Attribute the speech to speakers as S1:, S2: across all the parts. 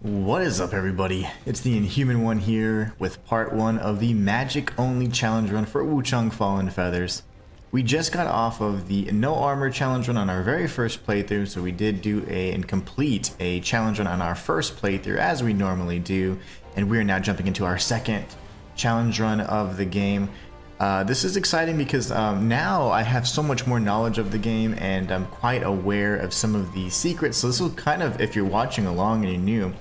S1: What is up, everybody? It's the Inhuman one here with part 1 of the magic only challenge run for Wuchang Fallen Feathers. We just got off of the no armor challenge run on our very first playthrough, so we did do and complete a challenge run on our first playthrough as we normally do, and we are now jumping into our second challenge run of the game. This is exciting because now I have so much more knowledge of the game and I'm quite aware of some of the secrets, so this will kind of, if you're watching along and you're new,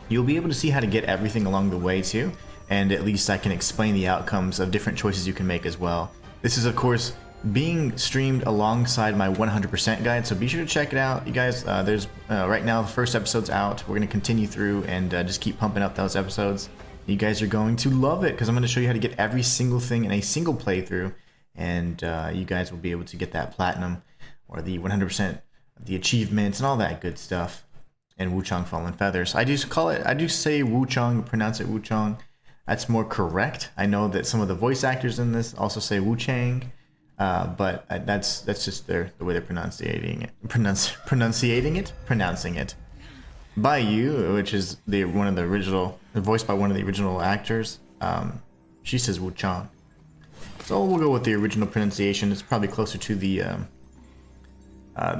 S1: you'll be able to see how to get everything along the way too, and at least I can explain the outcomes of different choices you can make as well. This is of course being streamed alongside my 100% guide, so be sure to check it out, you guys. There's right now the first episode's out. We're going to continue through and just keep pumping up those episodes. You guys are going to love it because I'm going to show you how to get every single thing in a single playthrough, and you guys will be able to get that platinum or the 100% of the achievements and all that good stuff. And Wuchang Fallen Feathers. I do say Wuchang, pronounce it Wuchang. That's more correct. I know that some of the voice actors in this also say Wuchang, but that's just the way they're pronouncing it. By you, which is voiced by one of the original actors. She says Wuchang. So we'll go with the original pronunciation. It's probably closer to the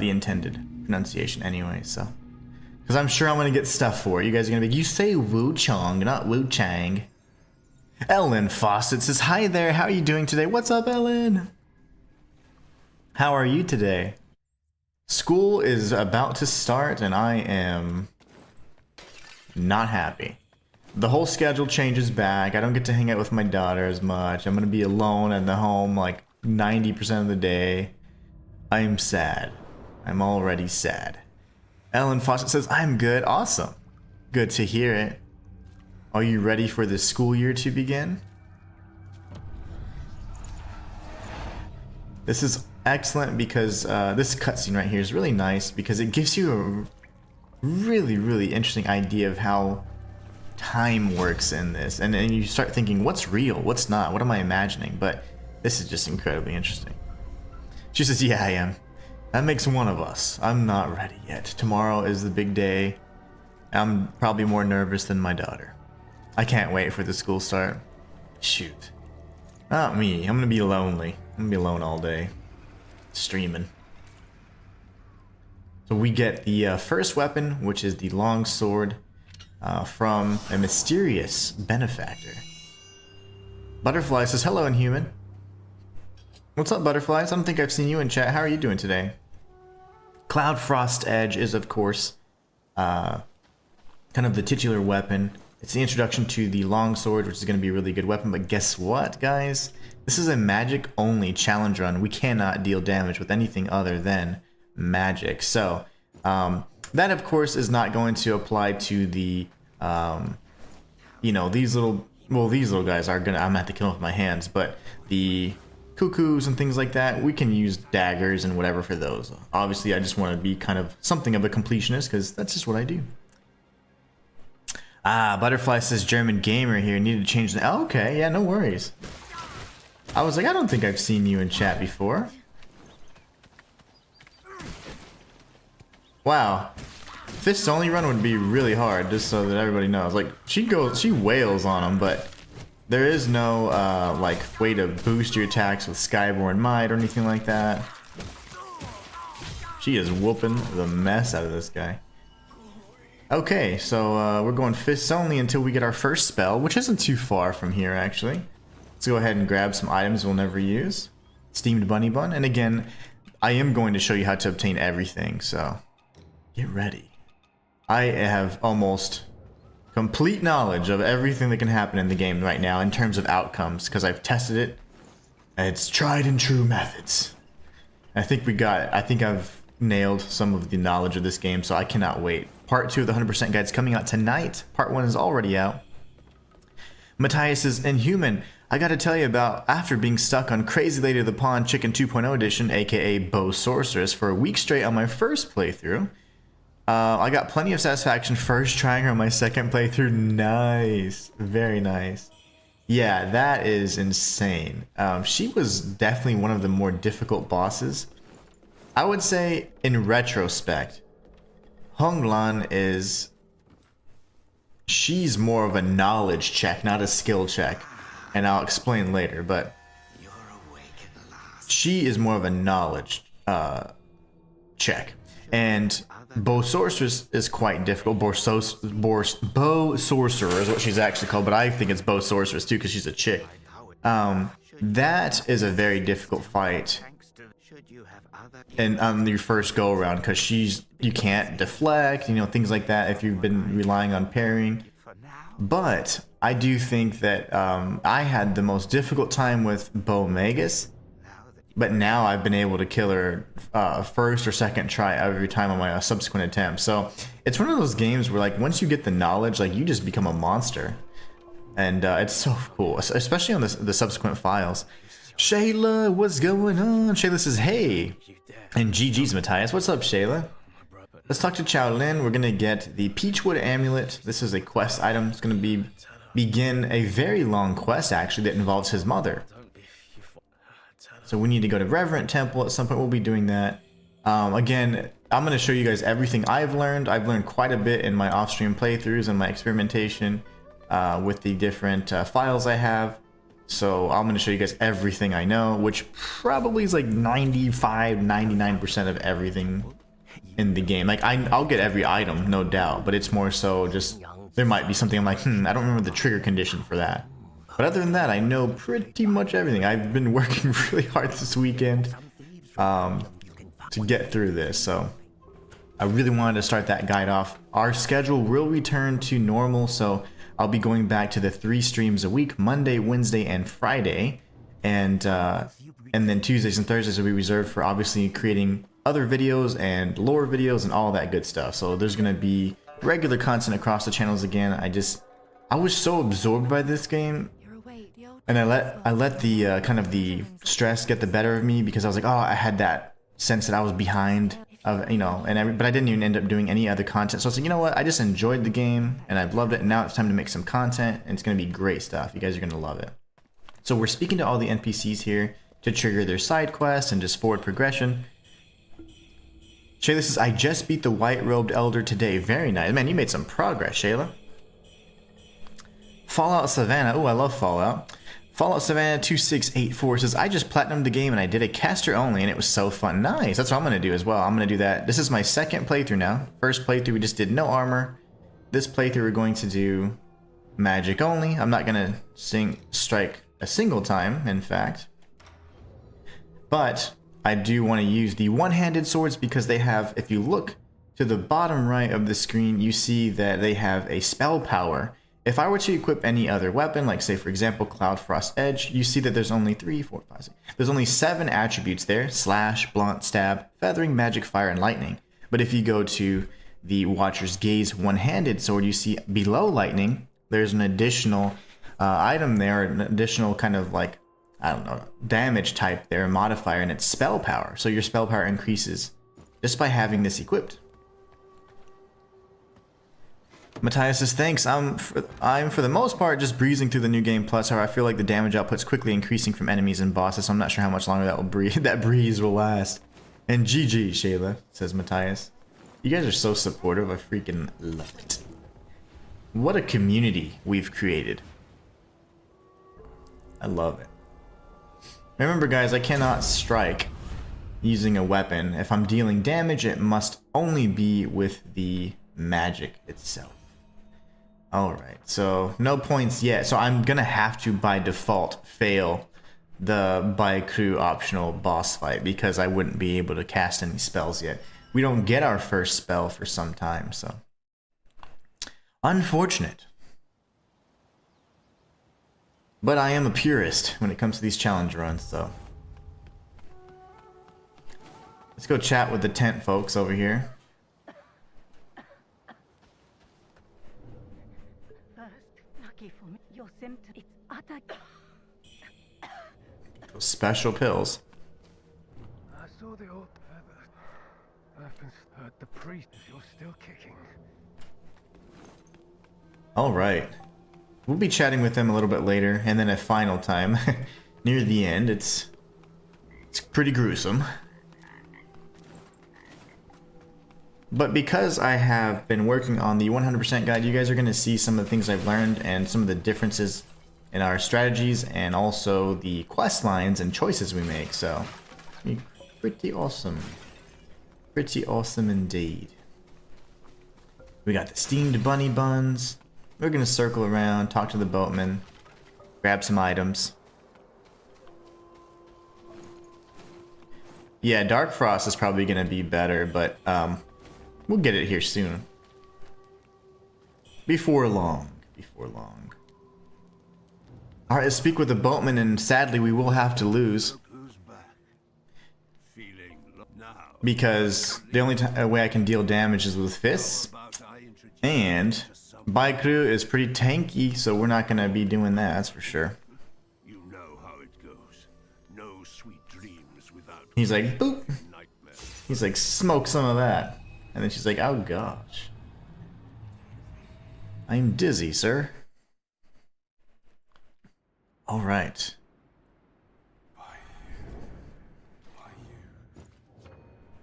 S1: intended pronunciation anyway. So. Because I'm sure I'm going to get stuff for it. You guys are going to be, you say Wuchang, not Wuchang. Ellen Fawcett says, hi there, how are you doing today? What's up, Ellen? How are you today? School is about to start and I am not happy. The whole schedule changes back. I don't get to hang out with my daughter as much. I'm going to be alone at the home like 90% of the day. I'm sad. I'm already sad. Ellen Fawcett says, I'm good. Awesome. Good to hear it. Are you ready for the school year to begin? This is excellent because this cutscene right here is really nice because it gives you a really interesting idea of how time works in this. And then you start thinking, what's real? What's not? What am I imagining? But this is just incredibly interesting. She says, yeah, I am. That makes one of us. I'm not ready yet. Tomorrow is the big day. I'm probably more nervous than my daughter. I can't wait for the school start. Shoot. Not me. I'm gonna be lonely. I'm gonna be alone all day. Streaming. So we get the first weapon, which is the long sword from a mysterious benefactor. Butterfly says, hello, Inhuman. What's up, Butterflies? I don't think I've seen you in chat. How are you doing today? Cloud Frost Edge is, of course, kind of the titular weapon. It's the introduction to the longsword, which is going to be a really good weapon. But guess what, guys? This is a magic-only challenge run. We cannot deal damage with anything other than magic. So that, of course, is not going to apply to the, you know, these little guys are gonna. I'm gonna have to kill them with my hands, but the cuckoos and things like that, we can use daggers and whatever for those. Obviously, I just want to be kind of something of a completionist because that's just what I do. Butterfly says German gamer here, need to change the... Oh, okay, yeah, no worries. I was like, I don't think I've seen you in chat before. Wow. Fist only run would be really hard, just so that everybody knows. Like, she wails on them, but there is no, like, way to boost your attacks with Skyborn Might or anything like that. She is whooping the mess out of this guy. Okay, so we're going fists only until we get our first spell, which isn't too far from here, actually. Let's go ahead and grab some items we'll never use. Steamed Bunny Bun. And again, I am going to show you how to obtain everything, so get ready. I have almost complete knowledge of everything that can happen in the game right now in terms of outcomes, because I've tested it, and it's tried and true methods. I think we got it. I think I've nailed some of the knowledge of this game, so I cannot wait. Part 2 of the 100% guide is coming out tonight. Part 1 is already out. Matthias is Inhuman. I gotta tell you about after being stuck on Crazy Lady of the Pond Chicken 2.0 edition, aka Bow Sorceress, for a week straight on my first playthrough. I got plenty of satisfaction first trying her on my second playthrough. Nice. Very nice. Yeah, that is insane. She was definitely one of the more difficult bosses. I would say, in retrospect, Honglan is she's more of a knowledge check, not a skill check. And I'll explain later, but she is more of a knowledge check. And Bow Sorceress is quite difficult. Bow Sorcerer is what she's actually called, but I think it's Bow Sorceress too because she's a chick. That is a very difficult fight. And on your first go around, because you can't deflect, you know, things like that if you've been relying on parrying. But I do think that I had the most difficult time with Bo Magus, but now I've been able to kill her first or second try every time on my subsequent attempt. So it's one of those games where, like, once you get the knowledge, like, you just become a monster, and it's so cool, especially on the subsequent files. Shayla, what's going on? Shayla says, hey. And GG's Matthias. What's up, Shayla? Let's talk to Chow Lin. We're going to get the Peachwood Amulet. This is a quest item. It's going to begin a very long quest, actually, that involves his mother. So we need to go to Reverent Temple at some point. We'll be doing that. Again, I'm going to show you guys everything I've learned. I've learned quite a bit in my off-stream playthroughs and my experimentation with the different files I have. So I'm going to show you guys everything I know, which probably is like 95-99% of everything in the game. Like, I'll get every item, no doubt, but it's more so just there might be something I'm like, I don't remember the trigger condition for that. But other than that, I know pretty much everything. I've been working really hard this weekend to get through this, so I really wanted to start that guide off. Our schedule will return to normal, so I'll be going back to the 3 streams a week, Monday, Wednesday, and Friday, and then Tuesdays and Thursdays will be reserved for obviously creating other videos and lore videos and all that good stuff. So there's gonna be regular content across the channels again. I was so absorbed by this game, and I let the kind of the stress get the better of me, because I was like, oh, I had that sense that I was behind. You know, but I didn't even end up doing any other content. So I was like, you know what? I just enjoyed the game and I've loved it. And now it's time to make some content, and it's going to be great stuff. You guys are going to love it. So we're speaking to all the NPCs here to trigger their side quests and just forward progression. Shayla says, I just beat the white-robed elder today. Very nice. Man, you made some progress, Shayla. Fallout Savannah. Oh, I love Fallout. Fallout Savannah 2684 says, I just platinumed the game and I did a caster only and it was so fun. Nice. That's what I'm going to do as well. I'm going to do that. This is my second playthrough now. First playthrough we just did no armor. This playthrough we're going to do magic only. I'm not going to strike a single time, in fact. But I do want to use the one-handed swords because they have, if you look to the bottom right of the screen, you see that they have a spell power. If I were to equip any other weapon, like say for example Cloud Frost Edge, you see that there's only 3, 4, 5, 6. There's only 7 attributes there: slash, blunt, stab, feathering, magic, fire, and lightning. But if you go to the Watcher's Gaze one-handed sword, you see below lightning, there's an additional item there, an additional kind of like, I don't know, damage type there, modifier, and it's spell power. So your spell power increases just by having this equipped. Matthias says, thanks. I'm for the most part just breezing through the new game plus. However, I feel like the damage output's quickly increasing from enemies and bosses, so I'm not sure how much longer that breeze will last. And GG, Shayla, says Matthias. You guys are so supportive. I freaking love it. What a community we've created. I love it. Remember, guys, I cannot strike using a weapon. If I'm dealing damage, it must only be with the magic itself. Alright, so no points yet. So I'm gonna have to, by default, fail the by crew optional boss fight because I wouldn't be able to cast any spells yet. We don't get our first spell for some time, so unfortunate. But I am a purist when it comes to these challenge runs, so let's go chat with the tent folks over here. Those special pills.
S2: I saw the old heard the priest. You're still kicking.
S1: All right. We'll be chatting with them a little bit later, and then a final time near the end. It's pretty gruesome. But because I have been working on the 100% guide, you guys are going to see some of the things I've learned and some of the differences in our strategies and also the quest lines and choices we make. So, pretty awesome. Pretty awesome indeed. We got the steamed bunny buns. We're going to circle around, talk to the boatman, grab some items. Yeah, Dark Frost is probably going to be better, but we'll get it here soon. Before long. Before long. Alright, let's speak with the boatman, and sadly we will have to lose. Because the only way I can deal damage is with fists. And Baikru is pretty tanky, so we're not going to be doing that, that's for sure.
S3: You know how it goes. No sweet dreams without.
S1: He's like, boop. He's like, smoke some of that. And then she's like, oh gosh. I'm dizzy, sir. Alright.
S4: By you.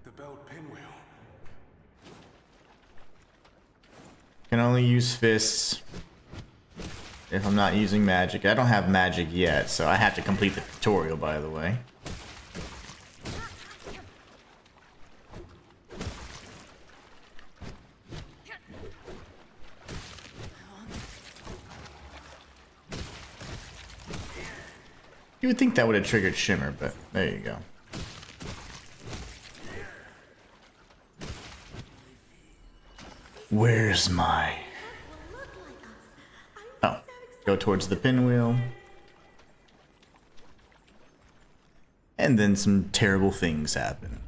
S4: The belt pinwheel.
S1: Can only use fists if I'm not using magic. I don't have magic yet, so I have to complete the tutorial, by the way. You would think that would have triggered Shimmer, but there you go. Where's my... Oh, go towards the pinwheel. And then some terrible things happen.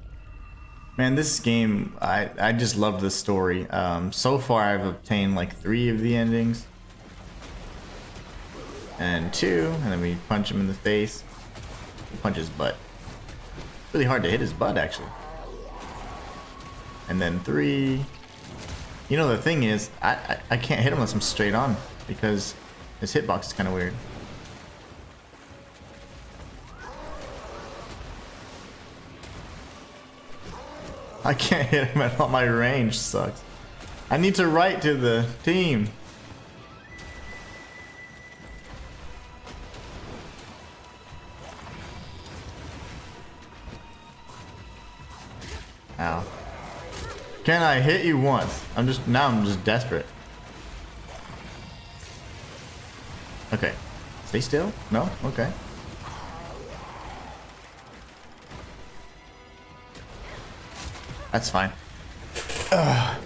S1: Man, this game, I just love the story. So far I've obtained like 3 of the endings. And 2, and then we punch him in the face. We punch his butt. Really hard to hit his butt, actually. And then 3. You know, the thing is, I can't hit him unless I'm straight on, because his hitbox is kind of weird. I can't hit him at all. My range sucks. I need to write to the team. Ow. Can I hit you once? I'm just desperate. Okay. Stay still? No? Okay. That's fine. Ugh.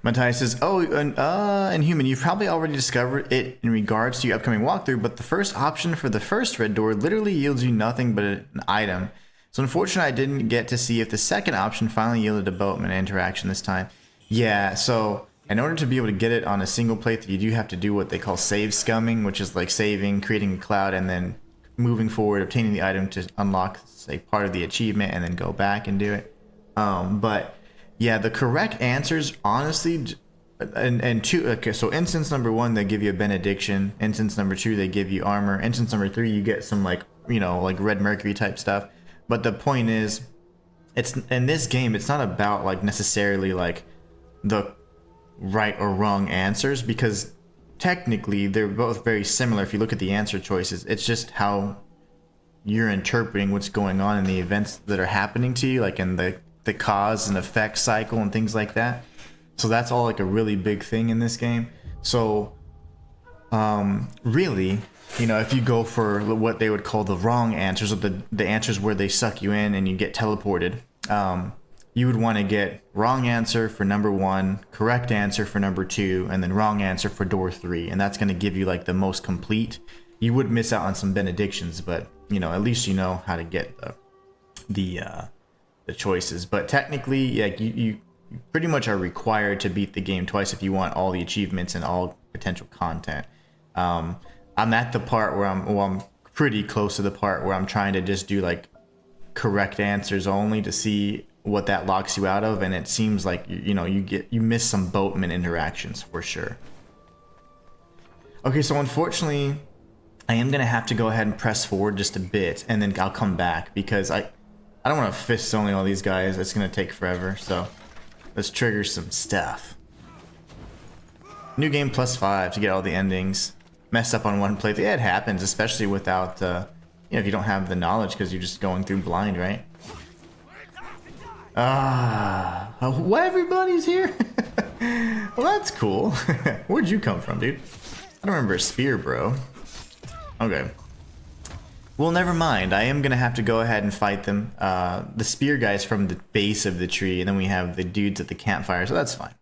S1: Matthias says, oh, Inhuman, you've probably already discovered it in regards to your upcoming walkthrough, but the first option for the first red door literally yields you nothing but an item. So unfortunately, I didn't get to see if the second option finally yielded a boatman interaction this time. Yeah, so in order to be able to get it on a single playthrough, you do have to do what they call save scumming, which is like saving, creating a cloud, and then moving forward, obtaining the item to unlock, say, part of the achievement, and then go back and do it. But yeah, the correct answers, honestly, and two. Okay, so instance number 1, they give you a benediction. Instance number 2, they give you armor. Instance number 3, you get some like red mercury type stuff. But the point is, it's in this game, it's not about like necessarily like the right or wrong answers, because technically they're both very similar. If you look at the answer choices, it's just how you're interpreting what's going on in the events that are happening to you, like in the cause and effect cycle and things like that. So that's all like a really big thing in this game. So really, if you go for what they would call the wrong answers, or the answers where they suck you in and you get teleported, you would want to get wrong answer for number 1, correct answer for number 2, and then wrong answer for door 3, and that's going to give you like the most complete. You would miss out on some benedictions, but at least you know how to get the choices. But technically, yeah, you pretty much are required to beat the game twice if you want all the achievements and all potential content. I'm at the part where I'm pretty close to the part where I'm trying to just do like correct answers only to see what that locks you out of, and it seems like you miss some boatman interactions for sure. Okay, so unfortunately I am gonna have to go ahead and press forward just a bit, and then I'll come back, because I I don't want to fist only all these guys. It's gonna take forever. So let's trigger some stuff. New game +5 to get all the endings. Messed up on one playthrough. Yeah, it happens, especially without, you know, if you don't have the knowledge because you're just going through blind, right? Well, everybody's here. Well, that's cool. Where'd you come from, dude? I don't remember a spear, bro. Okay. Well, never mind. I am gonna have to go ahead and fight them. The spear guys from the base of the tree, and then we have the dudes at the campfire, so that's fine.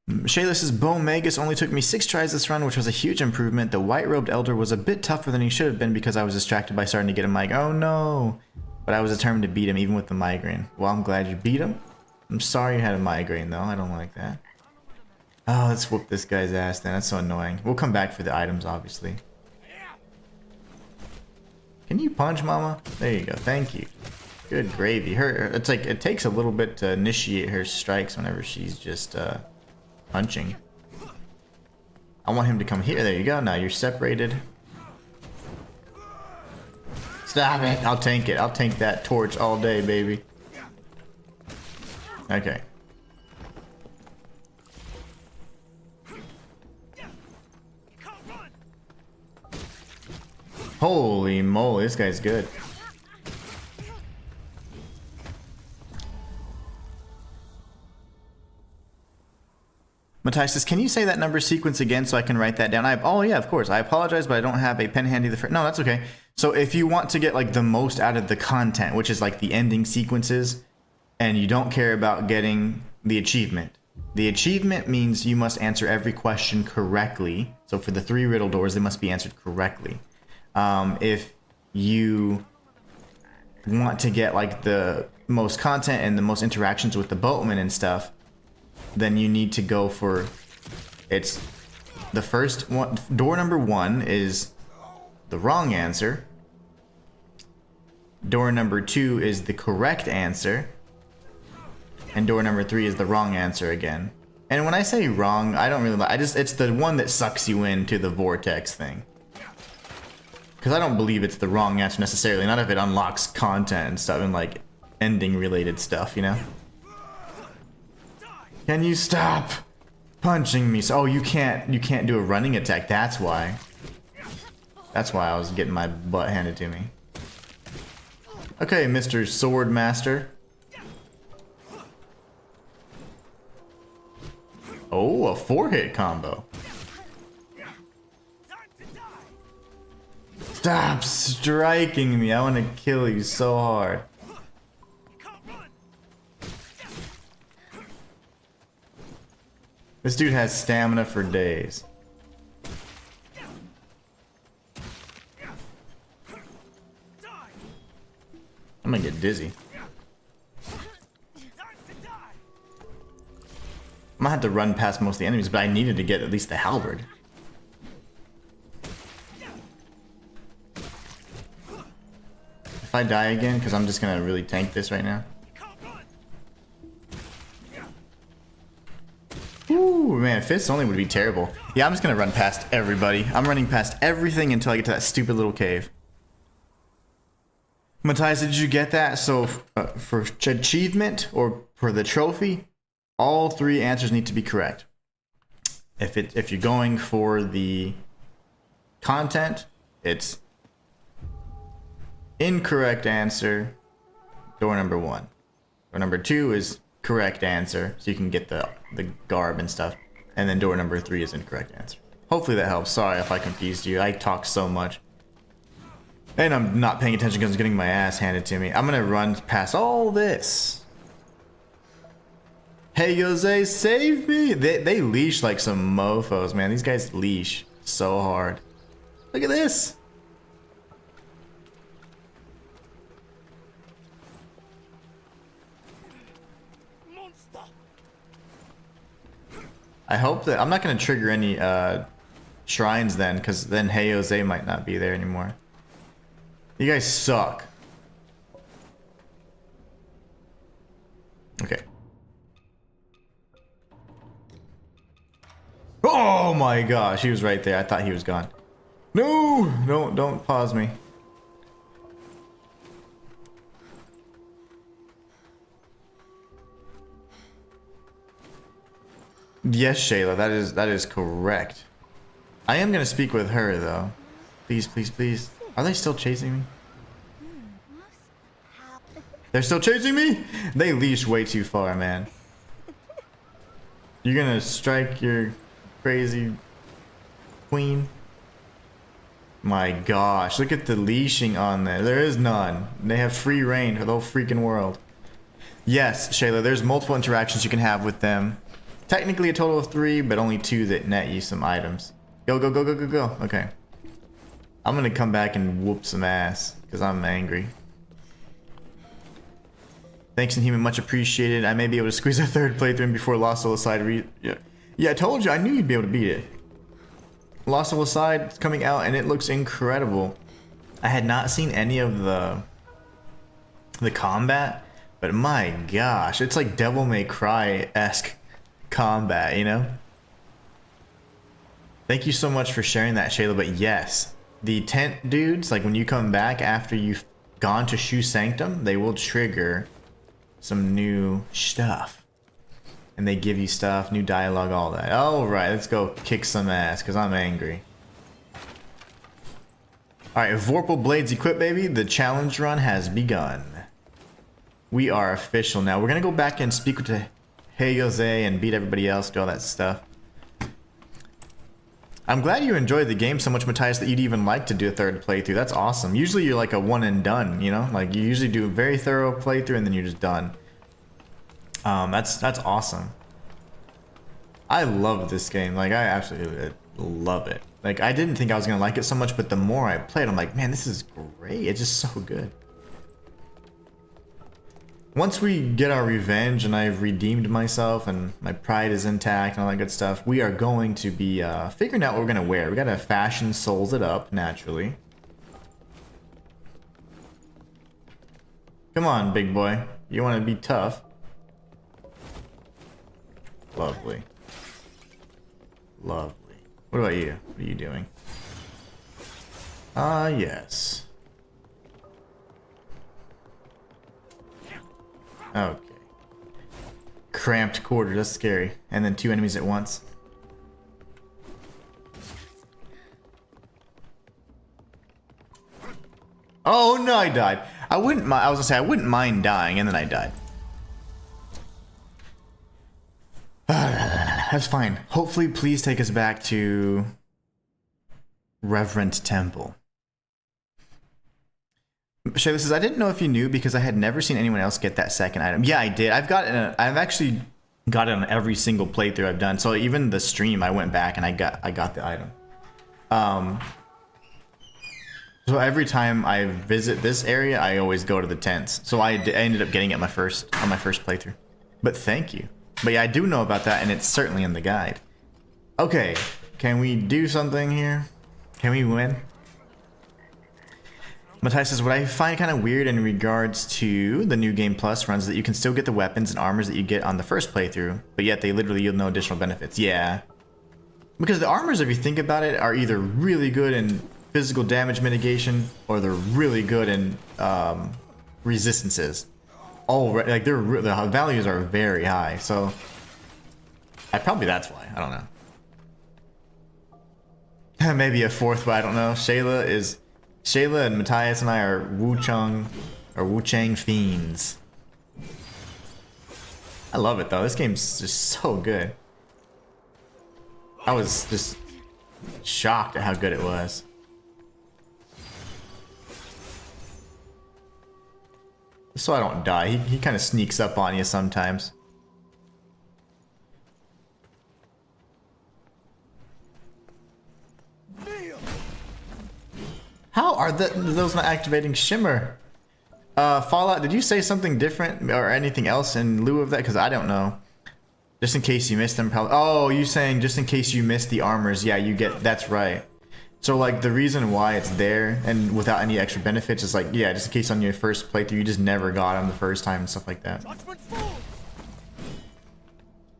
S1: Shayla says, Bo Magus only took me 6 tries this run, which was a huge improvement. The white-robed elder was a bit tougher than he should have been because I was distracted by starting to get a migraine. Oh no! But I was determined to beat him even with the migraine. Well, I'm glad you beat him. I'm sorry you had a migraine though. I don't like that. Oh, let's whoop this guy's ass then. That's so annoying. We'll come back for the items, obviously. Can you punch, mama? There you go. Thank you. Good gravy. It's like, it takes a little bit to initiate her strikes whenever she's just, punching. I want him to come here. There you go. Now you're separated. Stop it. I'll tank it. I'll tank that torch all day, baby. Okay. Holy moly, this guy's good. Matthias says, can you say that number sequence again so I can write that down? Oh yeah, of course. I apologize, but I don't have a pen handy. No, that's okay. So if you want to get like the most out of the content, which is like the ending sequences, and you don't care about getting the achievement means you must answer every question correctly. So for the 3 riddle doors, they must be answered correctly. If you want to get like the most content and the most interactions with the boatman and stuff, then you need to go for, it's the first one. Door number 1 is the wrong answer. Door number 2 is the correct answer. And door number 3 is the wrong answer again. And when I say wrong, I don't really like, it's the one that sucks you into the vortex thing. Because I don't believe it's the wrong answer necessarily, not if it unlocks content and stuff and like ending related stuff, you know? Can you stop punching me? So, oh, you can't do a running attack. That's why. That's why I was getting my butt handed to me. Okay, Mr. Sword Master. Oh, a 4-hit combo. Stop striking me. I want to kill you so hard. This dude has stamina for days. I'm gonna get dizzy. I might have to run past most of the enemies, but I needed to get at least the halberd. If I die again, because I'm just gonna really tank this right now. Ooh, man, fists only would be terrible. Yeah, I'm just gonna run past everybody. I'm running past everything until I get to that stupid little cave. Matthias, did you get that? So, for achievement or for the trophy, all 3 answers need to be correct. If you're going for the content, it's incorrect answer, door number 1. Door number 2 is correct answer, so you can get the garb and stuff. And then door number 3 is incorrect answer. Hopefully that helps. Sorry if I confused you. I talk so much. And I'm not paying attention because I'm getting my ass handed to me. I'm gonna run past all this. Hey Jose, save me! They leash like some mofos, man. These guys leash so hard. Look at this! I hope that I'm not gonna trigger any shrines then, because then Hey Jose might not be there anymore. You guys suck. Okay. Oh my gosh, he was right there. I thought he was gone. No, don't pause me. Yes, Shayla, that is correct. I am gonna speak with her though. Please, please, please. Are they still chasing me? They're still chasing me? They leash way too far, man. You're gonna strike your crazy queen? My gosh, look at the leashing on there. There is none. They have free reign for the whole freaking world. Yes, Shayla, there's multiple interactions you can have with them. Technically a total of 3, but only 2 that net you some items. Go, go, go, go, go, go. Okay. I'm gonna come back and whoop some ass, because I'm angry. Thanks, Inhuman, much appreciated. I may be able to squeeze a 3rd playthrough in before Lost Soul Aside yeah, I told you, I knew you'd be able to beat it. Lost Soul Aside is coming out and it looks incredible. I had not seen any of the combat, but my gosh, it's like Devil May Cry-esque combat, you know? Thank you so much for sharing that, Shayla, but yes, the tent dudes, like when you come back after you've gone to Shu Sanctum, they will trigger some new stuff. And they give you stuff, new dialogue, all that. Alright, let's go kick some ass, because I'm angry. Alright, Vorpal Blades equipped, baby. The challenge run has begun. We are official now. We're going to go back and speak with Hey Jose and beat everybody else, do all that stuff. I'm glad you enjoyed the game so much, Matthias, that you'd even like to do a 3rd playthrough. That's awesome. Usually you're like a one and done, you know? Like you usually do a very thorough playthrough and then you're just done. That's awesome. I love this game. Like I absolutely love it. Like I didn't think I was gonna like it so much, but the more I played, I'm like, man, this is great. It's just so good. Once we get our revenge and I've redeemed myself and my pride is intact and all that good stuff, we are going to be figuring out what we're gonna wear. We gotta fashion souls it up naturally. Come on, big boy. You want to be tough. Lovely. Lovely. What about you? What are you doing? Yes. Okay. Cramped quarters, that's scary. And then 2 enemies at once. Oh no, I died. I was gonna say I wouldn't mind dying, and then I died. That's fine. Hopefully, please take us back to Reverend Temple. Shayla says, I didn't know if you knew because I had never seen anyone else get that 2nd item. Yeah, I did. I've actually got it on every single playthrough I've done. So even the stream, I went back and I got the item. So every time I visit this area, I always go to the tents. So I ended up getting it on my first playthrough. But thank you. But yeah, I do know about that, and it's certainly in the guide. Okay, can we do something here? Can we win? Matthias says, what I find kind of weird in regards to the New Game Plus runs is that you can still get the weapons and armors that you get on the first playthrough, but yet they literally yield no additional benefits. Yeah. Because the armors, if you think about it, are either really good in physical damage mitigation, or they're really good in resistances. Oh, like the values are very high, so probably that's why. I don't know. Maybe a 4th, but I don't know. Shayla and Matthias and I are Wuchang fiends. I love it though. This game's just so good. I was just shocked at how good it was. So I don't die. He kind of sneaks up on you sometimes. How are those not activating Shimmer? Fallout, did you say something different or anything else in lieu of that? Because I don't know. Just in case you missed them, probably. Oh, you saying just in case you missed the armors? Yeah, you get. That's right. So like the reason why it's there and without any extra benefits is like, yeah, just in case on your first playthrough you just never got them the first time and stuff like that.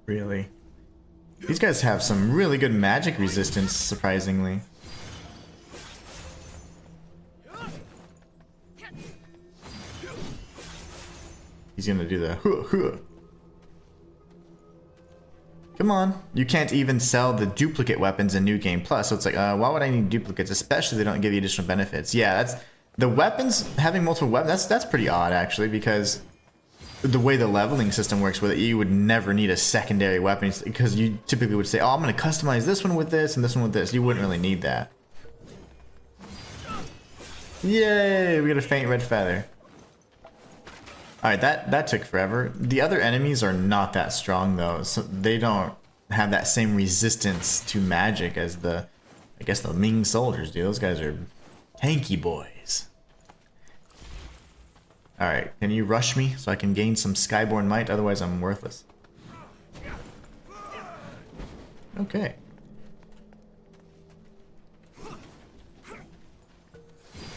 S1: Really? These guys have some really good magic resistance, surprisingly. He's gonna do the huh, huh. Come on. You can't even sell the duplicate weapons in New Game Plus. So it's like, why would I need duplicates? Especially if they don't give you additional benefits. Yeah, that's the weapons, having multiple weapons, that's pretty odd actually, because the way the leveling system works with it, you would never need a secondary weapon because you typically would say, oh, I'm going to customize this one with this and this one with this. You wouldn't really need that. Yay, we got a faint red feather. Alright, that took forever. The other enemies are not that strong though, so they don't have that same resistance to magic as the, I guess, the Ming soldiers do. Those guys are tanky boys. Alright, can you rush me so I can gain some Skyborn might? Otherwise I'm worthless. Okay.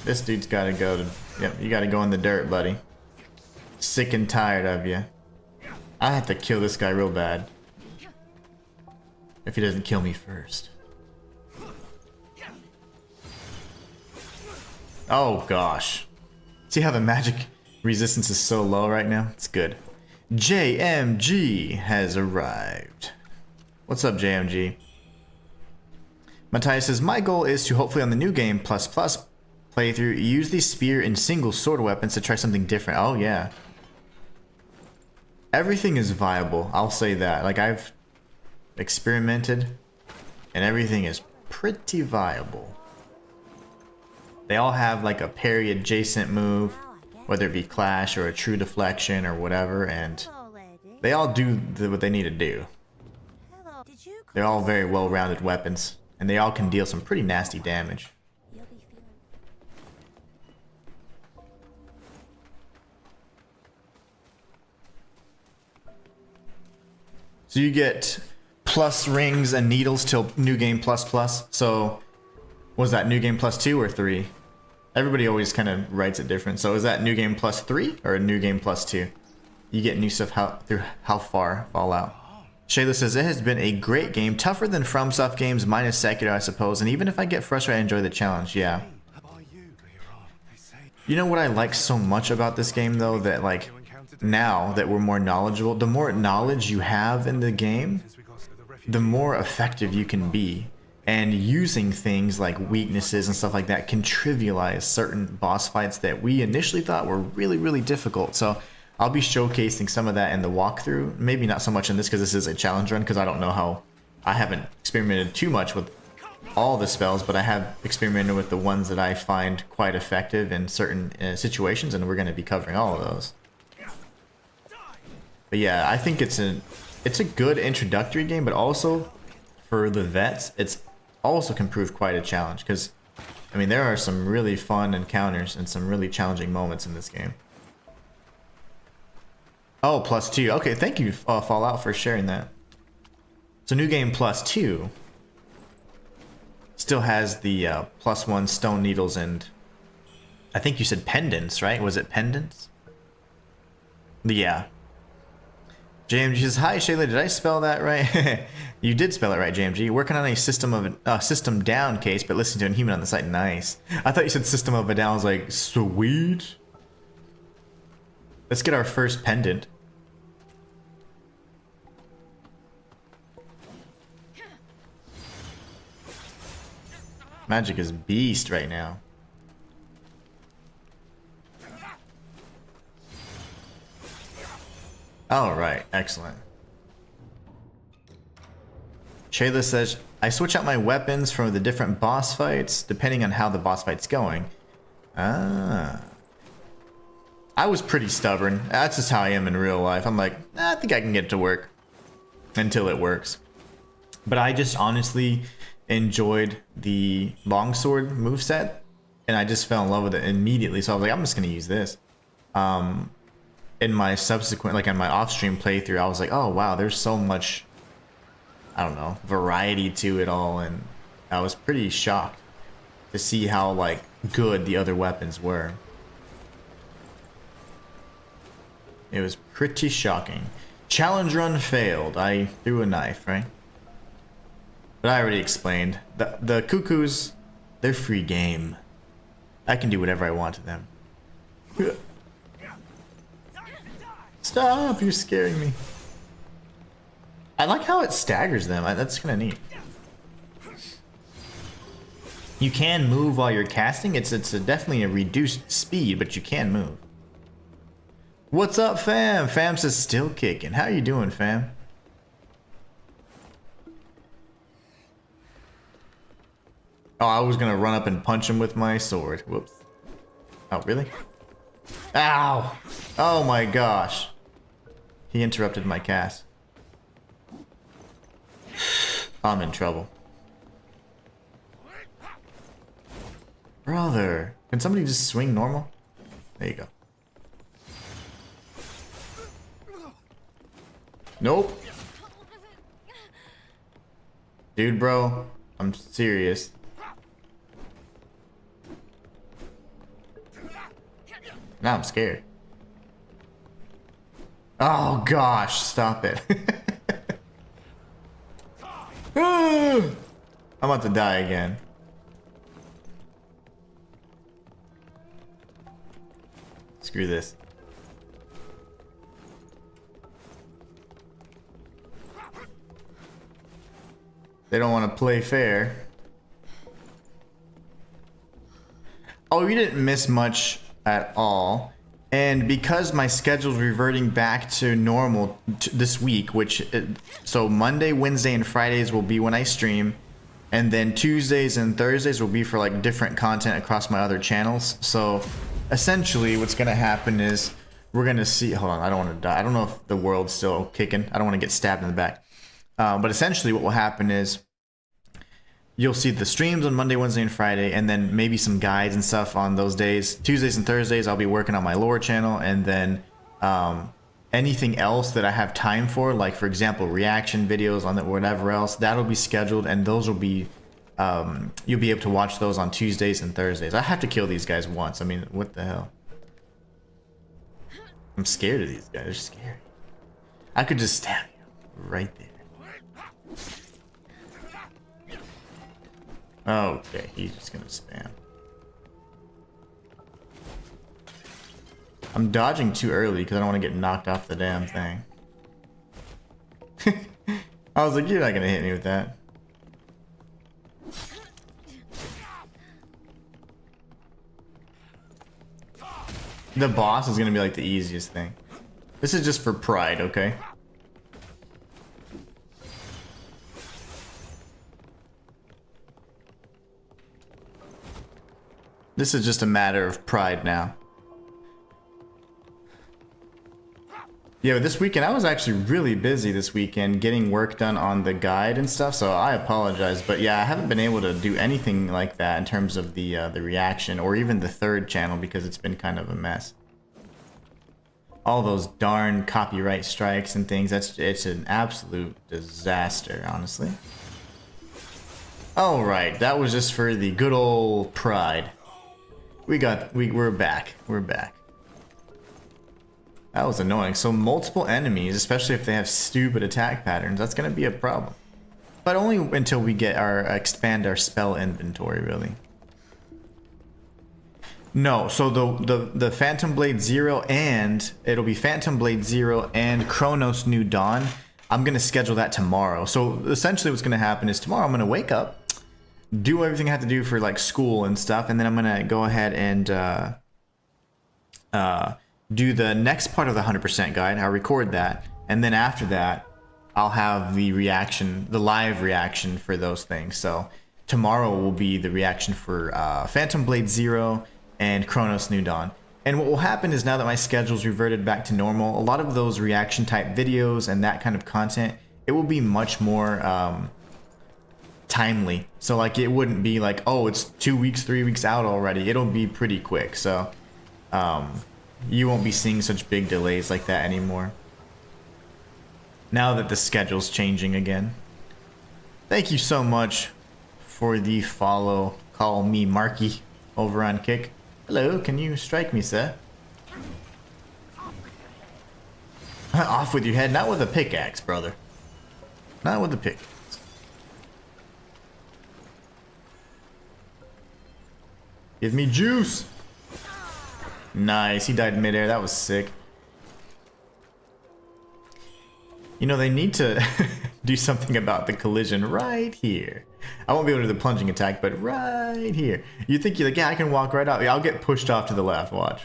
S1: This dude's gotta go to... Yep, you gotta go in the dirt, buddy. Sick and tired of you. I have to kill this guy real bad. If he doesn't kill me first. Oh gosh. See how the magic resistance is so low right now? It's good. JMG has arrived. What's up, JMG? Matthias says, my goal is to hopefully on the New Game Plus playthrough use the spear and single sword weapons to try something different. Oh yeah. Everything is viable, I'll say that. Like, I've experimented and everything is pretty viable. They all have like a parry adjacent move, whether it be clash or a true deflection or whatever, and they all do what they need to do. They're all very well-rounded weapons, and they all can deal some pretty nasty damage. So you get plus rings and needles till New Game Plus Plus. So was that New Game Plus 2 or 3? Everybody always kind of writes it different. So is that New Game Plus 3 or New Game Plus 2? You get new stuff through how far Fallout. Shayla says, it has been a great game. Tougher than FromSoft games minus Sekiro, I suppose. And even if I get frustrated, I enjoy the challenge. Yeah. You know what I like so much about this game though? That like now that we're more knowledgeable, the more knowledge you have in the game, the more effective you can be. And using things like weaknesses and stuff like that can trivialize certain boss fights that we initially thought were really, really difficult. So I'll be showcasing some of that in the walkthrough. Maybe not so much in this because this is a challenge run, because I don't know how... I haven't experimented too much with all the spells, but I have experimented with the ones that I find quite effective in certain situations, and we're going to be covering all of those. But yeah, I think it's a good introductory game, but also for the vets, it's also can prove quite a challenge, because I mean there are some really fun encounters and some really challenging moments in this game. Oh, plus 2. Okay, thank you, Fallout, for sharing that. So New Game Plus 2 still has the +1 stone needles and I think you said pendants, right? Was it pendants? Yeah. JMG says, hi Shayla, did I spell that right? You did spell it right, JMG. Working on a system down case, but listening to Inhuman on the site. Nice. I thought you said system of a down. I was like, sweet. Let's get our first pendant. Magic is beast right now. Alright, excellent. Shayla says, I switch out my weapons for the different boss fights depending on how the boss fight's going. Ah. I was pretty stubborn. That's just how I am in real life. I'm like, I think I can get it to work. Until it works. But I just honestly enjoyed the longsword moveset. And I just fell in love with it immediately. So I was like, I'm just going to use this. In my subsequent, like on my off-stream playthrough, I was like, oh wow, there's so much, I don't know, variety to it all. And I was pretty shocked to see how like good the other weapons were. It was pretty shocking. Challenge run failed. I threw a knife, right? But I already explained. The cuckoos, they're free game. I can do whatever I want to them. Stop, you're scaring me. I like how it staggers them. That's kind of neat. You can move while you're casting. It's definitely a reduced speed, but you can move. What's up, fam? Fam says still kicking. How you doing, fam? Oh, I was gonna run up and punch him with my sword. Whoops. Oh, really? Ow! Oh my gosh. He interrupted my cast. I'm in trouble. Brother, can somebody just swing normal? There you go. Nope. Dude, bro, I'm serious. Now I'm scared. Oh gosh, stop it. I'm about to die again. Screw this. They don't want to play fair. Oh, you didn't miss much at all. And because my schedule's reverting back to normal this week, so Monday, Wednesday, and Fridays will be when I stream. And then Tuesdays and Thursdays will be for like different content across my other channels. So essentially what's going to happen is we're going to see, hold on, I don't want to die. I don't know if the world's still kicking. I don't want to get stabbed in the back. But essentially what will happen is you'll see the streams on Monday, Wednesday, and Friday, and then maybe some guides and stuff on those days. Tuesdays and Thursdays, I'll be working on my lore channel, and then anything else that I have time for, like for example, reaction videos on whatever else, that'll be scheduled, and those will be, you'll be able to watch those on Tuesdays and Thursdays. I have to kill these guys once. I mean, what the hell? I'm scared of these guys. They're scary. I could just stab you right there. Okay, he's just gonna spam. I'm dodging too early because I don't want to get knocked off the damn thing. I was like, you're not gonna hit me with that. The boss is gonna be like the easiest thing. This is just for pride, okay? This is just a matter of pride now. Yeah, but this weekend, I was actually really busy this weekend getting work done on the guide and stuff, so I apologize. But yeah, I haven't been able to do anything like that in terms of the reaction or even the third channel because it's been kind of a mess. All those darn copyright strikes and things, it's an absolute disaster, honestly. Alright, that was just for the good old pride. We're back. We're back. That was annoying. So multiple enemies, especially if they have stupid attack patterns, that's gonna be a problem. But only until we get expand our spell inventory, really. No, so the Phantom Blade 0 and it'll be Phantom Blade 0 and Chronos New Dawn. I'm gonna schedule that tomorrow. So essentially what's gonna happen is tomorrow I'm gonna wake up, do everything I have to do for like school and stuff, and then I'm gonna go ahead and do the next part of the 100% guide. I'll record that, and then after that I'll have the reaction, the live reaction for those things. So tomorrow will be the reaction for Phantom Blade 0 and Chronos New Dawn. And what will happen is now that my schedule's reverted back to normal, a lot of those reaction type videos and that kind of content, it will be much more timely. So like it wouldn't be like, oh, it's 2 weeks, 3 weeks out already. It'll be pretty quick. So you won't be seeing such big delays like that anymore now that the schedule's changing again. Thank you so much for the follow. Call me Marky over on Kick. Hello, can you strike me, sir? Off with your head. Not with a pickaxe, brother. Not with a pickaxe. Give me juice. Nice, he died midair. That was sick. You know, they need to do something about the collision right here. I won't be able to do the plunging attack, but right here. You think you're like, yeah, I can walk right out. Yeah, I'll get pushed off to the left, watch.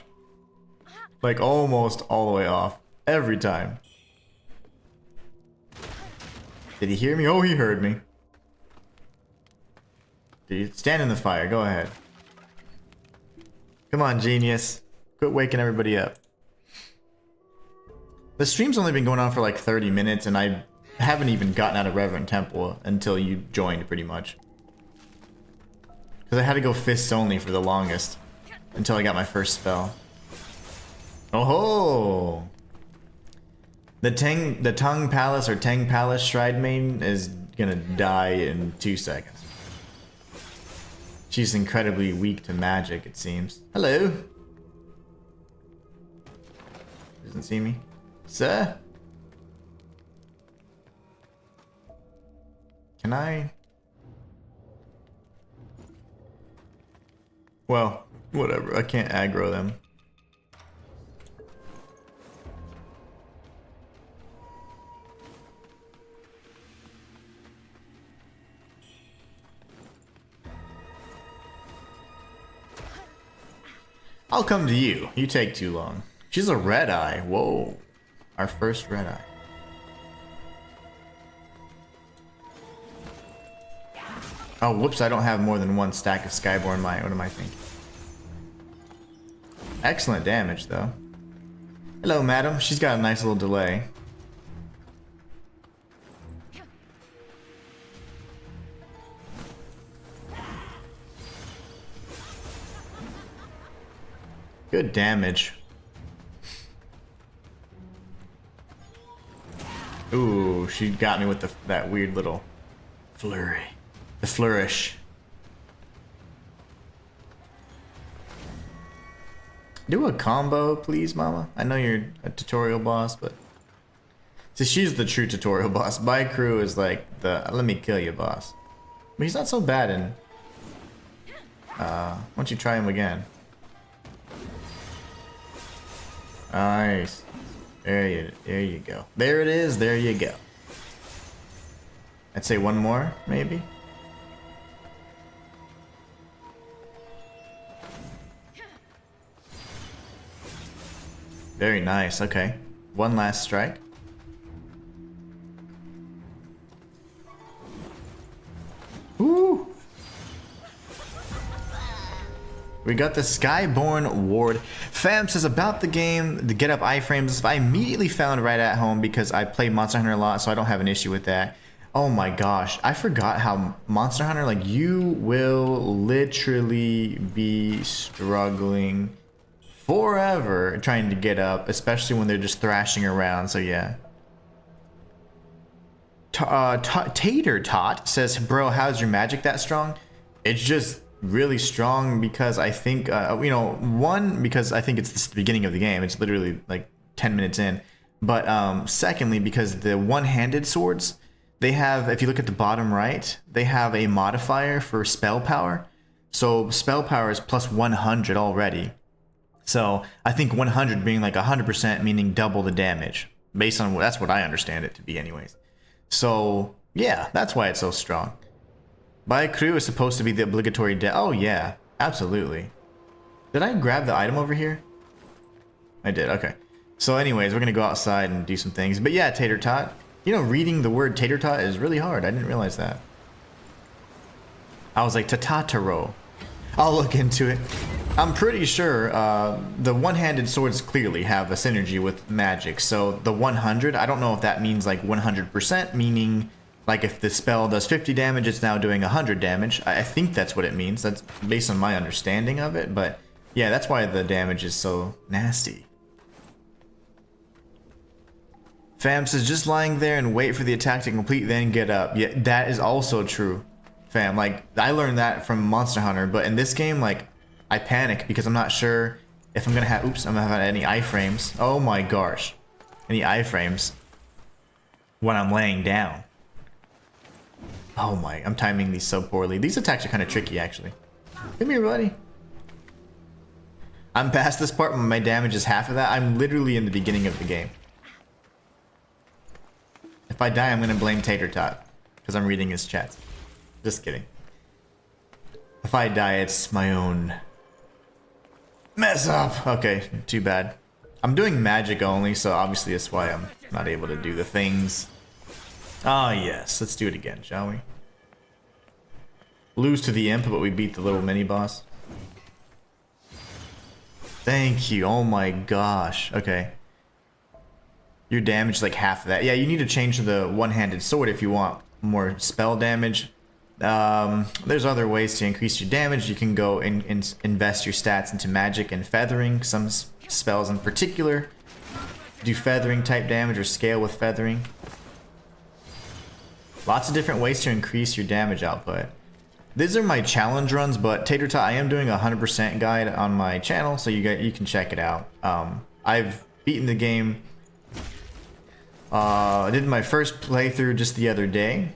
S1: Like almost all the way off. Every time. Did he hear me? Oh, he heard me. Dude, stand in the fire. Go ahead. Come on, genius. Quit waking everybody up. The stream's only been going on for like 30 minutes, and I haven't even gotten out of Reverend Temple until you joined, pretty much. Because I had to go fists only for the longest. Until I got my first spell. Oh ho! The Tongue Palace or Tang Palace Shrine Maiden is gonna die in 2 seconds. She's incredibly weak to magic, it seems. Hello? Doesn't see me. Sir? Can I? Well, whatever. I can't aggro them. I'll come to you. You take too long. She's a red eye. Whoa. Our first red eye. Oh, whoops. I don't have more than 1 stack of Skyborn Might. What am I thinking? Excellent damage, though. Hello, madam. She's got a nice little delay. Good damage. Ooh, she got me with that weird little flurry. The flourish. Do a combo, please, mama. I know you're a tutorial boss, but... See, she's the true tutorial boss. My crew is like the let me kill you boss. But he's not so bad in... why don't you try him again? Nice. There you go. There it is. There you go. I'd say one more, maybe. Very nice. Okay. One last strike. Woo! We got the Skyborn Ward. Fam says about the game, the get up iframes, I immediately found right at home because I play Monster Hunter a lot, so I don't have an issue with that. Oh my gosh, I forgot how Monster Hunter, like, you will literally be struggling forever trying to get up, especially when they're just thrashing around, so yeah. Tater Tot says, bro, how's your magic that strong? It's just really strong because I think, you know, one, because I think it's the beginning of the game. It's literally like 10 minutes in. But secondly, because the one-handed swords, they have, if you look at the bottom right, they have a modifier for spell power. So spell power is plus 100 already. So I think 100 being like 100%, meaning double the damage. Based on, that's what I understand it to be anyways. So yeah, that's why it's so strong. By crew is supposed to be the obligatory death. Oh yeah, absolutely. Did I grab the item over here? I did, okay. So anyways, we're gonna go outside and do some things. But yeah, Tater Tot. You know, reading the word Tater Tot is really hard. I didn't realize that. I was like, Tatataro. I'll look into it. I'm pretty sure the one-handed swords clearly have a synergy with magic. So the 100, I don't know if that means like 100%, meaning like if the spell does 50 damage, it's now doing 100 damage. I think that's what it means. That's based on my understanding of it. But yeah, that's why the damage is so nasty. Fam says, just lying there and wait for the attack to complete, then get up. Yeah, that is also true, fam. Like, I learned that from Monster Hunter, but in this game, like, I panic because I'm not sure if I'm gonna have, oops, I'm gonna have any iframes. Oh my gosh. Any iframes when I'm laying down. Oh my, I'm timing these so poorly. These attacks are kind of tricky, actually. Come here, buddy. I'm past this part when my damage is half of that. I'm literally in the beginning of the game. If I die, I'm gonna blame Tater Tot because I'm reading his chats. Just kidding. If I die, it's my own mess up. Okay, too bad. I'm doing magic only, so obviously that's why I'm not able to do the things. Ah, yes. Let's do it again, shall we? Lose to the imp, but we beat the little mini boss. Thank you. Oh my gosh. Okay. Your damage is like half of that. Yeah, you need to change to the one-handed sword if you want more spell damage. There's other ways to increase your damage. You can go and invest your stats into magic and feathering. Some spells in particular do feathering type damage or scale with feathering. Lots of different ways to increase your damage output. These are my challenge runs, but Tater Tot, I am doing a 100% guide on my channel, so you can check it out. I've beaten the game. I did my first playthrough just the other day,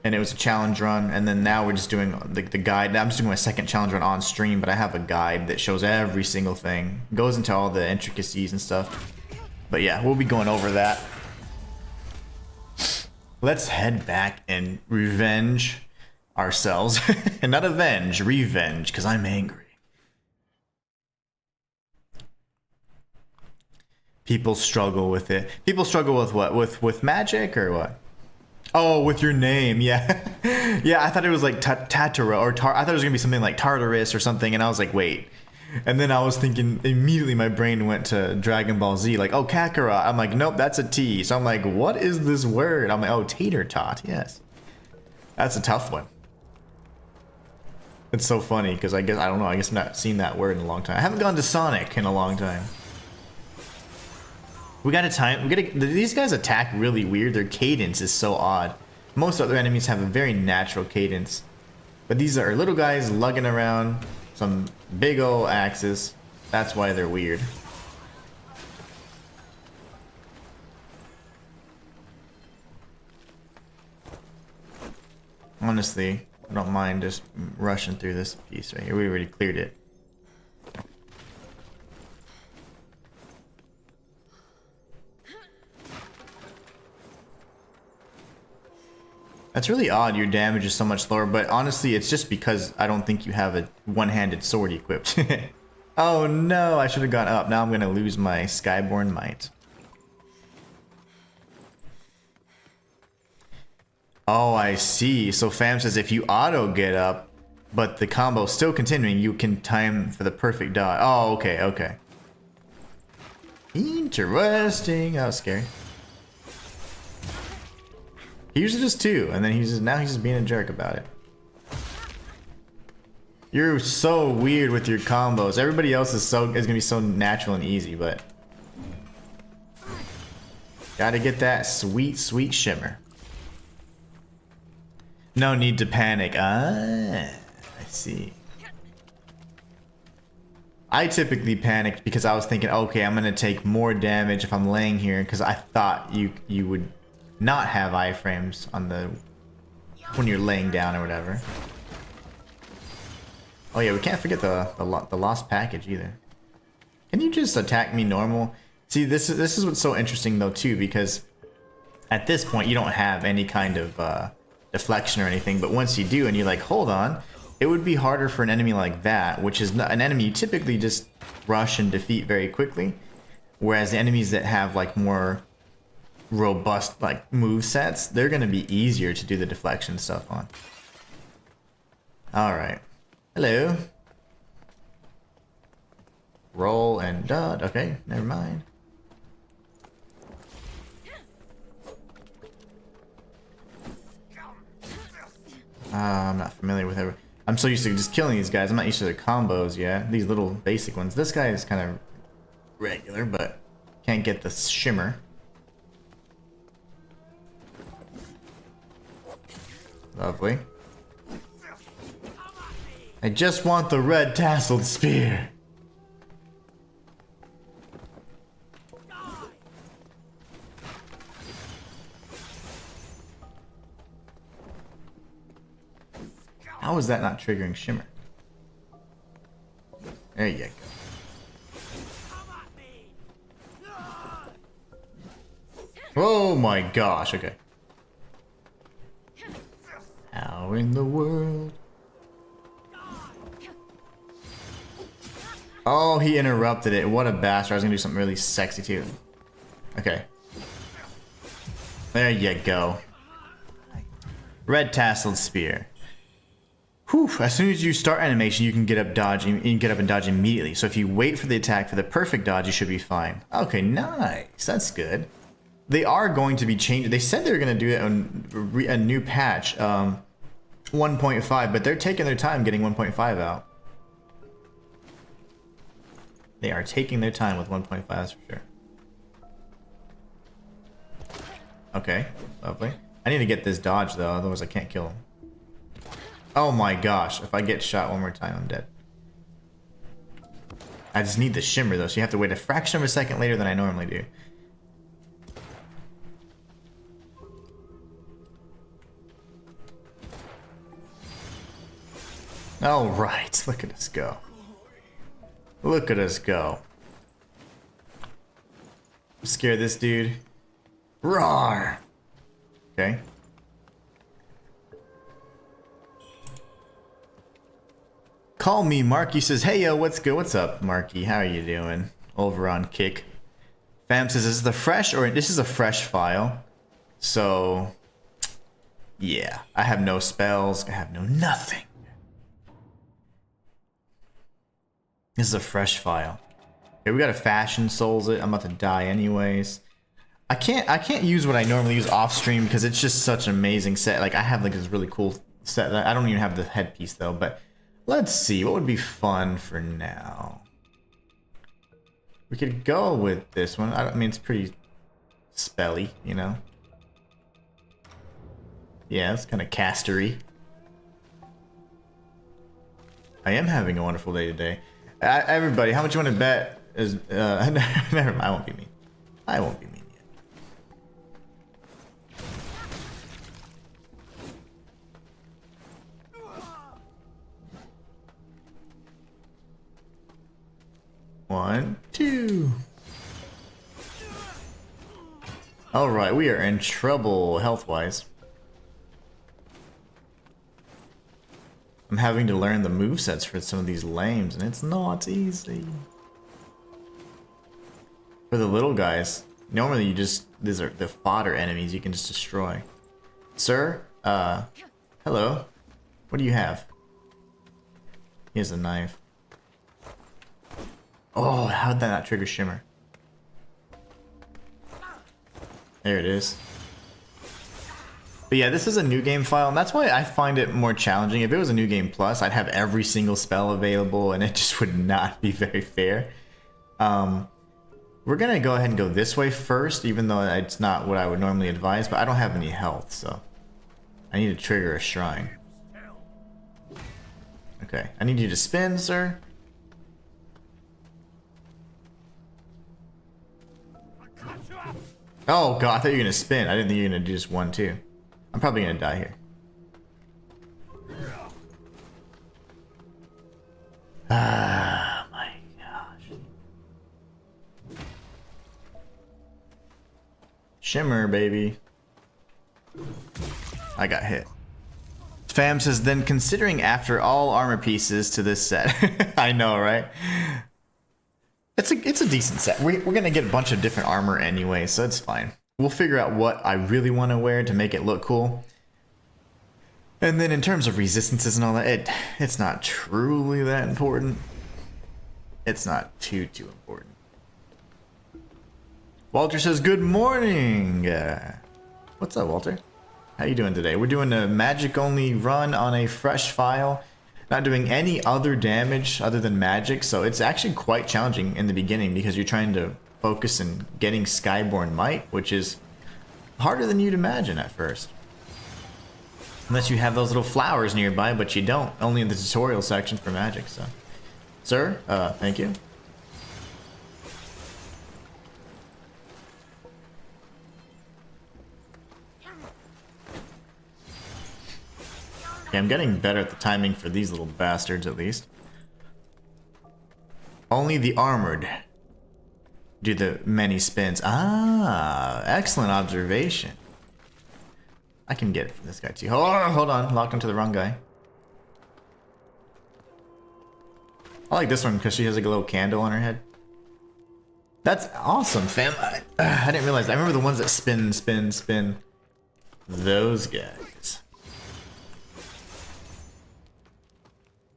S1: and it was a challenge run, and then now we're just doing the guide. I'm just doing my second challenge run on stream, but I have a guide that shows every single thing. Goes into all the intricacies and stuff. But yeah, we'll be going over that. Let's head back and revenge ourselves. And not avenge, revenge, because I'm angry. People struggle with it. People struggle with what? With magic or what? Oh, with your name, yeah. Yeah, I thought it was like Tatara or I thought it was gonna be something like Tartarus or something, and I was like, wait. And then I was thinking, immediately my brain went to Dragon Ball Z, like, oh, Kakarot. I'm like, nope, that's a T. So I'm like, what is this word? I'm like, oh, Tater Tot, yes. That's a tough one. It's so funny, because I guess, I don't know, I guess I've not seen that word in a long time. I haven't gone to Sonic in a long time. These guys attack really weird. Their cadence is so odd. Most other enemies have a very natural cadence. But these are little guys lugging around some big old axes. That's why they're weird. Honestly, I don't mind just rushing through this piece right here. We already cleared it. That's really odd, your damage is so much lower, but honestly, it's just because I don't think you have a one-handed sword equipped. Oh no, I should have gone up. Now I'm going to lose my Skyborn Might. Oh, I see. So Fam says if you auto get up, but the combo's still continuing, you can time for the perfect dodge. Oh, okay, okay. Interesting. That was scary. He usually just two, and then now he's just being a jerk about it. You're so weird with your combos. Everybody else is gonna be so natural and easy, but gotta get that sweet, sweet shimmer. No need to panic. Ah, I see. I typically panicked because I was thinking, okay, I'm gonna take more damage if I'm laying here, because I thought you would not have iframes on when you're laying down or whatever. Oh yeah, we can't forget the lost package either. Can you just attack me normal? See, this is what's so interesting though too, because at this point you don't have any kind of deflection or anything, but once you do and you're like, hold on, it would be harder for an enemy like that, which is not an enemy you typically just rush and defeat very quickly, whereas the enemies that have like more robust like move sets, they're gonna be easier to do the deflection stuff on. All right, hello. Roll and dot. Okay, never mind. I'm not familiar with every. I'm so used to just killing these guys. I'm not used to their combos. Yeah, these little basic ones. This guy is kind of regular, but can't get the shimmer. Lovely. I just want the red tasseled spear. How is that not triggering shimmer? There you go. Oh my gosh, okay. How in the world? Oh, he interrupted it. What a bastard. I was gonna do something really sexy too. Okay. There you go. Red tasseled spear. Whew, as soon as you start animation, you can get up dodging. You can get up and dodge immediately. So if you wait for the attack for the perfect dodge, you should be fine. Okay, nice. That's good. They are going to be changing. They said they were going to do it on a new patch, 1.5, but they're taking their time getting 1.5 out. They are taking their time with 1.5, that's for sure. Okay, lovely. I need to get this dodge though, otherwise I can't kill him. Oh my gosh, if I get shot one more time, I'm dead. I just need the shimmer though, so you have to wait a fraction of a second later than I normally do. All right, look at us go. Look at us go. Scare this dude. Roar! Okay. Call me Marky says, hey yo, what's good? What's up, Marky? How are you doing? Over on Kick. Fam says, is this the fresh or this is a fresh file? So yeah, I have no spells, I have no nothing. This is a fresh file. Okay, we gotta fashion souls it. I'm about to die anyways. I can't use what I normally use off stream because it's just such an amazing set. Like I have like this really cool set. I don't even have the headpiece though, but let's see what would be fun for now. We could go with this one. I mean, it's pretty spelly, you know. Yeah, it's kind of castery. I am having a wonderful day today. Everybody, how much you want to bet is never mind, I won't be mean. I won't be mean yet. One, two. All right, we are in trouble health-wise. I'm having to learn the movesets for some of these lames, and it's not easy. For the little guys, normally you just, these are the fodder enemies you can just destroy. Sir, hello. What do you have? He has a knife. Oh, how'd that not trigger Shimmer? There it is. But yeah, this is a new game file, and that's why I find it more challenging. If it was a new game plus, I'd have every single spell available, and it just would not be very fair. We're gonna go ahead and go this way first, even though it's not what I would normally advise, but I don't have any health, so I need to trigger a shrine. Okay, I need you to spin, sir. Oh god, I thought you were gonna spin. I didn't think you were gonna do just one, too. I'm probably gonna die here. Ah, my gosh. Shimmer, baby. I got hit. Fam says, then considering after all armor pieces to this set. I know, right? It's a decent set. We're gonna get a bunch of different armor anyway, so it's fine. We'll figure out what I really want to wear to make it look cool. And then in terms of resistances and all that, it's not truly that important. It's not too important. Walter says, good morning. What's up, Walter? How you doing today? We're doing a magic only run on a fresh file. Not doing any other damage other than magic, so it's actually quite challenging in the beginning because you're trying to focus on getting Skyborn Might, which is harder than you'd imagine at first. Unless you have those little flowers nearby, but you don't. Only in the tutorial section for magic, so. Sir, thank you. Okay, I'm getting better at the timing for these little bastards, at least. Only the armored do the many spins. Ah, excellent observation. I can get it from this guy too. Hold on, locked onto the wrong guy. I like this one because she has like a little candle on her head. That's awesome, fam. I didn't realize. I remember the ones that spin, spin, spin. Those guys.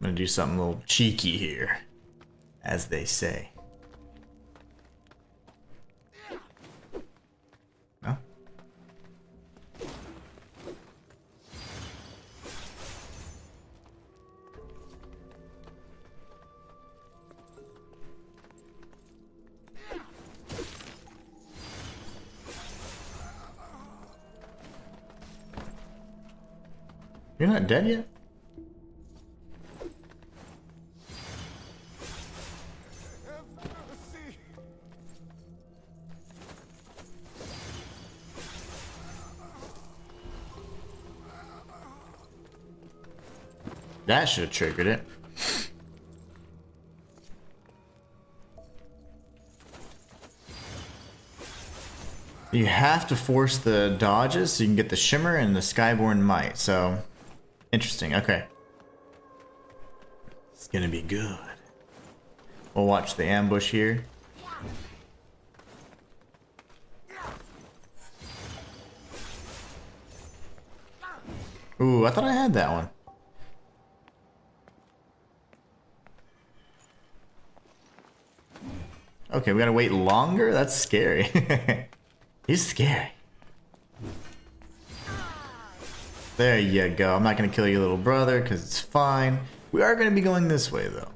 S1: I'm gonna do something a little cheeky here, as they say. No? You're not dead yet? That should have triggered it. You have to force the dodges so you can get the shimmer and the skyborn might. So, interesting. Okay. It's gonna be good. We'll watch the ambush here. Ooh, I thought I had that one. Okay, we gotta wait longer? That's scary. He's scary. There you go. I'm not gonna kill your little brother because it's fine. We are gonna be going this way though.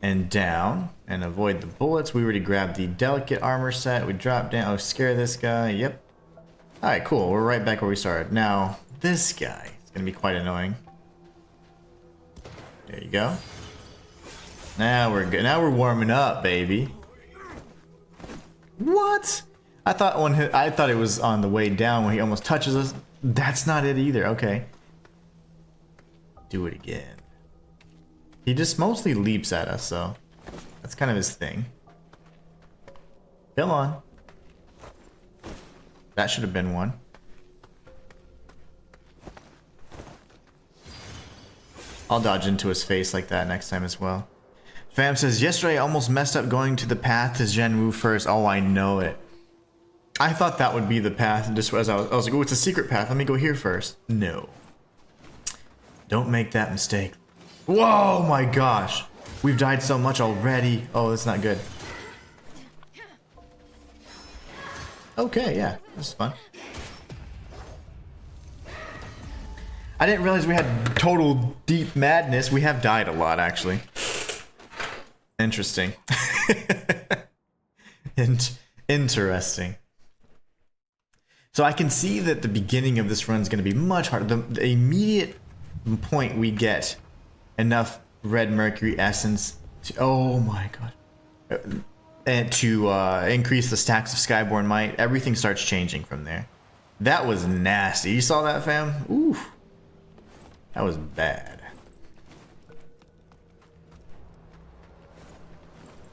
S1: And down. And avoid the bullets. We already grabbed the delicate armor set. We drop down. Oh, scare this guy. Yep. Alright, cool. We're right back where we started. Now, this guy is gonna be quite annoying. There you go. Now we're good. Now we're warming up, baby. What? I thought it was on the way down when he almost touches us. That's not it either. Okay. Do it again. He just mostly leaps at us, so that's kind of his thing. Come on. That should have been one. I'll dodge into his face like that next time as well. Fam says, yesterday I almost messed up going to the path to Zhenwu first. Oh, I know it. I thought that would be the path. Just as I was like, oh, it's a secret path. Let me go here first. No. Don't make that mistake. Whoa, my gosh. We've died so much already. Oh, that's not good. Okay, yeah. That's fun. I didn't realize we had total deep madness. We have died a lot, actually. Interesting. Interesting. So I can see that the beginning of this run is going to be much harder. The immediate point we get enough red mercury essence to, oh my god, and to increase the stacks of skyborn might, everything starts changing from there. That was nasty. You saw that, fam? Ooh, that was bad.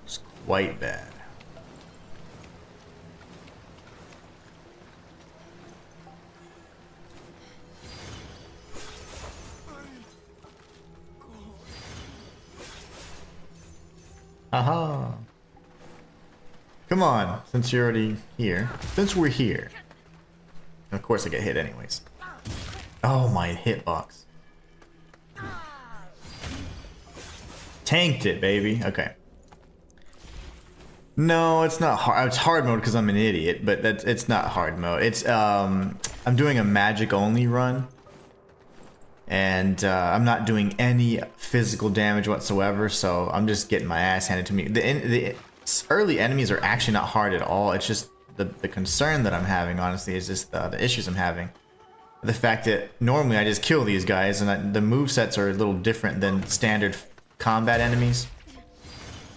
S1: It's quite bad. Aha. Come on, since you're already here. Since we're here. Of course I get hit anyways. Oh, my hitbox. Tanked it, baby. Okay. No, it's not hard. It's hard mode because I'm an idiot, but it's not hard mode. It's I'm doing a magic only run. And I'm not doing any physical damage whatsoever, so I'm just getting my ass handed to me. The early enemies are actually not hard at all. It's just the concern that I'm having, honestly, is just the issues I'm having. The fact that normally I just kill these guys, and the movesets are a little different than standard combat enemies.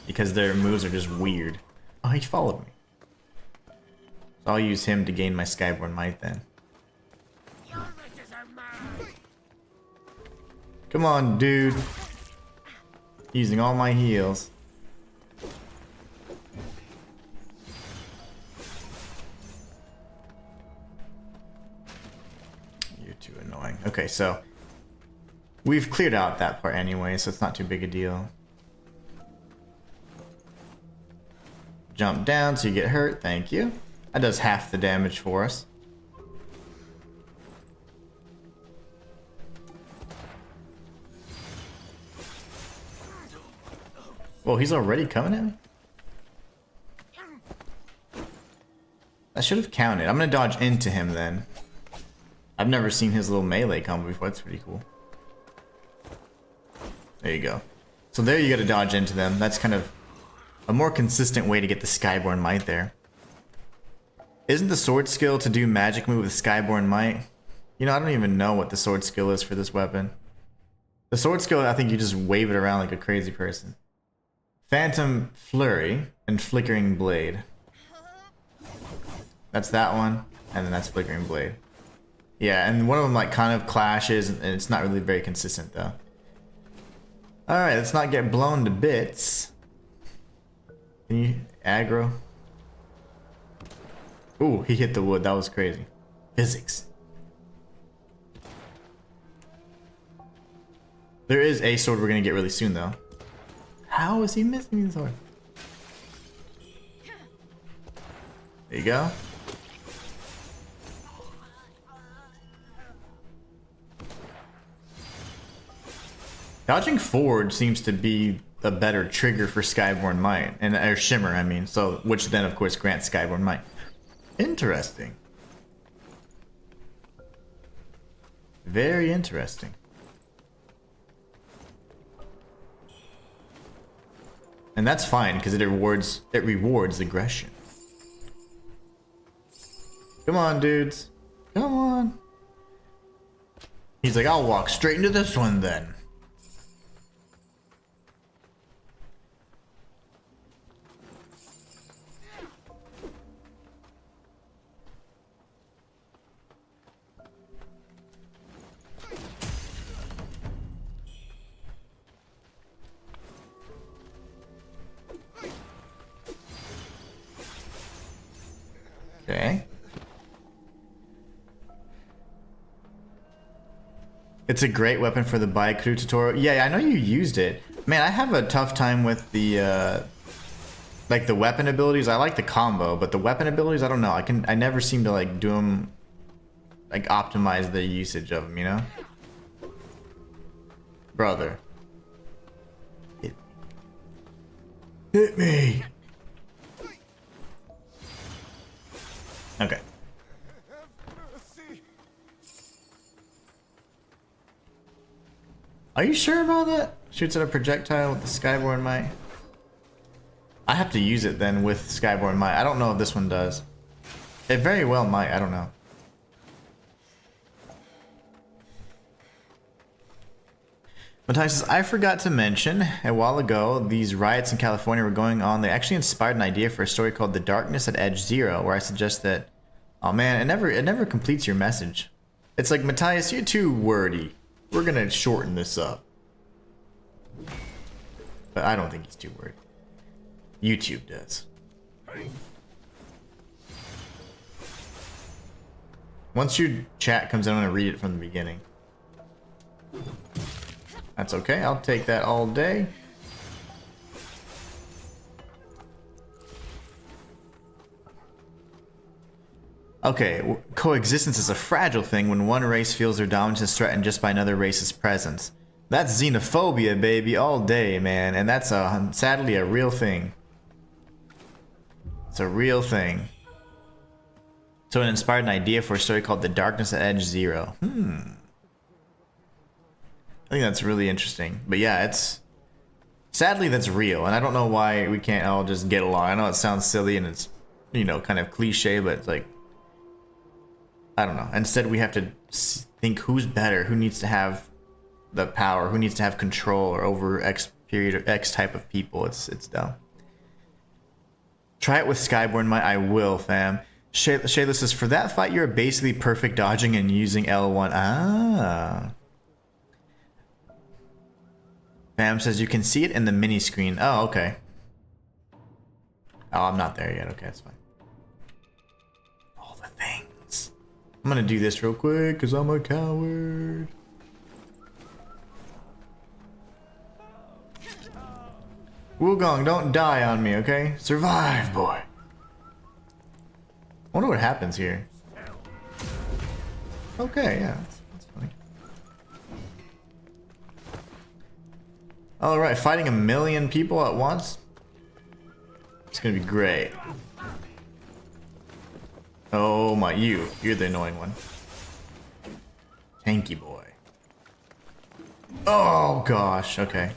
S1: Because their moves are just weird. Oh, he followed me. So I'll use him to gain my Skyborn Might then. Come on, dude. Using all my heals. too annoying. Okay, so we've cleared out that part anyway, so it's not too big a deal. Jump down so you get hurt. Thank you. That does half the damage for us. Whoa, he's already coming at me? I should have counted. I'm gonna dodge into him then. I've never seen his little melee combo before. That's pretty cool. There you go. So there you gotta dodge into them. That's kind of a more consistent way to get the Skyborn Might there. Isn't the sword skill to do magic move with Skyborn Might? You know, I don't even know what the sword skill is for this weapon. The sword skill, I think you just wave it around like a crazy person. Phantom Flurry and Flickering Blade. That's that one, and then that's Flickering Blade. Yeah, and one of them like kind of clashes, and it's not really very consistent though. Alright, let's not get blown to bits. Can you aggro? Ooh, he hit the wood. That was crazy. Physics. There is a sword we're gonna get really soon though. How is he missing the sword? There you go. Dodging forward seems to be a better trigger for Skyborn Might, and or Shimmer, I mean. So, which then of course grants Skyborn Might. Interesting. Very interesting. And that's fine because it rewards aggression. Come on, dudes. Come on. He's like, I'll walk straight into this one then. Okay. It's a great weapon for the Baiku tutorial. Yeah, I know you used it. Man, I have a tough time with the like the weapon abilities. I like the combo, but the weapon abilities, I don't know. I never seem to like do them, like optimize the usage of them, you know? Brother. Hit me. Okay. Are you sure about that? Shoots at a projectile with the Skyborn Might. I have to use it then with Skyborn Might. I don't know if this one does. It very well might. I don't know. Matthias says, I forgot to mention a while ago these riots in California were going on. They actually inspired an idea for a story called The Darkness at Edge Zero, where I suggest that. Oh man, it never completes your message. It's like, Matthias, you're too wordy. We're gonna shorten this up. But I don't think he's too wordy. YouTube does. Once your chat comes in, I'm gonna read it from the beginning. That's okay, I'll take that all day. Okay, coexistence is a fragile thing when one race feels their dominance is threatened just by another race's presence. That's xenophobia, baby, all day, man, and that's sadly a real thing. It's a real thing. So it inspired an idea for a story called The Darkness at Edge Zero. I think that's really interesting. But yeah, it's... Sadly, that's real, and I don't know why we can't all just get along. I know it sounds silly and it's, you know, kind of cliche, but it's like... I don't know. Instead, we have to think who's better, who needs to have the power, who needs to have control or over X period or X type of people. It's dumb. Try it with Skyborn Might. I will, fam. Shayla says, for that fight, you're basically perfect dodging and using L1. Ah. Fam says, you can see it in the mini screen. Oh, okay. Oh, I'm not there yet. Okay, that's fine. All the things. I'm gonna do this real quick because I'm a coward. Wukong, don't die on me, okay? Survive, boy. I wonder what happens here. Okay, yeah, that's funny. Alright, fighting 1,000,000 people at once? It's gonna be great. Oh my, you're the annoying one. Tanky boy. Oh gosh, okay.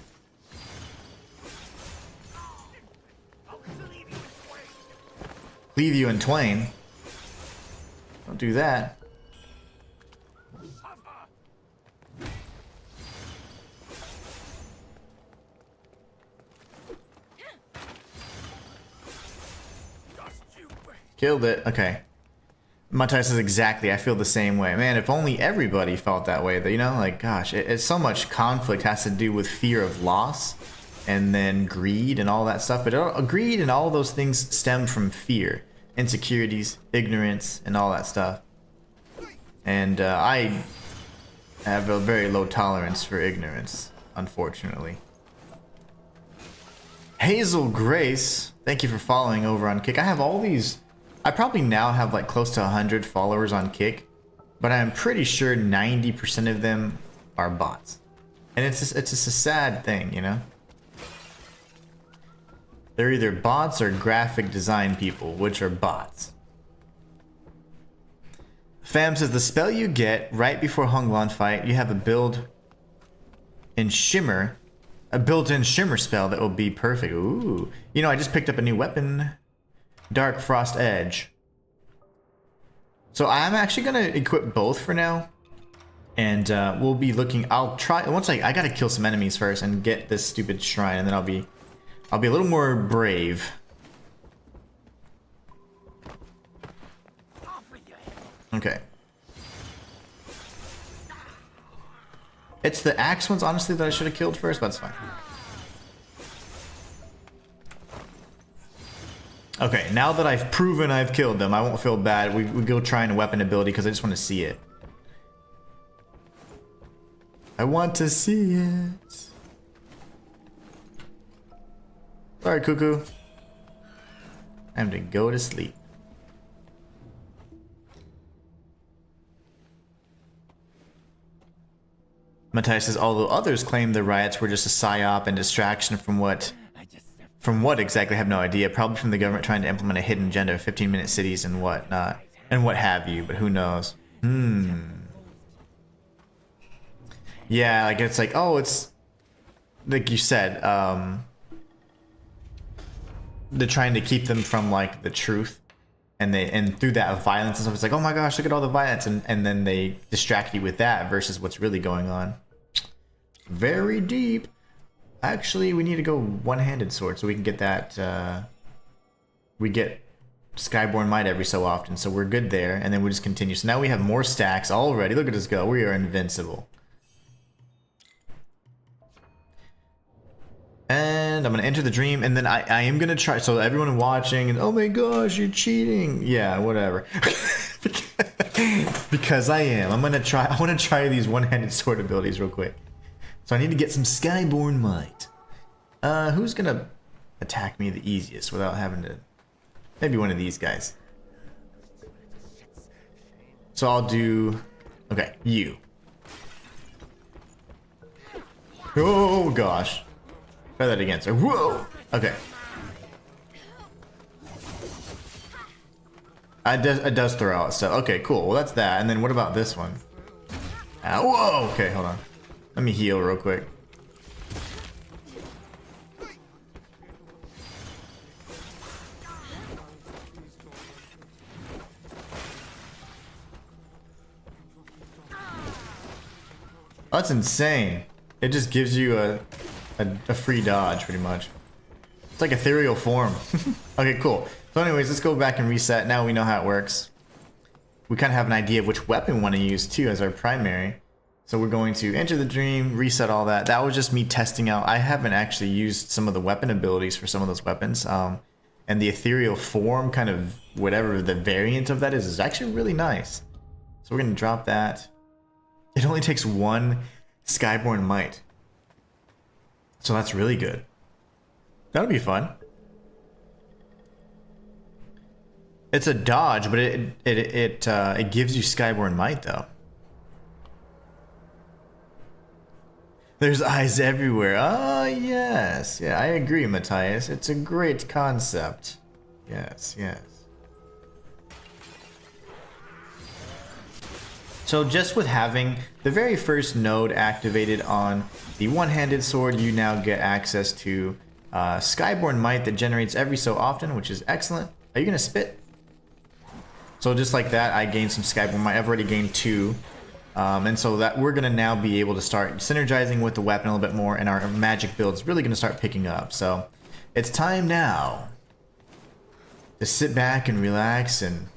S1: Leave you in twain. Don't do that. Killed it. Okay. Matthias says exactly. I feel the same way. Man, if only everybody felt that way. You know, like, gosh, it's so much conflict has to do with fear of loss and then greed and all that stuff. But greed and all those things stem from fear, insecurities, ignorance, and all that stuff. And I have a very low tolerance for ignorance, unfortunately. Hazel Grace, thank you for following over on Kick. I have all these. I probably now have like close to 100 followers on Kick, but I'm pretty sure 90% of them are bots. And it's just a sad thing, you know? They're either bots or graphic design people, which are bots. Fam says the spell you get right before Honglan fight, you have a build in Shimmer, a built-in Shimmer spell that will be perfect. Ooh. You know, I just picked up a new weapon. Dark Frost Edge. So I'm actually gonna equip both for now, and we'll be looking. I'll try once I gotta kill some enemies first and get this stupid shrine, and then I'll be a little more brave. Okay. It's the axe ones, honestly, that I should have killed first, but it's fine. Okay, now that I've proven I've killed them, I won't feel bad. We go try and weapon ability because I just want to see it. I want to see it. Sorry, Cuckoo. Time to go to sleep. Matthias says, although others claim the riots were just a psyop and distraction from what exactly, I have no idea. Probably from the government trying to implement a hidden agenda of 15-minute cities and whatnot, and what have you, but who knows? Yeah, like it's like, oh, it's like you said, they're trying to keep them from like the truth, and through that violence and stuff, it's like, oh my gosh, look at all the violence, and then they distract you with that versus what's really going on. Very deep. Actually, we need to go one-handed sword so we can get that. We get Skyborn Might every so often, so we're good there, and then we'll just continue. So now we have more stacks already. Look at us go. We are invincible. And I'm gonna enter the dream, and then I am gonna try. So everyone watching, and oh my gosh, you're cheating. Yeah, whatever. Because I am. I'm gonna try. I want to try these one-handed sword abilities real quick. So I need to get some Skyborn Might. Who's gonna attack me the easiest without having to... Maybe one of these guys. So I'll do... Okay, you. Oh gosh. Try that against her. Whoa! Okay. It does throw out, so... Okay, cool. Well, that's that. And then what about this one? Whoa! Okay, hold on. Let me heal real quick. Oh, that's insane. It just gives you a free dodge, pretty much. It's like ethereal form. Okay, cool. So anyways, let's go back and reset. Now we know how it works. We kind of have an idea of which weapon we want to use, too, as our primary. So we're going to enter the dream, reset all that. That was just me testing out. I haven't actually used some of the weapon abilities for some of those weapons. And the ethereal form, kind of whatever the variant of that is actually really nice. So we're gonna drop that. It only takes one Skyborn Might. So that's really good. That'll be fun. It's a dodge, but it gives you Skyborn Might though. There's eyes everywhere. Oh yes, yeah, I agree, Matthias. It's a great concept. Yes, yes. So just with having the very first node activated on the one-handed sword, you now get access to Skyborn Might that generates every so often, which is excellent. Are you gonna spit? So just like that, I gained some Skyborn Might. I've already gained 2. And so that we're gonna now be able to start synergizing with the weapon a little bit more, and our magic build's really gonna start picking up. So it's time now to sit back and relax and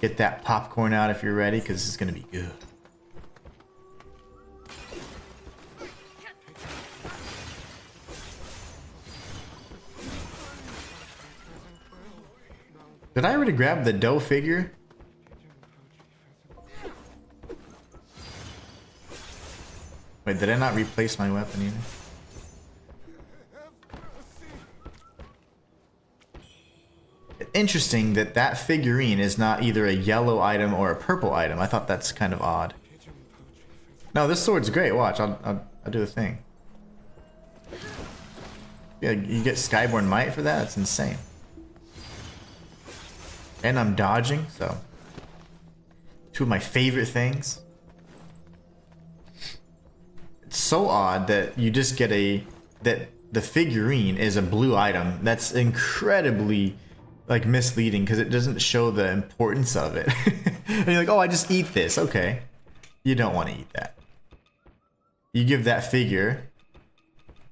S1: get that popcorn out if you're ready, because this is gonna be good. Did I already grab the dough figure? Wait, did I not replace my weapon either? Interesting that that figurine is not either a yellow item or a purple item. I thought that's kind of odd. No, this sword's great. Watch, I'll do the thing. Yeah, you get Skyborn Might for that? That's insane. And I'm dodging, so 2 of my favorite things. It's so odd that you just get that the figurine is a blue item. That's incredibly like misleading because it doesn't show the importance of it. And you're like, oh, I just eat this. Okay. You don't want to eat that. You give that figure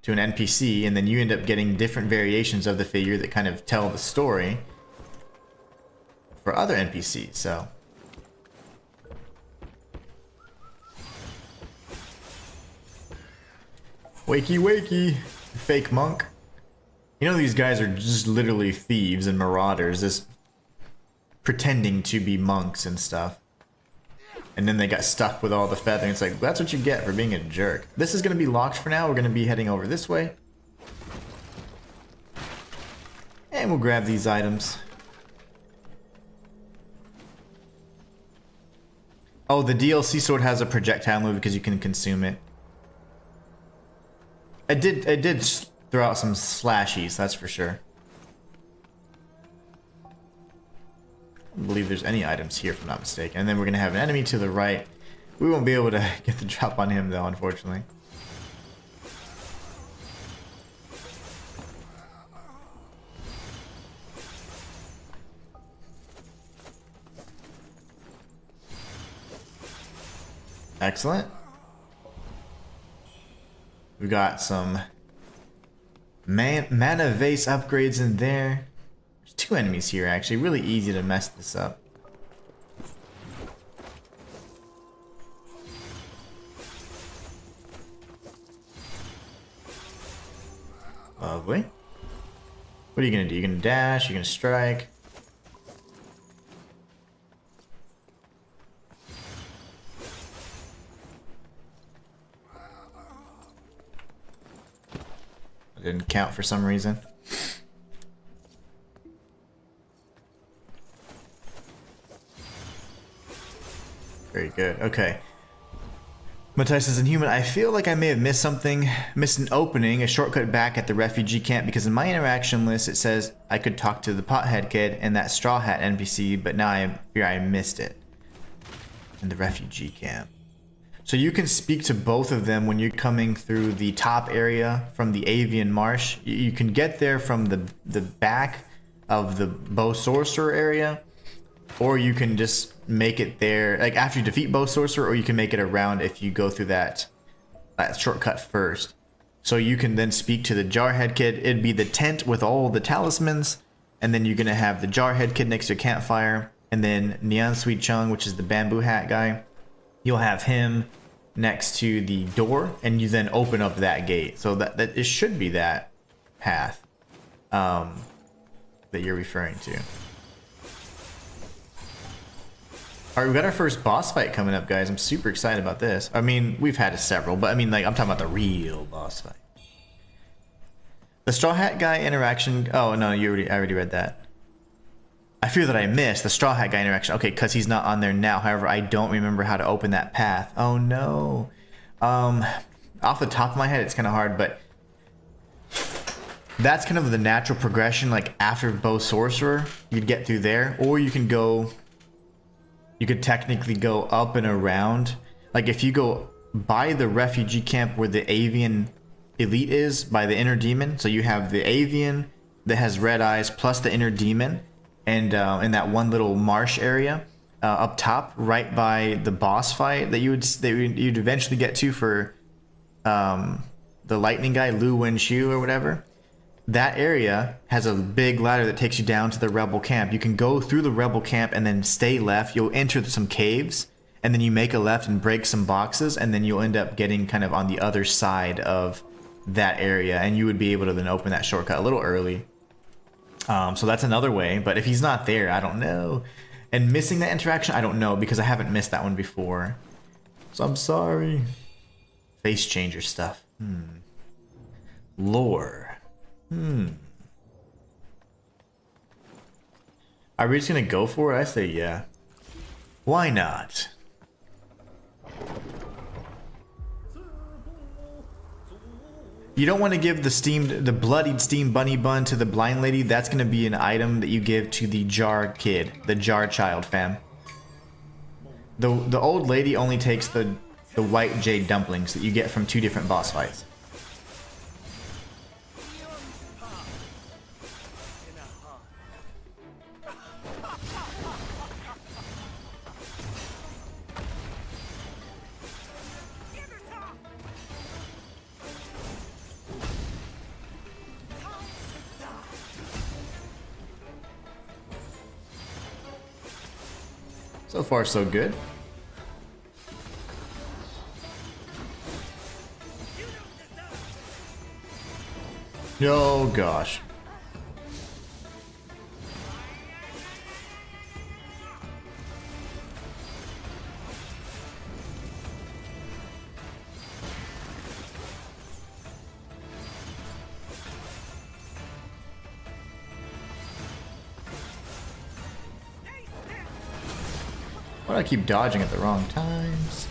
S1: to an NPC and then you end up getting different variations of the figure that kind of tell the story for other NPCs, so. Wakey wakey, fake monk. You know these guys are just literally thieves and marauders, just pretending to be monks and stuff. And then they got stuck with all the feathering. It's like, that's what you get for being a jerk. This is going to be locked for now. We're going to be heading over this way. And we'll grab these items. Oh, the DLC sword has a projectile move because you can consume it. It did throw out some slashies, that's for sure. I don't believe there's any items here, if I'm not mistaken. And then we're gonna have an enemy to the right. We won't be able to get the drop on him though, unfortunately. Excellent. We got some mana vase upgrades in there. There's 2 enemies here actually. Really easy to mess this up. Lovely. What are you gonna do? You're gonna dash, you're gonna strike. Didn't count for some reason. Very good. Okay. Matthias says, Inhuman, I feel like I may have missed something, missed an opening, a shortcut back at the refugee camp, because in my interaction list it says I could talk to the pothead kid and that straw hat NPC, but now I fear I missed it. In the refugee camp. So you can speak to both of them when you're coming through the top area from the Avian Marsh. You can get there from the back of the Bow Sorcerer area, or you can just make it there like after you defeat Bow Sorcerer, or you can make it around if you go through that shortcut first. So you can then speak to the Jarhead Kid. It'd be the tent with all the talismans, and then you're gonna have the Jarhead Kid next to a campfire, and then Nian Sweet Chung, which is the bamboo hat guy. You'll have him next to the door, and you then open up that gate. So that it should be that path that you're referring to. Alright, we got our first boss fight coming up, guys. I'm super excited about this. I mean, we've had several, but I mean, like, I'm talking about the real boss fight. The Straw Hat Guy interaction... Oh, no, I already read that. I fear that I missed the Straw Hat Guy interaction. Okay, because he's not on there now. However, I don't remember how to open that path. Oh, no. Off the top of my head, it's kind of hard, but... That's kind of the natural progression, like, after Bow Sorcerer. You'd get through there, or you can go... You could technically go up and around. Like if you go by the refugee camp where the avian elite is, by the inner demon. So you have the avian that has red eyes plus the inner demon. And in that one little marsh area up top, right by the boss fight that you'd eventually get to for the lightning guy, Lu Wenshu or whatever. That area has a big ladder that takes you down to the rebel camp. You can go through the rebel camp and then stay left. You'll enter some caves and then you make a left and break some boxes and then you'll end up getting kind of on the other side of that area and you would be able to then open that shortcut a little early. So that's another way, but if he's not there, I don't know. And missing that interaction, I don't know because I haven't missed that one before. So I'm sorry. Face changer stuff. Lore. Are we just gonna go for it? I say yeah. Why not? You don't want to give the bloodied steamed bunny bun to the blind lady. That's gonna be an item that you give to the jar kid, the jar child fam. The old lady only takes the white jade dumplings that you get from 2 different boss fights. So far, so good. Oh gosh. Why do I keep dodging at the wrong times?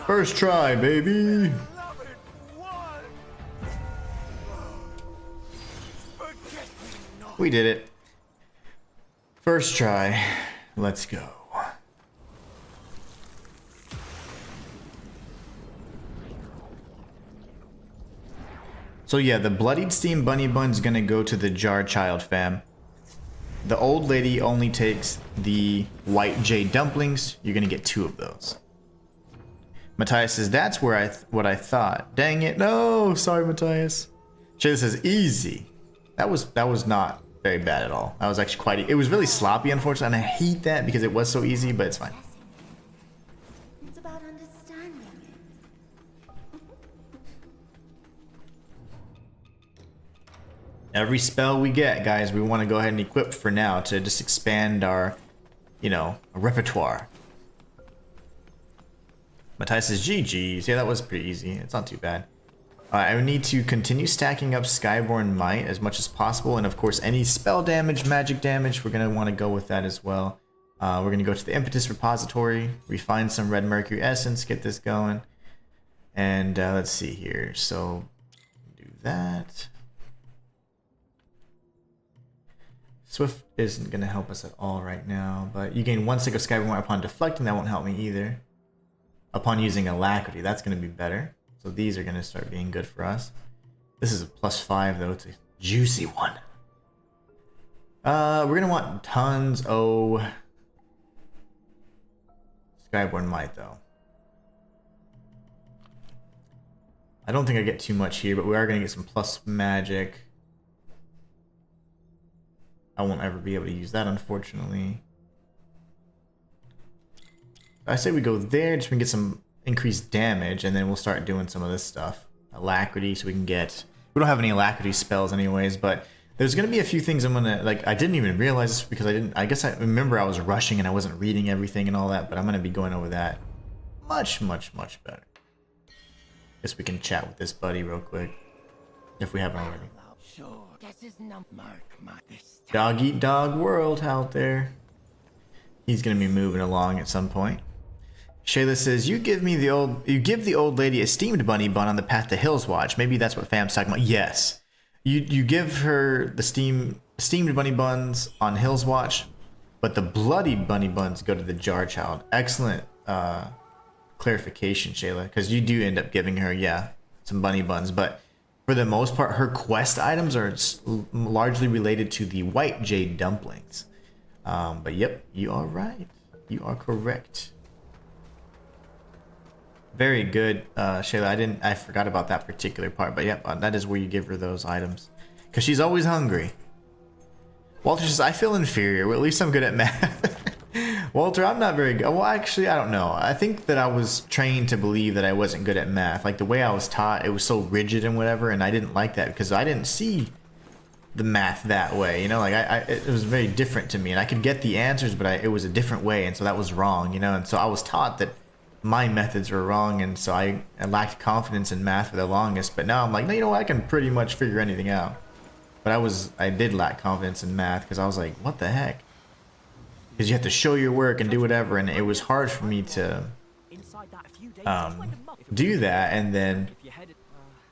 S1: First try, baby. We did it. First try. Let's go. So yeah, the bloodied steam bunny bun's gonna go to the jar child fam. The old lady only takes the white jade dumplings. You're gonna get 2 of those. Matthias says, that's where what I thought. Dang it. No, sorry, Matthias. Jay says, easy. That was not very bad at all. That was actually quite, it was really sloppy, unfortunately, and I hate that because it was so easy, but it's fine.
S5: It's about understanding.
S1: Every spell we get, guys, we want to go ahead and equip for now to just expand our, you know, repertoire. Matthias says, GG's. Yeah, that was pretty easy. It's not too bad. I would need to continue stacking up Skyborn Might as much as possible. And of course, any spell damage, magic damage, we're going to want to go with that as well. We're going to go to the Impetus Repository, refine some Red Mercury Essence, get this going. And let's see here. So, do that. Swift isn't going to help us at all right now. But you gain 1 stick of Skyborn Might upon deflecting. That won't help me either. Upon using Alacrity, that's going to be better. So these are going to start being good for us. This is a +5 though. It's a juicy one. We're going to want tons of Skyborn Might though. I don't think I get too much here, but we are going to get some plus magic. I won't ever be able to use that, unfortunately. I say we go there, just to get some increased damage, and then we'll start doing some of this stuff. Alacrity, so we can get... We don't have any alacrity spells anyways, but there's going to be a few things I'm going to... Like, I didn't even realize this because I didn't... I guess I remember I was rushing and I wasn't reading everything and all that, but I'm going to be going over that much, much, much better. Guess we can chat with this buddy real quick, if we haven't already.
S6: Sure. Guess his mark this
S1: Dog eat dog world out there. He's going to be moving along at some point. Shayla says, you give the old lady a steamed bunny bun on the path to Hills Watch. Maybe that's what Fam's talking about. Yes. You give her the steamed bunny buns on Hills Watch, but the bloody bunny buns go to the Jar Child. Excellent clarification, Shayla, because you do end up giving her, yeah, some bunny buns, but for the most part, her quest items are largely related to the white jade dumplings. But yep, you are right. You are correct. Very good, Shayla. I forgot about that particular part, but yep, that is where you give her those items, because she's always hungry. Walter says, I feel inferior. Well, at least I'm good at math. Walter, I'm not very good. Well, actually, I don't know. I think that I was trained to believe that I wasn't good at math. Like the way I was taught, it was so rigid and whatever, and I didn't like that because I didn't see the math that way. You know, like it was very different to me, and I could get the answers, but it was a different way, and so that was wrong. You know, and so I was taught that my methods were wrong, and so I lacked confidence in math for the longest. But now I'm like, no, you know what? I can pretty much figure anything out. But I did lack confidence in math because I was like, what the heck? Because you have to show your work and do whatever, and it was hard for me to do that. And then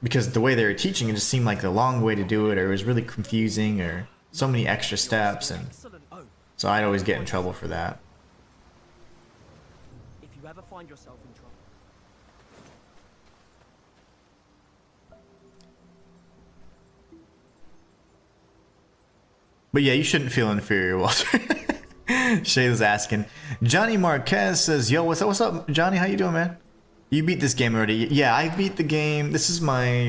S1: because the way they were teaching, it just seemed like the long way to do it, or it was really confusing, or so many extra steps, and so I'd always get in trouble for that.
S6: If you ever find yourself in trouble.
S1: But yeah, you shouldn't feel inferior, Walter. Shayla's asking. Johnny Marquez says, yo, what's up, Johnny? How you doing, man? You beat this game already? Yeah, I beat the game. This is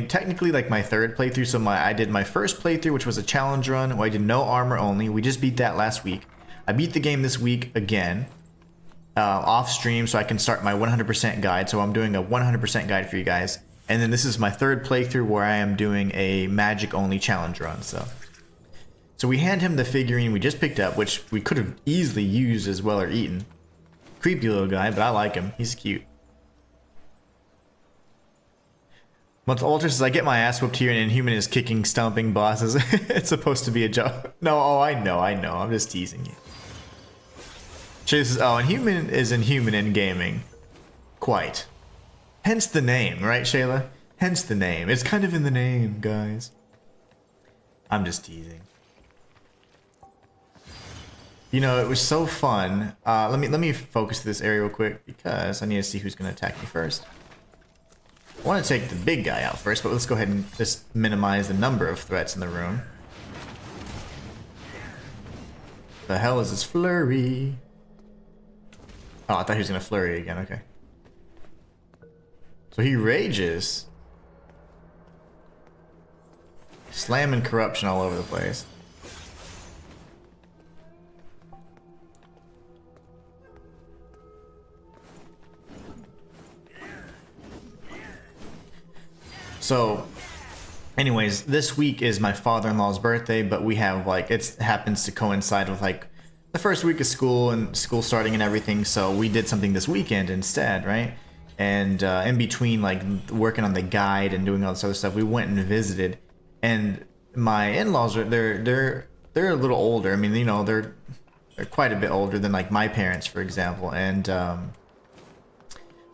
S1: technically like my third playthrough. So I did my first playthrough, which was a challenge run where I did no armor only. We just beat that last week. I beat the game this week again, off stream, so I can start my 100% guide. So I'm doing a 100% guide for you guys. And then this is my third playthrough where I am doing a magic only challenge run. So we hand him the figurine we just picked up, which we could have easily used as well or eaten. Creepy little guy, but I like him. He's cute. Walter says, I get my ass whooped here and Inhuman is kicking, stomping bosses. It's supposed to be a joke. No, oh, I know. I'm just teasing you. Shay says, oh, Inhuman is Inhuman in gaming. Quite. Hence the name, right, Shayla? Hence the name. It's kind of in the name, guys. I'm just teasing. You know, it was so fun. Let me focus this area real quick because I need to see who's going to attack me first. I want to take the big guy out first, but let's go ahead and just minimize the number of threats in the room. The hell is this flurry? Oh, I thought he was going to flurry again. Okay. So he rages. Slamming corruption all over the place. So, anyways, this week is my father-in-law's birthday, but we have it happens to coincide with the first week of school and school starting and everything. So we did something this weekend instead, right? And in between working on the guide and doing all this other stuff, we went and visited. And my in-laws they're a little older. I mean, you know, they're quite a bit older than my parents, for example, and so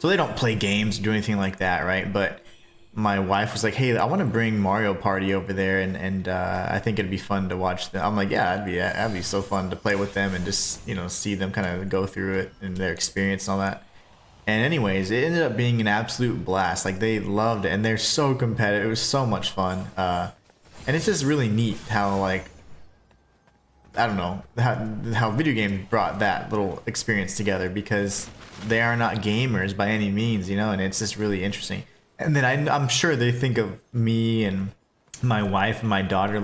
S1: they don't play games or do anything like that, right? But my wife was like, hey, I want to bring Mario Party over there, and I think it'd be fun to watch them. I'm like, yeah, that'd be so fun to play with them and just, you know, see them kind of go through it and their experience and all that. And anyways, it ended up being an absolute blast. They loved it, and they're so competitive. It was so much fun. And it's just really neat how I don't know, how video games brought that little experience together, because they are not gamers by any means, you know, and it's just really interesting. And then I'm sure they think of me and my wife and my daughter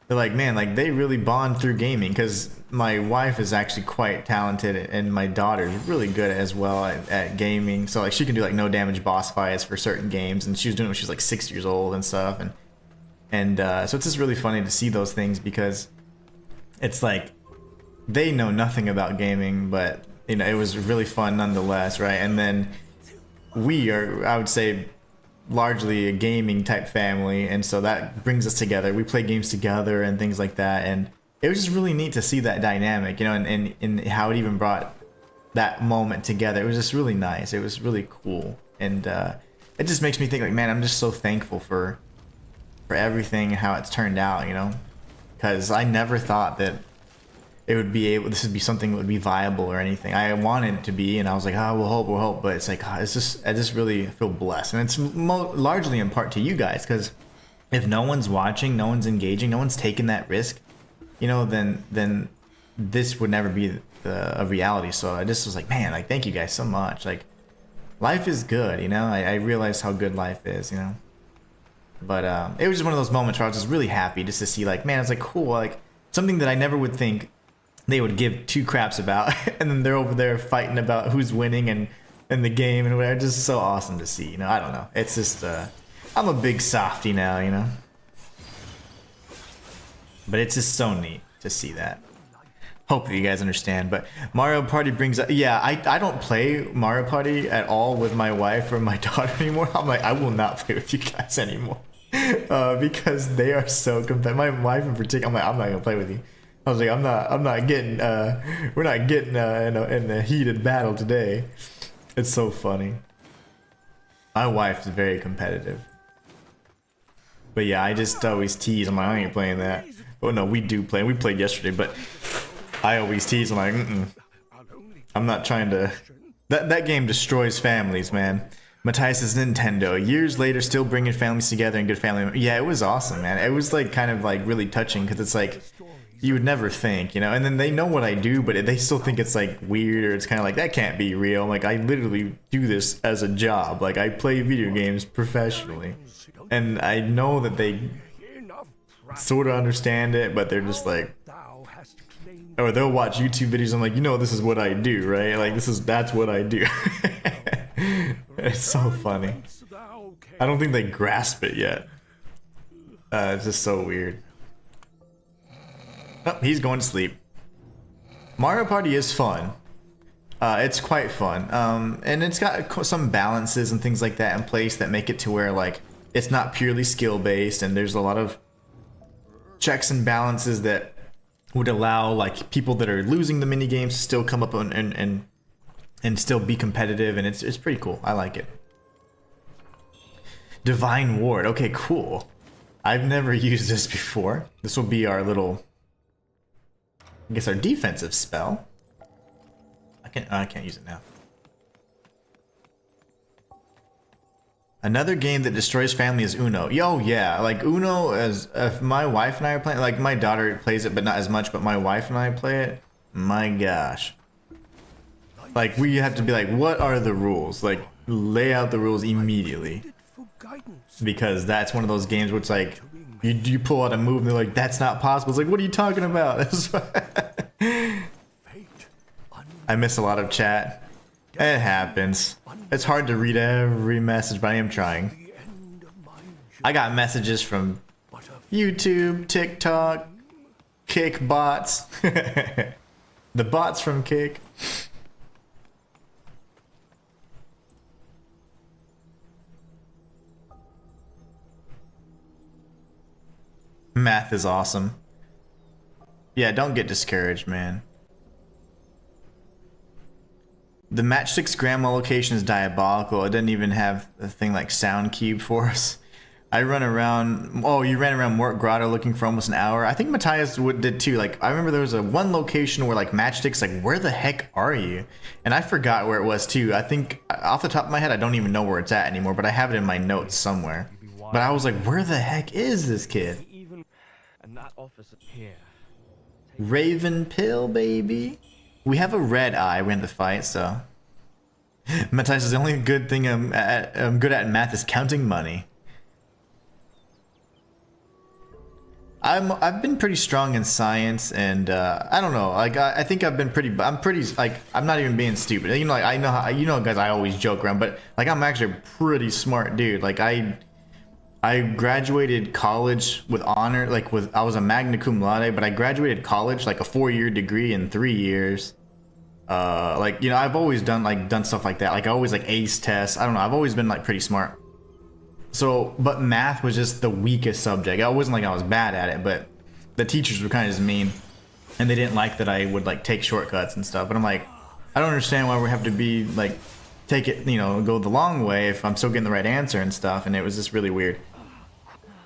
S1: they're like, man, like they really bond through gaming, because my wife is actually quite talented and my daughter's really good as well at gaming. So like she can do like no damage boss fights for certain games, and she was doing it when she was like 6 years old and stuff. And so it's just really funny to see those things, because it's like they know nothing about gaming, but you know, it was really fun nonetheless, right? And then we are, I would say, largely a gaming type family, and so that brings us together. We play games together and things like that, and it was just really neat to see that dynamic, you know, and how it even brought that moment together. It was just really nice. It was really cool, and it just makes me think like, man, I'm just so thankful for everything, how it's turned out, you know, because I never thought that it would be able, this would be something that would be viable or anything. I wanted it to be, and I was like, oh, we'll hope, but it's like, oh, it's just, I just really feel blessed, and it's largely in part to you guys, because if no one's watching, no one's engaging, no one's taking that risk, you know, then this would never be a reality. So I just was like, man, like, thank you guys so much. Like, life is good, you know. I realized how good life is, you know. But it was just one of those moments where I was just really happy just to see, like, man, it's like cool, like something that I never would think they would give two craps about, and then they're over there fighting about who's winning and in the game and whatever. Just so awesome to see, you know. I don't know, it's just I'm a big softie now, you know, but it's just so neat to see that. Hopefully you guys understand. But Mario Party brings up, yeah, I don't play Mario Party at all with my wife or my daughter anymore. I'm like, I will not play with you guys anymore, because they are so competitive. My wife in particular, I'm like, I'm not gonna play with you. I was like, I'm not getting, we're not getting in a heated battle today. It's so funny. My wife is very competitive. But yeah, I just always tease. I'm like, I ain't playing that. Oh no, we do play. We played yesterday, but I always tease. I'm like, I'm not trying to. That game destroys families, man. Matthias is Nintendo. Years later, still bringing families together and good family. Yeah, it was awesome, man. It was like kind of like really touching, because it's like, you would never think, you know, and then they know what I do, but they still think it's like weird, or it's kind of like, that can't be real. Like, I literally do this as a job. Like, I play video games professionally, and I know that they sort of understand it, but they're just like, or they'll watch YouTube videos. I'm like, you know, this is what I do, right? Like, that's what I do. It's so funny. I don't think they grasp it yet. It's just so weird. Oh, he's going to sleep. Mario Party is fun. It's quite fun. And it's got some balances and things like that in place that make it to where, like, it's not purely skill based, and there's a lot of checks and balances that would allow, like, people that are losing the mini games to still come up and still be competitive, and it's pretty cool. I like it. Divine Ward. Okay, cool. I've never used this before. This will be our little, I guess, our defensive spell. I can't use it now. Another game that destroys family is Uno. Yo, yeah, like Uno, as if my wife and I are playing, like my daughter plays it, but not as much, but my wife and I play it. My gosh. Like, we have to be like, what are the rules? Like, lay out the rules immediately. Because that's one of those games where it's like, you pull out a move and they're like, that's not possible. It's like, what are you talking about? I miss a lot of chat. It happens. It's hard to read every message, but I am trying. I got messages from YouTube, TikTok, Kick bots. The bots from Kick. Math is awesome. Yeah, don't get discouraged, man. The matchstick's grandma location is diabolical. It doesn't even have a thing like sound cube for us. I run around. Oh, you ran around Mort Grotto looking for almost an hour. I think Matthias did too. Like, I remember there was one location where like matchsticks, like, where the heck are you? And I forgot where it was too. I think off the top of my head, I don't even know where it's at anymore, but I have it in my notes somewhere. But I was like, where the heck is this kid? Raven Pill, baby. We have a red eye. We had to fight, so. Matthias says the only good thing I'm good at in math is counting money. I've been pretty strong in science, and I don't know. Like I think I'm pretty like I'm not even being stupid. You know, like I know how, you know, guys. I always joke around, but like I'm actually a pretty smart dude. Like I graduated college with honor. Like I was a magna cum laude, but I graduated college like a 4-year degree in 3 years. Like, you know, I've always done stuff like that. Like I always like ace tests. I don't know. I've always been like pretty smart. So, but math was just the weakest subject. I wasn't like I was bad at it, but the teachers were kind of just mean, and they didn't like that I would like take shortcuts and stuff. But I'm like, I don't understand why we have to be like, take it, you know, go the long way if I'm still getting the right answer and stuff. And it was just really weird.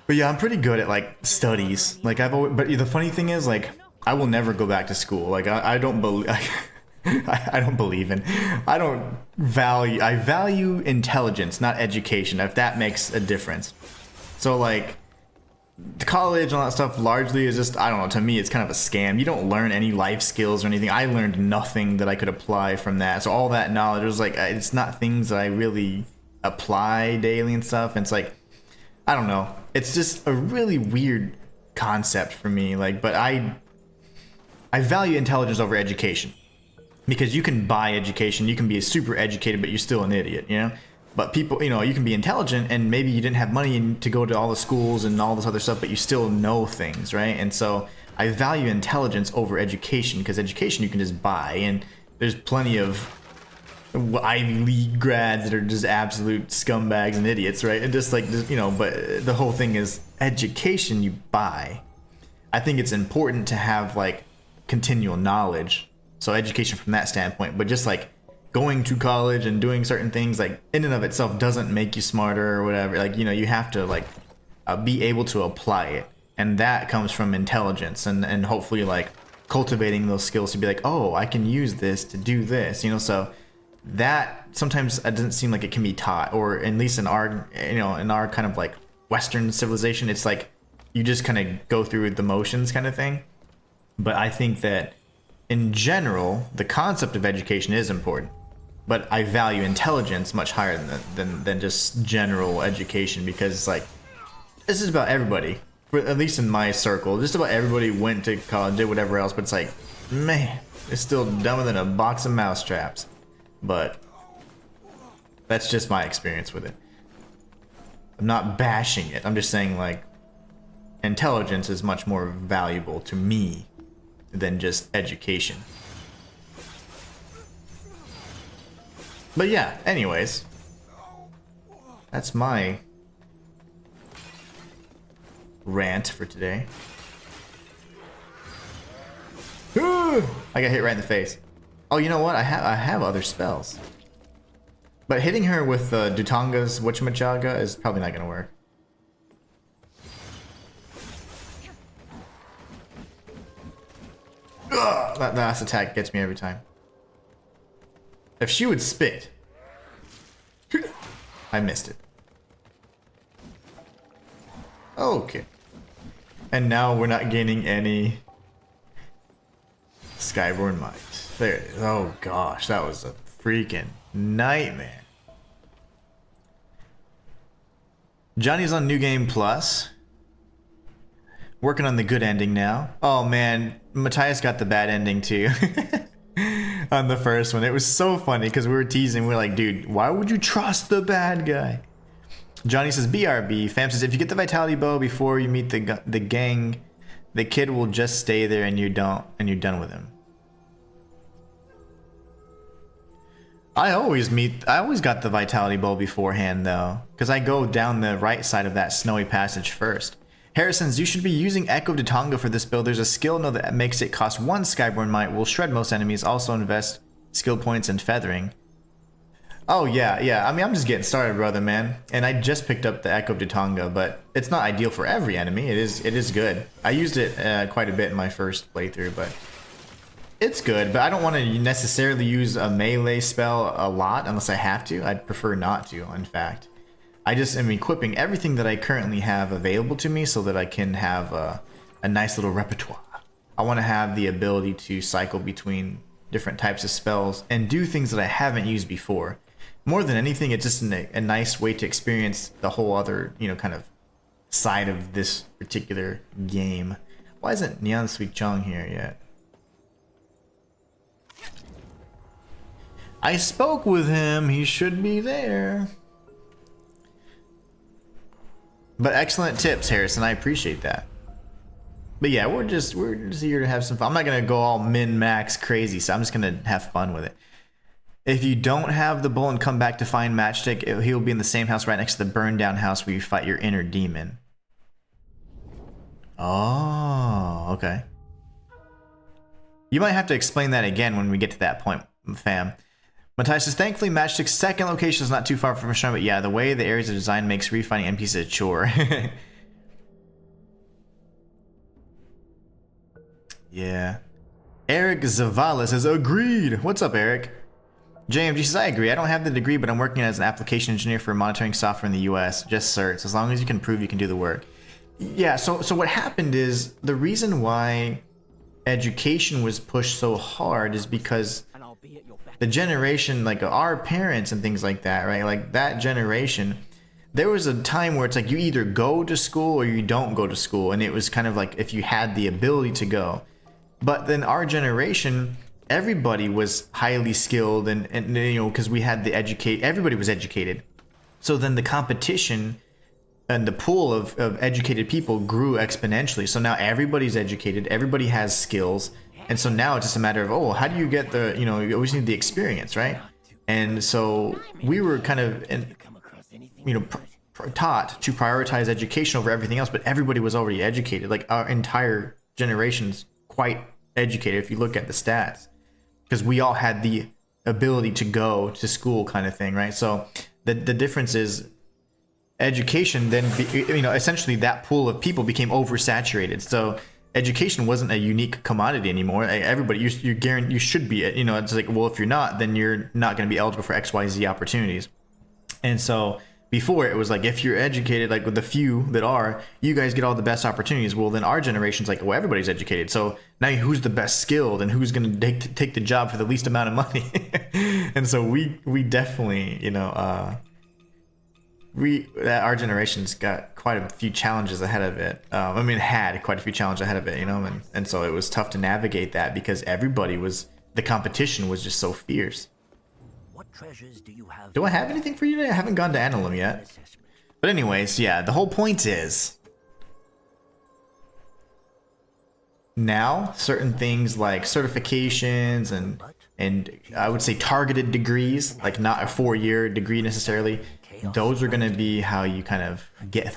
S1: But yeah, I'm pretty good at like studies. Like I've always, but the funny thing is like, I will never go back to school. Like I don't believe. I don't believe in. I value intelligence, not education, if that makes a difference. So like college and all that stuff largely is just, I don't know, to me it's kind of a scam. You don't learn any life skills or anything. I learned nothing that I could apply from that. So all that knowledge was like, it's not things that I really apply daily and stuff. And it's like, I don't know. It's just a really weird concept for me. Like, but I value intelligence over education. Because you can buy education, you can be super educated, but you're still an idiot, you know? But people, you know, you can be intelligent and maybe you didn't have money to go to all the schools and all this other stuff, but you still know things, right? And so I value intelligence over education, because education you can just buy, and there's plenty of Ivy League grads that are just absolute scumbags and idiots, right? And just like, you know, but the whole thing is education you buy. I think it's important to have like continual knowledge. So education from that standpoint, but just like going to college and doing certain things like in and of itself doesn't make you smarter or whatever. Like, you know, you have to like be able to apply it. And that comes from intelligence and hopefully like cultivating those skills to be like, oh, I can use this to do this, you know? So that sometimes it doesn't seem like it can be taught, or at least in our, you know, in our kind of like Western civilization, it's like you just kind of go through the motions kind of thing. But I think that in general, the concept of education is important, but I value intelligence much higher than just general education, because it's like, this is about everybody, at least in my circle. Just about everybody went to college, did whatever else, but it's like, man, it's still dumber than a box of mousetraps. But that's just my experience with it. I'm not bashing it. I'm just saying like, intelligence is much more valuable to me than just education. But yeah, anyways, that's my rant for today. I got hit right in the face. Oh, you know what? I have other spells, but hitting her with Dutanga's whatchamachaga is probably not gonna work. Ugh, that last attack gets me every time. If she would spit. I missed it. Okay. And now we're not gaining any Skyborn Might. There it is. Oh gosh, that was a freaking nightmare. Johnny's on New Game Plus. Working on the good ending now. Oh man, Matthias got the bad ending too. On the first one. It was so funny because we were teasing. We were like, dude, why would you trust the bad guy? Johnny says, BRB. Fam says, if you get the Vitality Bow before you meet the gang, the kid will just stay there and you're done with him. I always got the Vitality Bow beforehand though, because I go down the right side of that snowy passage first. Harrison's, you should be using Echo de Tonga for this build. There's a skill node that makes it cost 1 Skyborn Might, will shred most enemies, also invest skill points in feathering. Oh yeah. I mean, I'm just getting started, brother, man. And I just picked up the Echo de Tonga, but it's not ideal for every enemy. It is good. I used it quite a bit in my first playthrough, but it's good. But I don't want to necessarily use a melee spell a lot unless I have to. I'd prefer not to, in fact. I just am equipping everything that I currently have available to me so that I can have a nice little repertoire. I want to have the ability to cycle between different types of spells and do things that I haven't used before. More than anything, it's just a nice way to experience the whole other, you know, kind of side of this particular game. Why isn't Neon Wuchang here yet? I spoke with him. He should be there. But excellent tips, Harrison. I appreciate that. But yeah, we're just here to have some fun. I'm not gonna go all min-max crazy, so I'm just gonna have fun with it. If you don't have the bull and come back to find Matchstick, he'll be in the same house right next to the burned down house where you fight your inner demon. Oh, okay. You might have to explain that again when we get to that point, fam. Matthias says, thankfully, Matchstick's second location is not too far from Shine, but yeah, the way the areas are designed makes refinding NPCs a chore. Yeah. Eric Zavala says, agreed. What's up, Eric? JMG says, I agree. I don't have the degree, but I'm working as an application engineer for monitoring software in the US. Just certs, as long as you can prove you can do the work. Yeah, so what happened is, the reason why education was pushed so hard is because the generation, like our parents and things like that, right? Like that generation, there was a time where it's like you either go to school or you don't go to school. And it was kind of like if you had the ability to go. But then our generation, everybody was highly skilled and you know, because we had the everybody was educated. So then the competition and the pool of educated people grew exponentially. So now everybody's educated, everybody has skills. And so now it's just a matter of, oh, how do you get the, you know, you always need the experience, right? And so we were kind of, you know, taught to prioritize education over everything else, but everybody was already educated. Like our entire generation's quite educated if you look at the stats, because we all had the ability to go to school kind of thing, right? So the difference is education then, you know, essentially that pool of people became oversaturated. So education wasn't a unique commodity anymore. Everybody, you're guaranteed, you should be, you know, it's like, well, if you're not, then you're not going to be eligible for XYZ opportunities. And so before it was like, if you're educated, like with the few that are, you guys get all the best opportunities. Well, then our generation's like, well, everybody's educated. So now who's the best skilled and who's going to take the job for the least amount of money? And so we definitely, you know, our generation's got quite a few challenges ahead of it. I mean, had quite a few challenges ahead of it, you know, and so it was tough to navigate that because the competition was just so fierce.
S6: What treasures do you have?
S1: Do I have anything for you today? I haven't gone to Annalum yet. But anyways, yeah, the whole point is now certain things like certifications and I would say targeted degrees, like not a 4-year degree necessarily, those are going to be how you kind of get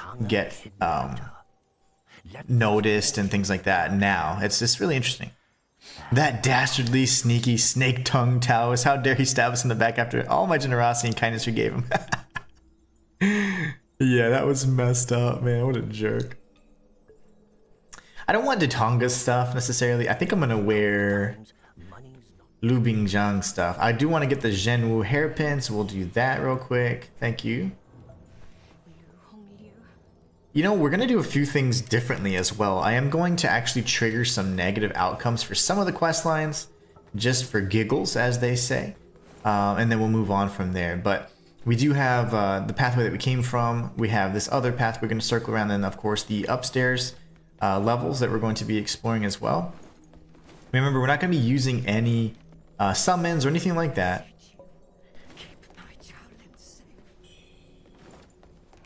S1: noticed and things like that. Now it's really interesting. That dastardly, sneaky, snake-tongued Taoist, how dare he stab us in the back after all my generosity and kindness we gave him. Yeah, that was messed up, man. What a jerk. I don't want Datonga's stuff necessarily. I think I'm gonna wear Lu Bingjiang stuff. I do want to get the Zhenwu hairpin, so we'll do that real quick. Thank you. You know, we're going to do a few things differently as well. I am going to actually trigger some negative outcomes for some of the quest lines, just for giggles, as they say. And then we'll move on from there. But we do have the pathway that we came from. We have this other path we're going to circle around, and of course the upstairs levels that we're going to be exploring as well. Remember, we're not going to be using any summons or anything like that.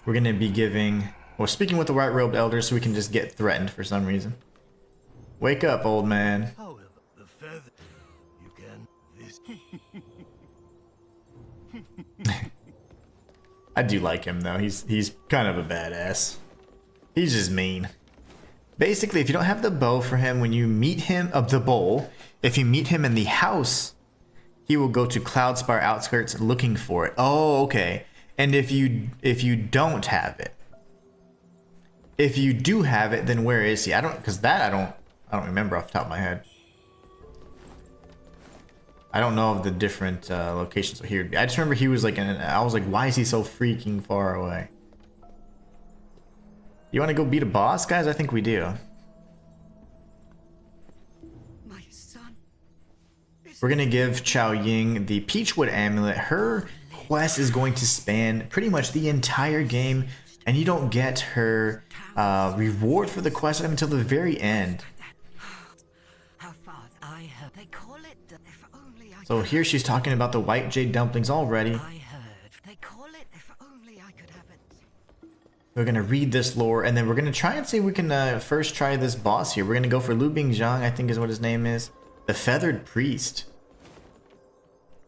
S1: We're going to be giving, or speaking with the white-robed elders so we can just get threatened for some reason. Wake up, old man.
S3: However, the further you can, this.
S1: I do like him though. He's kind of a badass. He's just mean. Basically, if you don't have the bow for him, when you meet him the bowl, if you meet him in the house, he will go to Cloudspire outskirts looking for it. Oh, okay. And if you don't have it, if you do have it, then where is he? I don't remember off the top of my head. I don't know of the different locations here. I just remember he was like, I was like, why is he so freaking far away? You want to go beat a boss, guys? I think we do.
S5: My son.
S1: We're gonna give Chao Ying the Peachwood amulet. Her quest is going to span pretty much the entire game. And you don't get her reward for the quest item until the very end.
S5: How far I heard they call it. If only I
S1: So
S5: could
S1: here she's talking about the white jade dumplings already.
S5: I heard they call it. If only I could have it.
S1: We're gonna read this lore, and then we're gonna try and see if we can first try this boss here. We're gonna go for Lu Bingjiang, I think is what his name is. The Feathered Priest.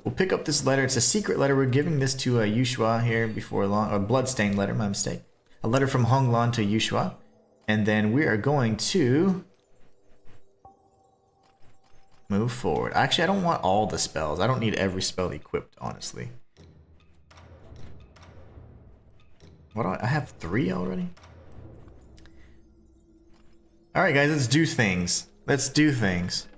S1: We'll pick up this letter. It's a secret letter. We're giving this to Yushua here before long. A bloodstained letter, my mistake. A letter from Honglan to Yushua. And then we are going to move forward. Actually, I don't want all the spells. I don't need every spell equipped, honestly. What do I have 3 already? Alright guys, let's do things. Let's do things.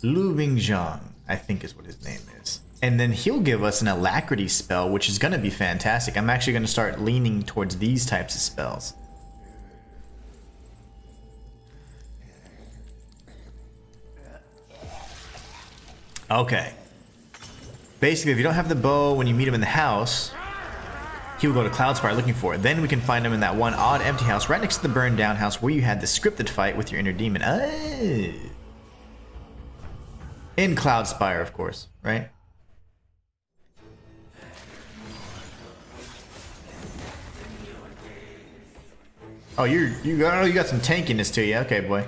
S1: Lu Bingjiang, I think is what his name is. And then he'll give us an alacrity spell, which is going to be fantastic. I'm actually going to start leaning towards these types of spells. Okay. Basically, if you don't have the bow when you meet him in the house, he will go to Cloudspire looking for it. Then we can find him in that one odd empty house right next to the burned down house where you had the scripted fight with your inner demon. Oh. In Cloudspire, of course, right? Oh, you got some tankiness to you. Okay, boy.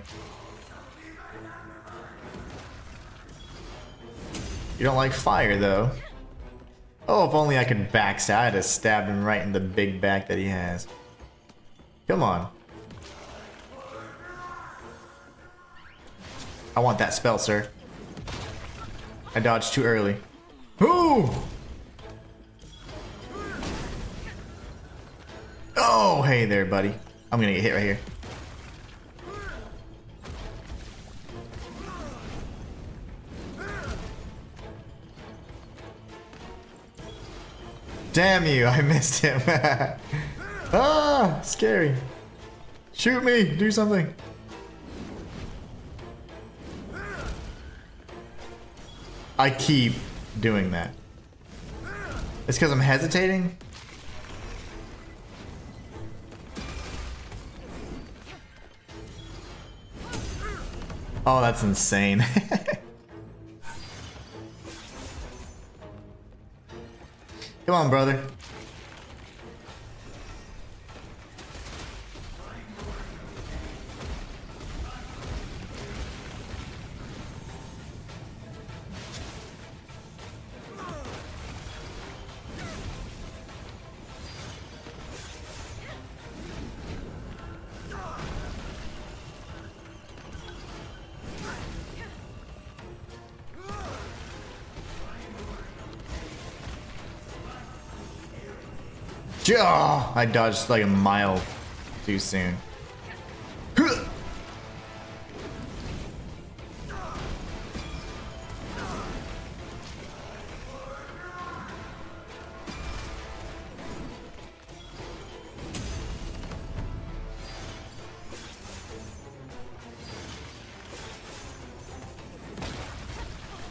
S1: You don't like fire, though. Oh, if only I could backstab. I'd have stabbed him right in the big back that he has. Come on. I want that spell, sir. I dodged too early. Ooh! Oh, hey there, buddy. I'm gonna get hit right here. Damn you, I missed him. Ah, scary. Shoot me, do something. I keep doing that. It's because I'm hesitating? Oh, that's insane. Come on, brother. Oh, I dodged like a mile too soon.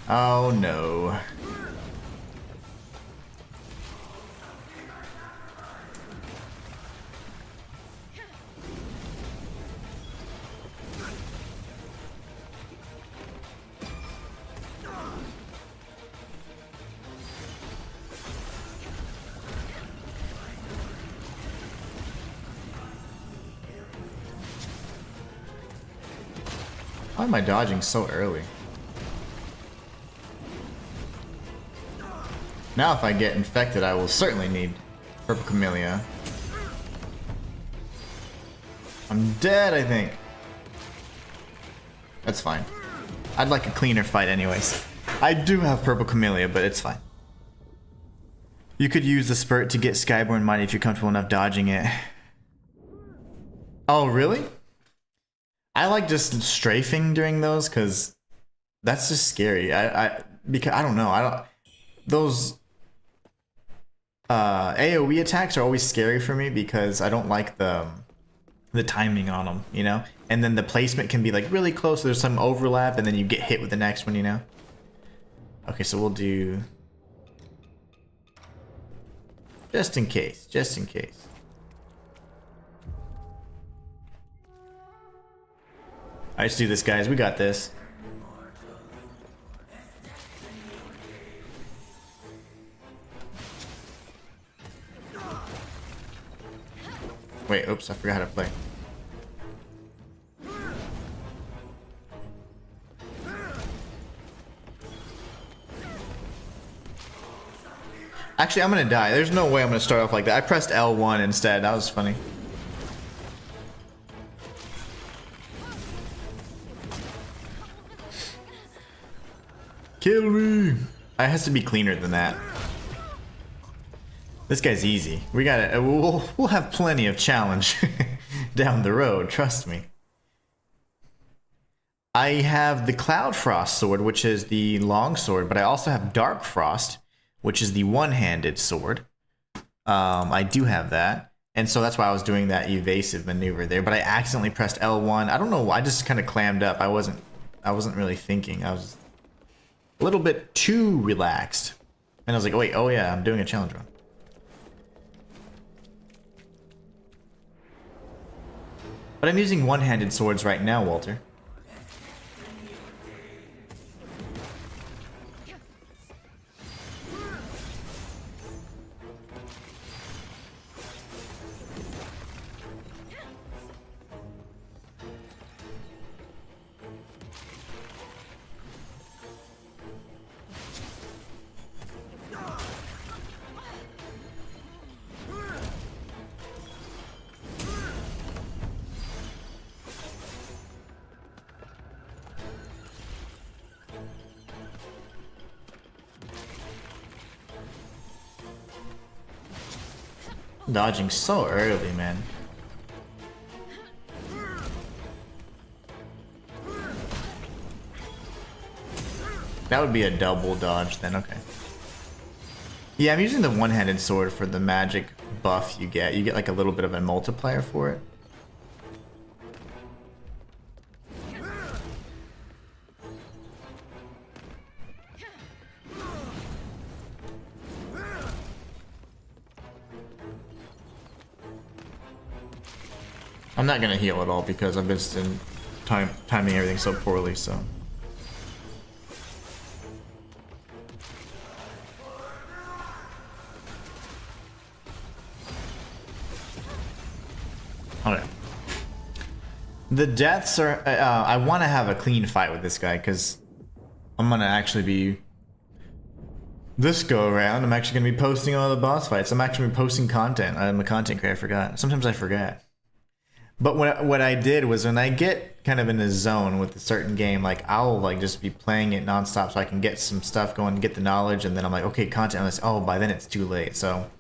S1: Oh no. Why am I dodging so early? Now if I get infected, I will certainly need Purple Camellia. I'm dead, I think. That's fine. I'd like a cleaner fight anyways. I do have Purple Camellia, but it's fine. You could use the Spurt to get Skyborn Mighty if you're comfortable enough dodging it. Oh, really? I like just strafing during those because that's just scary. Because I don't know. Those AoE attacks are always scary for me because I don't like the timing on them, you know? And then the placement can be like really close, there's some overlap, and then you get hit with the next one, you know? Okay, so we'll do Just in case, just in case. Alright, let's do this, guys. We got this. Wait, oops, I forgot how to play. Actually, I'm gonna die. There's no way I'm gonna start off like that. I pressed L1 instead. That was funny. Kill me! It has to be cleaner than that. This guy's easy. We got it. We'll have plenty of challenge down the road. Trust me. I have the Cloud Frost sword, which is the long sword, but I also have Dark Frost, which is the one-handed sword. I do have that, and so that's why I was doing that evasive maneuver there. But I accidentally pressed L1. I don't know. I just kind of clammed up. I wasn't really thinking. I was a little bit too relaxed, and I was like, "Oh wait, oh yeah, I'm doing a challenge run." But I'm using one-handed swords right now, Walter. Dodging so early, man. That would be a double dodge then, okay. Yeah, I'm using the one-handed sword for the magic buff you get. You get like a little bit of a multiplier for it. I'm not gonna heal at all because I've been timing everything so poorly, so. Okay. The deaths are, I want to have a clean fight with this guy because I'm gonna actually be, this go around, I'm actually gonna be posting all the boss fights. I'm actually posting content. I'm a content creator, I forgot. Sometimes I forget. But what I did was when I get kind of in the zone with a certain game, like I'll like just be playing it nonstop so I can get some stuff going, get the knowledge, and then I'm like, okay, content. And oh, by then it's too late. So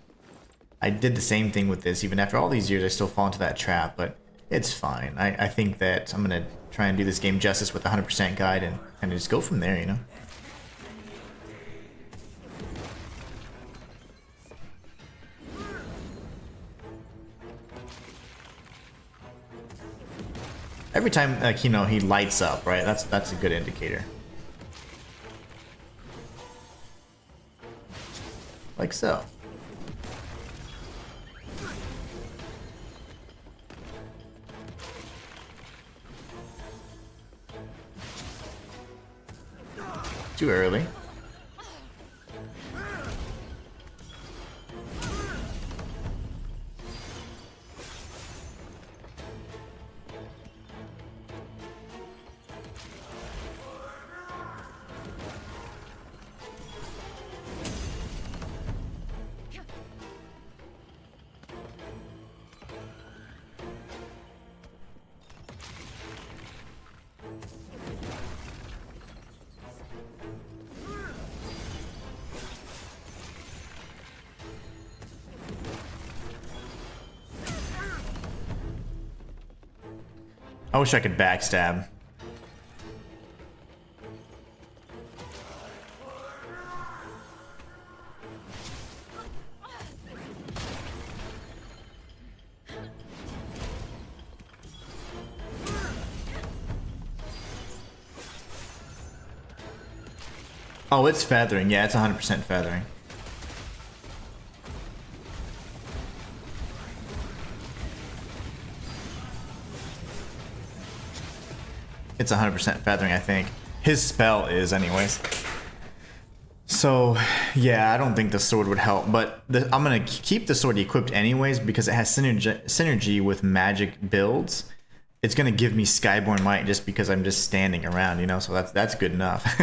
S1: I did the same thing with this. Even after all these years, I still fall into that trap, but it's fine. I think that I'm gonna try and do this game justice with 100% guide and just go from there, you know. Every time, like, you know, he lights up, right? That's a good indicator. Like so. Too early. I wish I could backstab. Oh, it's feathering. Yeah, it's 100% feathering. It's 100% feathering, I think. His spell is, anyways. So, yeah, I don't think the sword would help, but I'm gonna keep the sword equipped anyways because it has synergy with magic builds. It's gonna give me Skyborn Might just because I'm just standing around, you know, so that's good enough.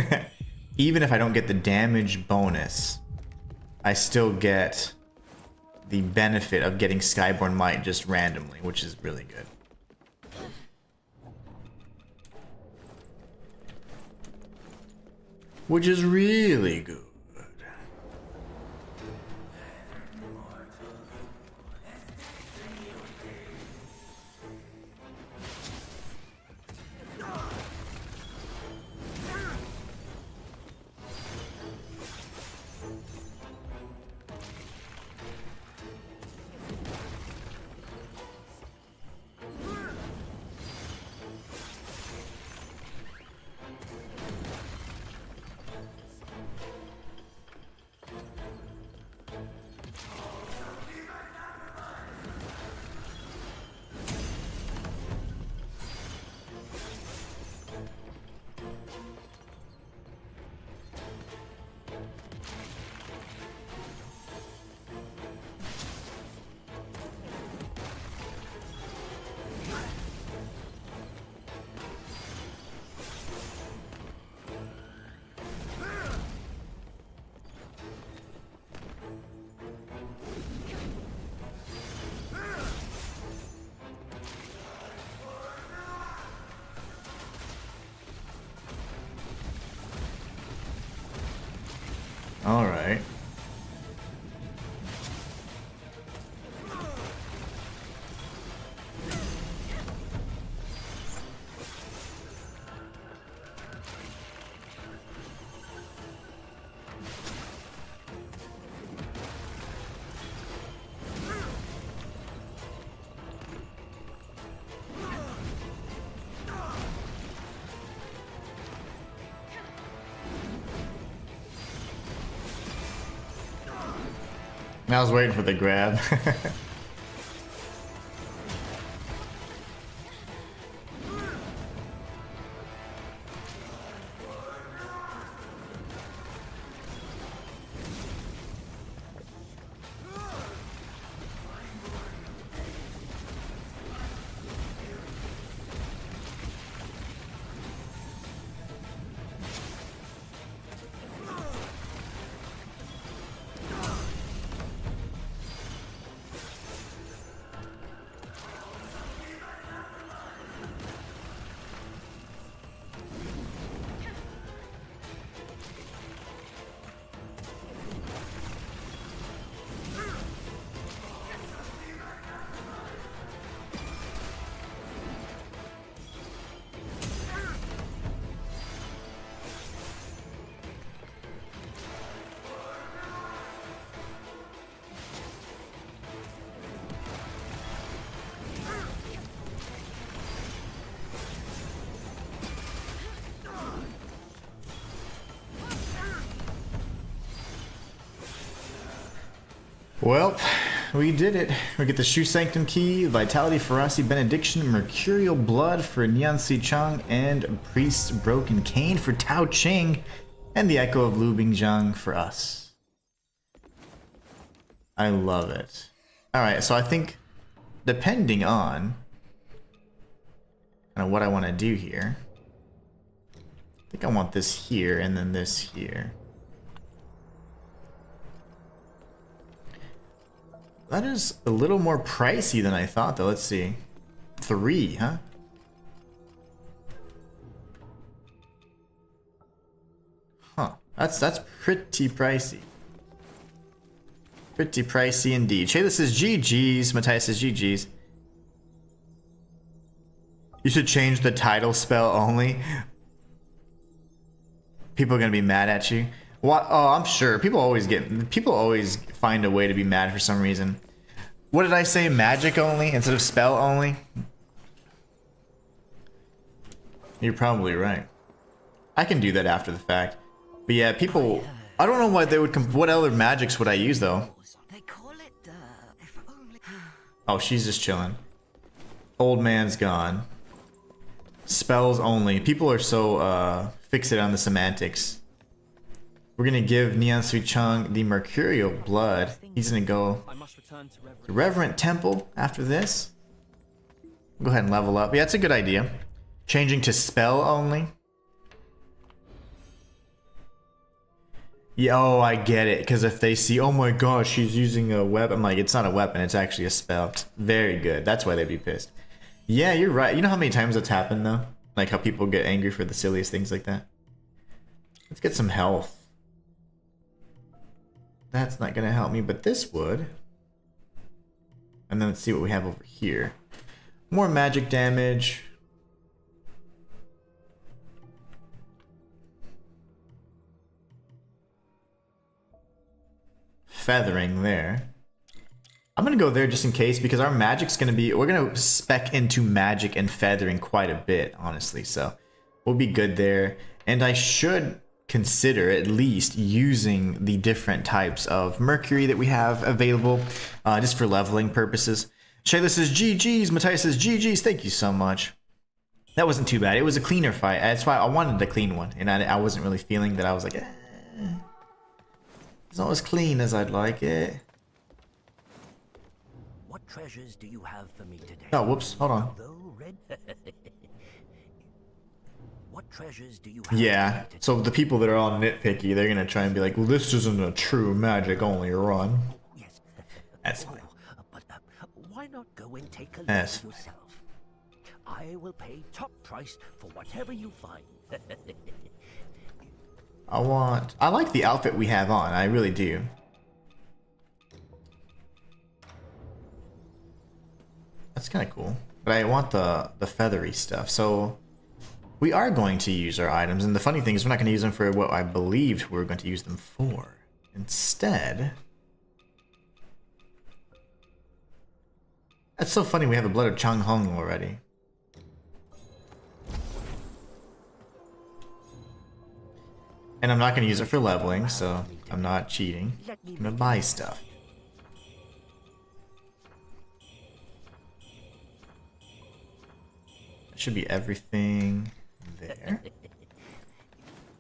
S1: Even if I don't get the damage bonus, I still get the benefit of getting Skyborn Might just randomly, which is really good. Which is really good. All right. I was waiting for the grab. Well, we did it. We get the Shoe Sanctum Key, Vitality, Ferocity, Benediction, Mercurial Blood for Nian Sichang, and Priest's Broken Cane for Tao Ching, and the Echo of Lu Bingjiang for us. I love it. Alright, so I think, depending on what I want to do here, I think I want this here and then this here. That is a little more pricey than I thought, though. Let's see. 3, huh? Huh. That's pretty pricey. Pretty pricey indeed. Shayla says GG's. Matthias says GG's. You should change the title spell only. People are gonna be mad at you. What? Oh, I'm sure. People always find a way to be mad for some reason. What did I say? Magic only instead of spell only? You're probably right. I can do that after the fact. But yeah, people. I don't know why they would. What other magics would I use though?
S5: They call it, if only...
S1: Oh, she's just chilling. Old man's gone. Spells only. People are so fixated on the semantics. We're gonna give Neon Wuchang the Mercurial Blood. He's gonna go to Reverent Temple after this. Go ahead and level up. Yeah, that's a good idea. Changing to spell only. Yeah, oh, I get it. Because if they see, oh my gosh, she's using a weapon. I'm like, it's not a weapon. It's actually a spell. Very good. That's why they'd be pissed. Yeah, you're right. You know how many times that's happened, though? Like how people get angry for the silliest things like that. Let's get some health. That's not going to help me, but this would. And then let's see what we have over here. More magic damage. Feathering there. I'm gonna go there just in case because our magic's gonna be, we're gonna spec into magic and feathering quite a bit, honestly, so we'll be good there. And I should consider at least using the different types of mercury that we have available just for leveling purposes. Shayla says GG's, Matthias says GG's, thank you so much. That wasn't too bad. It was a cleaner fight. That's why I wanted a clean one, and I wasn't really feeling that. I was like, it's not as clean as I'd like it.
S6: What treasures do you have for me today?
S1: Oh, whoops. Hold on.
S6: What treasures do you have?
S1: Yeah. So the people that are all nitpicky, they're gonna try and be like, "Well, this isn't a true magic only run."
S6: Yes.
S1: That's fine.
S6: But why not go and take a look
S1: That's
S6: yourself? I will pay top price for whatever you find.
S1: I like the outfit we have on. I really do. That's kind of cool. But I want the feathery stuff. So we are going to use our items. And the funny thing is we're not going to use them for what I believed we were going to use them for. Instead... That's so funny we have a Blood of Chang Hong already. And I'm not going to use it for leveling, so I'm not cheating. I'm going to buy stuff. That should be everything there.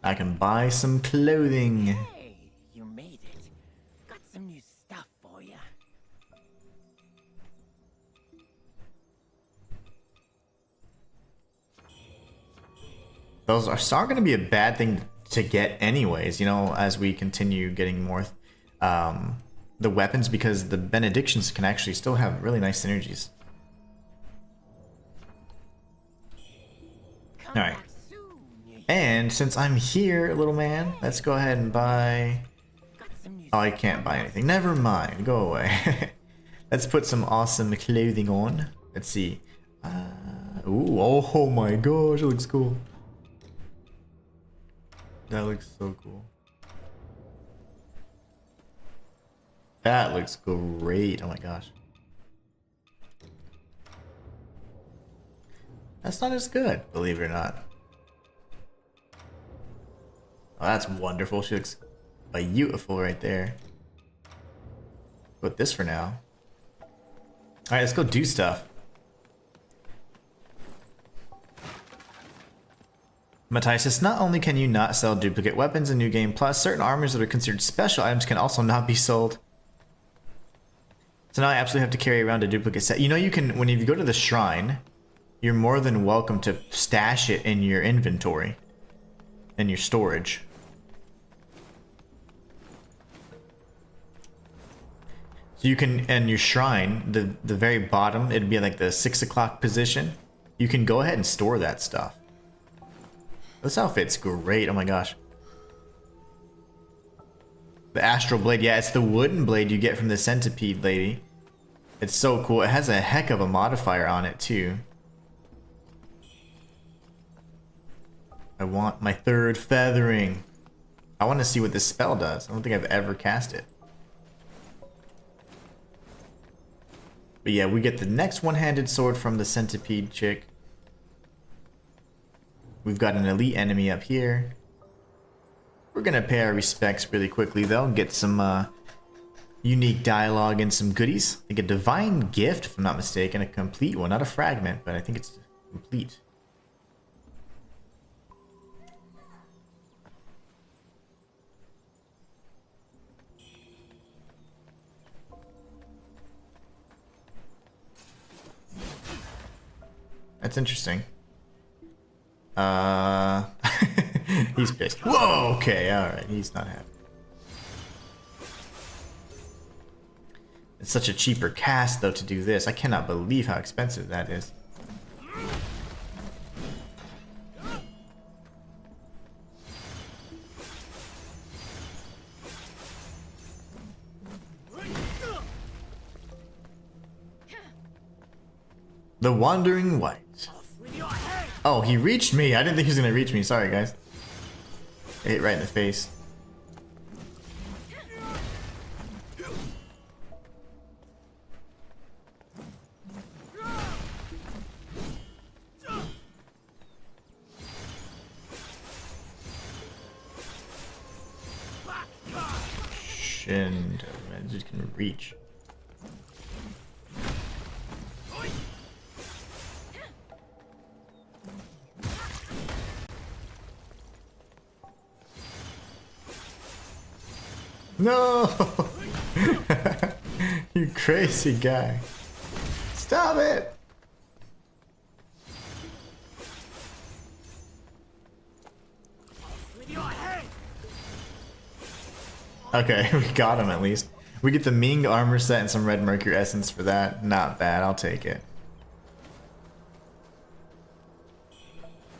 S1: I can buy some clothing.
S7: Hey, you made it. Got some new stuff for you.
S1: Those are going to be a bad thing to get anyways, you know, as we continue getting more the weapons, because the benedictions can actually still have really nice synergies. Alright. And since I'm here, little man, let's go ahead and buy... Oh, I can't buy anything. Never mind. Go away. Let's put some awesome clothing on. Let's see. Ooh, oh my gosh, it looks cool. That looks so cool. That looks great. Oh my gosh. That's not as good, believe it or not. Oh, that's wonderful. She looks beautiful right there. Put this for now. Alright, let's go do stuff. Matthias says, not only can you not sell duplicate weapons in New Game Plus, certain armors that are considered special items can also not be sold. So now I absolutely have to carry around a duplicate set. You know, you can, when you go to the shrine, you're more than welcome to stash it in your inventory, in your storage. So you can, in your shrine, the very bottom, it'd be like the 6 o'clock position. You can go ahead and store that stuff. This outfit's great. Oh my gosh. The astral blade. Yeah, it's the wooden blade you get from the centipede lady. It's so cool. It has a heck of a modifier on it too. I want my third feathering. I want to see what this spell does. I don't think I've ever cast it. But yeah, we get the next one-handed sword from the centipede chick. We've got an elite enemy up here. We're gonna pay our respects really quickly though and get some unique dialogue and some goodies. I think a divine gift, if I'm not mistaken, a complete one, not a fragment, but I think it's complete. That's interesting. He's pissed. Whoa, okay, alright, he's not happy. It's such a cheaper cast, though, to do this. I cannot believe how expensive that is. The Wandering White. Oh, he reached me. I didn't think he was gonna reach me. Sorry, guys. I hit right in the face. Shindo, man, just can reach. No! You crazy guy. Stop it! Okay, we got him at least. We get the Ming armor set and some red mercury essence for that. Not bad, I'll take it.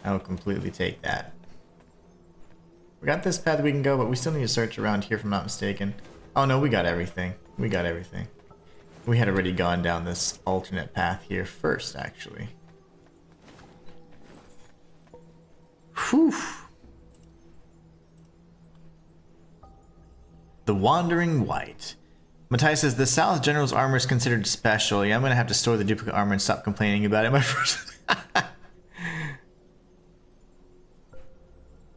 S1: I'll completely take that. We got this path we can go, but we still need to search around here if I'm not mistaken. Oh no, we got everything. We got everything. We had already gone down this alternate path here first, actually. Whew. The Wandering White. Matthias says, the South General's armor is considered special. Yeah, I'm gonna have to store the duplicate armor and stop complaining about it. My first...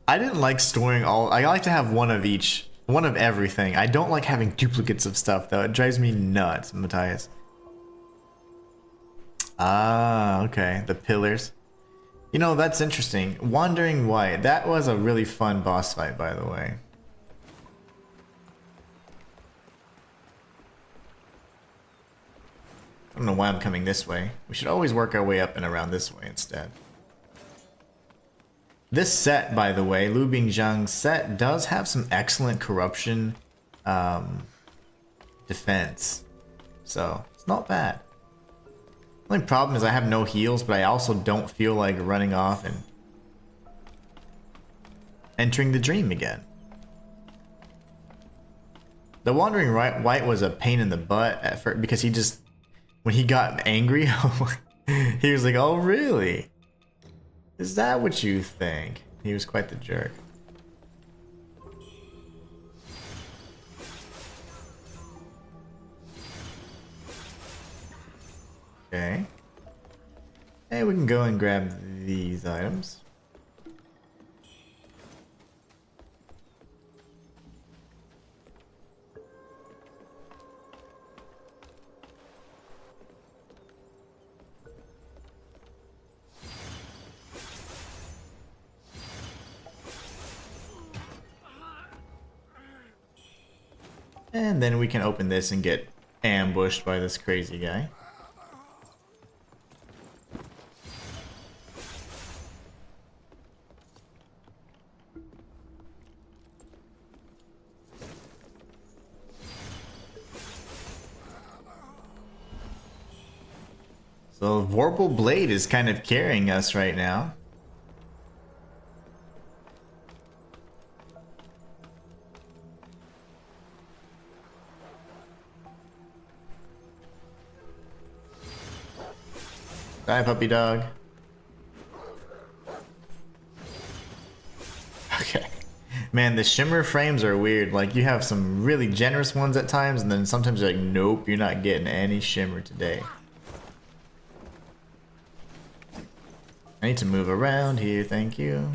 S1: I didn't like storing all... I like to have one of each. One of everything. I don't like having duplicates of stuff, though. It drives me nuts, Matthias. Ah, okay. The pillars. You know, that's interesting. Wandering White. That was a really fun boss fight, by the way. I don't know why I'm coming this way. We should always work our way up and around this way instead. This set, by the way, Lu Bingzhang's set, does have some excellent corruption defense. So, it's not bad. The only problem is I have no heals, but I also don't feel like running off and entering the dream again. The Wandering White was a pain in the butt at first because he just, when he got angry, he was like, oh really? Is that what you think? He was quite the jerk. Okay. Hey, we can go and grab these items. And then we can open this and get ambushed by this crazy guy. So Vorpal Blade is kind of carrying us right now. Bye, puppy dog. Okay. Man, the shimmer frames are weird. Like, you have some really generous ones at times, and then sometimes you're like, nope, you're not getting any shimmer today. I need to move around here, thank you.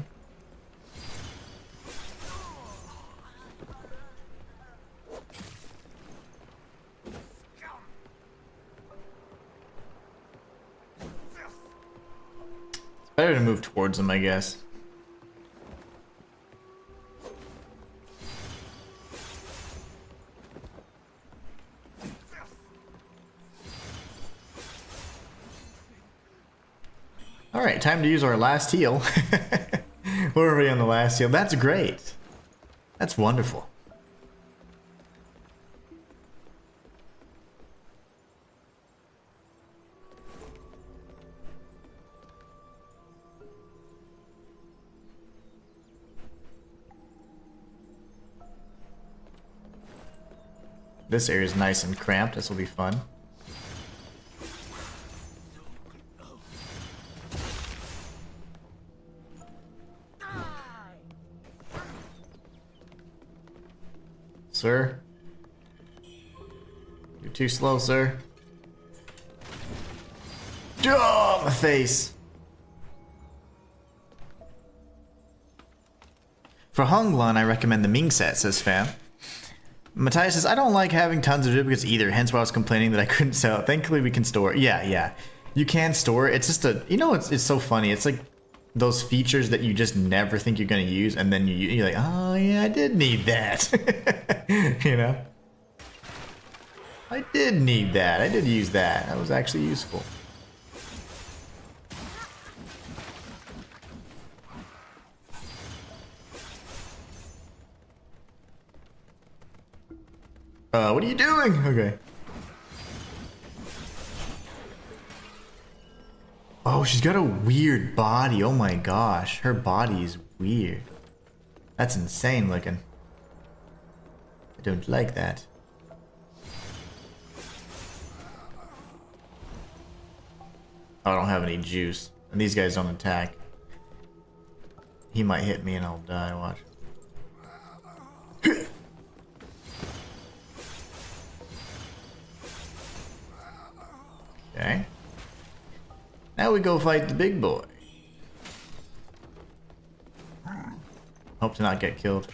S1: Better to move towards them, I guess. Alright, time to use our last heal. We're already on the last heal. That's great. That's wonderful. This area is nice and cramped. This will be fun. Sir? You're too slow, sir. Oh, my face. For Honglan, I recommend the Ming set, says Fam. Matthias says, I don't like having tons of duplicates either, hence why I was complaining that I couldn't sell it. Thankfully, we can store it. Yeah. You can store it. It's just a... You know, it's so funny. It's like those features that you just never think you're going to use, and then you're like, oh, yeah, I did need that. You know? I did need that. I did use that. That was actually useful. What are you doing? Okay. Oh, she's got a weird body. Oh my gosh. Her body is weird. That's insane looking. I don't like that. I don't have any juice. And these guys don't attack. He might hit me and I'll die. Watch. Okay. Now we go fight the big boy. Hope to not get killed.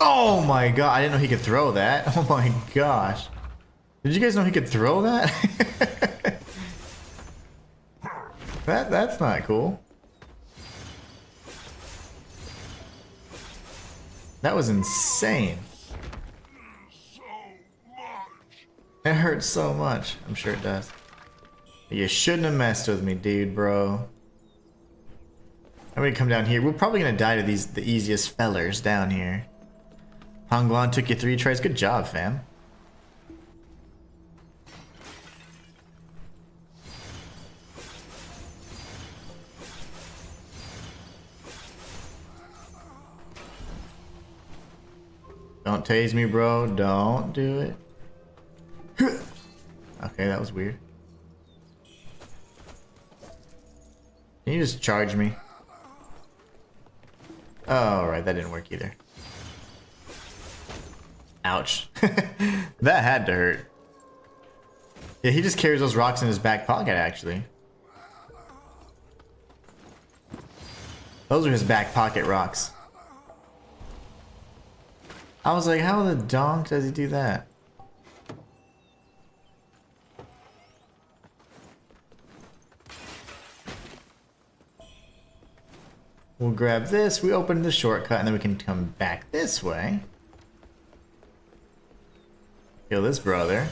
S1: Oh my god, I didn't know he could throw that. Oh my gosh. Did you guys know he could throw that? That's not cool. That was insane. It hurts so much. I'm sure it does. You shouldn't have messed with me, dude, bro. I'm gonna come down here. We're probably gonna die to the easiest fellers down here. Honglan took you 3 tries. Good job, fam. Don't tase me, bro. Don't do it. Okay, that was weird. Can you just charge me? Oh, alright, that didn't work either. Ouch. That had to hurt. Yeah, he just carries those rocks in his back pocket, actually. Those are his back pocket rocks. I was like, how the donk does he do that? We'll grab this, we open the shortcut, and then we can come back this way. Kill this brother.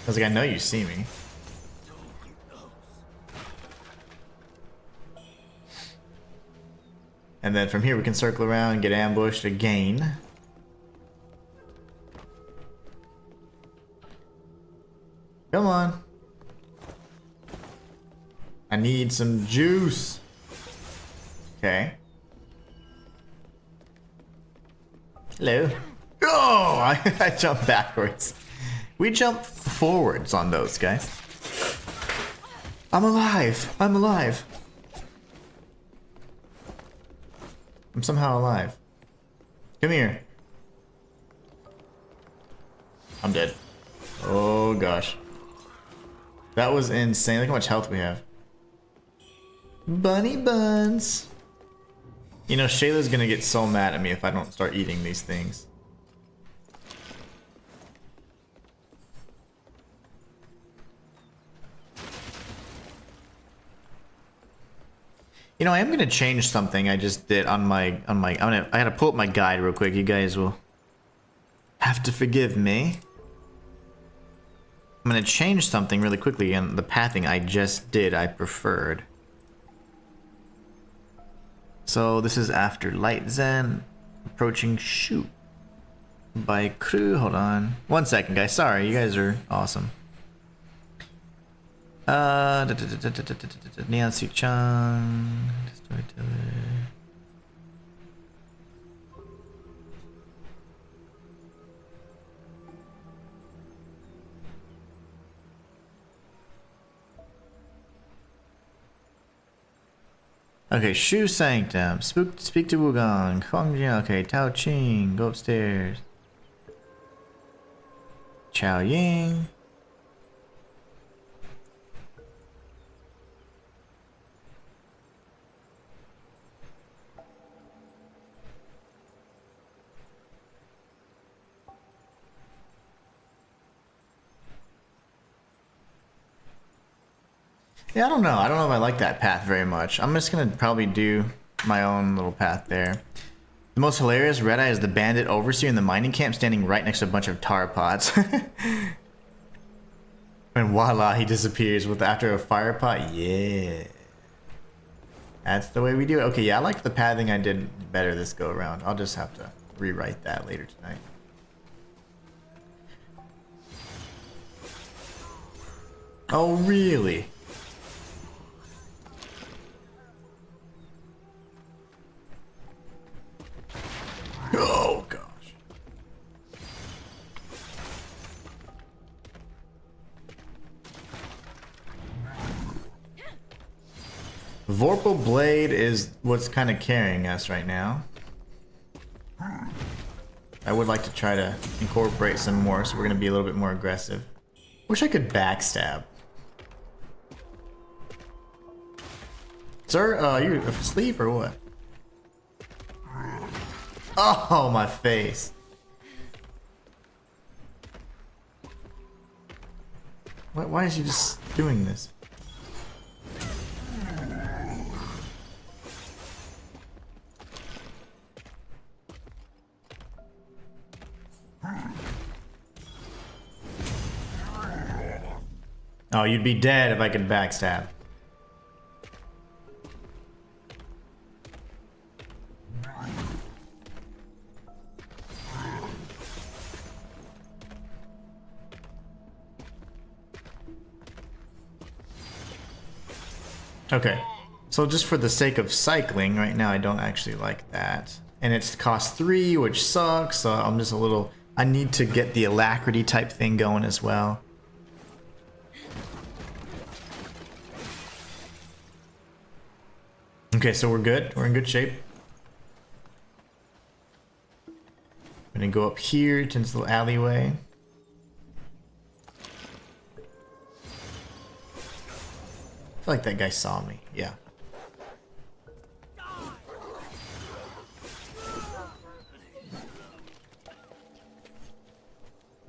S1: I was like, I know you see me. And then from here we can circle around and get ambushed again. Come on. I need some juice. Okay. Hello. Oh, I jumped backwards. We jump forwards on those guys. I'm alive. I'm alive. I'm somehow alive. Come here. I'm dead. Oh gosh. That was insane. Look how much health we have. Bunny buns. You know, Shayla's gonna get so mad at me if I don't start eating these things. You know, I am gonna change something I just did on my I gotta pull up my guide real quick. You guys will have to forgive me. I'm gonna change something really quickly, and the pathing I just did I preferred. So this is after Light Zen, approaching Shoot by Crew. Hold on, 1 second, guys. Sorry, you guys are awesome. Neon Wuchang, storyteller. Okay, Shu Sanctum. Speak to Wukong. Huangjia. Okay, Tao Ching. Go upstairs. Chao Ying. Yeah, I don't know. I don't know if I like that path very much. I'm just gonna probably do my own little path there. The most hilarious Red Eye is the bandit overseer in the mining camp standing right next to a bunch of tar pots. And voila, he disappears with after a fire pot. Yeah. That's the way we do it. Okay, yeah, I like the pathing I did better this go around. I'll just have to rewrite that later tonight. Oh, really? Oh gosh. Vorpal Blade is what's kind of carrying us right now. I would like to try to incorporate some more, so we're going to be a little bit more aggressive. Wish I could backstab. Sir, you asleep or what? Oh, my face. Why is he just doing this? Oh, you'd be dead if I could backstab. Okay, so just for the sake of cycling, right now I don't actually like that. And it's cost 3, which sucks, so I'm just a little... I need to get the alacrity type thing going as well. Okay, so we're good. We're in good shape. I'm gonna go up here to this little alleyway. I feel like that guy saw me. Yeah.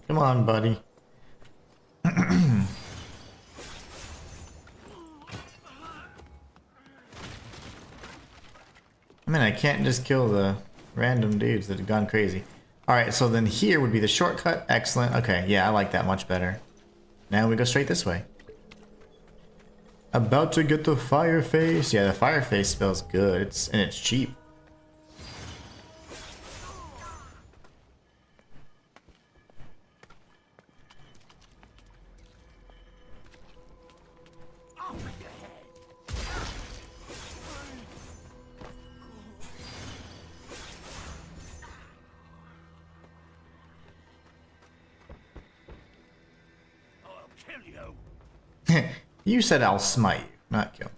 S1: Come on, buddy. I mean, I can't just kill the random dudes that have gone crazy. Alright, so then here would be the shortcut. Excellent. Okay, yeah, I like that much better. Now we go straight this way. About to get the fire face. Yeah, the fire face smells good. And it's cheap. You said I'll smite you, not kill.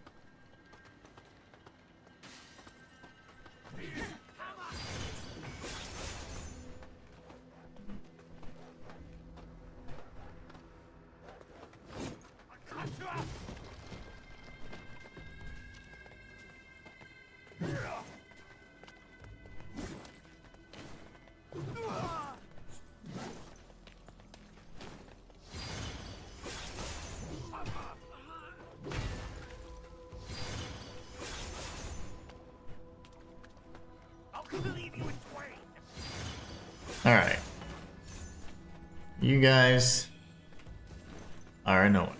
S1: Alright. You guys are annoying.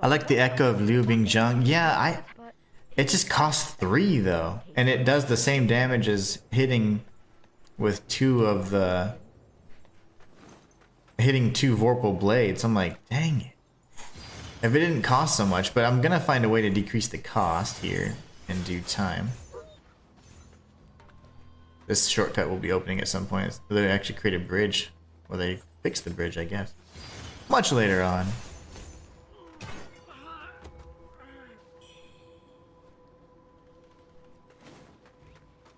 S1: I like the echo of Liu Bingjung. Yeah, it just costs 3 though. And it does the same damage as hitting with 2 of the... hitting 2 Vorpal blades. I'm like, dang it. If it didn't cost so much, but I'm gonna find a way to decrease the cost here in due time. This shortcut will be opening at some point. They actually create a bridge. Or they fix the bridge, I guess. Much later on.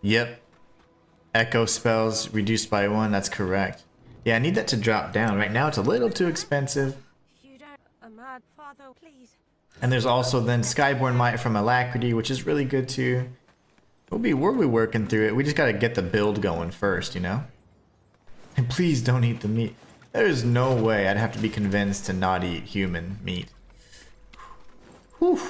S1: Yep. Echo spells reduced by 1, that's correct. Yeah, I need that to drop down. Right now it's a little too expensive.
S5: You don't, a mad father, please.
S1: And there's also then Skyborn Might from Alacrity, which is really good too. We'll be working through it. We just gotta get the build going first, you know? And please don't eat the meat. There's no way I'd have to be convinced to not eat human meat. Whew.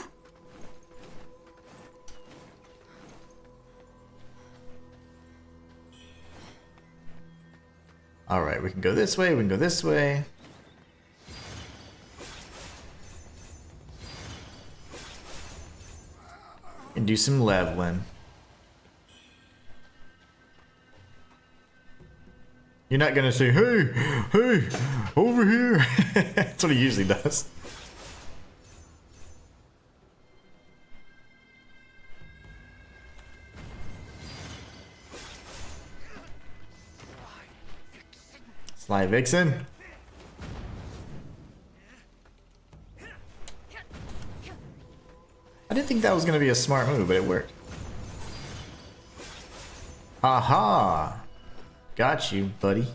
S1: Alright, we can go this way, we can go this way. And do some leveling. You're not gonna say, hey, over here. That's what he usually does. Sly Vixen. I didn't think that was gonna be a smart move, but it worked. Aha! Got you, buddy.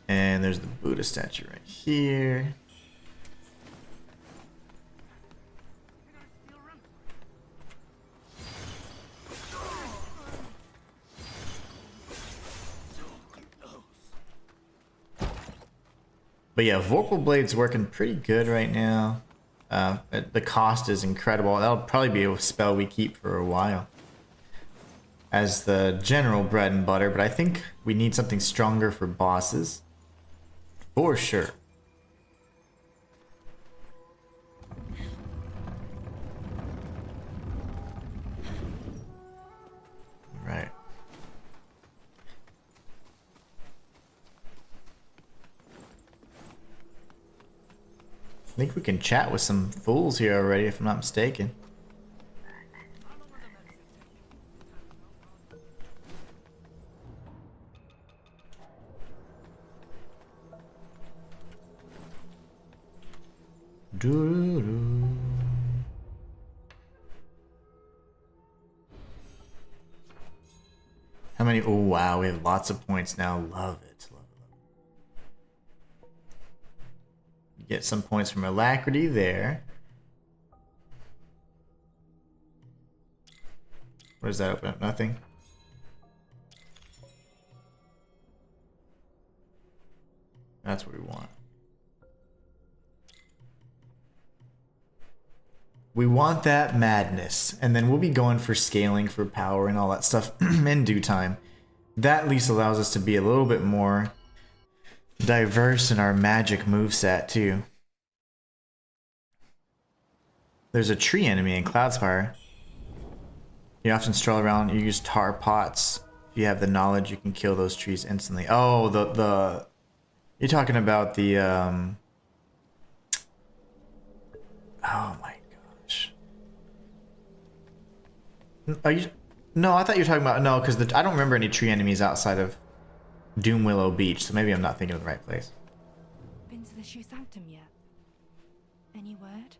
S1: And there's the Buddha statue right here. But yeah, Vorpal Blade's working pretty good right now. The cost is incredible. That'll probably be a spell we keep for a while as the general bread and butter, but I think we need something stronger for bosses. For sure. Right. I think we can chat with some fools here already, if I'm not mistaken. Doo-doo-doo. How many? Oh wow, we have lots of points now. Love it. Love it. You get some points from Alacrity there. What does that open up? Nothing. That's what we want. We want that madness, and then we'll be going for scaling for power and all that stuff in due time. That at least allows us to be a little bit more diverse in our magic moveset too. There's a tree enemy in Cloudspire. You often stroll around, you use tar pots. If you have the knowledge, you can kill those trees instantly. Oh, the you're talking about the oh my gosh. Are you? No, I thought you were talking about no, because I don't remember any tree enemies outside of Doom Willow Beach, so maybe I'm not thinking of the right place.
S8: Been to the Shoe Sanctum yet? Any word?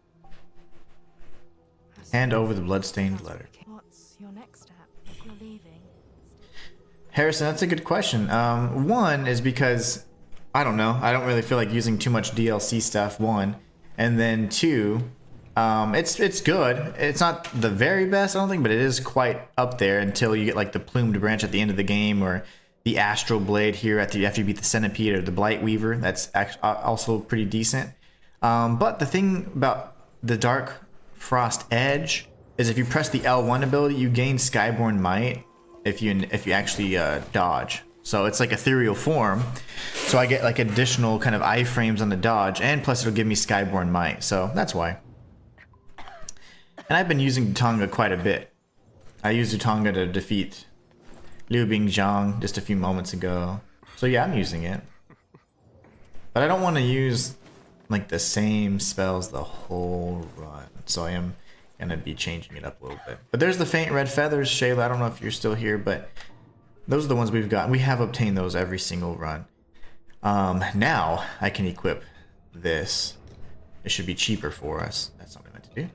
S1: Hand over the bloodstained letter.
S8: What's your next step if you're leaving?
S1: Harrison, that's a good question. One is because I don't know. I don't really feel like using too much DLC stuff. One, and then two, it's good. It's not the very best, I don't think, but it is quite up there until you get like the plumed branch at the end of the game, or the astral blade here after you beat the centipede, or the blight weaver. That's also pretty decent. But the thing about the dark frost edge is if you press the L1 ability, you gain Skyborn Might if you actually dodge. So it's like ethereal form. So I get like additional kind of iframes on the dodge, and plus it'll give me Skyborn Might. So that's why. And I've been using Tonga quite a bit. I used Tonga to defeat Liu Bingjiang just a few moments ago. So yeah, I'm using it. But I don't want to use like the same spells the whole run. So I am gonna be changing it up a little bit. But there's the faint red feathers, Shayla. I don't know if you're still here, but those are the ones we've got. We have obtained those every single run. Now I can equip this. It should be cheaper for us. That's not what I meant to do.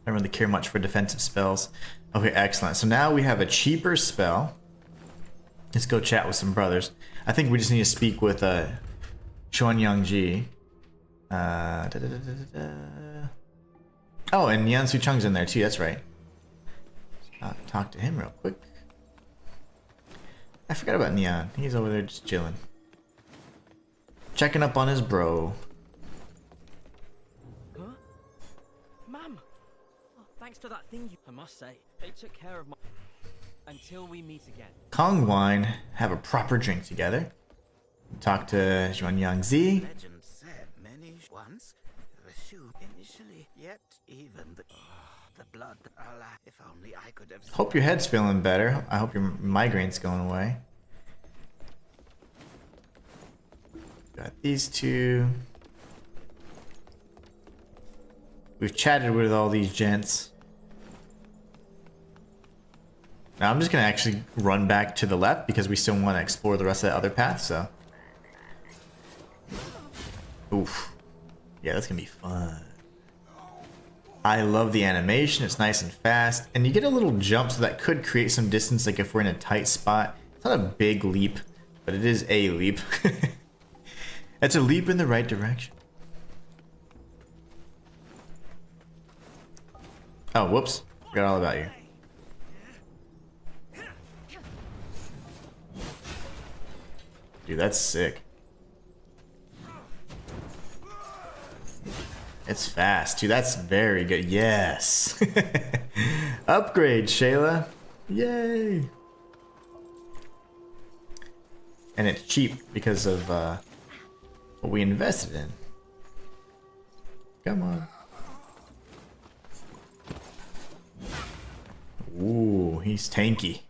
S1: I don't really care much for defensive spells. Okay, excellent. So now we have a cheaper spell. Let's go chat with some brothers. I think we just need to speak with Chuanyangji. Oh, and Yan Sucheng's in there too. That's right. Talk to him real quick. I forgot about Nian. He's over there just chilling. Checking up on his bro.
S6: Huh? Ma'am! Oh, thanks to that thing I must say, it took care of my... Until we meet again.
S1: Kong Wine, have a proper drink together. Talk to Zhuanyang Zi.
S7: Legend said many once the shoe initially, yet even the blood. Allah, if only I could have.
S1: Hope your head's feeling better. I hope your migraine's going away. Got these two. We've chatted with all these gents. Now I'm just gonna actually run back to the left because we still want to explore the rest of that other path, so. Oof. Yeah, that's gonna be fun. I love the animation, it's nice and fast, and you get a little jump, so that could create some distance, like if we're in a tight spot. It's not a big leap, but it is a leap. It's a leap in the right direction. Oh, whoops. Forgot all about you. Dude, that's sick. It's fast, too. That's very good. Yes. Upgrade, Shayla. Yay. And it's cheap because of what we invested in. Come on. Ooh, he's tanky.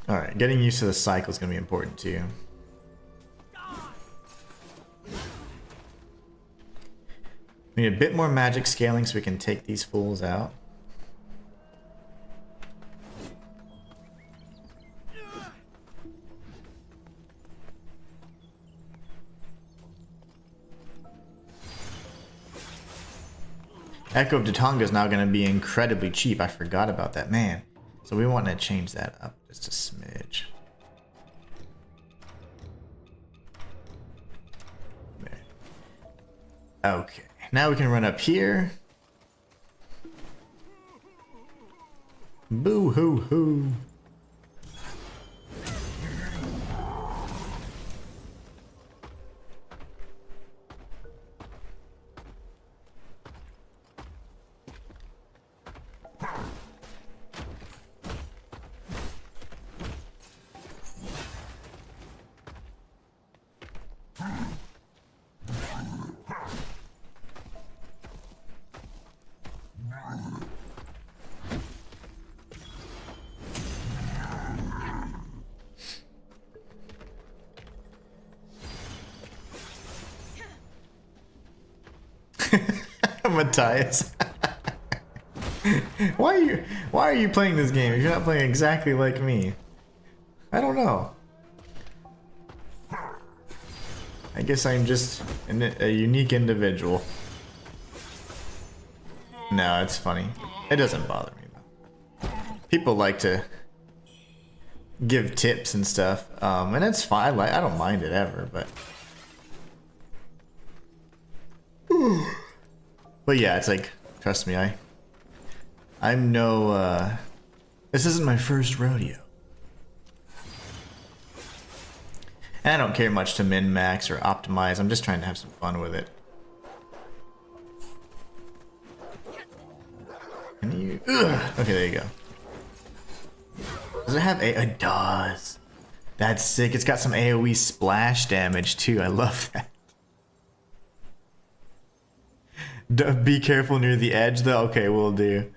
S1: Alright, getting used to the cycle is going to be important too. We need a bit more magic scaling so we can take these fools out. Echo of Tonga is now going to be incredibly cheap. I forgot about that, man. So we want to change that up just a smidge. There. Okay, now we can run up here. Boo hoo hoo. Matthias. Why are you playing this game if you're not playing exactly like me? I don't know. I guess I'm just a unique individual. No, it's funny. It doesn't bother me though. People like to give tips and stuff, and it's fine. I don't mind it ever, but. But yeah, it's like, trust me, I I'm no, this isn't my first rodeo. And I don't care much to min-max or optimize, I'm just trying to have some fun with it. Can you... Ugh. Okay, there you go. Does it have a... It does. That's sick. It's got some AoE splash damage too. I love that. Be careful near the edge though. Okay, we'll do.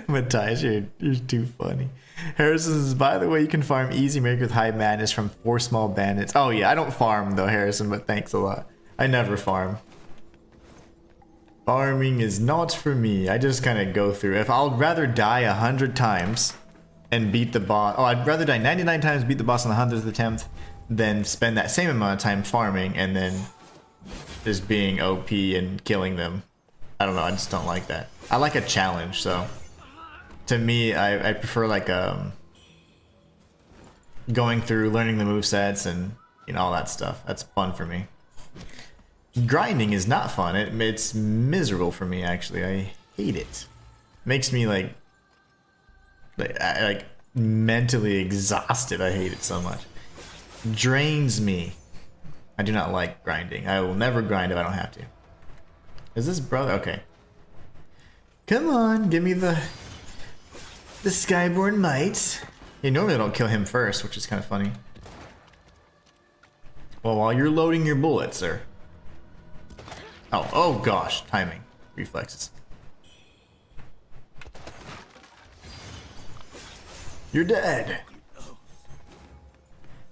S1: Matthias, you're too funny. Harrison says, by the way, you can farm easy make with high madness from 4 small bandits. Oh yeah, I don't farm though, Harrison, but thanks a lot. I never farm. Farming is not for me. I just kind of go through. If I'll rather die 100 times and beat the boss. Oh, I'd rather die 99 times, beat the boss on the 100th attempt, than spend that same amount of time farming and then just being OP and killing them. I don't know. I just don't like that. I like a challenge, so to me, I prefer like going through, learning the movesets and all that stuff. That's fun for me. Grinding is not fun. It's miserable for me actually. I hate it. Makes me like mentally exhausted. I hate it so much. Drains me. I do not like grinding. I will never grind if I don't have to. Is this brother? Okay. Come on, give me the Skyborn might. You normally don't kill him first, which is kind of funny. Well, while you're loading your bullets, sir. Oh gosh, timing, reflexes. You're dead.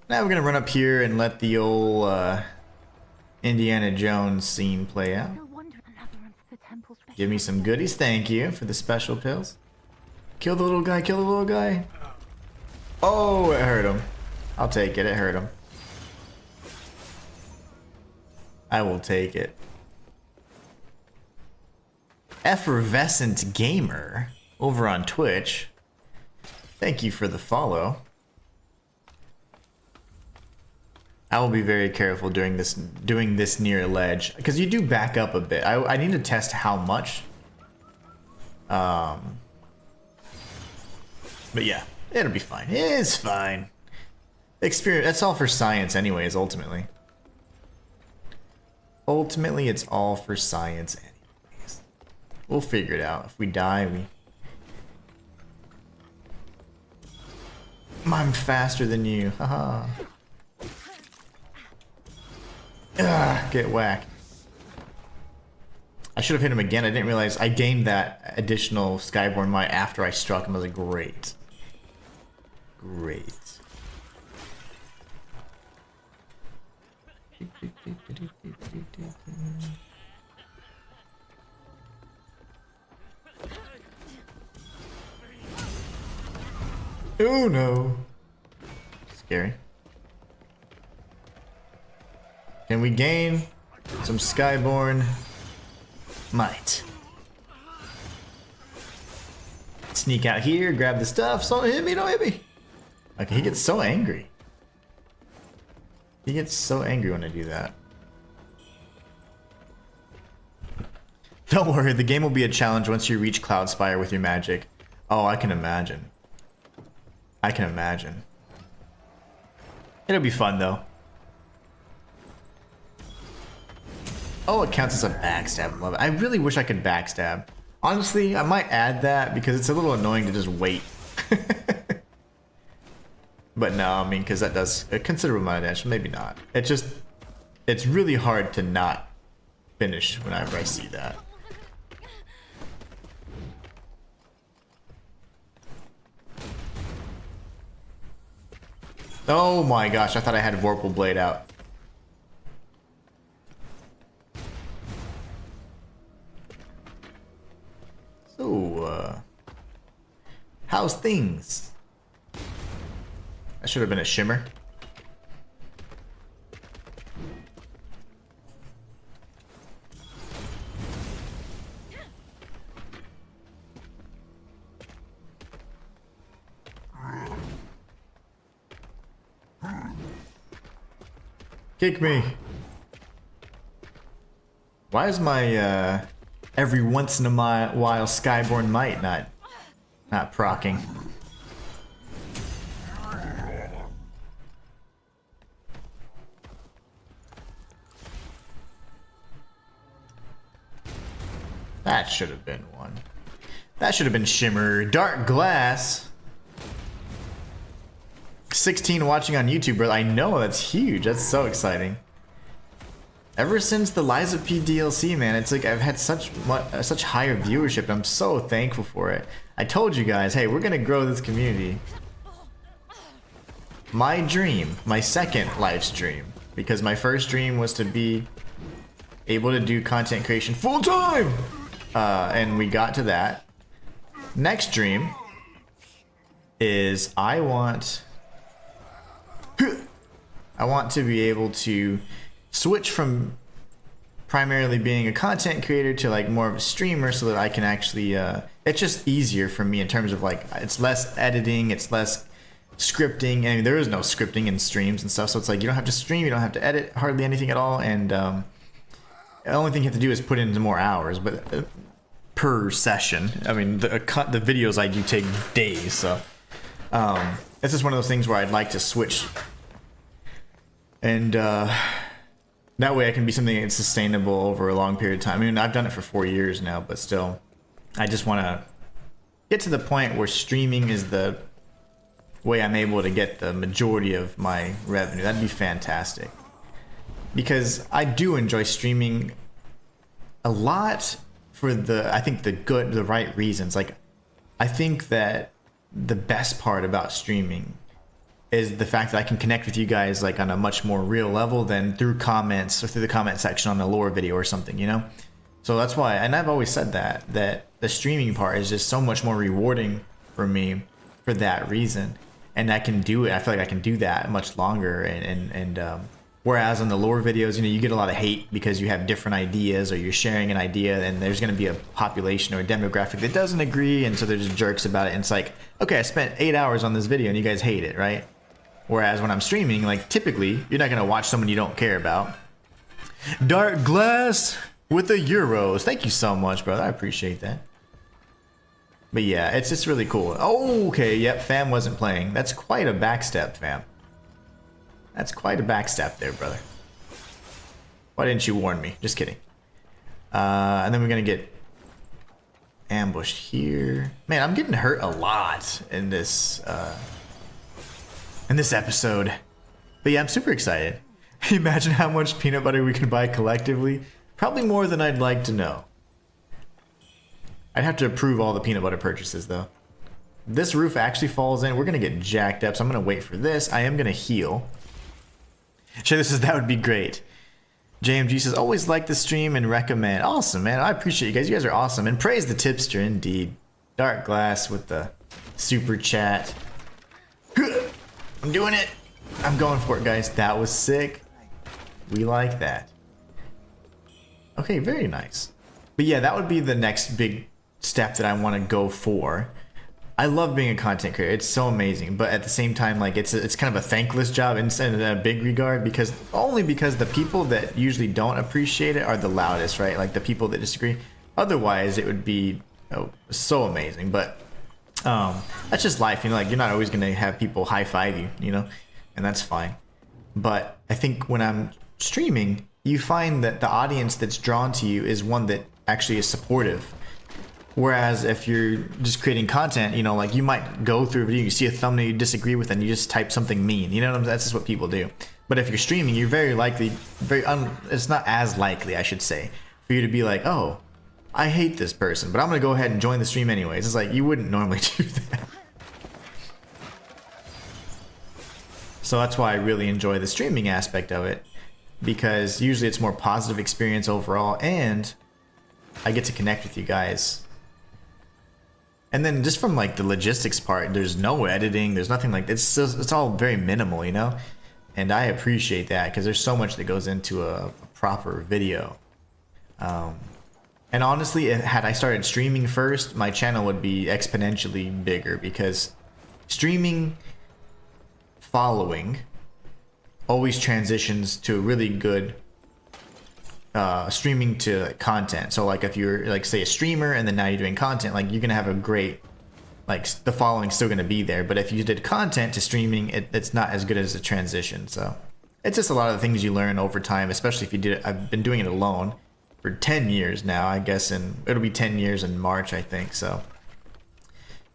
S1: Now we're gonna run up here and let the old Indiana Jones scene play out. Give me some goodies, thank you for the special pills. Kill the little guy, kill the little guy. Oh, it hurt him. I'll take it, it hurt him. I will take it. Effervescent Gamer over on Twitch. Thank you for the follow. I will be very careful doing this near a ledge because you do back up a bit. I need to test how much. But yeah, it'll be fine. It's fine. Experience. That's all for science, anyways. Ultimately, it's all for science, anyways. We'll figure it out. If we die, I'm faster than you. Haha. Get whacked. I should have hit him again. I didn't realize I gained that additional Skyborn might after I struck him. I was like, great. Great. Oh no. Scary. Can we gain some Skyborn might? Sneak out here, grab the stuff. So don't hit me, don't hit me. Okay, he gets so angry. He gets so angry when I do that. Don't worry, the game will be a challenge once you reach Cloud Spire with your magic. Oh, I can imagine. I can imagine. It'll be fun though. Oh, it counts as a backstab. Love it. I really wish I could backstab. Honestly, I might add that because it's a little annoying to just wait. But no, I mean, because that does a considerable amount of damage. Maybe not. It's really hard to not finish whenever I see that. Oh my gosh, I thought I had Vorpal Blade out. So, how's things? That should have been a shimmer. Kick me. Why is my every once in a while Skyborn Might not proccing? That should have been one. That should have been Shimmer. Dark Glass. 16 watching on YouTube, bro. I know, that's huge. That's so exciting. Ever since the Liza P DLC, man, it's like I've had such higher viewership. I'm so thankful for it. I told you guys, hey, we're gonna grow this community. My dream, my second live stream, because my first dream was to be able to do content creation full time, and we got to that. Next dream is I want to be able to switch from primarily being a content creator to like more of a streamer, so that I can actually it's just easier for me in terms of like it's less editing, it's less scripting. I mean, there is no scripting in streams and stuff, so it's like you don't have to stream, you don't have to edit hardly anything at all, and the only thing you have to do is put in more hours, but per session. I mean, the videos I do take days, so it's just one of those things where I'd like to switch, and that way I can be something that's sustainable over a long period of time. I mean, I've done it for 4 years now, but still, I just want to get to the point where streaming is the way I'm able to get the majority of my revenue. That'd be fantastic, because I do enjoy streaming a lot for I think the right reasons. Like, I think that the best part about streaming is the fact that I can connect with you guys like on a much more real level than through comments or through the comment section on a lore video or something, you know? So that's why, and I've always said that the streaming part is just so much more rewarding for me for that reason. And I can do it, I feel like I can do that much longer, and whereas on the lore videos, you know, you get a lot of hate because you have different ideas, or you're sharing an idea and there's going to be a population or a demographic that doesn't agree, and so they're just jerks about it, and it's like, okay, I spent 8 hours on this video and you guys hate it, right? Whereas when I'm streaming, like, typically you're not going to watch someone you don't care about. Dark Glass with the euros, thank you so much, brother, I appreciate that. But yeah, it's just really cool. Oh, okay, yep, fam wasn't playing. That's quite a backstep, fam. That's quite a backstep there, brother. Why didn't you warn me? Just kidding. And then we're gonna get ambushed here. Man, I'm getting hurt a lot in this episode. But yeah, I'm super excited. Imagine how much peanut butter we can buy collectively. Probably more than I'd like to know. I'd have to approve all the peanut butter purchases, though. This roof actually falls in. We're gonna get jacked up, so I'm gonna wait for this. I am gonna heal. Sure, this says that would be great. JMG says, always like the stream and recommend. Awesome, man. I appreciate you guys. You guys are awesome. And praise the tipster, indeed. Dark Glass with the super chat. I'm doing it. I'm going for it, guys. That was sick. We like that. Okay, very nice. But yeah, that would be the next big step that I want to go for. I love being a content creator. It's so amazing, but at the same time, like it's kind of a thankless job in a big regard, because the people that usually don't appreciate it are the loudest, right? Like the people that disagree. Otherwise, it would be so amazing. But that's just life, you know. Like, you're not always gonna have people high five you, you know, and that's fine. But I think when I'm streaming, you find that the audience that's drawn to you is one that actually is supportive. Whereas if you're just creating content, you know, like you might go through a video, you see a thumbnail you disagree with, and you just type something mean. You know what I'm saying? That's just what people do. But if you're streaming, you're very likely, it's not as likely, I should say, for you to be like, oh, I hate this person, but I'm going to go ahead and join the stream anyways. It's like, you wouldn't normally do that. So that's why I really enjoy the streaming aspect of it, because usually it's more positive experience overall, and I get to connect with you guys. And then just from like the logistics part, there's no editing, there's nothing like this. It's all very minimal, you know? And I appreciate that, because there's so much that goes into a proper video. And honestly, had I started streaming first, my channel would be exponentially bigger, because streaming following always transitions to a really good streaming to like, content. So like if you're like say a streamer and then now you're doing content, like you're gonna have a great like the following's still gonna be there. But if you did content to streaming, it's not as good as a transition. So it's just a lot of the things you learn over time, especially if you did it. I've been doing it alone for 10 years now, I guess, and it'll be 10 years in March, I think. So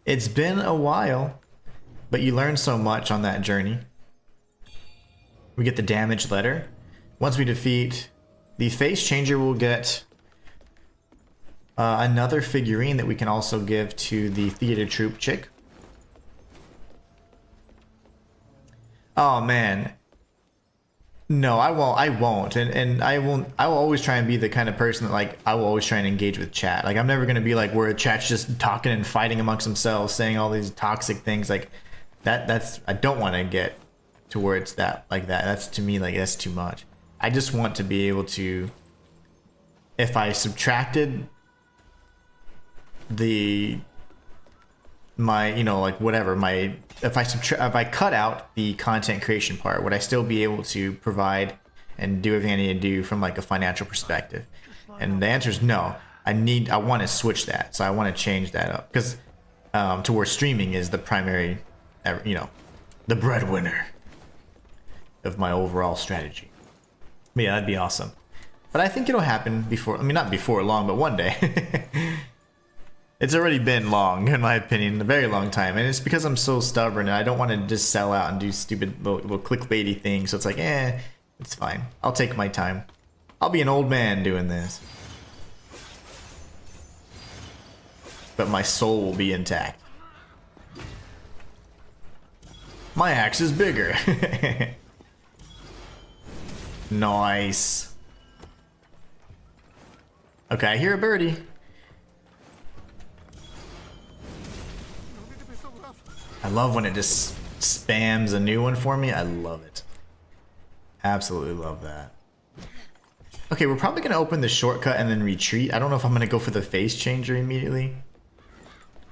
S1: it's been a while, but you learn so much on that journey. We get the damage letter. Once we defeat the face changer, we'll get another figurine that we can also give to the theater troupe chick. Oh man. No, I won't. And I will always try and be the kind of person that like I will always try and engage with chat. Like I'm never gonna be like where chat's just talking and fighting amongst themselves, saying all these toxic things like that's I don't want to get towards that like that. That's to me like that's too much. I just want to be able to, if I subtracted my you know like whatever my if I cut out the content creation part, would I still be able to provide and do everything I need to do from like a financial perspective? And the answer is no. I want to switch that, so I want to change that up because to where streaming is the primary, you know, the breadwinner of my overall strategy. But yeah, that'd be awesome. But I think it'll happen before, I mean not before long, but one day. It's already been long, in my opinion, a very long time. And it's because I'm so stubborn and I don't want to just sell out and do stupid little clickbaity things. So it's like, it's fine. I'll take my time. I'll be an old man doing this. But my soul will be intact. My axe is bigger. Nice. Okay, I hear a birdie. I love when it just spams a new one for me. I love it. Absolutely love that. Okay, we're probably going to open the shortcut and then retreat. I don't know if I'm going to go for the face changer immediately.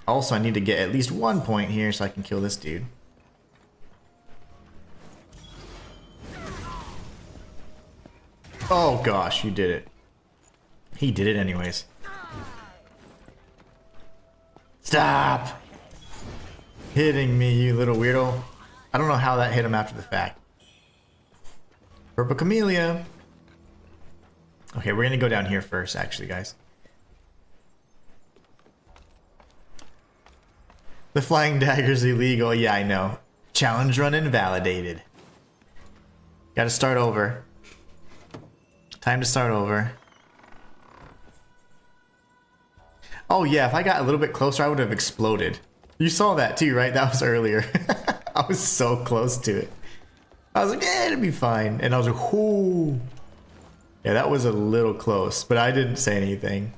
S1: Also, I need to get at least 1 point here so I can kill this dude. Oh gosh, you did it. He did it anyways. Stop hitting me, you little weirdo. I don't know how that hit him after the fact. Purple Camellia. Okay, we're gonna go down here first, actually, guys. The flying dagger's illegal. Yeah, I know. Challenge run invalidated. Gotta start over. Time to start over. Oh yeah, if I got a little bit closer, I would have exploded. You saw that too, right? That was earlier. I was so close to it. I was like, yeah, it'll be fine. And I was like, whoo. Yeah, that was a little close, but I didn't say anything.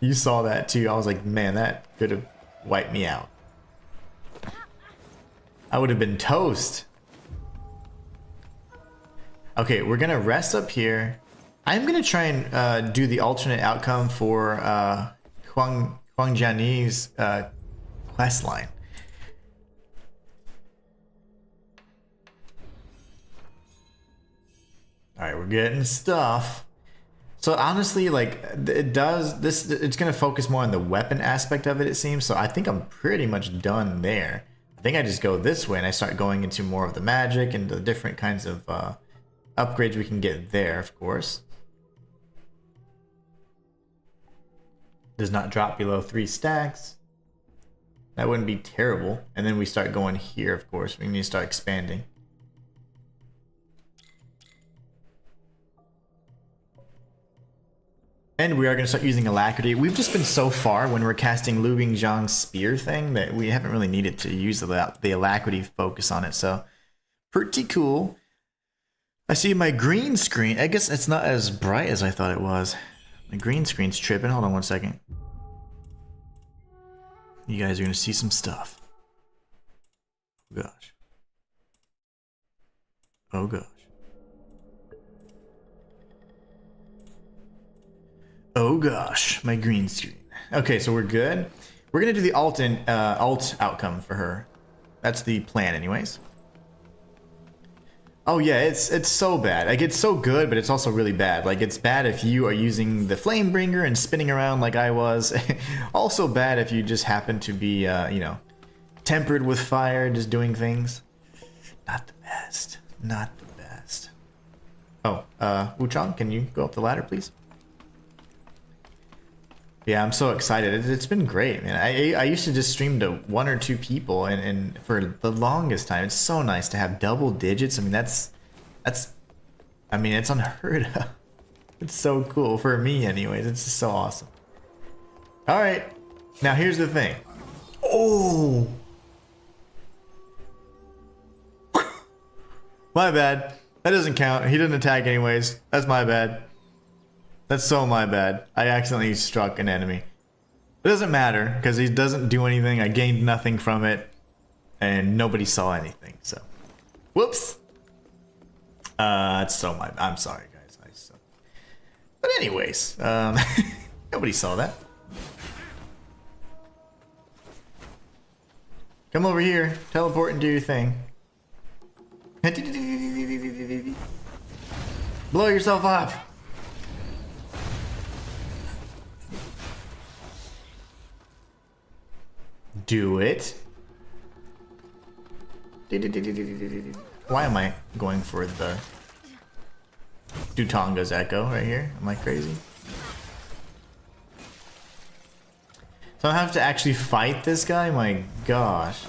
S1: You saw that too. I was like, man, that could have wiped me out. I would have been toast. Okay, we're gonna rest up here. I'm gonna try and do the alternate outcome for Huang Jiani's quest line. All right, we're getting stuff. So honestly, like it's gonna focus more on the weapon aspect of it, it seems. So I think I'm pretty much done there. I think I just go this way and I start going into more of the magic and the different kinds of upgrades we can get there, of course. Does not drop below 3 stacks. That wouldn't be terrible. And then we start going here, of course. We need to start expanding. And we are going to start using alacrity. We've just been so far when we're casting Lu Bingzhang's spear thing that we haven't really needed to use the alacrity focus on it. So pretty cool. I see my green screen. I guess it's not as bright as I thought it was. My green screen's tripping. Hold on 1 second. You guys are going to see some stuff. Oh gosh. Oh gosh. Oh gosh, my green screen. Okay, so we're good. We're going to do the alt outcome for her. That's the plan anyways. Oh yeah, it's so bad. Like it's so good, but it's also really bad. Like it's bad if you are using the Flamebringer and spinning around like I was. Also bad if you just happen to be, you know, tempered with fire, just doing things. Not the best. Not the best. Oh, Wuchang, can you go up the ladder, please? Yeah, I'm so excited. It's been great, man. I used to just stream to 1 or 2 people, and for the longest time, it's so nice to have double digits. I mean, that's I mean, it's unheard of. It's so cool for me, anyways. It's just so awesome. All right, now here's the thing. Oh, my bad. That doesn't count. He didn't attack anyways. That's my bad. That's so my bad. I accidentally struck an enemy. It doesn't matter, because he doesn't do anything. I gained nothing from it. And nobody saw anything, so. Whoops. That's so my... I'm sorry, guys. But anyways, nobody saw that. Come over here. Teleport and do your thing. Blow yourself off. Do it. Why am I going for the Dutonga's echo right here? Am I crazy? So I have to actually fight this guy? My gosh.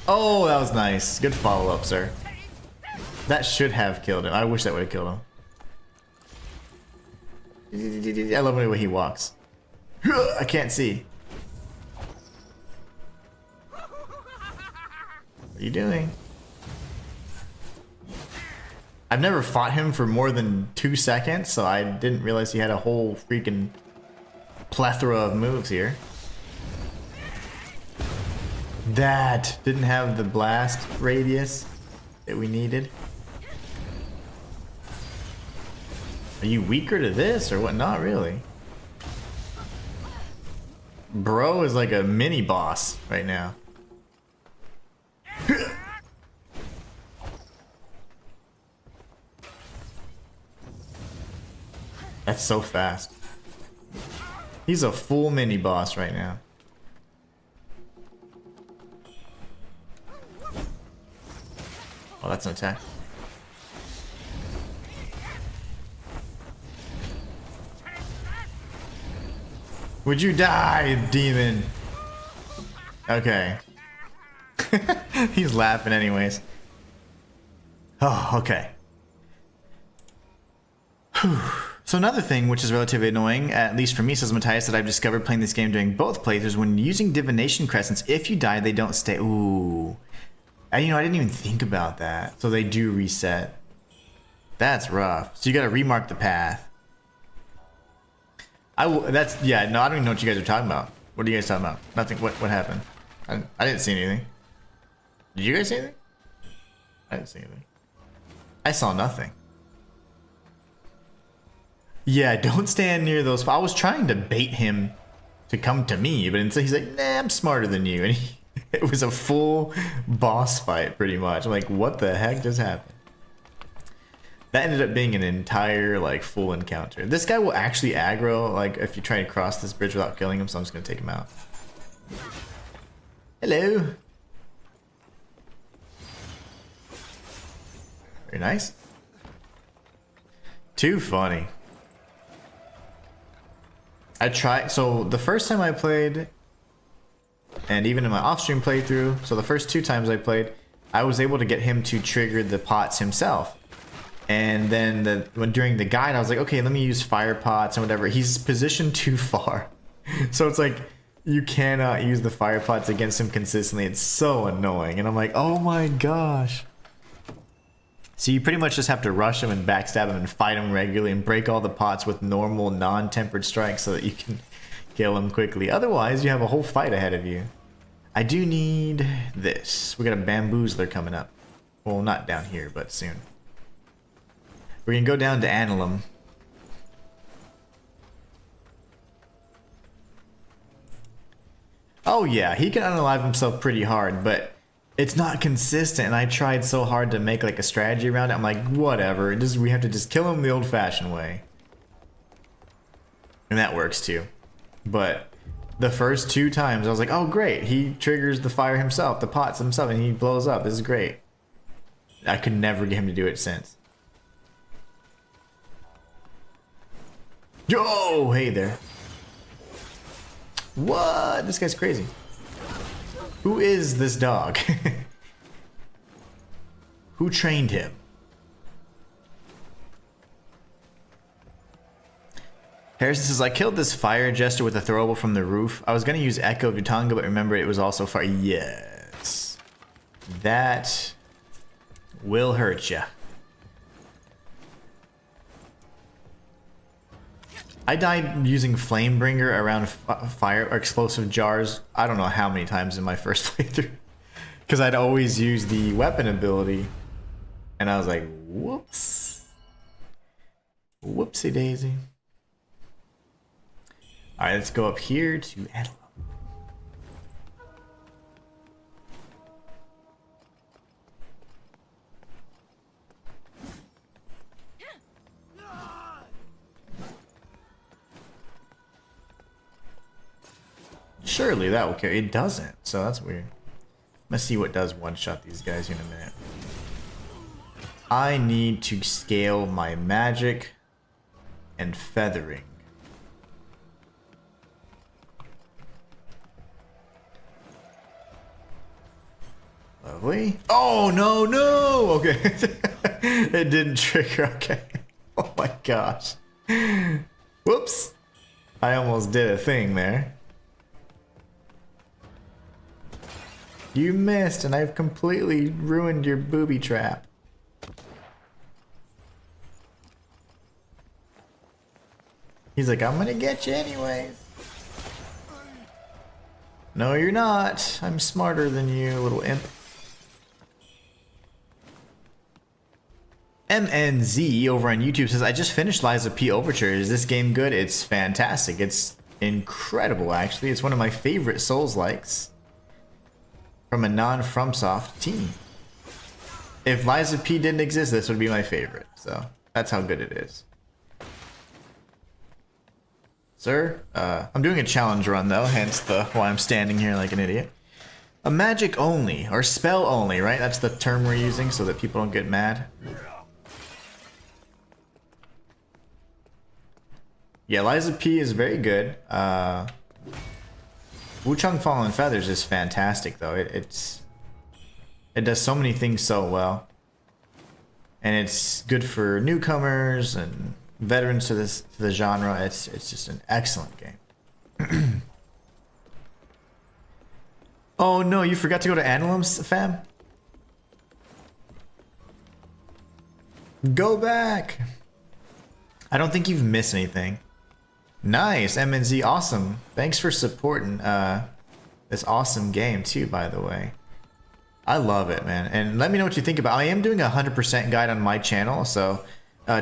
S1: Oh, that was nice. Good follow-up, sir. That should have killed him. I wish that would have killed him. I love the way he walks. I can't see. What are you doing? I've never fought him for more than 2 seconds, so I didn't realize he had a whole freaking plethora of moves here. That didn't have the blast radius that we needed. Are you weaker to this or what? Not really. Bro is like a mini boss right now. That's so fast. He's a full mini boss right now. Oh, that's an attack. Would you die, demon? Okay. He's laughing anyways. Oh, okay. So another thing which is relatively annoying, at least for me, says Matthias, that I've discovered playing this game during both playthroughs, when using divination crescents, if you die, they don't stay. Ooh. You know, I didn't even think about that. So they do reset. That's rough. So you gotta remark the path. Yeah, no, I don't even know what you guys are talking about. What are you guys talking about? Nothing. What happened? I didn't see anything. Did you guys see anything? I didn't see anything. I saw nothing. Yeah, don't stand near those. I was trying to bait him to come to me, but instead he's like, nah, I'm smarter than you. And it was a full boss fight, pretty much. I'm like, what the heck just happened? That ended up being an entire, like, full encounter. This guy will actually aggro, like, if you try to cross this bridge without killing him, so I'm just gonna take him out. Hello. Very nice. Too funny. So the first time I played, and even in my off-stream playthrough, so the first 2 times I played, I was able to get him to trigger the pots himself. And then during the guide, I was like, okay, let me use fire pots and whatever. He's positioned too far. So it's like, you cannot use the fire pots against him consistently. It's so annoying. And I'm like, oh my gosh. So you pretty much just have to rush him and backstab him and fight him regularly and break all the pots with normal non-tempered strikes so that you can kill him quickly. Otherwise, you have a whole fight ahead of you. I do need this. We got a bamboozler coming up. Well, not down here, but soon. We're gonna go down to Anilum. Oh yeah, he can unalive himself pretty hard, but it's not consistent, and I tried so hard to make like a strategy around it. I'm like, whatever, we have to just kill him the old-fashioned way. And that works too. But the first 2 times I was like, oh great, he triggers the fire himself, the pots himself, and he blows up. This is great. I could never get him to do it since. Yo, hey there. What? This guy's crazy. Who is this dog? Who trained him? Harrison says, I killed this fire jester with a throwable from the roof. I was going to use Echo Vutanga, but remember it was also fire. Yes. That will hurt ya. I died using Flamebringer around fire or explosive jars. I don't know how many times in my first playthrough. Because I'd always use the weapon ability. And I was like, whoops. Whoopsie daisy. Alright, let's go up here to Adela. Surely that will carry. It doesn't, so that's weird. Let's see what does one-shot these guys in a minute. I need to scale my magic and feathering. Lovely. Oh, no, no! Okay. It didn't trigger. Okay. Oh my gosh. Whoops. I almost did a thing there. You missed, and I've completely ruined your booby trap. He's like, I'm gonna get you anyways. No, you're not. I'm smarter than you, little imp. MNZ over on YouTube says, I just finished Liza P. Overture. Is this game good? It's fantastic. It's incredible, actually. It's one of my favorite Souls-likes from a non-FromSoft team. If Liza P didn't exist, this would be my favorite. So that's how good it is. Sir, I'm doing a challenge run though, hence why I'm standing here like an idiot. A magic only, or spell only, right? That's the term we're using so that people don't get mad. Yeah, Liza P is very good. Wuchang Fallen Feathers is fantastic though. It does so many things so well. And it's good for newcomers and veterans to the genre. It's just an excellent game. Oh no, you forgot to go to Annulums, fam? Go back! I don't think you've missed anything. Nice, MNZ, awesome. Thanks for supporting this awesome game too, by the way. I love it, man. And let me know what you think about it. I am doing a 100% guide on my channel, so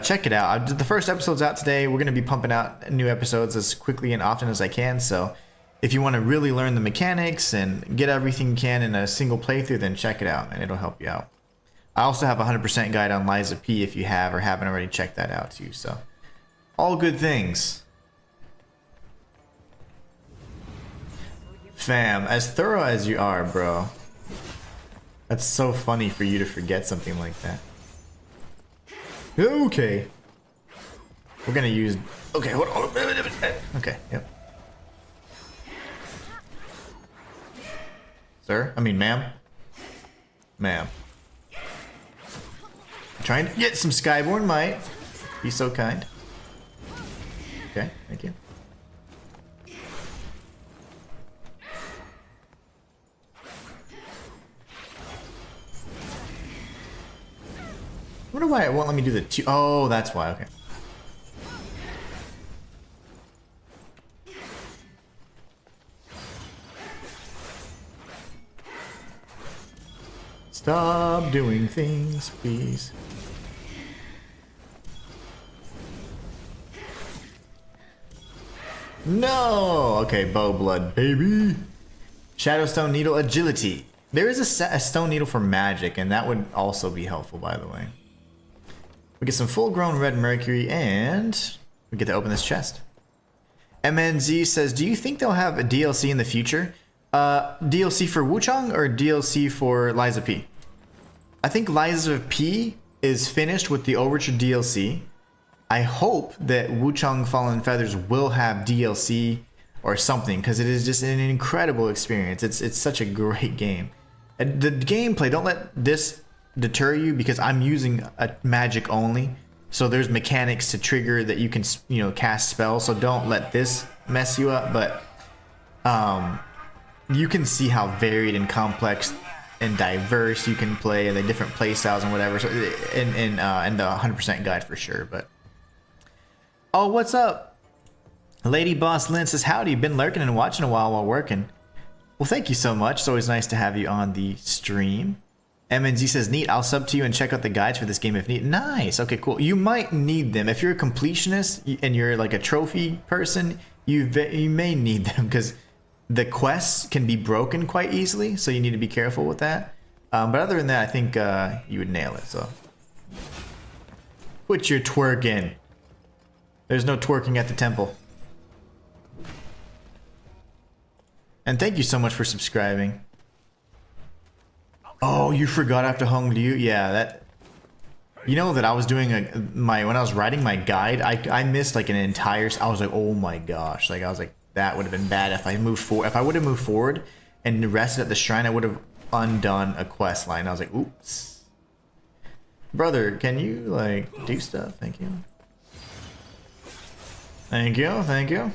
S1: check it out. The first episode's out today. We're going to be pumping out new episodes as quickly and often as I can, so if you want to really learn the mechanics and get everything you can in a single playthrough, then check it out, man. It'll help you out. I also have a 100% guide on Liza P if you have or haven't already checked that out too, so all good things. Fam, as thorough as you are, bro. That's so funny for you to forget something like that. Okay. We're gonna use... Okay, hold on. Okay, yep. Sir? I mean, ma'am? Ma'am. Trying to get some Skyborn might. Be so kind. Okay, thank you. I wonder why it won't let me do the two. Oh, that's why. Okay. Stop doing things, please. No. Okay, bow blood, baby. Shadowstone needle agility. There is a stone needle for magic, and that would also be helpful, by the way. We get some full-grown red mercury, and we get to open this chest. MNZ says, do you think they'll have a DLC in the future? DLC for Wuchang or DLC for Liza P? I think Liza P is finished with the Overture DLC. I hope that Wuchang Fallen Feathers will have DLC or something, because it is just an incredible experience. It's such a great game. And the gameplay, don't let this deter you, because I'm using a magic only. So there's mechanics to trigger that you can, you know, cast spells. So don't let this mess you up. But you can see how varied and complex and diverse you can play, and the different play styles and whatever. So in the 100% guide for sure. But oh, what's up? Lady Boss Lynn says, howdy, been lurking and watching a while working. Well, thank you so much. It's always nice to have you on the stream. MNZ says, neat, I'll sub to you and check out the guides for this game if need. Nice. Okay, cool. You might need them. If you're a completionist and you're like a trophy person, you may need them, because the quests can be broken quite easily, so you need to be careful with that. But other than that, I think you would nail it. So put your twerk in. There's no twerking at the temple. And thank you so much for subscribing. Oh, you forgot after Hung Liu? Yeah, that... You know that I was doing when I was writing my guide, I missed like an entire... I was like, oh my gosh. Like, I was like, that would have been bad if I moved forward. If I would have moved forward and rested at the shrine, I would have undone a quest line. I was like, oops. Brother, can you, like, do stuff? Thank you. Thank you, thank you.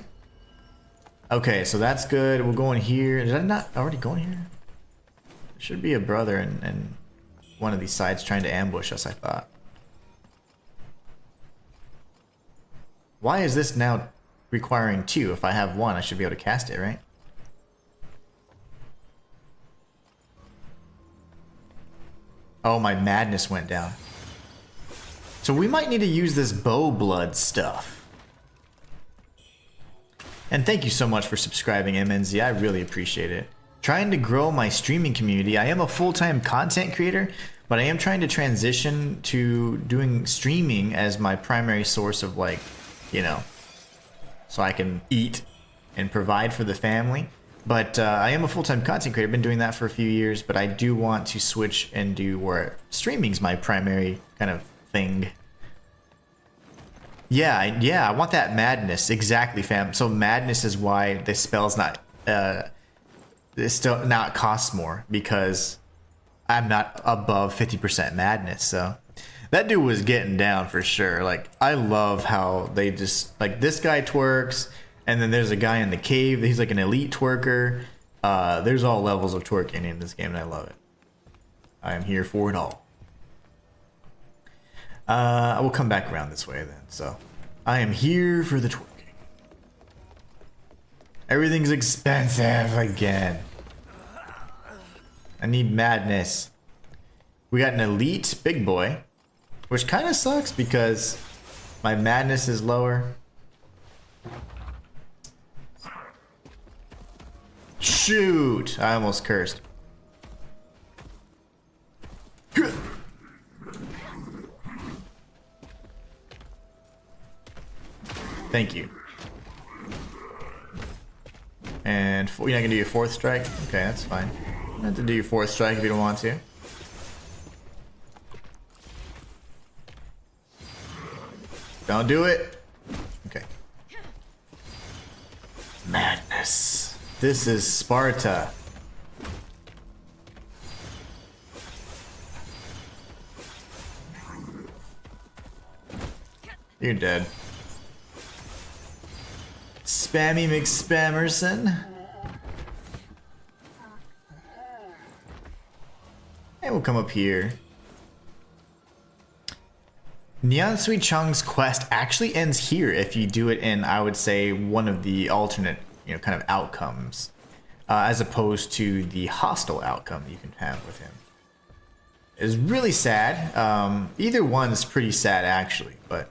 S1: Okay, so that's good. We're going here. Did I not already go in here? Should be a brother and one of these sides trying to ambush us, I thought. Why is this now requiring 2? If I have 1, I should be able to cast it, right? Oh, my madness went down. So we might need to use this bow blood stuff. And thank you so much for subscribing, MNZ. I really appreciate it. Trying to grow my streaming community. I am a full-time content creator, but I am trying to transition to doing streaming as my primary source of, like, you know, so I can eat and provide for the family. But I am a full-time content creator. I've been doing that for a few years, but I do want to switch and do where streaming's my primary kind of thing. Yeah, I want that madness. Exactly, fam. So madness is why this spell's not... it's still not cost more, because I'm not above 50% madness. So that dude was getting down for sure. Like, I love how they just, like, this guy twerks, and then there's a guy in the cave. He's like an elite twerker. There's all levels of twerking in this game, and I love it. I am here for it all. I will come back around this way then. So I am here for the twerking. Everything's expensive again. I need madness. We got an elite big boy, which kind of sucks because my madness is lower. Shoot! I almost cursed. Thank you. And you're not gonna do your 4th strike? Okay, that's fine. You don't have to do your 4th strike if you don't want to. Don't do it. Okay. Madness. This is Sparta. You're dead. Spammy McSpammerson. And we'll come up here. Neon Sweet Chung's quest actually ends here if you do it in, I would say, one of the alternate, you know, kind of outcomes, as opposed to the hostile outcome you can have with him. It's really sad. Either one is pretty sad, actually, but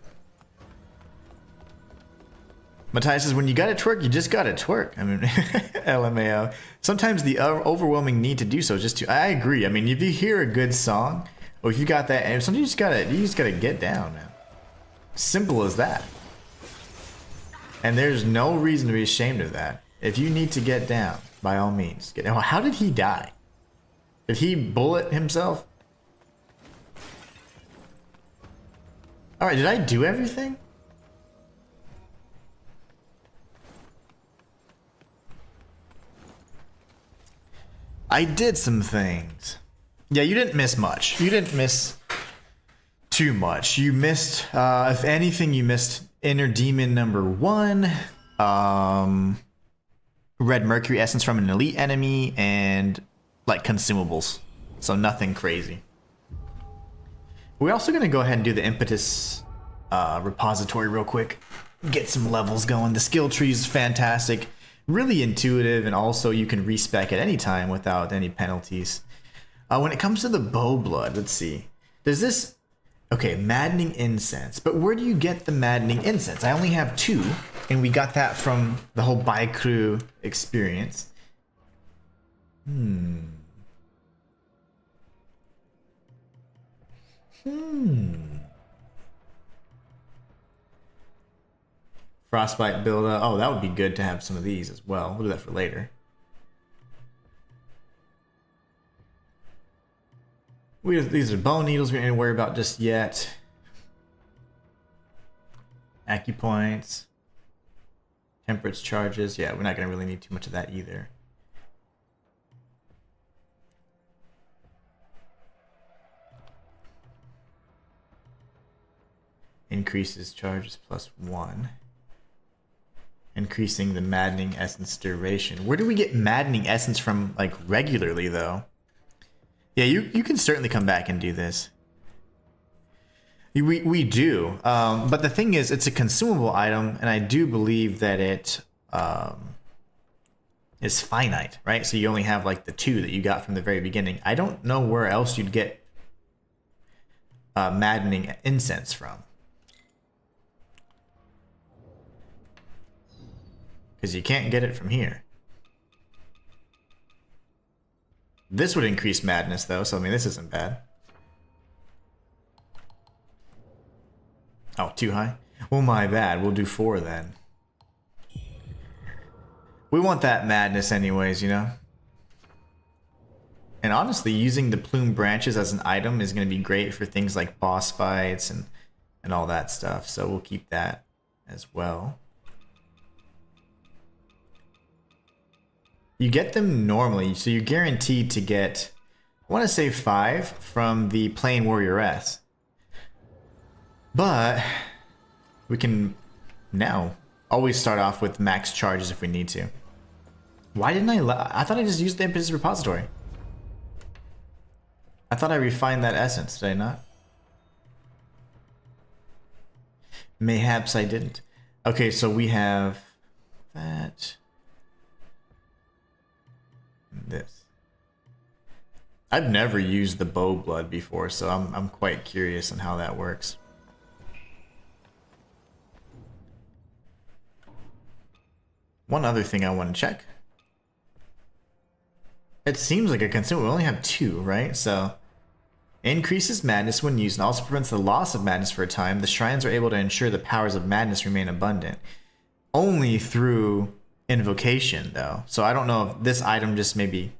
S1: Matthias says, when you gotta twerk, you just gotta twerk. I mean, LMAO. Sometimes the overwhelming need to do so is just to... I agree. I mean, if you hear a good song, or if you got that... And sometimes you just gotta get down, man. Simple as that. And there's no reason to be ashamed of that. If you need to get down, by all means, get down. How did he die? Did he bullet himself? Alright, did I do everything? I did some things. Yeah, you didn't miss much. You didn't miss too much. You missed, if anything, you missed Inner Demon number 1, Red Mercury Essence from an elite enemy, and like consumables. So nothing crazy. We're also going to go ahead and do the Impetus repository real quick. Get some levels going. The skill tree is fantastic. Really intuitive, and also you can respec at any time without any penalties. When it comes to the bow blood, let's see. Does this... Okay, Maddening Incense. But where do you get the Maddening Incense? I only have 2, and we got that from the whole Baikru experience. Frostbite builder. Oh, that would be good to have some of these as well. We'll do that for later. These are bone needles we don't need to worry about just yet. Acupoints. Temperance charges. Yeah, we're not going to really need too much of that either. Increases charges +1. Increasing the Maddening Essence duration. Where do we get Maddening Essence from, like, regularly, though? Yeah, you can certainly come back and do this. We do. But the thing is, it's a consumable item, and I do believe that it is finite, right? So you only have, like, the 2 that you got from the very beginning. I don't know where else you'd get Maddening Incense from. Because you can't get it from here. This would increase madness, though, so I mean, this isn't bad. Oh, too high? Well, my bad. We'll do 4 then. We want that madness anyways, you know? And honestly, using the plume branches as an item is going to be great for things like boss fights and all that stuff, so we'll keep that as well. You get them normally, so you're guaranteed to get, I want to say 5 from the Plain Warrioress. But we can now always start off with max charges if we need to. Why didn't I thought I just used the Impetus repository. I thought I refined that essence, did I not? Mayhaps I didn't. Okay, so we have that. This. I've never used the bow blood before, so I'm quite curious on how that works. One other thing I want to check. It seems like a consumable. We only have 2, right? So increases madness when used and also prevents the loss of madness for a time. The shrines are able to ensure the powers of madness remain abundant. Only through invocation, though. So I don't know if this item just maybe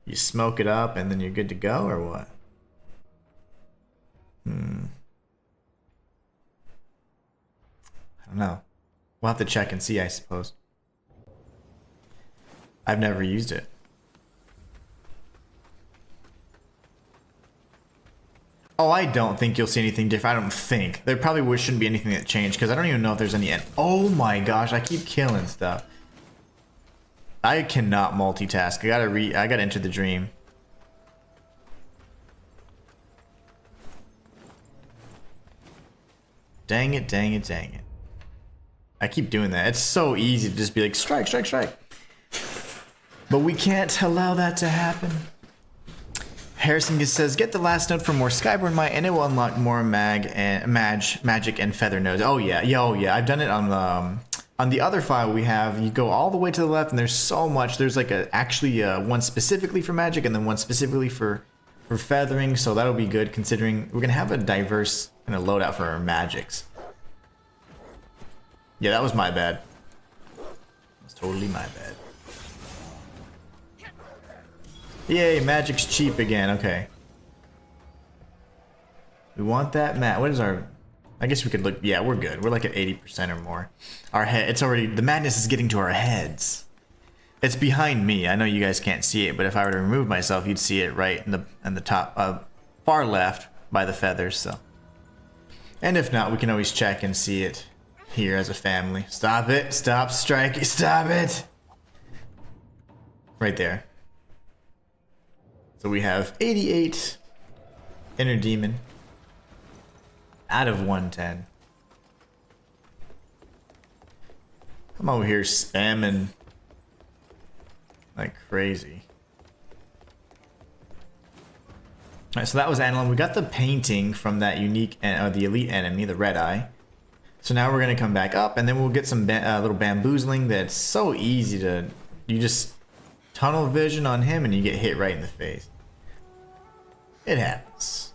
S1: you smoke it up and then you're good to go, or what? I don't know. We'll have to check and see, I suppose. I've never used it. Oh, I don't think you'll see anything different. I don't think. There probably shouldn't be anything that changed, because I don't even know if there's any... Oh my gosh, I keep killing stuff. I cannot multitask. I gotta enter the dream. Dang it, dang it, dang it. I keep doing that. It's so easy to just be like, strike, strike, strike. But we can't allow that to happen. Harrison just says, get the last note for more Skyborn Might, and it will unlock more magic and feather nodes. Oh yeah, oh yeah. I've done it on On the other file we have, you go all the way to the left and there's so much. There's like actually one specifically for magic and then one specifically for feathering, so that'll be good considering we're gonna have a diverse kind of loadout for our magics. Yeah, that was my bad. That's totally my bad. Yay, magic's cheap again. Okay. We want that mat. What is our... I guess we could look... Yeah, we're good. We're like at 80% or more. Our head... It's already... The madness is getting to our heads. It's behind me. I know you guys can't see it, but if I were to remove myself, you'd see it right in the top... far left by the feathers, so... And if not, we can always check and see it here as a family. Stop it. Stop striking. Stop it. Right there. So we have 88 inner demon out of 110. I'm over here spamming like crazy. Alright, so that was Annalyn. We got the painting from that unique, the elite enemy, the red eye. So now we're going to come back up and then we'll get some little bamboozling that's so easy to... You just tunnel vision on him and you get hit right in the face. It happens.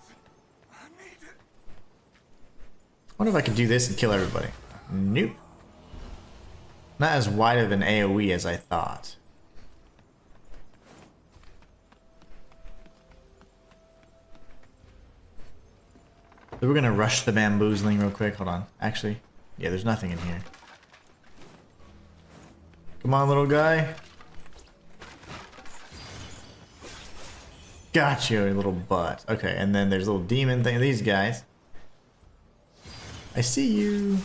S1: I wonder if I could do this and kill everybody. Nope. Not as wide of an AoE as I thought. So we're gonna rush the bamboozling real quick. Hold on. Actually, yeah, there's nothing in here. Come on, little guy. Got you, little butt. Okay, and then there's a little demon thing. These guys. I see you.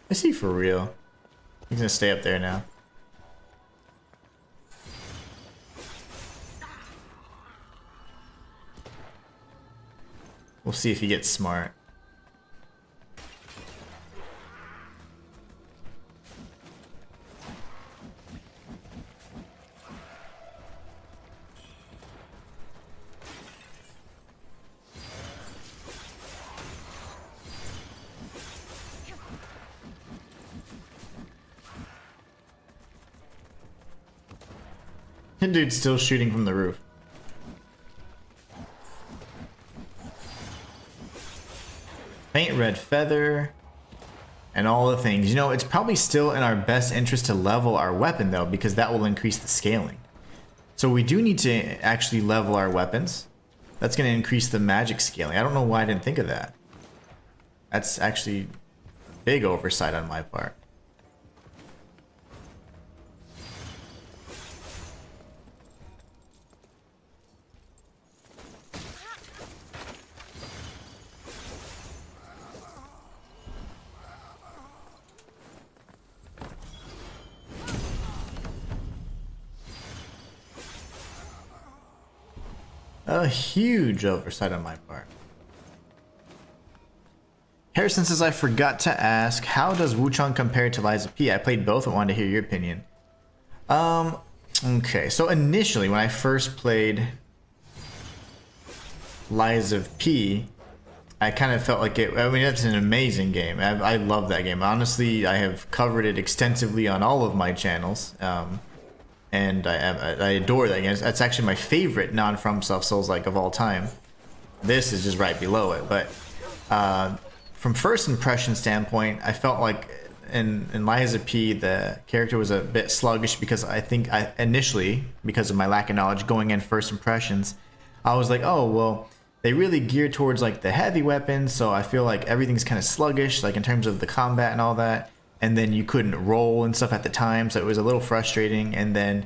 S1: I see for real. He's gonna stay up there now. We'll see if he gets smart. Dude's still shooting from the roof. Paint red feather and all the things. You know, it's probably still in our best interest to level our weapon though, because that will increase the scaling. So we do need to actually level our weapons. That's going to increase the magic scaling. I don't know why I didn't think of that. That's actually a big oversight on my part. A huge oversight on my part. Harrison says, I forgot to ask, how does Wuchang compare to Lies of P? I played both and wanted to hear your opinion. Okay, so initially when I first played Lies of P, I kind of felt like it, I mean, it's an amazing game. I love that game. Honestly, I have covered it extensively on all of my channels. And I adore that game. That's actually my favorite non-FromSoft Souls-like of all time. This is just right below it. But from first impression standpoint, I felt like in Lies of P, the character was a bit sluggish because I think initially, because of my lack of knowledge going in first impressions, I was like, oh, well, they really geared towards like the heavy weapons, so I feel like everything's kind of sluggish, like in terms of the combat and all that. And then you couldn't roll and stuff at the time, so it was a little frustrating. And then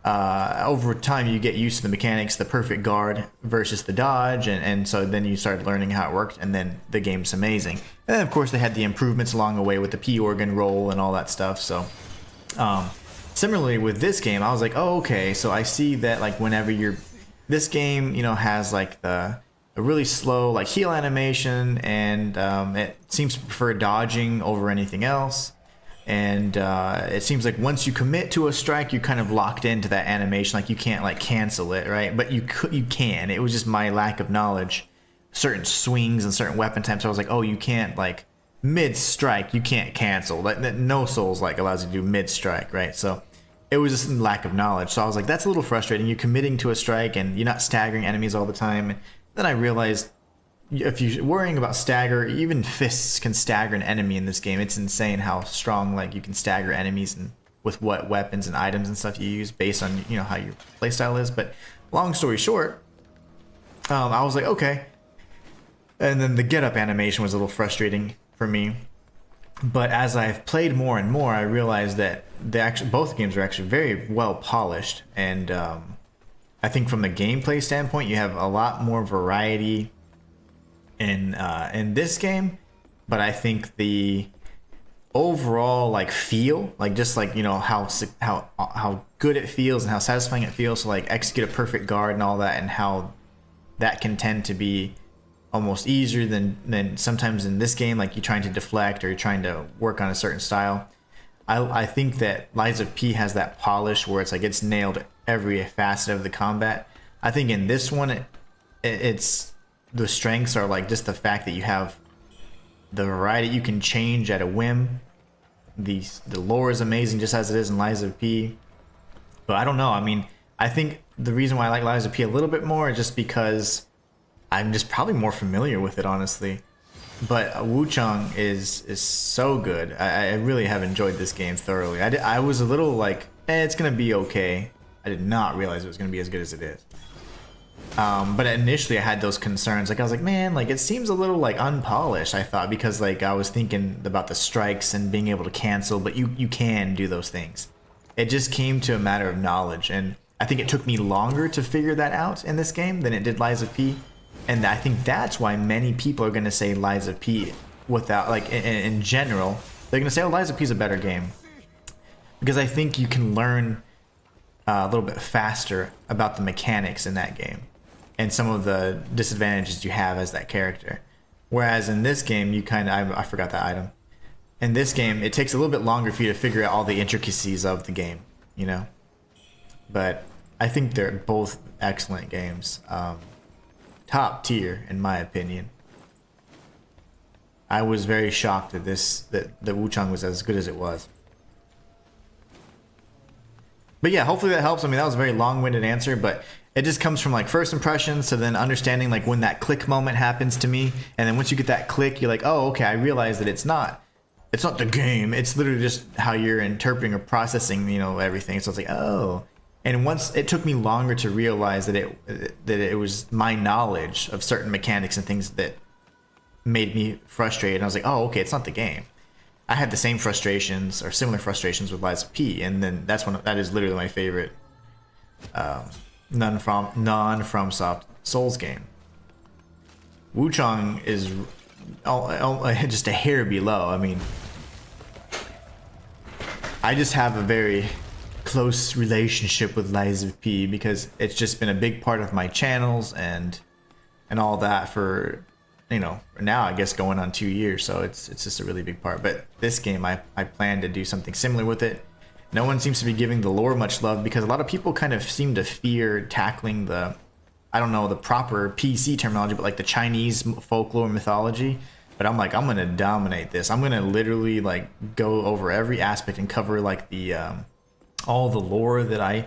S1: over time you get used to the mechanics, the perfect guard versus the dodge, and so then you started learning how it worked, and then the game's amazing. And then of course they had the improvements along the way with the P organ roll and all that stuff. So similarly with this game, I was like, oh, okay, so I see that like whenever you're, this game, you know, has like a really slow like heal animation, and it seems to prefer dodging over anything else. And it seems like once you commit to a strike, you're kind of locked into that animation. Like you can't like cancel it, right? But you can. It was just my lack of knowledge certain swings and certain weapon types. I was like, oh, you can't like mid strike, you can't cancel. Like no Souls like allows you to do mid strike, right? So it was just lack of knowledge. So I was like, that's a little frustrating. You're committing to a strike and you're not staggering enemies all the time. And then I realized if you're worrying about stagger, even fists can stagger an enemy in this game. It's insane how strong like you can stagger enemies and with what weapons and items and stuff you use based on, you know, how your playstyle is. But long story short, I was like, okay. And then the get up animation was a little frustrating for me. But as I've played more and more, I realized that both games are actually very well polished. And I think from the gameplay standpoint, you have a lot more variety in this game. But I think the overall like feel, like just like, you know, how good it feels and how satisfying it feels to like execute a perfect guard and all that, and how that can tend to be almost easier than sometimes in this game, like you're trying to deflect or you're trying to work on a certain style. I think that Lies of P has that polish where it's like it's nailed every facet of the combat. I think in this one, it's the strengths are like just the fact that you have the variety, you can change at a whim. The lore is amazing just as it is in Lies of P. But I don't know. I mean, I think the reason why I like Lies of P a little bit more is just because I'm just probably more familiar with it, honestly. But Wuchang is so good. I really have enjoyed this game thoroughly. I was a little like, it's gonna be okay. I did not realize it was gonna be as good as it is. But initially I had those concerns. Like I was like, man, like it seems a little like unpolished, I thought, because like I was thinking about the strikes and being able to cancel, but you can do those things. It just came to a matter of knowledge, and I think it took me longer to figure that out in this game than it did Lies of P. And I think that's why many people are going to say Lies of P without, like, in general, they're going to say, oh, Lies of P is a better game. Because I think you can learn a little bit faster about the mechanics in that game and some of the disadvantages you have as that character. Whereas in this game, you kind of, I forgot that item. In this game, it takes a little bit longer for you to figure out all the intricacies of the game, you know? But I think they're both excellent games. Top tier, in my opinion. I was very shocked that that Wuchang was as good as it was. But yeah, hopefully that helps. I mean, that was a very long-winded answer, but it just comes from like first impressions to then understanding like when that click moment happens to me, and then once you get that click, you're like, oh, okay, I realize that it's not the game. It's literally just how you're interpreting or processing, you know, everything. So it's like, oh. And once it took me longer to realize that it was my knowledge of certain mechanics and things that made me frustrated. And I was like, oh, okay, it's not the game. I had the same frustrations or similar frustrations with Lies of P, and then that is literally my favorite non-FromSoft Souls game. Wuchang is just a hair below. I mean, I just have a very close relationship with Lies of P because it's just been a big part of my channels and all that for, you know, now I guess going on 2 years, so it's just a really big part. But this game, I plan to do something similar with it. No one seems to be giving the lore much love because a lot of people kind of seem to fear tackling the, I don't know the proper PC terminology, but like the Chinese folklore mythology. But I'm like, I'm gonna dominate this. I'm gonna literally like go over every aspect and cover like the all the lore that I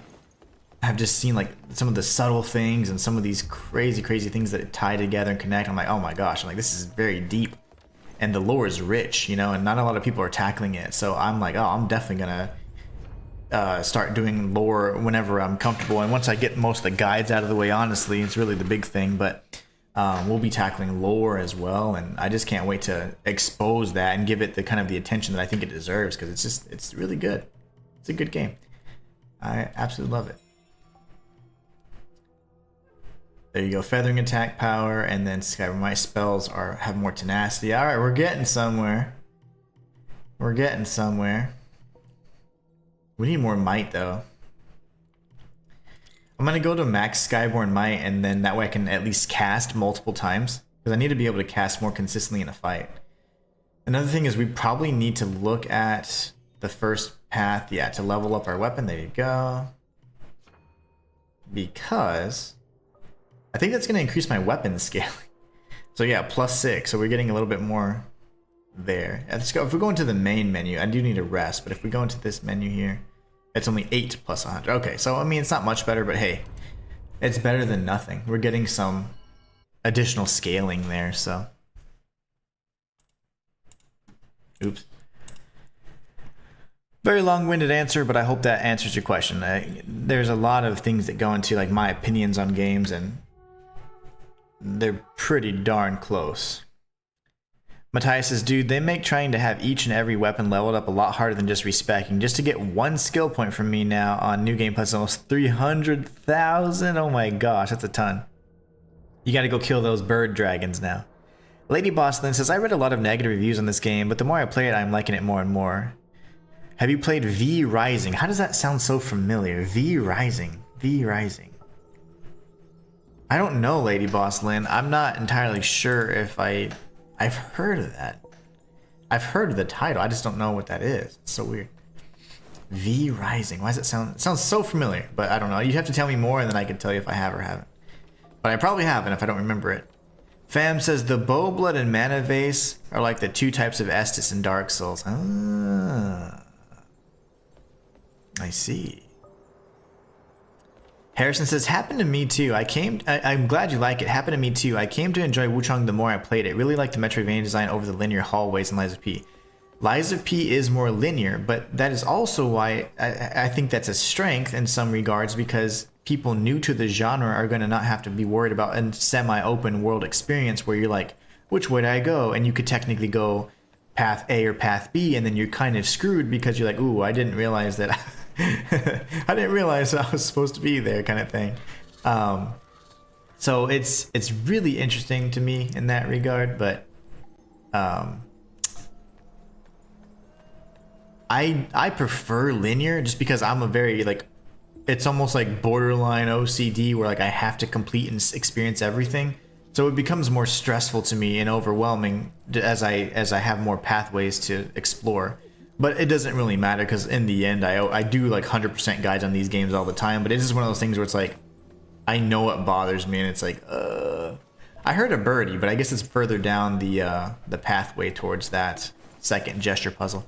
S1: have just seen, like some of the subtle things and some of these crazy things that tie together and connect. I'm like, oh my gosh, I'm like, this is very deep, and the lore is rich, you know, and not a lot of people are tackling it. So I'm like, oh, I'm definitely gonna start doing lore whenever I'm comfortable, and once I get most of the guides out of the way, honestly, it's really the big thing. But we'll be tackling lore as well, and I just can't wait to expose that and give it the kind of the attention that I think it deserves, because it's really good. It's a good game. I absolutely love it. There you go, feathering attack power, and then Skyrim. My spells have more tenacity. All right, we're getting somewhere. We're getting somewhere. We need more might though. I'm gonna go to max Skyborn might, and then that way I can at least cast multiple times, because I need to be able to cast more consistently in a fight. Another thing is we probably need to look at the first path, yeah, to level up our weapon. There you go. Because I think that's going to increase my weapon scaling. So yeah, +6. So we're getting a little bit more there. Let's go. If we go into the main menu, I do need a rest, but if we go into this menu here, it's only 8 plus 100. Okay, so I mean, it's not much better, but hey, it's better than nothing. We're getting some additional scaling there, so. Oops. Very long-winded answer, but I hope that answers your question. There's a lot of things that go into like my opinions on games, and they're pretty darn close. Matthias says, dude, they make trying to have each and every weapon leveled up a lot harder than just respecking. Just to get 1 skill point from me now on New Game Plus, almost 300,000. Oh my gosh, that's a ton. You gotta go kill those bird dragons now. Lady Bosslin says, I read a lot of negative reviews on this game, but the more I play it, I'm liking it more and more. Have you played V Rising? How does that sound so familiar? V Rising. V Rising. I don't know, Lady Bosslin. I'm not entirely sure if I've heard of that. I've heard of the title. I just don't know what that is. It's so weird. V Rising. Why does it sound? It sounds so familiar, but I don't know. You have to tell me more, and then I can tell you if I have or haven't. But I probably haven't if I don't remember it. Fam says the Bow Blood and Mana Vase are like the 2 types of Estus in Dark Souls. Ah, I see. Harrison says, happened to me too. I'm glad you like it. Happened to me too. I came to enjoy Wuchang the more I played it. Really liked the Metroidvania design over the linear hallways in Lies of P. Lies of P is more linear, but that is also why I think that's a strength in some regards, because people new to the genre are going to not have to be worried about a semi-open world experience where you're like, which way do I go? And you could technically go path A or path B, and then you're kind of screwed because you're like, ooh, I didn't realize that I didn't realize that I was supposed to be there, kind of thing. So it's really interesting to me in that regard, but I prefer linear just because I'm a very like, it's almost like borderline OCD where like I have to complete and experience everything. So it becomes more stressful to me and overwhelming as I have more pathways to explore. But it doesn't really matter because in the end, I do like 100% guides on these games all the time. But it's just one of those things where it's like, I know it bothers me, and it's like, I heard a birdie, but I guess it's further down the pathway towards that second gesture puzzle.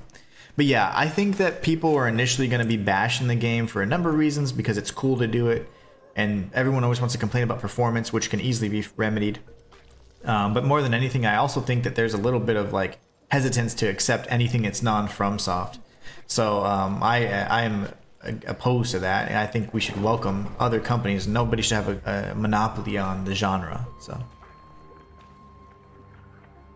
S1: But yeah, I think that people are initially going to be bashing the game for a number of reasons because it's cool to do it, and everyone always wants to complain about performance, which can easily be remedied. But more than anything, I also think that there's a little bit of like hesitance to accept anything that's non-FromSoft. So I am opposed to that, and I think we should welcome other companies. Nobody should have a monopoly on the genre. So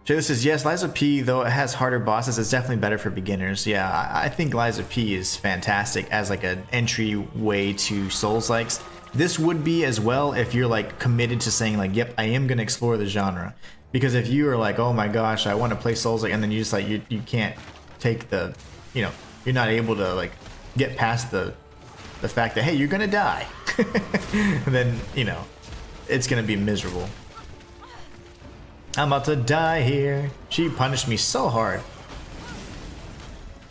S1: Jayla says, yes, Lies of P, though it has harder bosses, is definitely better for beginners. Yeah, I think Lies of P is fantastic as like an entryway to Souls-likes. This would be as well if you're like committed to saying like, yep, I am going to explore the genre. Because if you are like, oh my gosh, I want to play Souls-like, and then you just like, you can't take the, you know, you're not able to like get past the fact that, hey, you're going to die. Then, you know, it's going to be miserable. I'm about to die here. She punished me so hard.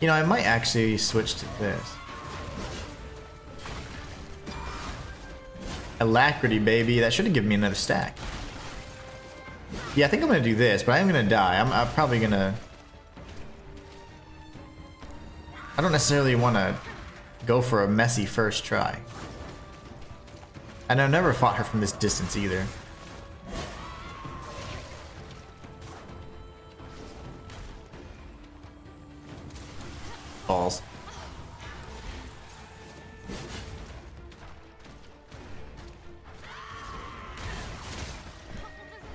S1: You know, I might actually switch to this. Alacrity, baby. That should have given me another stack. Yeah, I think I'm going to do this, but I am going to die. I'm probably going to... I don't necessarily want to go for a messy first try. And I've never fought her from this distance either. Balls.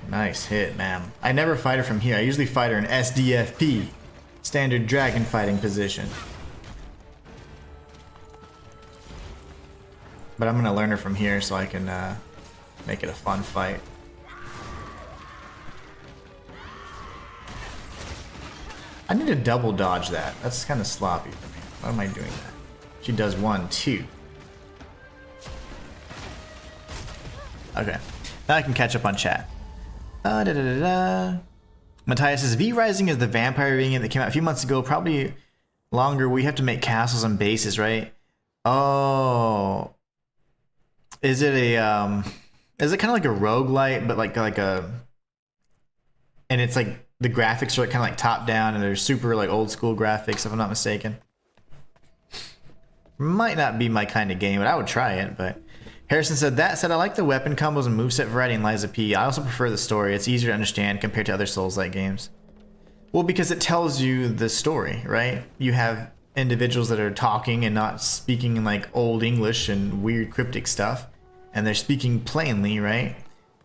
S1: Nice hit, man. I never fight her from here. I usually fight her in SDFP, standard dragon fighting position. But I'm gonna learn her from here so I can make it a fun fight. I need to double dodge that. That's kind of sloppy for me. Why am I doing that? She does 1, 2. Okay. Now I can catch up on chat. Matthias says, V Rising is the vampire game that came out a few months ago. Probably longer. We have to make castles and bases, right? Oh. Is it a, is it kind of like a roguelite, but like a... and it's like the graphics are like, kind of like top down, and they're super like old school graphics if I'm not mistaken. Might not be my kind of game, but I would try it. But Harrison said, that said, I like the weapon combos and moveset variety in Lies of P. I also prefer the story. It's easier to understand compared to other Souls-like games. Well, because it tells you the story, right? You have individuals that are talking and not speaking in like old English and weird cryptic stuff, and they're speaking plainly, right?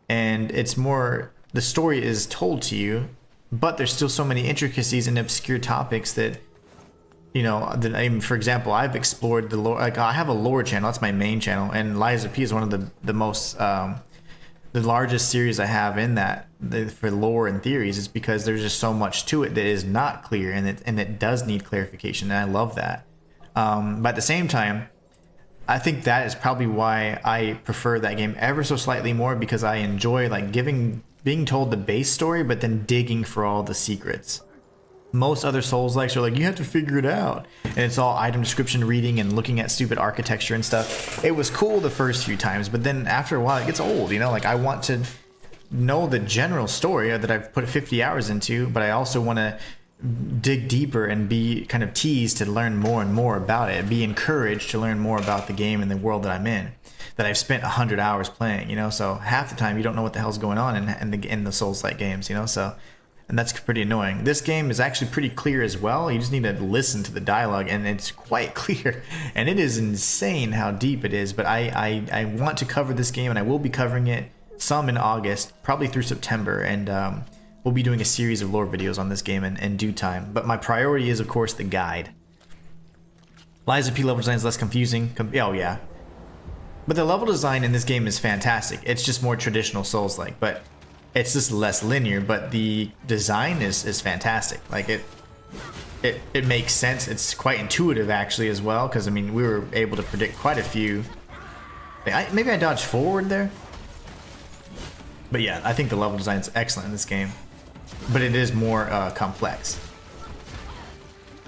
S1: And it's more, the story is told to you, but there's still so many intricacies and obscure topics that, you know, that I, for example, I've explored the lore. Like, I have a lore channel, that's my main channel, and Lies of P is one of the most the largest series I have in that for lore and theories. Is because there's just so much to it that is not clear, and it does need clarification, and I love that. But at the same time, I think that is probably why I prefer that game ever so slightly more, because I enjoy like being told the base story, but then digging for all the secrets. Most other Souls-likes are like, you have to figure it out, and it's all item description reading and looking at stupid architecture and stuff. It was cool the first few times, but then after a while it gets old, you know? Like, I want to know the general story that I've put 50 hours into, but I also want to dig deeper and be kind of teased to learn more and more about it, be encouraged to learn more about the game and the world that I'm in, that I've spent 100 hours playing, you know? So half the time you don't know what the hell's going on in the Souls-like games, you know? So, and that's pretty annoying. This game is actually pretty clear as well. You just need to listen to the dialogue, and it's quite clear. And it is insane how deep it is. But I want to cover this game, and I will be covering it some in August, probably through September. And we'll be doing a series of lore videos on this game in due time. But my priority is, of course, the guide. Lies of P level design is less confusing. Oh, yeah. But the level design in this game is fantastic. It's just more traditional Souls-like. But it's just less linear, but the design is fantastic. Like, it makes sense. It's quite intuitive actually as well, because I mean, we were able to predict quite a few. Maybe I dodged forward there, but yeah, I think the level design is excellent in this game, but it is more complex.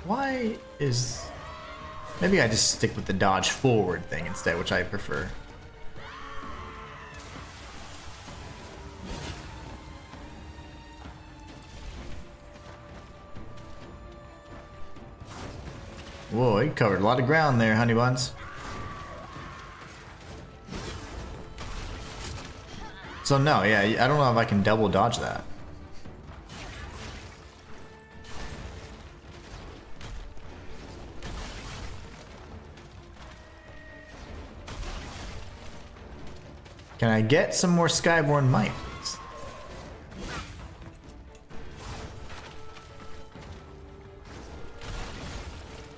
S1: Why is, maybe I just stick with the dodge forward thing instead, which I prefer. Whoa, he covered a lot of ground there, honey buns. So no, yeah, I don't know if I can double dodge that. Can I get some more Skyborn might, please?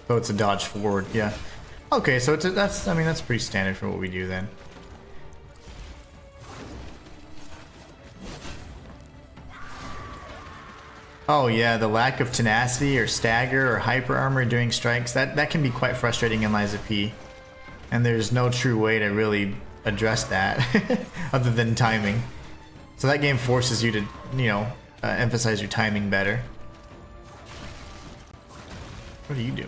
S1: Oh, it's a dodge forward, yeah. Okay, so that's pretty standard for what we do then. Oh yeah, the lack of tenacity or stagger or hyper armor during strikes, that can be quite frustrating in Lies of P. And there's no true way to really address that other than timing. So that game forces you to, you know, emphasize your timing better. What do you do?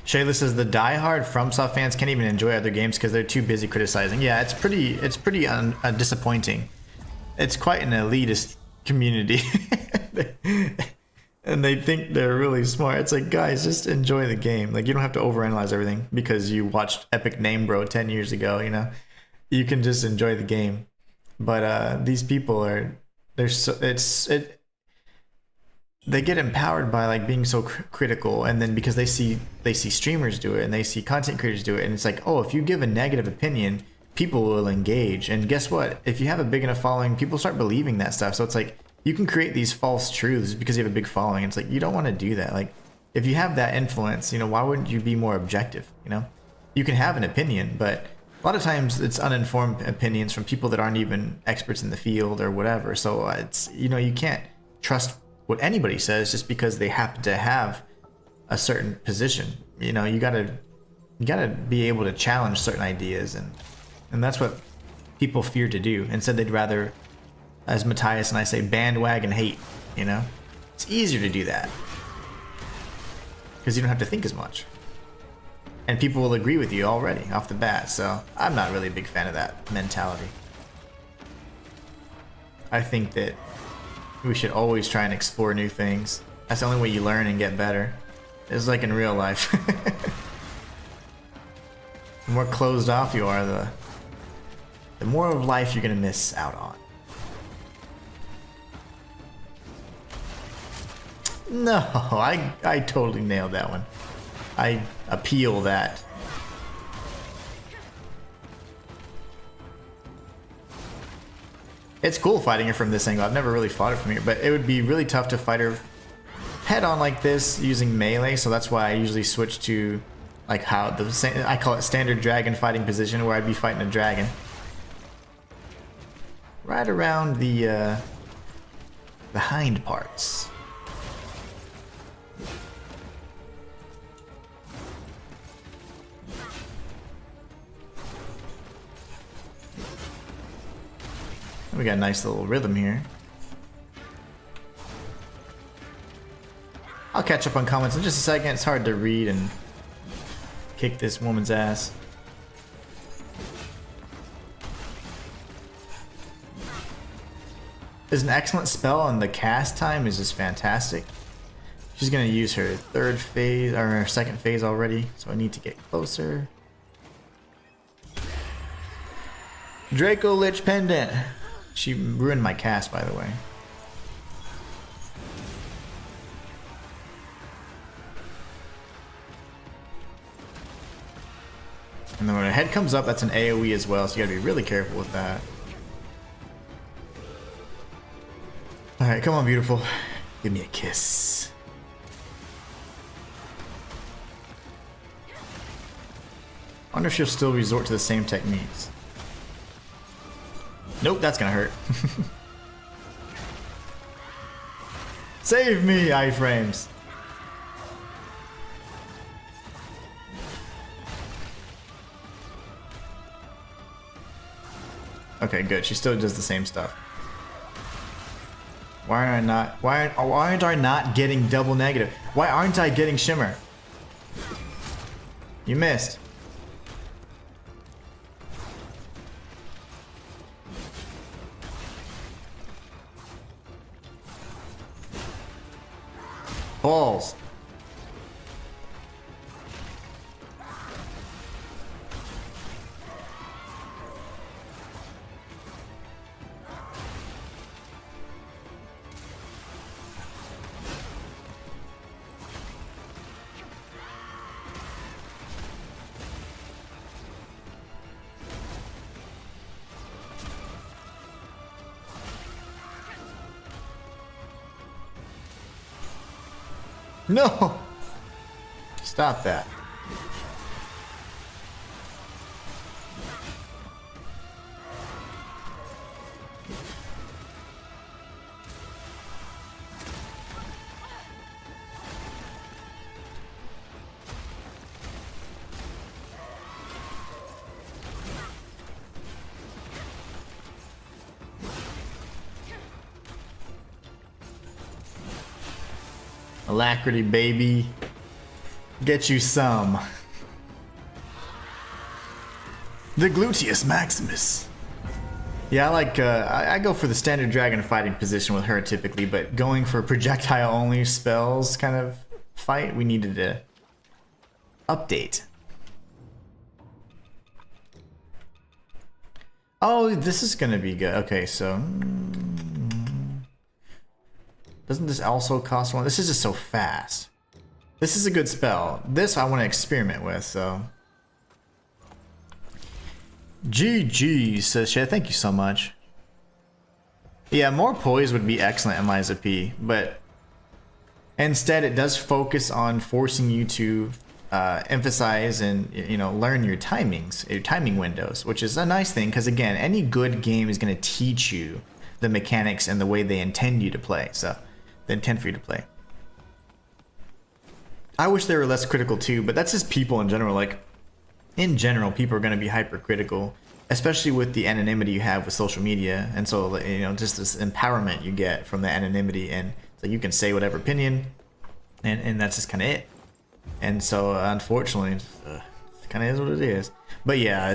S1: Shayla says the diehard FromSoft fans can't even enjoy other games because they're too busy criticizing. Yeah, it's pretty disappointing. It's quite an elitist community, and they think they're really smart. It's like, guys, just enjoy the game. Like, you don't have to overanalyze everything because you watched Epic Name Bro 10 years ago. You know, you can just enjoy the game. But these people they get empowered by like being so critical, and then because they see streamers do it and they see content creators do it, and it's like, oh, if you give a negative opinion, people will engage. And guess what? If you have a big enough following, people start believing that stuff. So it's like, you can create these false truths because you have a big following. It's like, you don't want to do that. Like, if you have that influence, you know, why wouldn't you be more objective? You know, you can have an opinion, but a lot of times it's uninformed opinions from people that aren't even experts in the field or whatever. So it's, you know, you can't trust what anybody says just because they happen to have a certain position. You know, you gotta be able to challenge certain ideas, and that's what people fear to do. Instead, they'd rather, as Matthias and I say, bandwagon hate. You know, it's easier to do that. because you don't have to think as much. And people will agree with you already off the bat, so I'm not really a big fan of that mentality. I think that we should always try and explore new things. That's the only way you learn and get better. It's like in real life. The more closed off you are, the more of life you're gonna miss out on. No, I totally nailed that one. I appeal that. It's cool fighting her from this angle. I've never really fought it from here, but it would be really tough to fight her head on like this using melee, so that's why I usually switch to like how I call it standard dragon fighting position, where I'd be fighting a dragon. Right around the hind parts. We got a nice little rhythm here. I'll catch up on comments in just a second. It's hard to read and kick this woman's ass. Is an excellent spell, and the cast time is just fantastic. She's gonna use her third phase or her second phase already, so I need to get closer. Draco Lich Pendant. She ruined my cast, by the way. And then when her head comes up, that's an AoE as well, so you gotta be really careful with that. Alright, come on, beautiful. Give me a kiss. I wonder if she'll still resort to the same techniques. Nope, that's gonna hurt. Save me, iframes. Okay, good. She still does the same stuff. Why aren't I not getting double negative? Why aren't I getting shimmer? You missed. Balls. No! Stop that. Alacrity, baby. Get you some. The gluteus maximus. Yeah, I like, I go for the standard dragon fighting position with her typically, but going for projectile only spells kind of fight, we needed to update. Oh, this is gonna be good. Okay, so... Doesn't this also cost one? This is just so fast. This is a good spell. This I want to experiment with, so... GG, says Shay. Thank you so much. Yeah, more poise would be excellent in Liza P, but instead it does focus on forcing you to emphasize and, you know, learn your timings, your timing windows, which is a nice thing because, again, any good game is going to teach you the mechanics and the way they intend you to play. So they intend for you to play. I wish they were less critical too, but that's just people in general. Like, in general, people are going to be hypercritical, especially with the anonymity you have with social media. And so, you know, just this empowerment you get from the anonymity, and so you can say whatever opinion, and that's just kind of it. And so, unfortunately, it kind of is what it is. But yeah,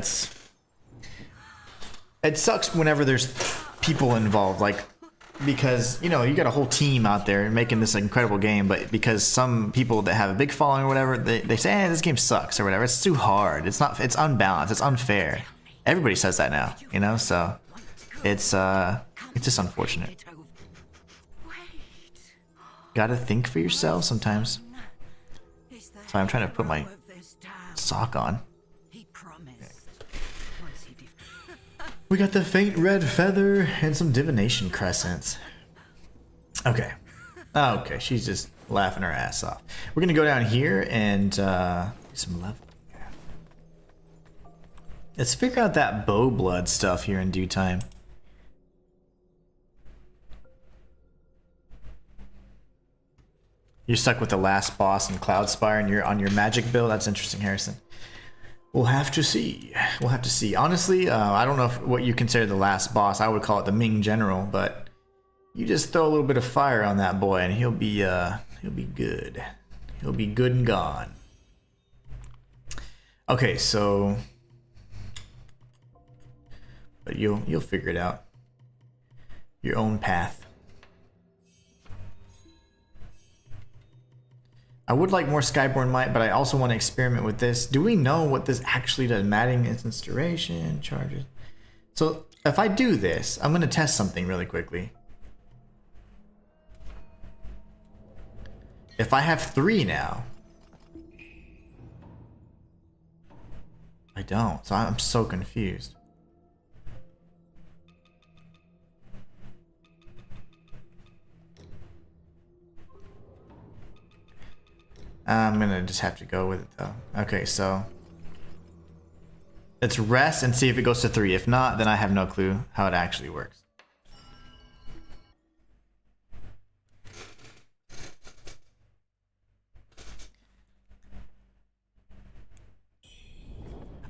S1: it sucks whenever there's people involved, like, because, you know, you got a whole team out there making this incredible game, but because some people that have a big following or whatever, they say, this game sucks or whatever. It's too hard. It's unbalanced. It's unfair. Everybody says that now, you know, so it's just unfortunate. Gotta think for yourself sometimes. So I'm trying to put my sock on. We got the faint red feather and some divination crescents. Okay. Okay, she's just laughing her ass off. We're gonna go down here and do some leveling. Let's figure out that bow blood stuff here in due time. You're stuck with the last boss in Cloudspire and you're on your magic build? That's interesting, Harrison. We'll have to see. We'll have to see. Honestly, I don't know what you consider the last boss. I would call it the Ming General, but you just throw a little bit of fire on that boy and he'll be good. He'll be good and gone. Okay, so but you'll figure it out. Your own path. I would like more Skyborn Might, but I also want to experiment with this. Do we know what this actually does? Matting instance duration, charges. So if I do this, I'm going to test something really quickly. If I have 3 now. I don't, so I'm so confused. I'm gonna just have to go with it though. Okay, so let's rest and see if it goes to 3. If not, then I have no clue how it actually works.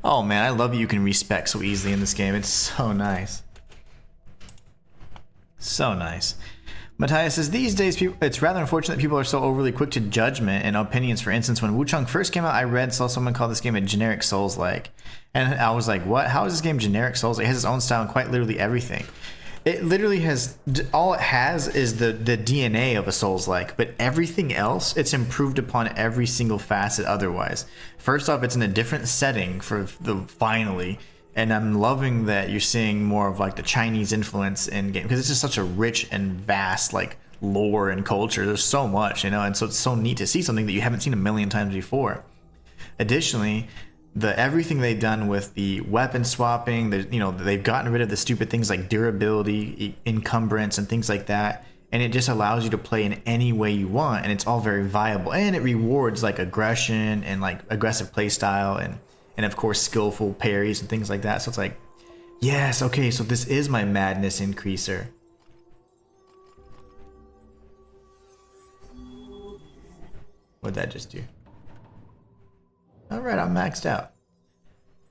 S1: Oh man, I love you can respec so easily in this game. It's so nice. So nice. Matthias says, these days, it's rather unfortunate that people are so overly quick to judgment and opinions. For instance, when Wuchang first came out, I saw someone call this game a generic Souls-like. And I was like, what? How is this game generic Souls-like? It has its own style and quite literally everything. It literally has, all it has is the DNA of a Souls-like, but everything else, it's improved upon every single facet otherwise. First off, it's in a different setting for the finally. And I'm loving that you're seeing more of like the Chinese influence in game, because it's just such a rich and vast like lore and culture. There's so much, you know, and so it's so neat to see something that you haven't seen a million times before. Additionally, everything they've done with the weapon swapping, they've gotten rid of the stupid things like durability, encumbrance, and things like that. And it just allows you to play in any way you want, and it's all very viable. And it rewards like aggression and like aggressive play style and of course skillful parries and things like that. So it's like, yes, okay, so this is my madness increaser. What'd that just do? Alright, I'm maxed out.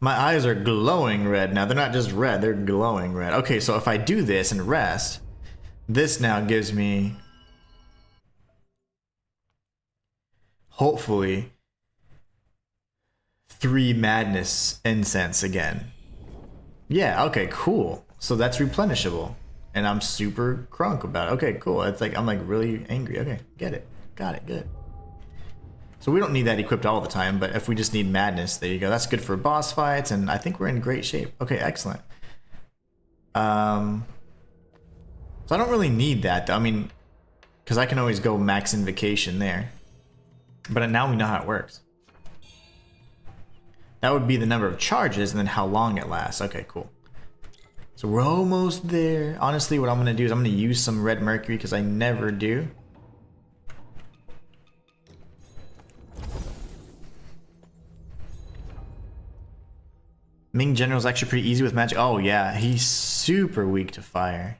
S1: My eyes are glowing red now. They're not just red, they're glowing red. Okay, so if I do this and rest, this now gives me, hopefully, 3 madness incense again. Yeah, okay, cool. So that's replenishable. And I'm super crunk about it. Okay, cool. It's like I'm like really angry. Okay, get it. Got it, good. So we don't need that equipped all the time, but if we just need madness, there you go. That's good for boss fights, and I think we're in great shape. Okay, excellent. So I don't really need that though. I mean, because I can always go max invocation there. But now we know how it works. That would be the number of charges and then how long it lasts. Okay, cool. So we're almost there. Honestly, what I'm going to do is I'm going to use some red mercury because I never do. Ming General's actually pretty easy with magic. Oh yeah, he's super weak to fire.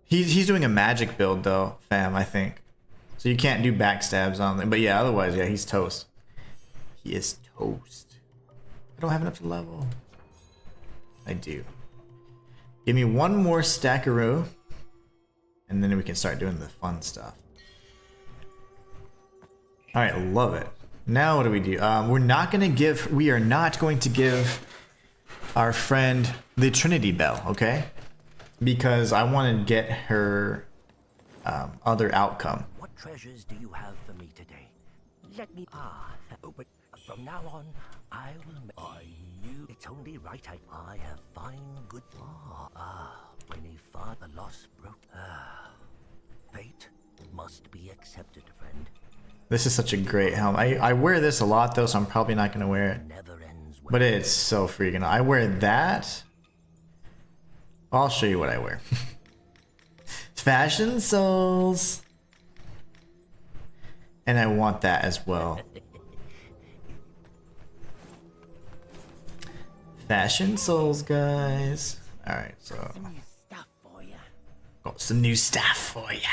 S1: He's doing a magic build though, fam, I think. So you can't do backstabs on them. But yeah, otherwise, yeah, he's toast. He is toast. I don't have enough to level. I do. Give me one more stackaroo, and then we can start doing the fun stuff. All right, love it. Now what do? We are not going to give our friend the Trinity Bell, okay? Because I want to get her other outcome.
S9: What treasures do you have for me today? Let me but from now on I will. I knew it's only right. I have fine good. When he fought the lost broke. Fate must be accepted, friend.
S1: This is such a great helm. I wear this a lot though, so I'm probably not gonna wear it.
S9: Never ends well.
S1: But it's so freaking. I wear that. I'll show you what I wear. Fashion Souls. And I want that as well. Fashion Souls, guys. Alright, so. Got some new stuff for ya.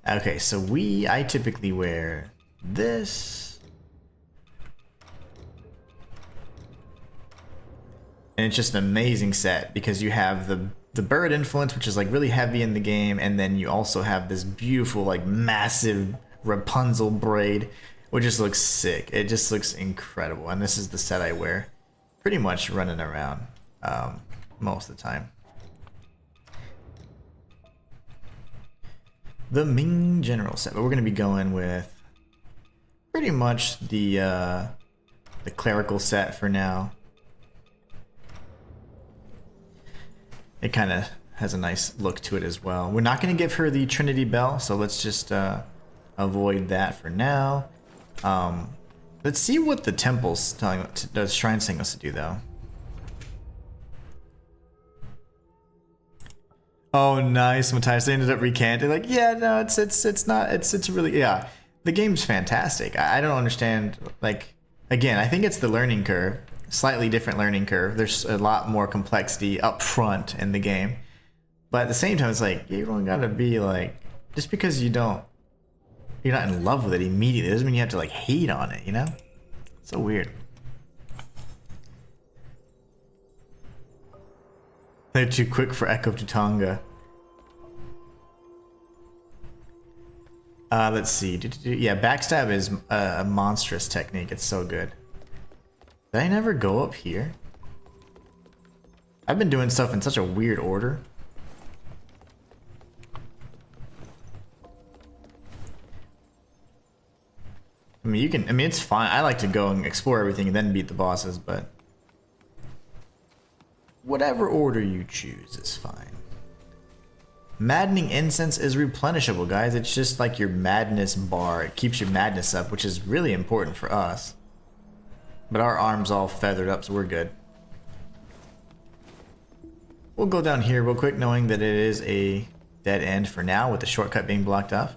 S1: Okay, so I typically wear this. And it's just an amazing set because you have the bird influence, which is like really heavy in the game, and then you also have this beautiful like massive Rapunzel braid, which just looks sick. It just looks incredible, and this is the set I wear pretty much running around most of the time. The Ming General set, but we're going to be going with pretty much the clerical set for now. It kind of has a nice look to it as well. We're not going to give her the Trinity Bell, so let's just avoid that for now. Let's see what the temple's telling, the shrine's saying us to do though. Oh, nice, Matthias. They ended up recanting. Like, yeah, no, it's really, yeah. The game's fantastic. I don't understand. Like, again, I think it's the learning curve. Slightly different learning curve. There's a lot more complexity up front in the game. But at the same time, it's like, you don't gotta be like, just because you're not in love with it immediately doesn't mean you have to like hate on it, you know? So weird. They're too quick for Echo to Tonga. Let's see. Yeah, backstab is a monstrous technique. It's so good. Did I never go up here? I've been doing stuff in such a weird order. I mean, it's fine. I like to go and explore everything and then beat the bosses, but whatever order you choose is fine. Maddening Incense is replenishable, guys. It's just like your madness bar. It keeps your madness up, which is really important for us. But our arm's all feathered up, so we're good. We'll go down here real quick, knowing that it is a dead end for now, with the shortcut being blocked off.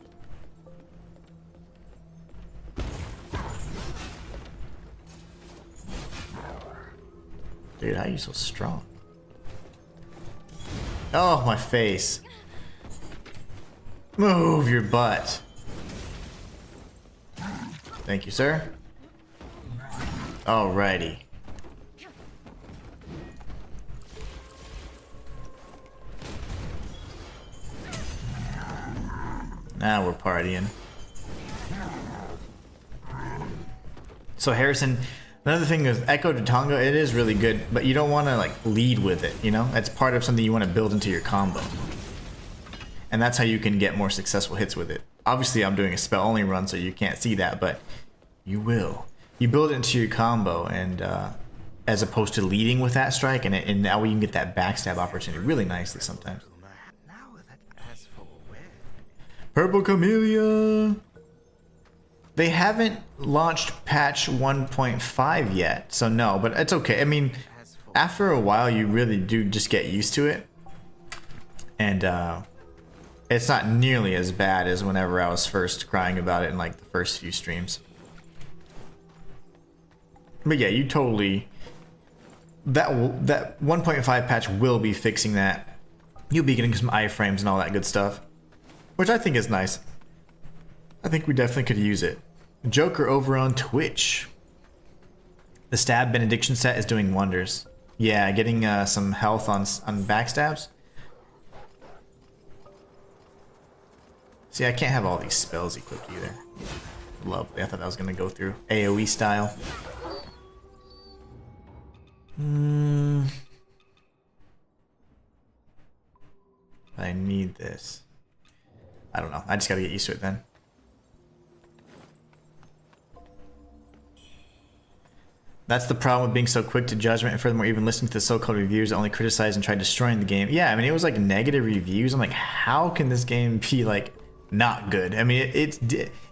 S1: Dude, how are you so strong? Oh, my face. Move your butt. Thank you, sir. Alrighty. Now we're partying. So Harrison, another thing is Echo to Tonga, it is really good, but you don't want to like lead with it, you know? That's part of something you want to build into your combo. And that's how you can get more successful hits with it. Obviously I'm doing a spell only run, so you can't see that, but you will. You build it into your combo, and as opposed to leading with that strike, and now you can get that backstab opportunity really nicely sometimes. Purple Camellia! They haven't launched patch 1.5 yet, so no, but it's okay. I mean, after a while, you really do just get used to it. And it's not nearly as bad as whenever I was first crying about it in like the first few streams. But yeah, you totally... That 1.5 patch will be fixing that. You'll be getting some iframes and all that good stuff. Which I think is nice. I think we definitely could use it. Joker over on Twitch. The Stab Benediction set is doing wonders. Yeah, getting some health on backstabs. See, I can't have all these spells equipped either. Lovely. I thought that was gonna go through AoE style. I need this. I don't know. I just gotta get used to it then. That's the problem with being so quick to judgment, and furthermore, even listening to the so-called reviews that only criticize and try destroying the game. Yeah, I mean, it was like negative reviews. I'm like, how can this game be like not good? I mean, it's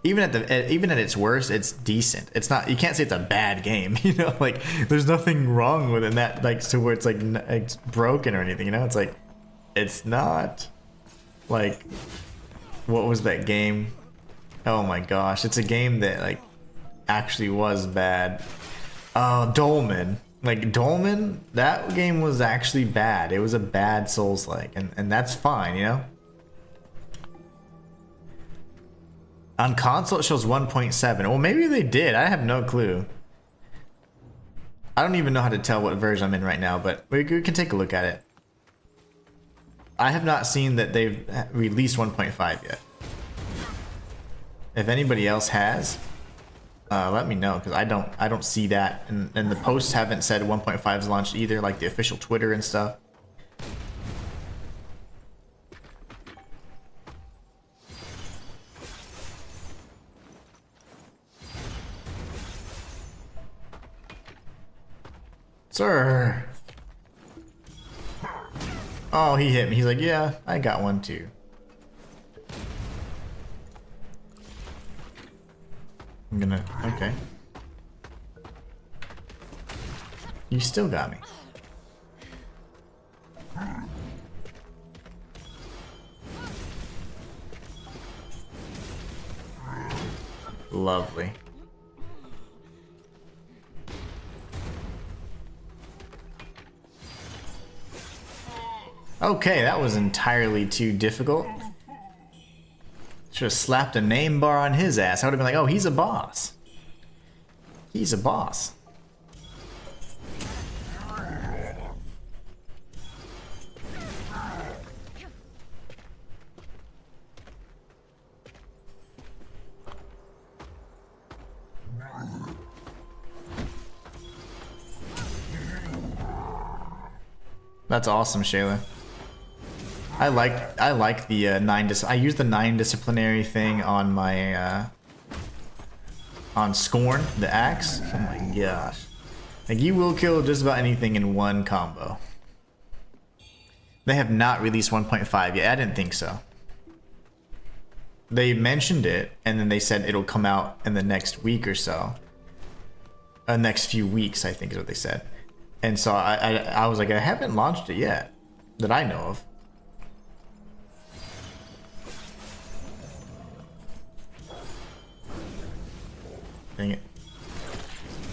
S1: even at its worst, it's decent. It's not. You can't say it's a bad game. You know, like there's nothing wrong with it. That like to where it's like it's broken or anything. You know, it's like it's not like what was that game? Oh my gosh, it's a game that like actually was bad. Dolmen. Like Dolmen, that game was actually bad. It was a bad Souls-like, and that's fine, you know? On console it shows 1.7. Well, maybe they did. I have no clue. I don't even know how to tell what version I'm in right now, but we can take a look at it. I have not seen that they've released 1.5 yet. If anybody else has, let me know, because I don't see that, and the posts haven't said 1.5 is launched either, like the official Twitter and stuff. Sir. Oh, he hit me. He's like, yeah, I got one too. I'm gonna, okay. You still got me. Lovely. Okay, that was entirely too difficult. Should have slapped a name bar on his ass. I would have been like, oh, he's a boss. He's a boss. That's awesome, Shayla. I like the I use the 9 disciplinary thing on my on Scorn, the axe. Oh my gosh. Like you will kill just about anything in one combo. They have not released 1.5 yet. I didn't think so. They mentioned it and then they said it'll come out in the next week or so. Next few weeks, I think is what they said. And so I was like, I haven't launched it yet that I know of. Dang it.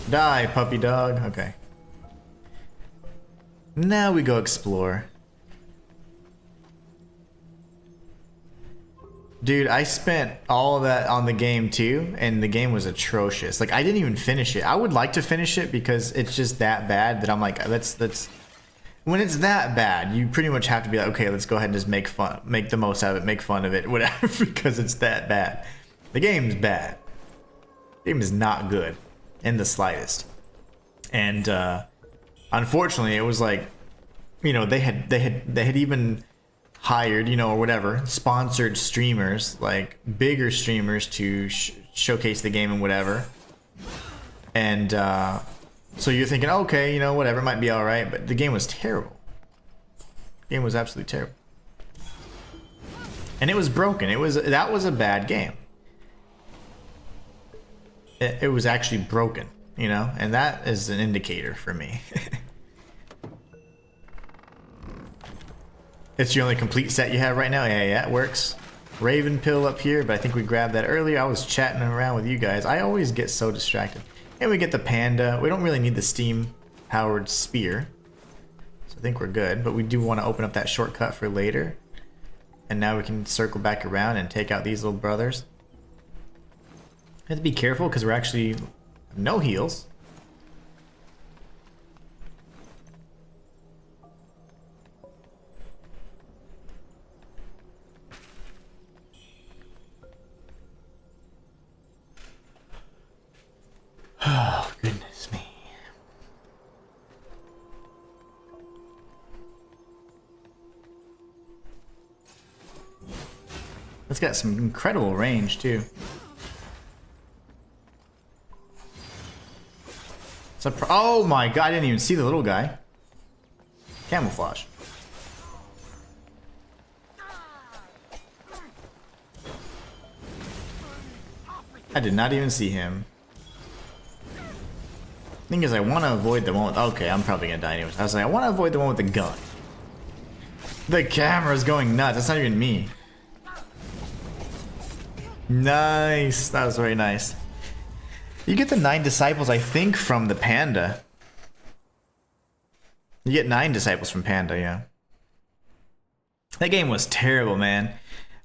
S1: Die, puppy dog. Okay. Now we go explore. Dude, I spent all of that on the game too, and the game was atrocious. Like, I didn't even finish it. I would like to finish it because it's just that bad that I'm like, let's... When it's that bad, you pretty much have to be like, okay, let's go ahead and just make the most out of it, make fun of it, whatever, because it's that bad. The game's bad. The game is not good in the slightest. And unfortunately, it was like, you know, they had even hired, you know, or whatever, sponsored streamers, like bigger streamers to showcase the game and whatever. And so you're thinking, okay, you know, whatever, it might be all right, but the game was terrible. The game was absolutely terrible. And it was broken. That was a bad game. It was actually broken, you know, and that is an indicator for me. It's the only complete set you have right now? Yeah, it works. Raven pill up here, but I think we grabbed that earlier. I was chatting around with you guys. I always get so distracted. And we get the panda. We don't really need the steam-powered spear. So I think we're good, but we do want to open up that shortcut for later. And now we can circle back around and take out these little brothers. Have to be careful because we're actually no heals. It's got some incredible range too. Oh my god, I didn't even see the little guy. Camouflage. I did not even see him. Thing is, I want to avoid the one with... Okay, I'm probably gonna die anyways. I was like, I want to avoid the one with the gun. The camera's going nuts. That's not even me. Nice. That was very nice. You get the 9 disciples, I think, from the panda. You get 9 disciples from panda, yeah. That game was terrible, man.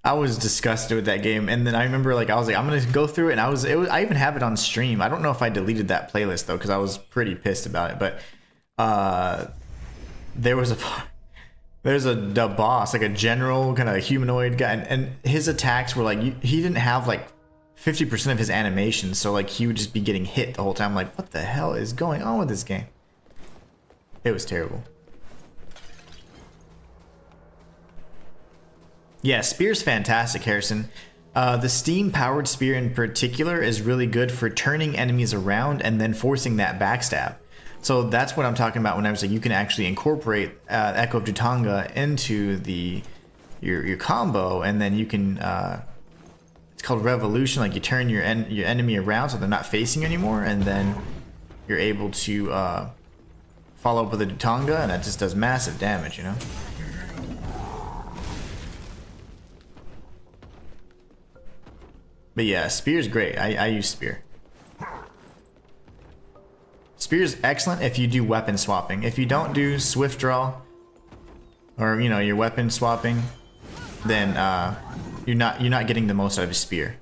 S1: I was disgusted with that game, and then I remember, like, I was like, I'm gonna go through it, and I even have it on stream. I don't know if I deleted that playlist though, because I was pretty pissed about it. But there's a boss, like a general kind of humanoid guy, and his attacks were like he didn't have like 50% of his animations, so like he would just be getting hit the whole time. Like, what the hell is going on with this game? It was terrible. Yeah, spear's fantastic, Harrison. The steam-powered spear in particular is really good for turning enemies around and then forcing that backstab. So that's what I'm talking about when I was like, you can actually incorporate Echo of Jutanga into your combo, and then you can. It's called Revolution. Like you turn your enemy around so they're not facing you anymore, and then you're able to follow up with a Jutanga, and that just does massive damage, you know. But yeah, spear's great. I use spear. Spear's excellent if you do weapon swapping. If you don't do swift draw, or you know, your weapon swapping, then you're not getting the most out of a spear.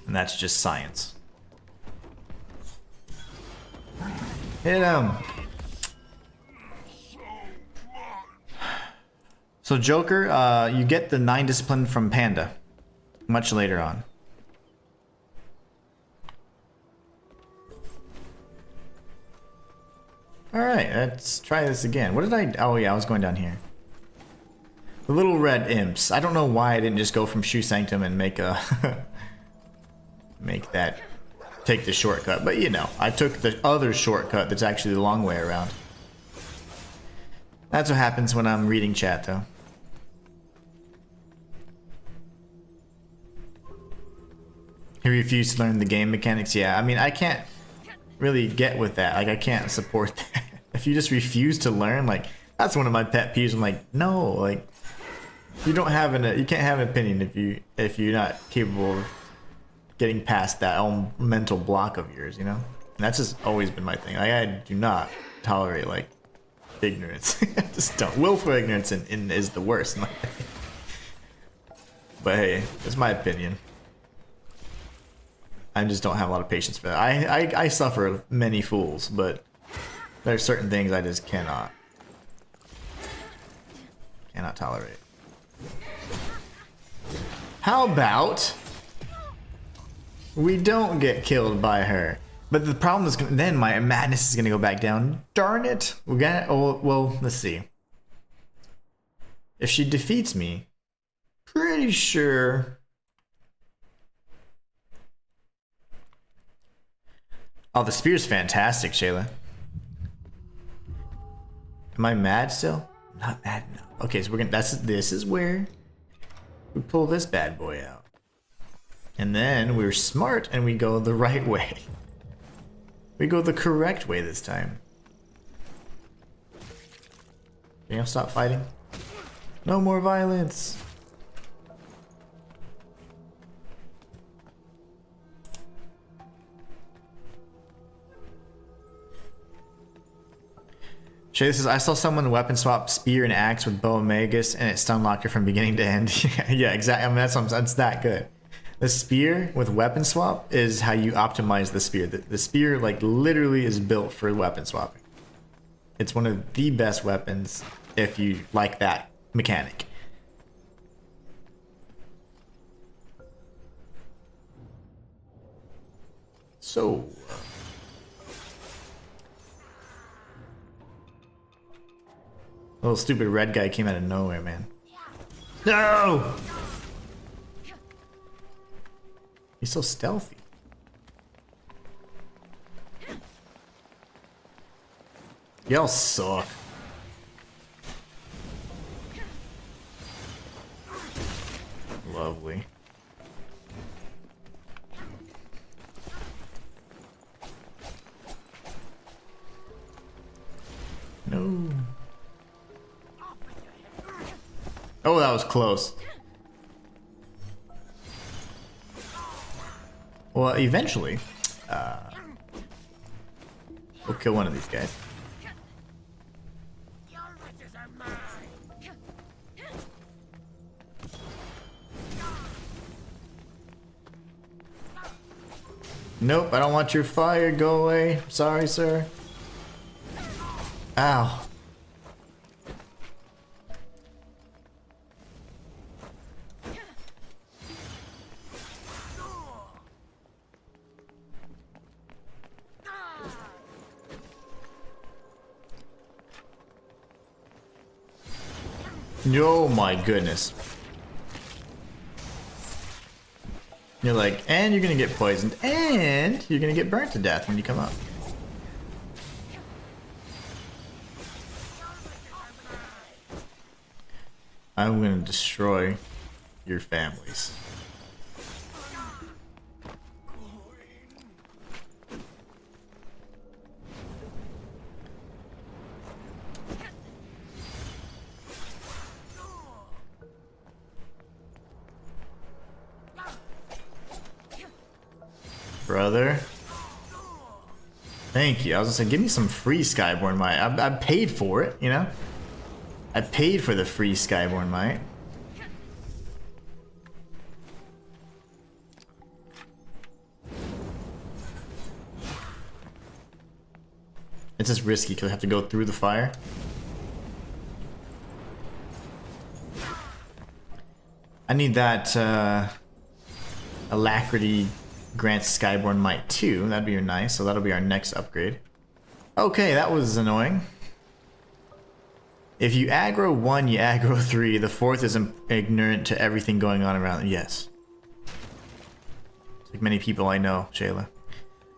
S1: And that's just science. Hit him. So Joker, you get the 9 discipline from Panda much later on. Alright, let's try this again. What did I... Oh yeah, I was going down here. The little red imps. I don't know why I didn't just go from Shoe Sanctum and make a... take the shortcut. But you know, I took the other shortcut that's actually the long way around. That's what happens when I'm reading chat though. He refused to learn the game mechanics. Yeah, I mean, I can't really get with that. Like, I can't support that. If you just refuse to learn, like, that's one of my pet peeves. I'm like, no, like, you can't have an opinion if you're not capable of getting past that own mental block of yours, you know? And that's just always been my thing. Like, I do not tolerate like ignorance. I just don't. Willful ignorance is the worst in my opinion. But hey, it's my opinion. I just don't have a lot of patience for that. I suffer many fools, but there's certain things I just cannot tolerate. How about we don't get killed by her? But the problem is then my madness is gonna go back down. Darn it! We're gonna. Oh well, let's see. If she defeats me, pretty sure. Oh, the spear's fantastic, Shayla. Am I mad still? Not mad, no. Okay, so we're gonna. This is where we pull this bad boy out, and then we're smart and we go the right way. We go the correct way this time. You know, stop fighting. No more violence. Shay says, I saw someone weapon swap spear and axe with bow and magus, and it stun locked her from beginning to end. Yeah, exactly. I mean, that's that good. The spear with weapon swap is how you optimize the spear. The spear, like, literally is built for weapon swapping. It's one of the best weapons if you like that mechanic. So... little stupid red guy came out of nowhere, man. No! He's so stealthy. Y'all suck. Lovely. No. Oh, that was close. Well, eventually, we'll kill one of these guys. Nope, I don't want your fire. Go away. Sorry, sir. Ow. Oh my goodness. You're like, and you're gonna get poisoned, and you're gonna get burnt to death when you come up. I'm gonna destroy your families. Brother. Thank you. I was gonna say, give me some free Skyborn Might. I paid for it, you know? I paid for the free Skyborn Might. It's just risky because I have to go through the fire. I need that Alacrity grants Skyborn Might 2. That'd be nice. So that'll be our next upgrade. Okay, that was annoying. If you aggro 1, you aggro 3. The 4th is ignorant to everything going on around. Yes. Like many people I know, Shayla.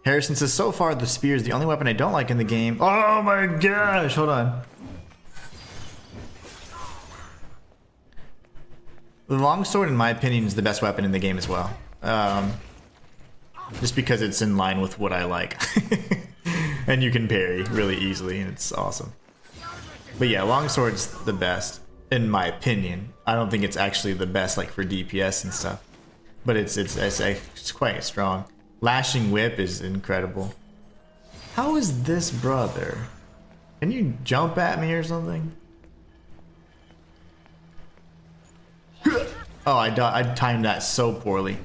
S1: Harrison says, so far the spear is the only weapon I don't like in the game. Oh my gosh, hold on. The longsword, in my opinion, is the best weapon in the game as well. Just because it's in line with what I like. And you can parry really easily, and it's awesome. But yeah, longsword's the best, in my opinion. I don't think it's actually the best like for DPS and stuff. But it's quite strong. Lashing whip is incredible. How is this brother? Can you jump at me or something? Oh, I timed that so poorly.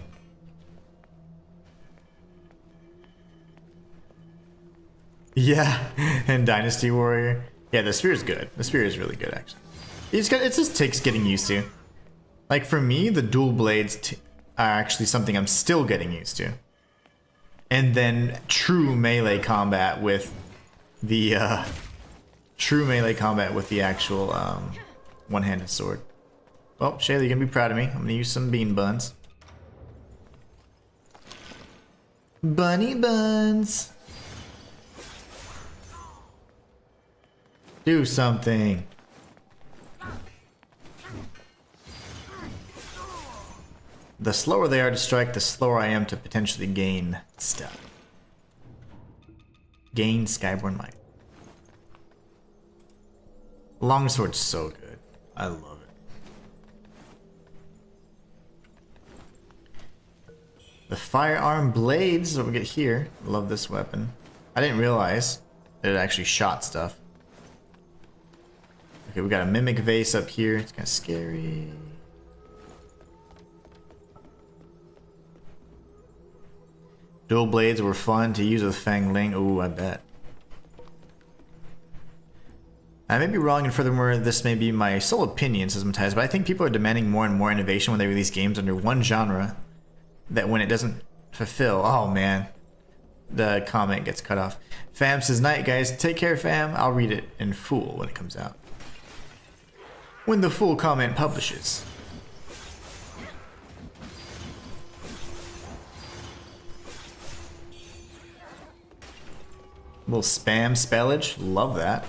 S1: Yeah, and Dynasty Warrior. Yeah, the spear is good. The spear is really good, actually. It just takes getting used to. Like for me, the dual blades are actually something I'm still getting used to. And then true melee combat with the actual one-handed sword. Well, Shayla, you're gonna be proud of me. I'm gonna use some bean buns. Bunny buns. Do something. The slower they are to strike, the slower I am to potentially gain stuff. Gain Skyborn Might. Longsword's so good. I love it. The firearm blades that we get here. Love this weapon. I didn't realize that it actually shot stuff. Okay, we got a mimic vase up here. It's kind of scary. Dual blades were fun to use with Fang Ling. Ooh, I bet. I may be wrong, and furthermore, this may be my sole opinion, says Matthias, but I think people are demanding more and more innovation when they release games under one genre that when it doesn't fulfill. Oh man, the comment gets cut off. Fam says, night guys, take care fam. I'll read it in full when it comes out. When the full comment publishes. Little spam spellage. Love that.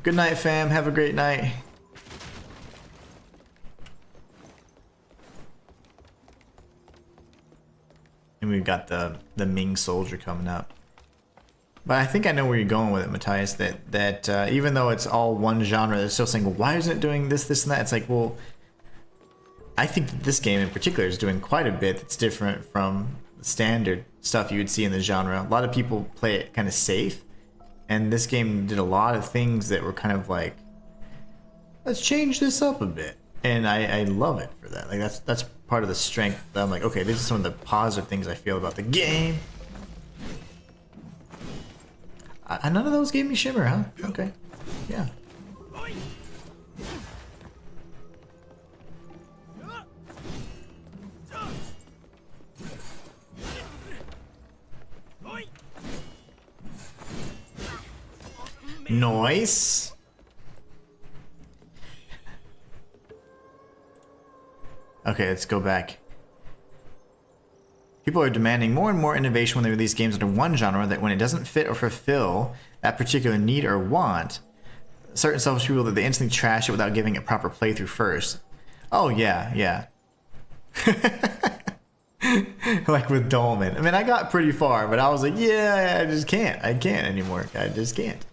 S1: Good night, fam. Have a great night. And we've got the Ming soldier coming up. But I think I know where you're going with it, Matthias. That even though it's all one genre, they're still saying, well, why isn't it doing this, this, and that? It's like, well, I think that this game in particular is doing quite a bit that's different from the standard stuff you would see in the genre. A lot of people play it kind of safe, and this game did a lot of things that were kind of like, let's change this up a bit. And I love it for that. Like that's part of the strength that I'm like, okay, this is some of the positive things I feel about the game. None of those gave me shimmer, huh? Okay. Yeah. Nice. Okay, let's go back. People are demanding more and more innovation when they release games under one genre that when it doesn't fit or fulfill that particular need or want, certain selfish people that they instantly trash it without giving it proper playthrough first. Oh yeah, yeah. Like with Dolman. I mean, I got pretty far, but I was like, yeah, I just can't. I can't anymore. I just can't.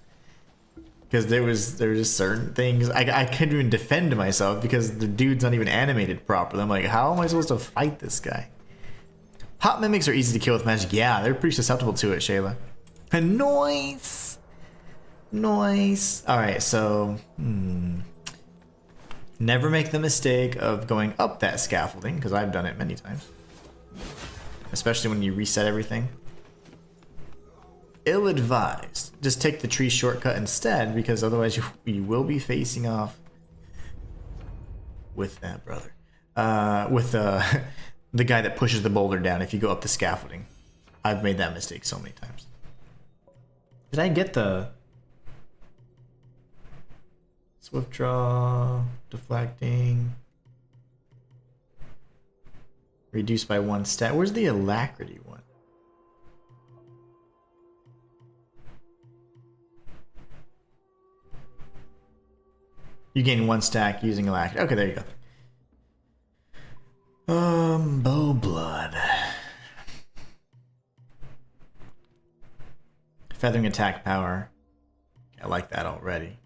S1: Because there were just certain things I couldn't even defend myself because the dude's not even animated properly. I'm like, how am I supposed to fight this guy? Pop mimics are easy to kill with magic. Yeah, they're pretty susceptible to it, Shayla. Nice. Nice. Alright, so... Never make the mistake of going up that scaffolding, because I've done it many times. Especially when you reset everything. Ill-advised. Just take the tree shortcut instead, because otherwise you will be facing off with that brother. With the guy that pushes the boulder down if you go up the scaffolding. I've made that mistake so many times. Did I get the swift draw, deflecting, reduced by 1 stat? Where's the alacrity one? You gain 1 stack using alacrity. Okay, there you go. Bow blood. Feathering attack power. I like that already.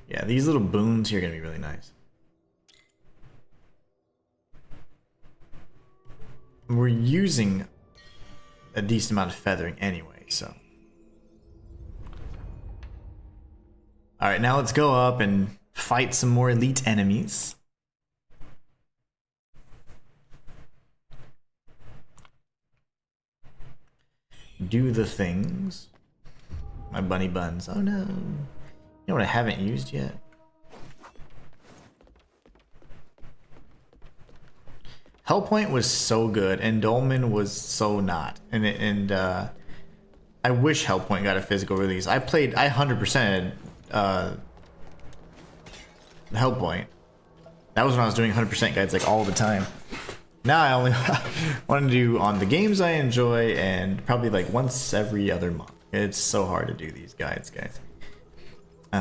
S1: Yeah, these little boons here are gonna be really nice. We're using a decent amount of feathering anyway, so. Alright, now let's go up and fight some more elite enemies. Do the things. My bunny buns. Oh no. You know what I haven't used yet? Hellpoint was so good, and Dolman was so not. And I wish Hellpoint got a physical release. I 100%ed Hellpoint. That was when I was doing 100% guides like all the time. Now I only want to do on the games I enjoy and probably like once every other month. It's so hard to do these guides, guys. You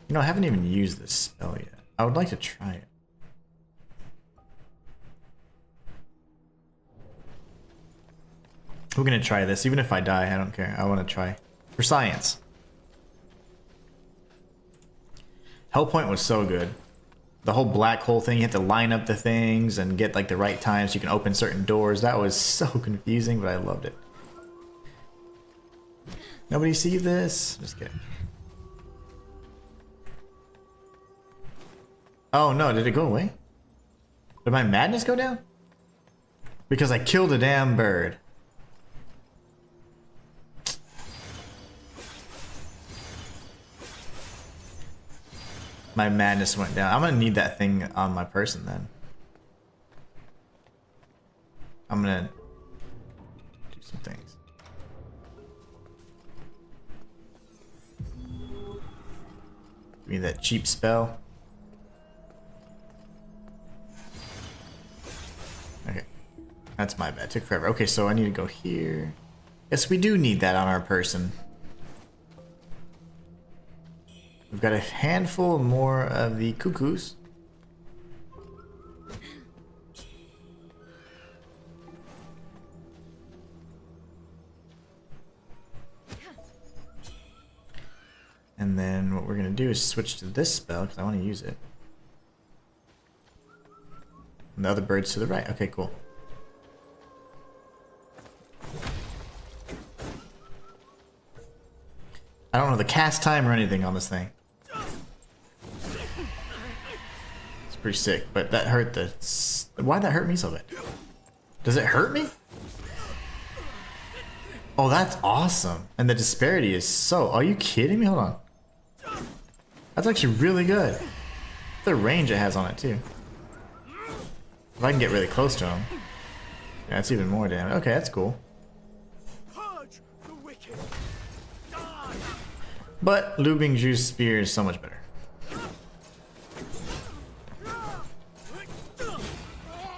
S1: know, I haven't even used this spell yet. I would like to try it. We're gonna try this. Even if I die, I don't care. I want to try. For science. Hellpoint was so good. The whole black hole thing, you have to line up the things and get like the right time so you can open certain doors. That was so confusing, but I loved it. Nobody see this? Just kidding. Oh no, did it go away? Did my madness go down? Because I killed a damn bird. My madness went down. I'm gonna need that thing on my person then. I'm gonna do some things. Give me that cheap spell. Okay. That's my bad. Took forever. Okay, so I need to go here. Yes, we do need that on our person. We've got a handful more of the cuckoos. And then what we're going to do is switch to this spell because I want to use it. And the other bird's to the right. Okay, cool. I don't know the cast time or anything on this thing. It's pretty sick, but that hurt the... Why'd that hurt me so bad? Does it hurt me? Oh, that's awesome. And the disparity is so... Are you kidding me? Hold on. That's actually really good. The range it has on it, too. If I can get really close to him. Yeah, that's even more damage. Okay, that's cool. But Lu Bingzhu's spear is so much better.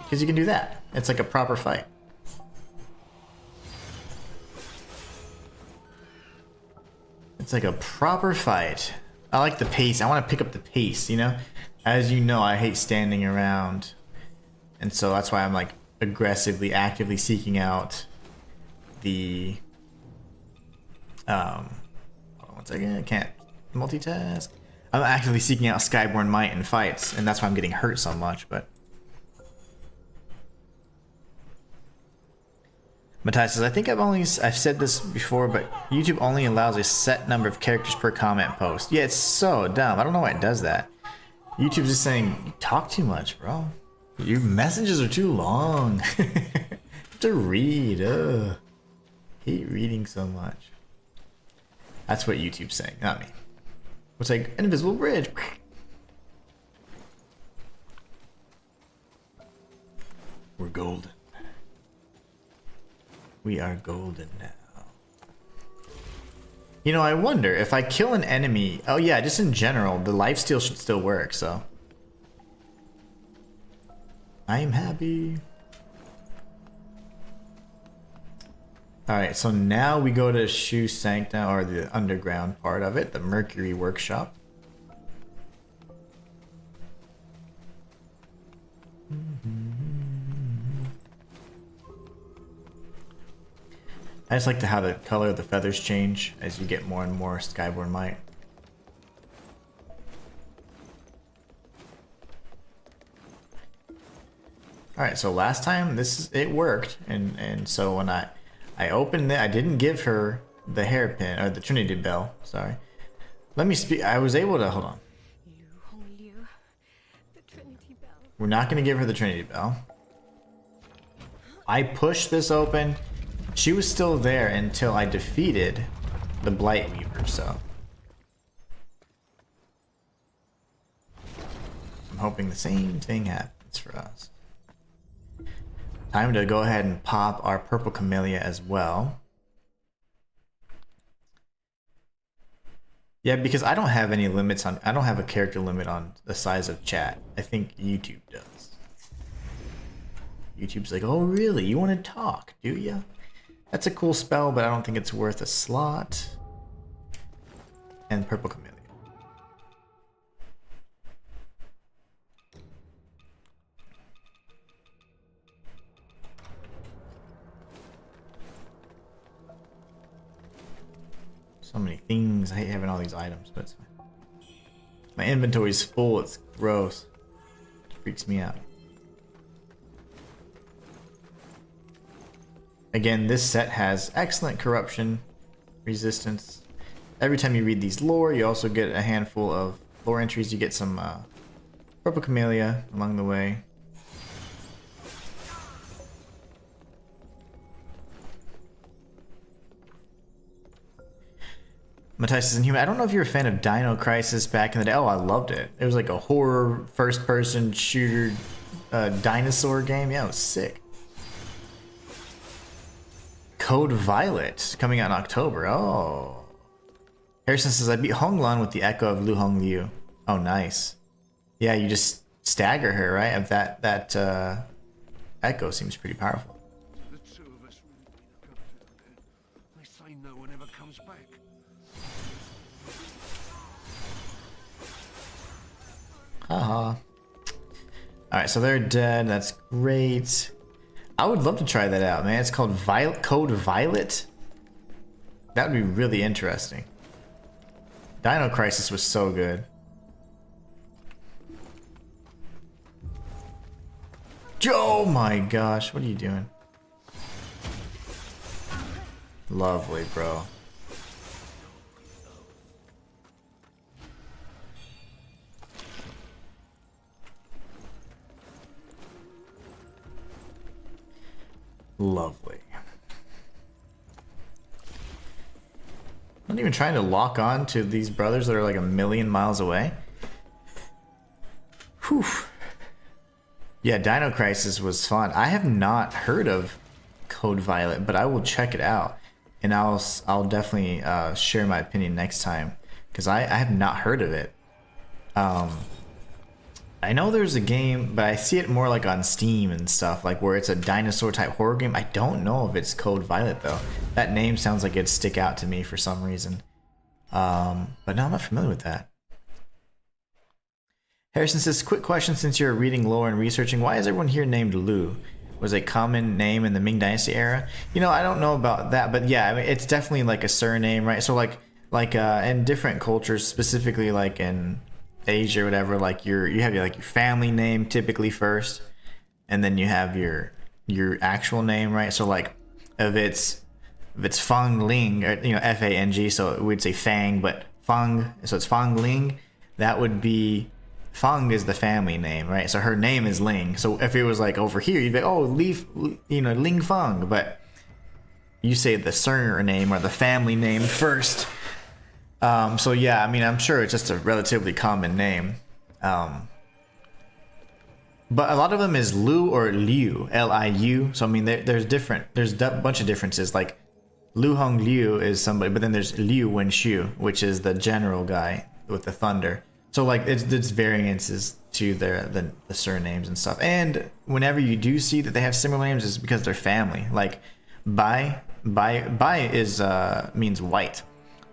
S1: Because you can do that. It's like a proper fight. It's like a proper fight. I like the pace. I want to pick up the pace, you know? As you know, I hate standing around. And so that's why I'm like aggressively, actively seeking out the... hold on one second, I can't multitask. I'm actively seeking out Skyborn Might in fights, and that's why I'm getting hurt so much, but... Matthias says, I think I've said this before, but YouTube only allows a set number of characters per comment post. Yeah, it's so dumb. I don't know why it does that. YouTube's just saying, you talk too much, bro. Your messages are too long. To read. Ugh. Hate reading so much. That's what YouTube's saying, not me. It's like an invisible bridge. We're golden. We are golden now. You know, I wonder if I kill an enemy. Oh yeah, just in general, the lifesteal should still work, so. I am happy. Alright, so now we go to Shu Sancta, or the underground part of it, the Mercury Workshop. I just like how the color of the feathers change as you get more and more Skyborn Might. Alright, so last time it worked, and so when I opened it, I didn't give her the hairpin, or the Trinity Bell, sorry. Let me speak, I was able to, hold on. We're not going to give her the Trinity Bell. I pushed this open. She was still there until I defeated the Blight Weaver, so. I'm hoping the same thing happens for us. Time to go ahead and pop our Purple Camellia as well. Yeah, because I don't have any limits on, I don't have a character limit on the size of chat. I think YouTube does. YouTube's like, oh really? You want to talk, do ya? That's a cool spell, but I don't think it's worth a slot. And Purple Camellia. So many things. I hate having all these items, but it's fine. My inventory's full. It's gross. It freaks me out. Again, this set has excellent corruption resistance. Every time you read these lore, you also get a handful of lore entries. You get some Purple Camellia along the way. Matthias is Inhuman. I don't know if you're a fan of Dino Crisis back in the day. Oh, I loved it. It was like a horror first-person shooter dinosaur game. Yeah, it was sick. Code Violet coming out in October. Oh. Harrison says, I beat Honglan with the Echo of Lu Hong Liu. Oh, nice. Yeah, you just stagger her, right? That Echo seems pretty powerful.
S3: find no one ever comes back.
S1: Haha. Alright, so they're dead. That's great. I would love to try that out, man. It's called Code Violet. That would be really interesting. Dino Crisis was so good. Oh my gosh, what are you doing? Lovely, bro. Lovely. I'm not even trying to lock on to these brothers that are like a million miles away. Whew. Yeah, Dino Crisis was fun. I have not heard of Code Violet, but I will check it out, and I'll definitely share my opinion next time, because I have not heard of it. I know there's a game, but I see it more like on Steam and stuff, like where it's a dinosaur type horror game. I don't know if it's Code Violet though. That name sounds like it'd stick out to me for some reason. But no, I'm not familiar with that. Harrison says, quick question, since you're reading lore and researching, why is everyone here named Lu? Was a common name in the Ming Dynasty era? You know, I don't know about that, but yeah, I mean, it's definitely like a surname, right? So like in different cultures, specifically like in Asia or whatever, like you have like your family name typically first, and then you have your actual name, right? So like if it's Fang Ling, or, you know, Fang, so we'd say Fang, but Fang, so it's Fang Ling, that would be, Fang is the family name, right? So her name is Ling. So if it was like over here, you'd be like, oh, Ling Fang, but you say the surname or the family name first. So yeah, I mean, I'm sure it's just a relatively common name. But a lot of them is Lu or Liu, L-I-U. So I mean, there's a bunch of differences. Like Lu Hong Liu is somebody, but then there's Liu Wenshu, which is the general guy with the thunder. So like it's variances to the surnames and stuff. And whenever you do see that they have similar names, it's because they're family. Like Bai is means white,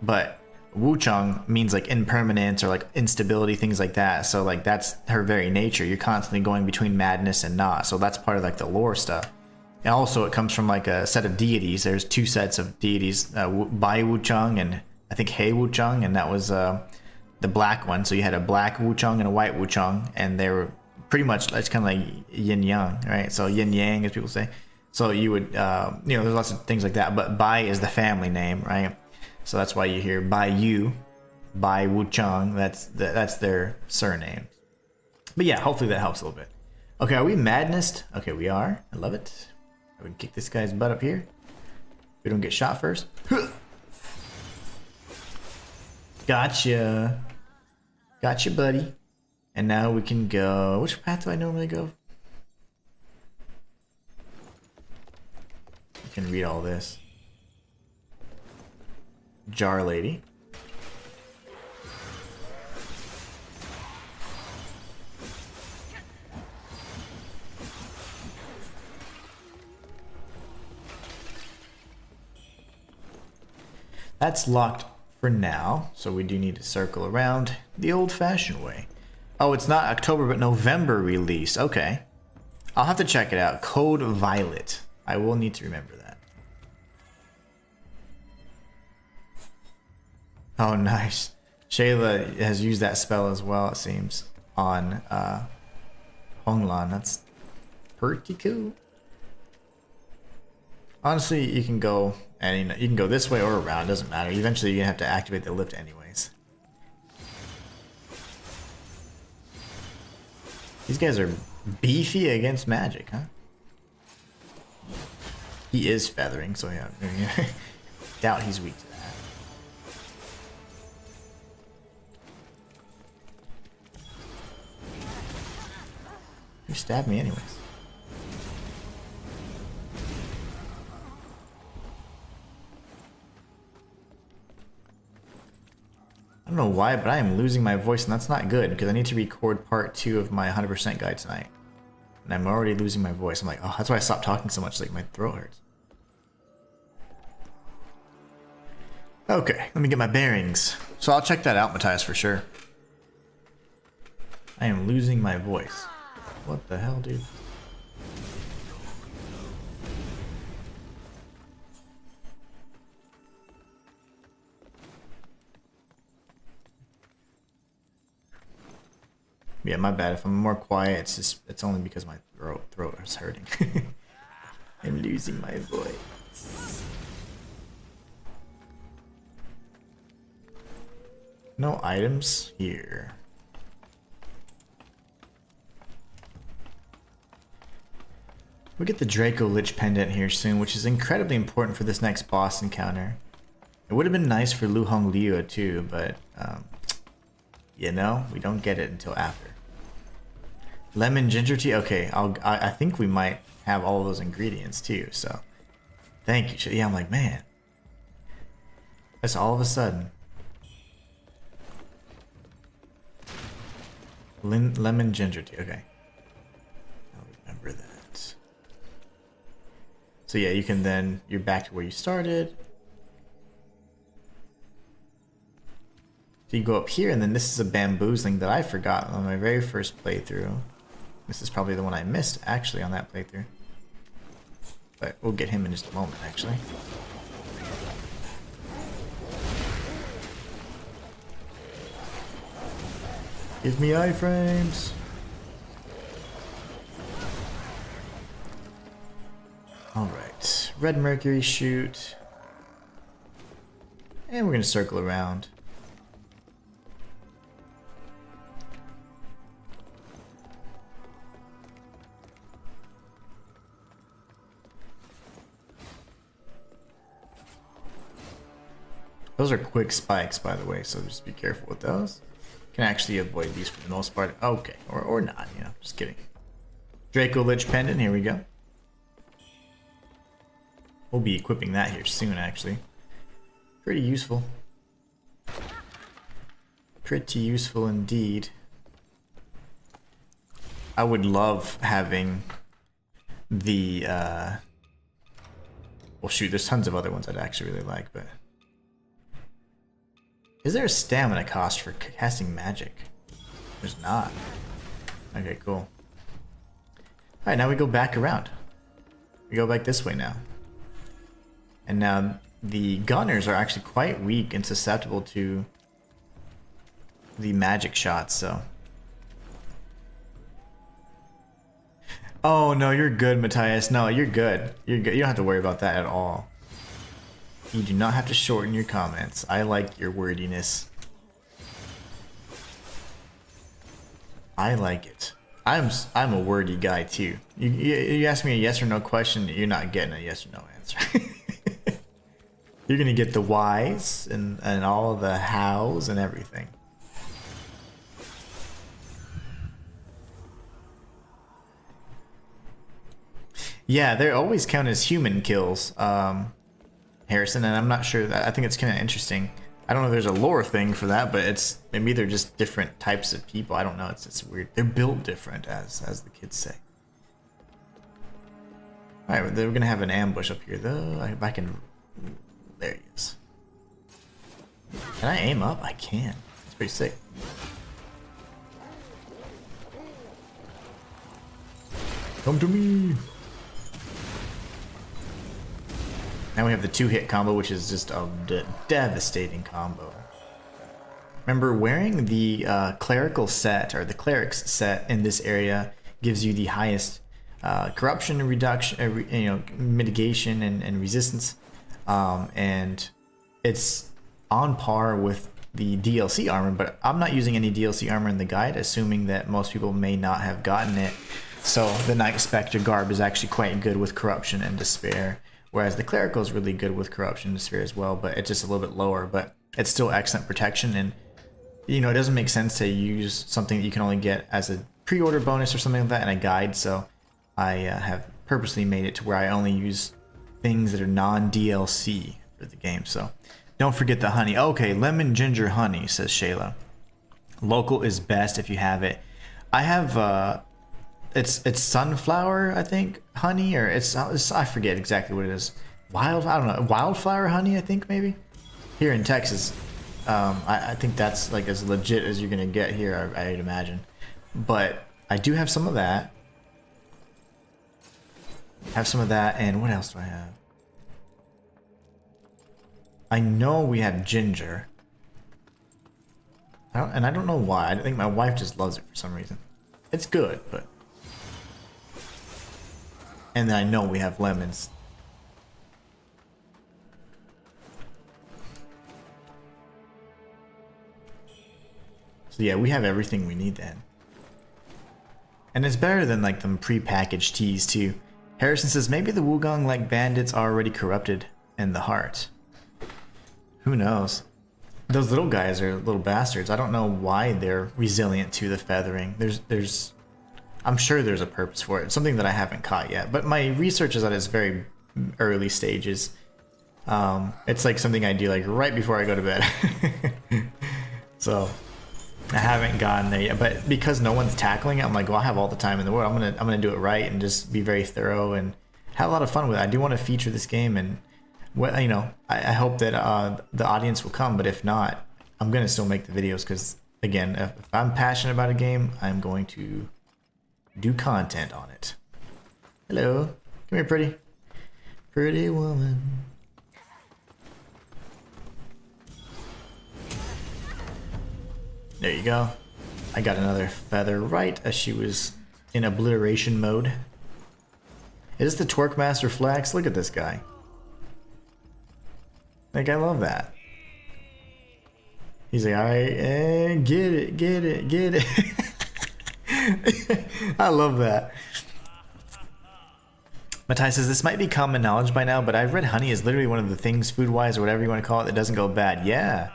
S1: but Wuchang means like impermanence or like instability, things like that. So like that's her very nature. You're constantly going between madness and not. So that's part of like the lore stuff. And also it comes from like a set of deities. There's two sets of deities, Bai Wuchang and I think He Wuchang, and that was the black one. So you had a black Wuchang and a white Wuchang, and they were pretty much, it's kind of like yin yang, right? So yin yang, as people say. So you would, you know, there's lots of things like that. But Bai is the family name, right? So that's why you hear Bai Yu, Bai Wuchang. That's their surname. But yeah, hopefully that helps a little bit. Okay, are we madnessed? Okay, we are. I love it. We can kick this guy's butt up here. We don't get shot first. Gotcha. Gotcha, buddy. And now we can go... Which path do I normally go? You can read all this. Jar Lady. That's locked for now, so we do need to circle around the old-fashioned way. Oh, it's not October, but November release. Okay. I'll have to check it out. Code Violet. I will need to remember that. Oh, nice. Shayla has used that spell as well, it seems, on Honglan. That's pretty cool. Honestly, you can go and you can go this way or around, it doesn't matter. Eventually you're gonna have to activate the lift anyways. These guys are beefy against magic, huh? He is feathering, so yeah. Doubt he's weak to that. You stabbed me anyways. I don't know why, but I am losing my voice, and that's not good, because I need to record part 2 of my 100% guide tonight. And I'm already losing my voice. I'm like, oh, that's why I stopped talking so much, like my throat hurts. Okay, let me get my bearings. So I'll check that out, Matthias, for sure. I am losing my voice. What the hell, dude? Yeah, my bad. If I'm more quiet, it's only because my throat is hurting. I'm losing my voice. No items here. We get the Draco Lich pendant here soon, which is incredibly important for this next boss encounter. It would have been nice for Lu Hong Liu too, but you know, we don't get it until after. Lemon ginger tea. Okay, I think we might have all of those ingredients too. So, thank you. Yeah, I'm like, man, that's all of a sudden. Lemon ginger tea. Okay, I'll remember that. So yeah, you can then you're back to where you started. So you go up here, and then this is a bamboozling that I forgot on my very first playthrough. This is probably the one I missed, actually, on that playthrough. But we'll get him in just a moment, actually. Give me iframes! Alright, red mercury shoot. And we're gonna circle around. Those are quick spikes, by the way, so just be careful with those. Can actually avoid these for the most part. Okay, or not, you know, just kidding. Draco Lich pendant, here we go. We'll be equipping that here soon, actually. Pretty useful. Pretty useful indeed. I would love having the, well shoot, there's tons of other ones I'd actually really like, but... Is there a stamina cost for casting magic? There's not. Okay, cool. Alright, now we go back around. We go back this way now. And now the gunners are actually quite weak and susceptible to the magic shots, so. Oh no, you're good, Matthias. No, you're good. You're good. You don't have to worry about that at all. You do not have to shorten your comments. I like your wordiness. I like it. I'm a wordy guy too. You ask me a yes or no question, you're not getting a yes or no answer. You're gonna get the whys and all the hows and everything. Yeah, they always count as human kills. Harrison, and I'm not sure that I think it's kind of interesting. I don't know if there's a lore thing for that, but it's maybe they're just different types of people. I don't know. It's weird. They're built different, as the kids say. All right, we're gonna have an ambush up here though. I can. There he is. Can I aim up? I can. It's pretty sick. Come to me. Now we have the 2-hit combo, which is just a devastating combo. Remember, wearing the clerical set, or the cleric's set in this area gives you the highest corruption reduction, mitigation and resistance. And it's on par with the DLC armor, but I'm not using any DLC armor in the guide, assuming that most people may not have gotten it. So the Night Spectre garb is actually quite good with corruption and despair. Whereas the clerical is really good with corruption and despair as well, but it's just a little bit lower, but it's still excellent protection. And it doesn't make sense to use something that you can only get as a pre-order bonus or something like that in a guide. So I have purposely made it to where I only use things that are non-DLC for the game. So don't forget the honey. Okay, lemon ginger honey, says Shayla. Local is best if you have it. I have it's sunflower, I think, honey, or it's I forget exactly what it is. I don't know, wildflower honey, I think, maybe. here in Texas. I think that's like as legit as you're gonna get here, I'd imagine. But I do have some of that. Have some of that, and what else do I have? I know we have ginger. And I don't know why. I think my wife just loves it for some reason. It's good, but... And then I know we have lemons. So yeah, we have everything we need then. And it's better than like them pre-packaged teas too. Harrison says maybe the Wukong like bandits are already corrupted in the heart. Who knows? Those little guys are little bastards. I don't know why they're resilient to the feathering. I'm sure there's a purpose for it. It's something that I haven't caught yet. But my research is at its very early stages. It's like something I do like right before I go to bed. So I haven't gotten there yet. But because no one's tackling it, I'm like, well, I have all the time in the world. I'm gonna do it right and just be very thorough and have a lot of fun with it. I do want to feature this game, and well, you know, I hope that the audience will come, but if not, I'm going to still make the videos because, again, if I'm passionate about a game, I'm going to do content on it. Hello. Come here, pretty. Pretty woman. There you go. I got another feather right as she was in obliteration mode. Is the Twerk Master Flax? Look at this guy. Like, I love that. He's like, alright, get it, get it, get it. I love that. Matai says, this might be common knowledge by now, but I've read honey is literally one of the things, food-wise or whatever you want to call it, that doesn't go bad. Yeah.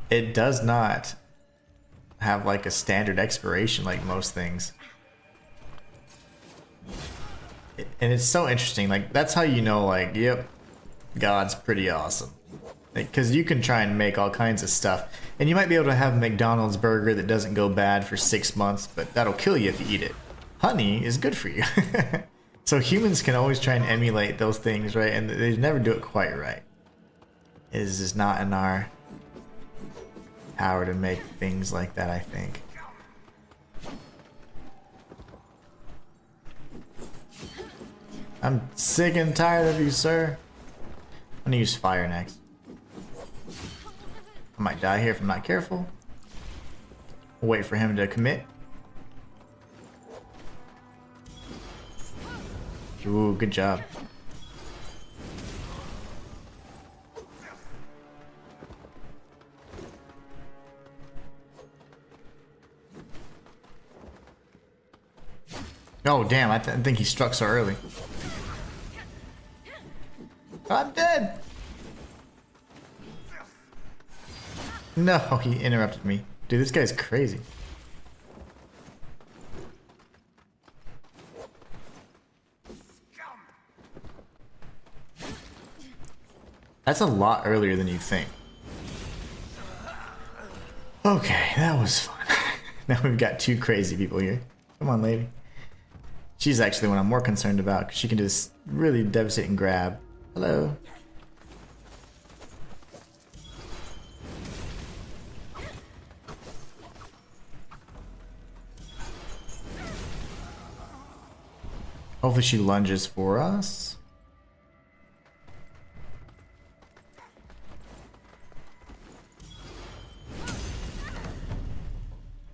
S1: It does not have like a standard expiration like most things. And it's so interesting. Like, that's how you know, like, yep, God's pretty awesome. Because you can try and make all kinds of stuff, and you might be able to have a McDonald's burger that doesn't go bad for 6 months, but that'll kill you if you eat it. Honey is good for you. So humans can always try and emulate those things, right? And they never do it quite right. It is just not in our power to make things like that, I think. I'm sick and tired of you, sir. I'm gonna use fire next. I might die here if I'm not careful. We'll wait for him to commit. Ooh, good job. Oh, damn, I think he struck so early. I'm dead! No, he interrupted me. Dude, this guy's crazy. That's a lot earlier than you'd think. Okay, that was fun. Now we've got two crazy people here. Come on, lady. She's actually the one I'm more concerned about because she can do this really devastating grab. Hello. Hopefully she lunges for us.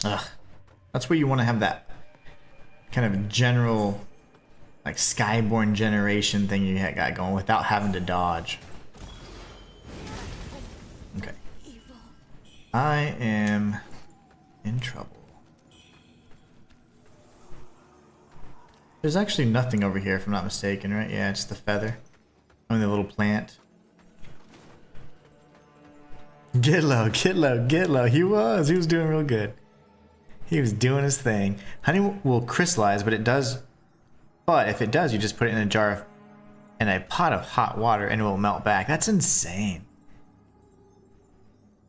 S1: Ugh. That's where you want to have that kind of general, like, Skyborn generation thing you got going without having to dodge. Okay. I am in trouble. There's actually nothing over here if I'm not mistaken, right? Yeah, it's the feather. Only the little plant. Get low, get low, get low. He was doing real good. He was doing his thing. Honey will crystallize, but it does. But if it does, you just put it in a jar of, in a pot of hot water, and it will melt back. That's insane.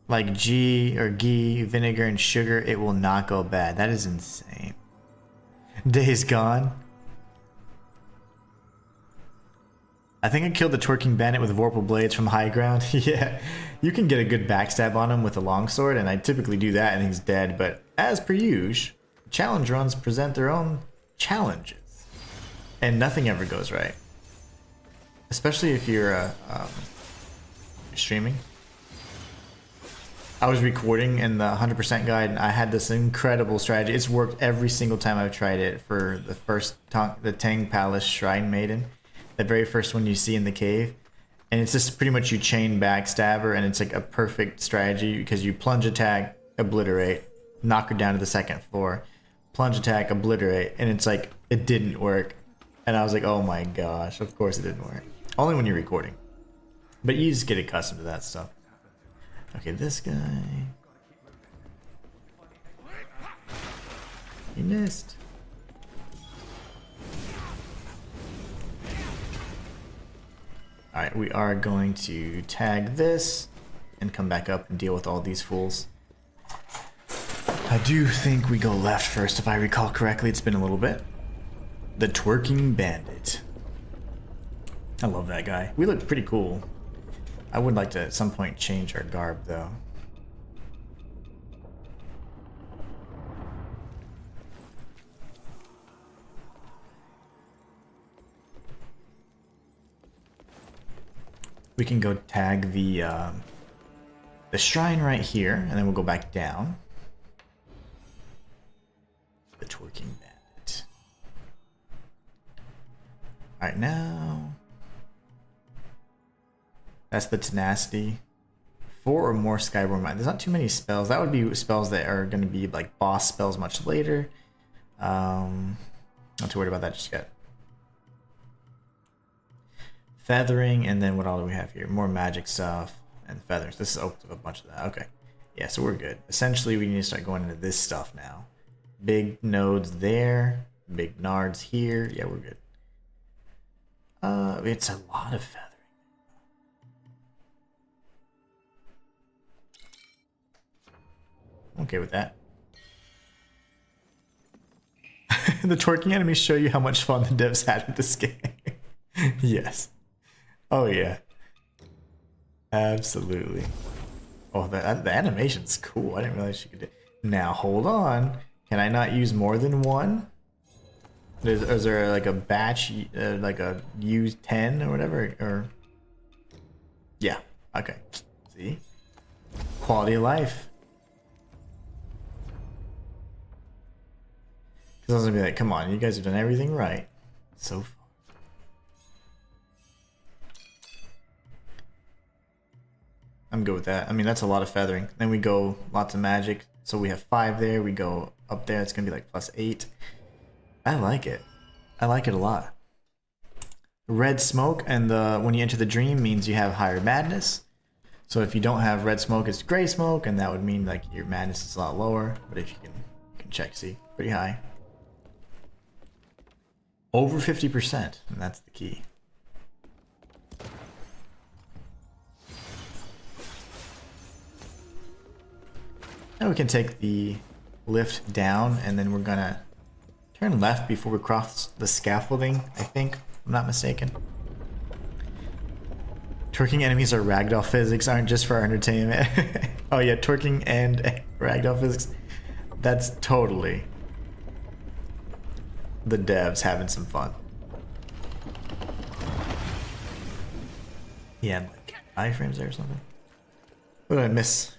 S1: Like ghee, vinegar, and sugar, it will not go bad. That is insane. Days gone. I think I killed the twerking bandit with vorpal blades from high ground. Yeah, you can get a good backstab on him with a longsword, and I typically do that and he's dead, but as per usual, challenge runs present their own challenges. And nothing ever goes right. Especially if you're streaming. I was recording in the 100% guide and I had this incredible strategy. It's worked every single time I've tried it for the first the Tang Palace Shrine Maiden. The very first one you see in the cave. And it's just pretty much you chain backstabber, and it's like a perfect strategy because you plunge attack, obliterate, knock her down to the second floor, plunge attack, obliterate, and it's like it didn't work. And I was like, oh my gosh, of course it didn't work. Only when you're recording. But you just get accustomed to that stuff. Okay, this guy. He missed. Alright, we are going to tag this and come back up and deal with all these fools. I do think we go left first, if I recall correctly. It's been a little bit. The twerking bandit. I love that guy. We look pretty cool. I would like to at some point change our garb though. We can go tag the shrine right here, and then we'll go back down. The twerking bandit. All right, now that's the tenacity. 4 or more Skyborn Mind. There's not too many spells. That would be spells that are going to be like boss spells much later. Not too worried about that just yet. Feathering, and then what all do we have here? More magic stuff and feathers. This is open to a bunch of that. Okay. Yeah, so we're good. Essentially, we need to start going into this stuff now. Big nodes there. Big nards here. Yeah, we're good. It's a lot of feathering. I'm okay with that. The twerking enemies show you how much fun the devs had with this game. Yes. Oh yeah. Absolutely. Oh, the animation's cool. I didn't realize you could do. Now hold on. Can I not use more than one? Is there like a batch, like a use 10 or whatever? Or yeah. Okay. See? Quality of life. Because I was gonna be like, come on, you guys have done everything right so far. I'm good with that. I mean, that's a lot of feathering. Then we go lots of magic. So we have 5 there. We go up there. It's gonna be like +8. I like it. I like it a lot. Red smoke, and when you enter the dream means you have higher madness. So if you don't have red smoke, it's gray smoke, and that would mean like your madness is a lot lower. But if you can check, see, pretty high. Over 50%, and that's the key. Now we can take the lift down, and then we're gonna turn left before we cross the scaffolding, I think, if I'm not mistaken. Twerking enemies are ragdoll physics, aren't just for our entertainment. Oh yeah, twerking and ragdoll physics. That's totally the devs having some fun. Yeah, like iframes there or something. What did I miss?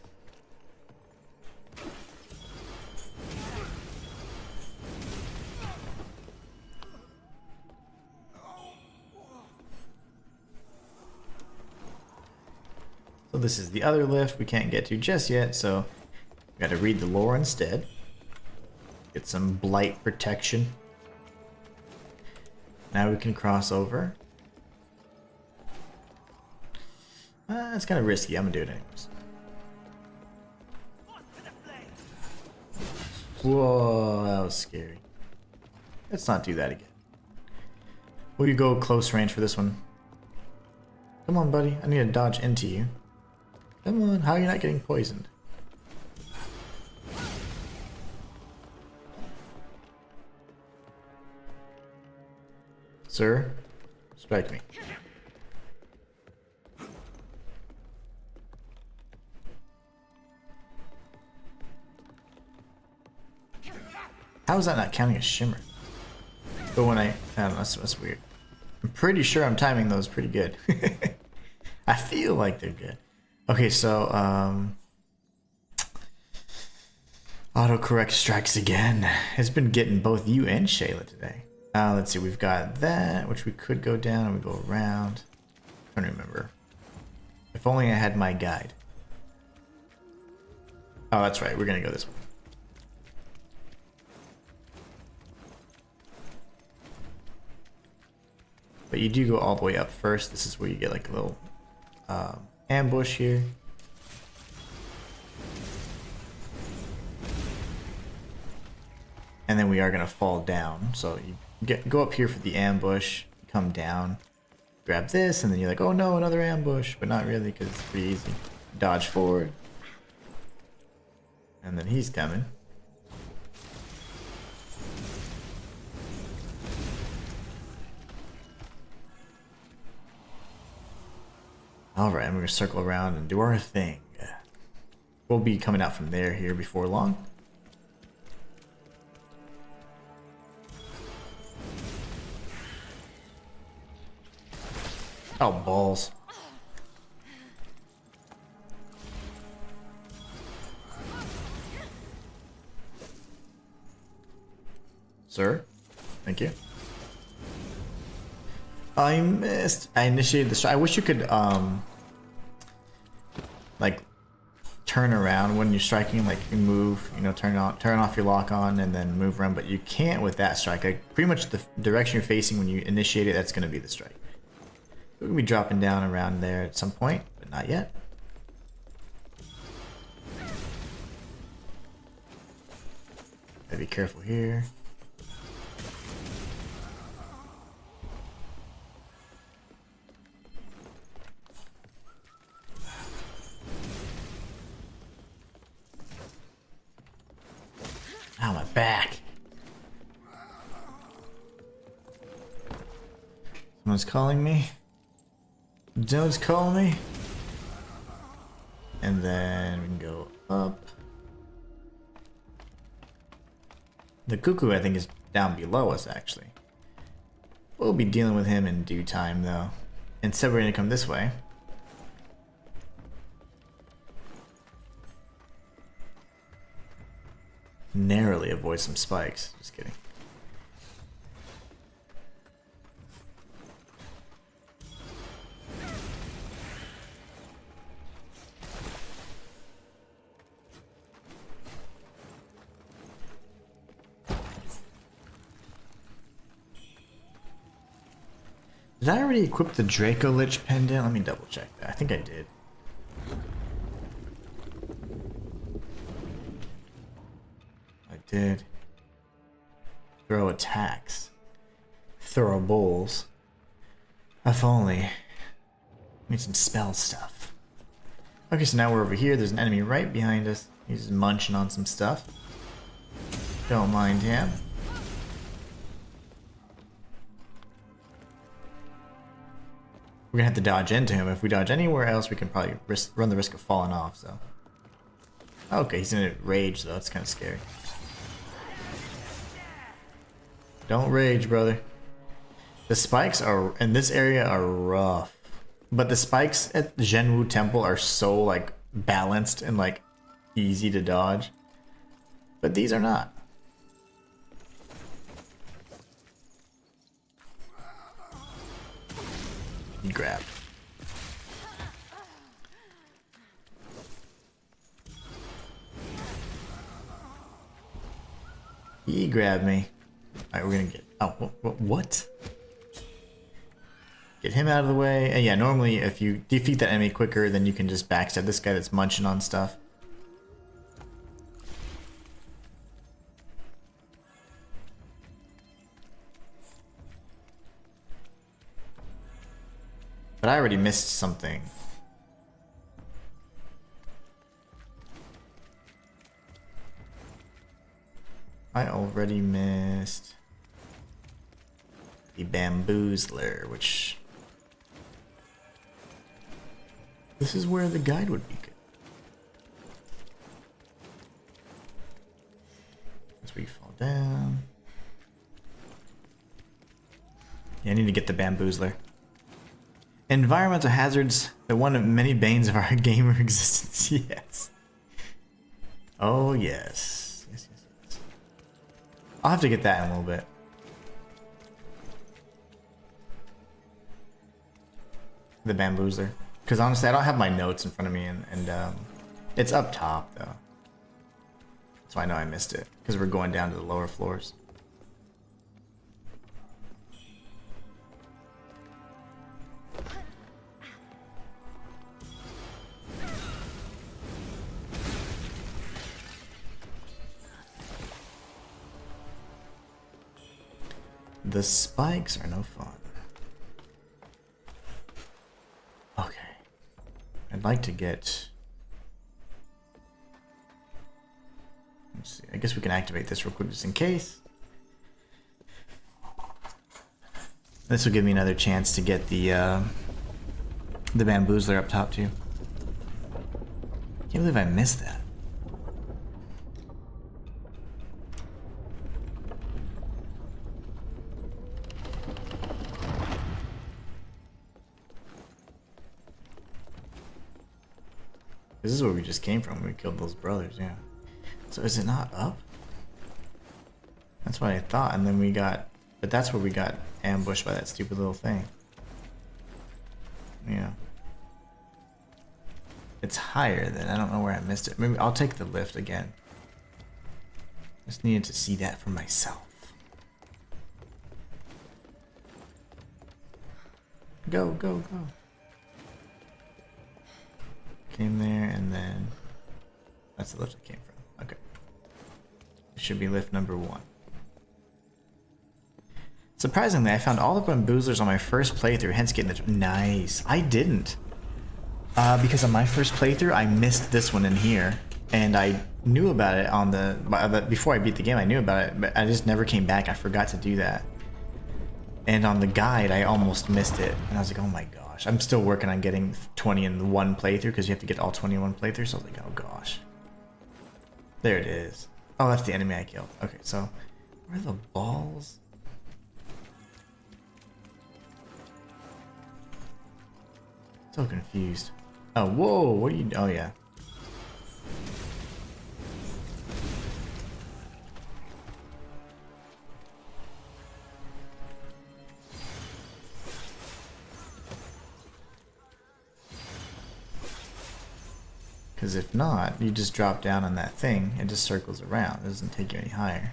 S1: So this is the other lift we can't get to just yet, so we gotta read the lore instead. Get some blight protection. Now we can cross over. It's kind of risky. I'm gonna do it anyways. Whoa, that was scary. Let's not do that again. Will you go close range for this one? Come on, buddy. I need to dodge into you. Come on, how are you not getting poisoned? Sir, strike me. How is that not counting as shimmer? But when I don't know, that's weird. I'm pretty sure I'm timing those pretty good. I feel like they're good. Okay, so autocorrect strikes again. It's been getting both you and Shayla today. Let's see, we've got that, which we could go down and we go around. I don't remember. If only I had my guide. Oh, that's right, we're gonna go this way. But you do go all the way up first. This is where you get like a little ambush here. And then we are gonna fall down. So you go up here for the ambush, come down, grab this, and then you're like, oh no, another ambush, but not really because it's pretty easy. Dodge forward, and then he's coming. Alright, I'm gonna circle around and do our thing. We'll be coming out from there here before long. Oh, balls. Sir? Thank you. I missed. I initiated the strike. I wish you could, like, turn around when you're striking, like, you move, you know, turn off your lock on and then move around, but you can't with that strike. Like, pretty much the direction you're facing when you initiate it, that's going to be the strike. We're going to be dropping down around there at some point, but not yet. Gotta be careful here. Ow, my back. Someone's calling me. Someone's calling me. And then we can go up. The cuckoo, I think, is down below us, actually. We'll be dealing with him in due time, though. Instead, we're going to come this way. Narrowly avoid some spikes. Just kidding. Did I already equip the Draco Lich pendant? Let me double check that. I think I did. I did. Throw attacks. Throw bowls. If only. Need some spell stuff. Okay, so now we're over here. There's an enemy right behind us. He's just munching on some stuff. Don't mind him. We're gonna have to dodge into him. If we dodge anywhere else, we can probably run the risk of falling off, so. Okay, he's in a rage, though. That's kind of scary. Don't rage, brother. The spikes are in this area are rough. But the spikes at the Zhenwu Temple are so, like, balanced and, like, easy to dodge. But these are not. He grabbed. He grabbed me. Alright, we're gonna get... Oh, what? Get him out of the way. And yeah, normally if you defeat that enemy quicker, then you can just backstab this guy that's munching on stuff. But I already missed something. I already missed the bamboozler, which... This is where the guide would be good. As we fall down. I need to get the bamboozler. Environmental hazards, the one of many banes of our gamer existence. Yes. Oh yes. Yes, yes, yes. I'll have to get that in a little bit. The bamboozler. Because honestly, I don't have my notes in front of me, and it's up top though. So I know I missed it because we're going down to the lower floors. The spikes are no fun. Okay. I'd like to get... Let's see. I guess we can activate this real quick just in case. This will give me another chance to get the bamboozler up top too. Can't believe I missed that. This is where we just came from when we killed those brothers, yeah. So is it not up? That's what I thought, and then we got... But that's where we got ambushed by that stupid little thing. Yeah. It's higher than... I don't know where I missed it. Maybe I'll take the lift again. Just needed to see that for myself. Go, go, go. Came there, and then that's the lift I came from. Okay. It should be lift number 1. Surprisingly, I found all the bamboozlers on my first playthrough, hence getting the... Nice. I didn't. Because on my first playthrough, I missed this one in here. And I knew about it on the... Before I beat the game, I knew about it, but I just never came back. I forgot to do that. And on the guide, I almost missed it. And I was like, oh my gosh. I'm still working on getting 20 in one playthrough, because you have to get all 20 in one playthrough. So I was like, oh gosh. There it is. Oh, that's the enemy I killed. Okay, so where are the balls? So confused. Oh, whoa, what are you... Oh, yeah. Because if not, you just drop down on that thing, it just circles around. It doesn't take you any higher.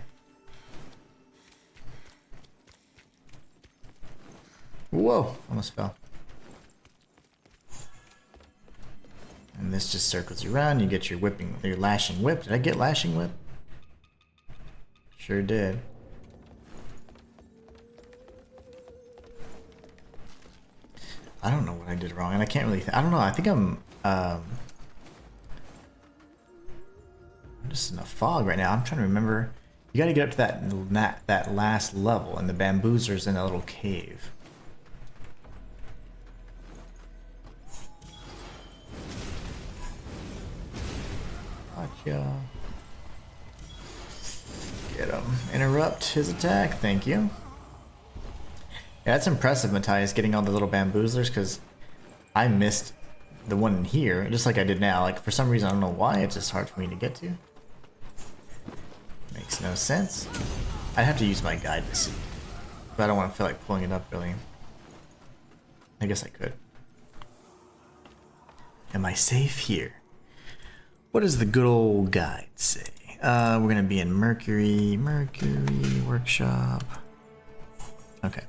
S1: Whoa, almost fell. And this just circles you around, you get your whipping, your lashing whip. Did I get lashing whip? Sure did. I don't know what I did wrong, and I can't really, I don't know, I think I'm just in a fog right now. I'm trying to remember. You gotta get up to that last level, and the bamboozler's in a little cave. Gotcha. Get him. Interrupt his attack. Thank you. Yeah, that's impressive, Matthias, getting all the little bamboozlers, because I missed the one in here, just like I did now. Like, for some reason, I don't know why, it's just hard for me to get to. Makes no sense. I'd have to use my guide to see. But I don't want to feel like pulling it up, really. I guess I could. Am I safe here? What does the good old guide say? We're gonna be in Mercury Workshop. Okay.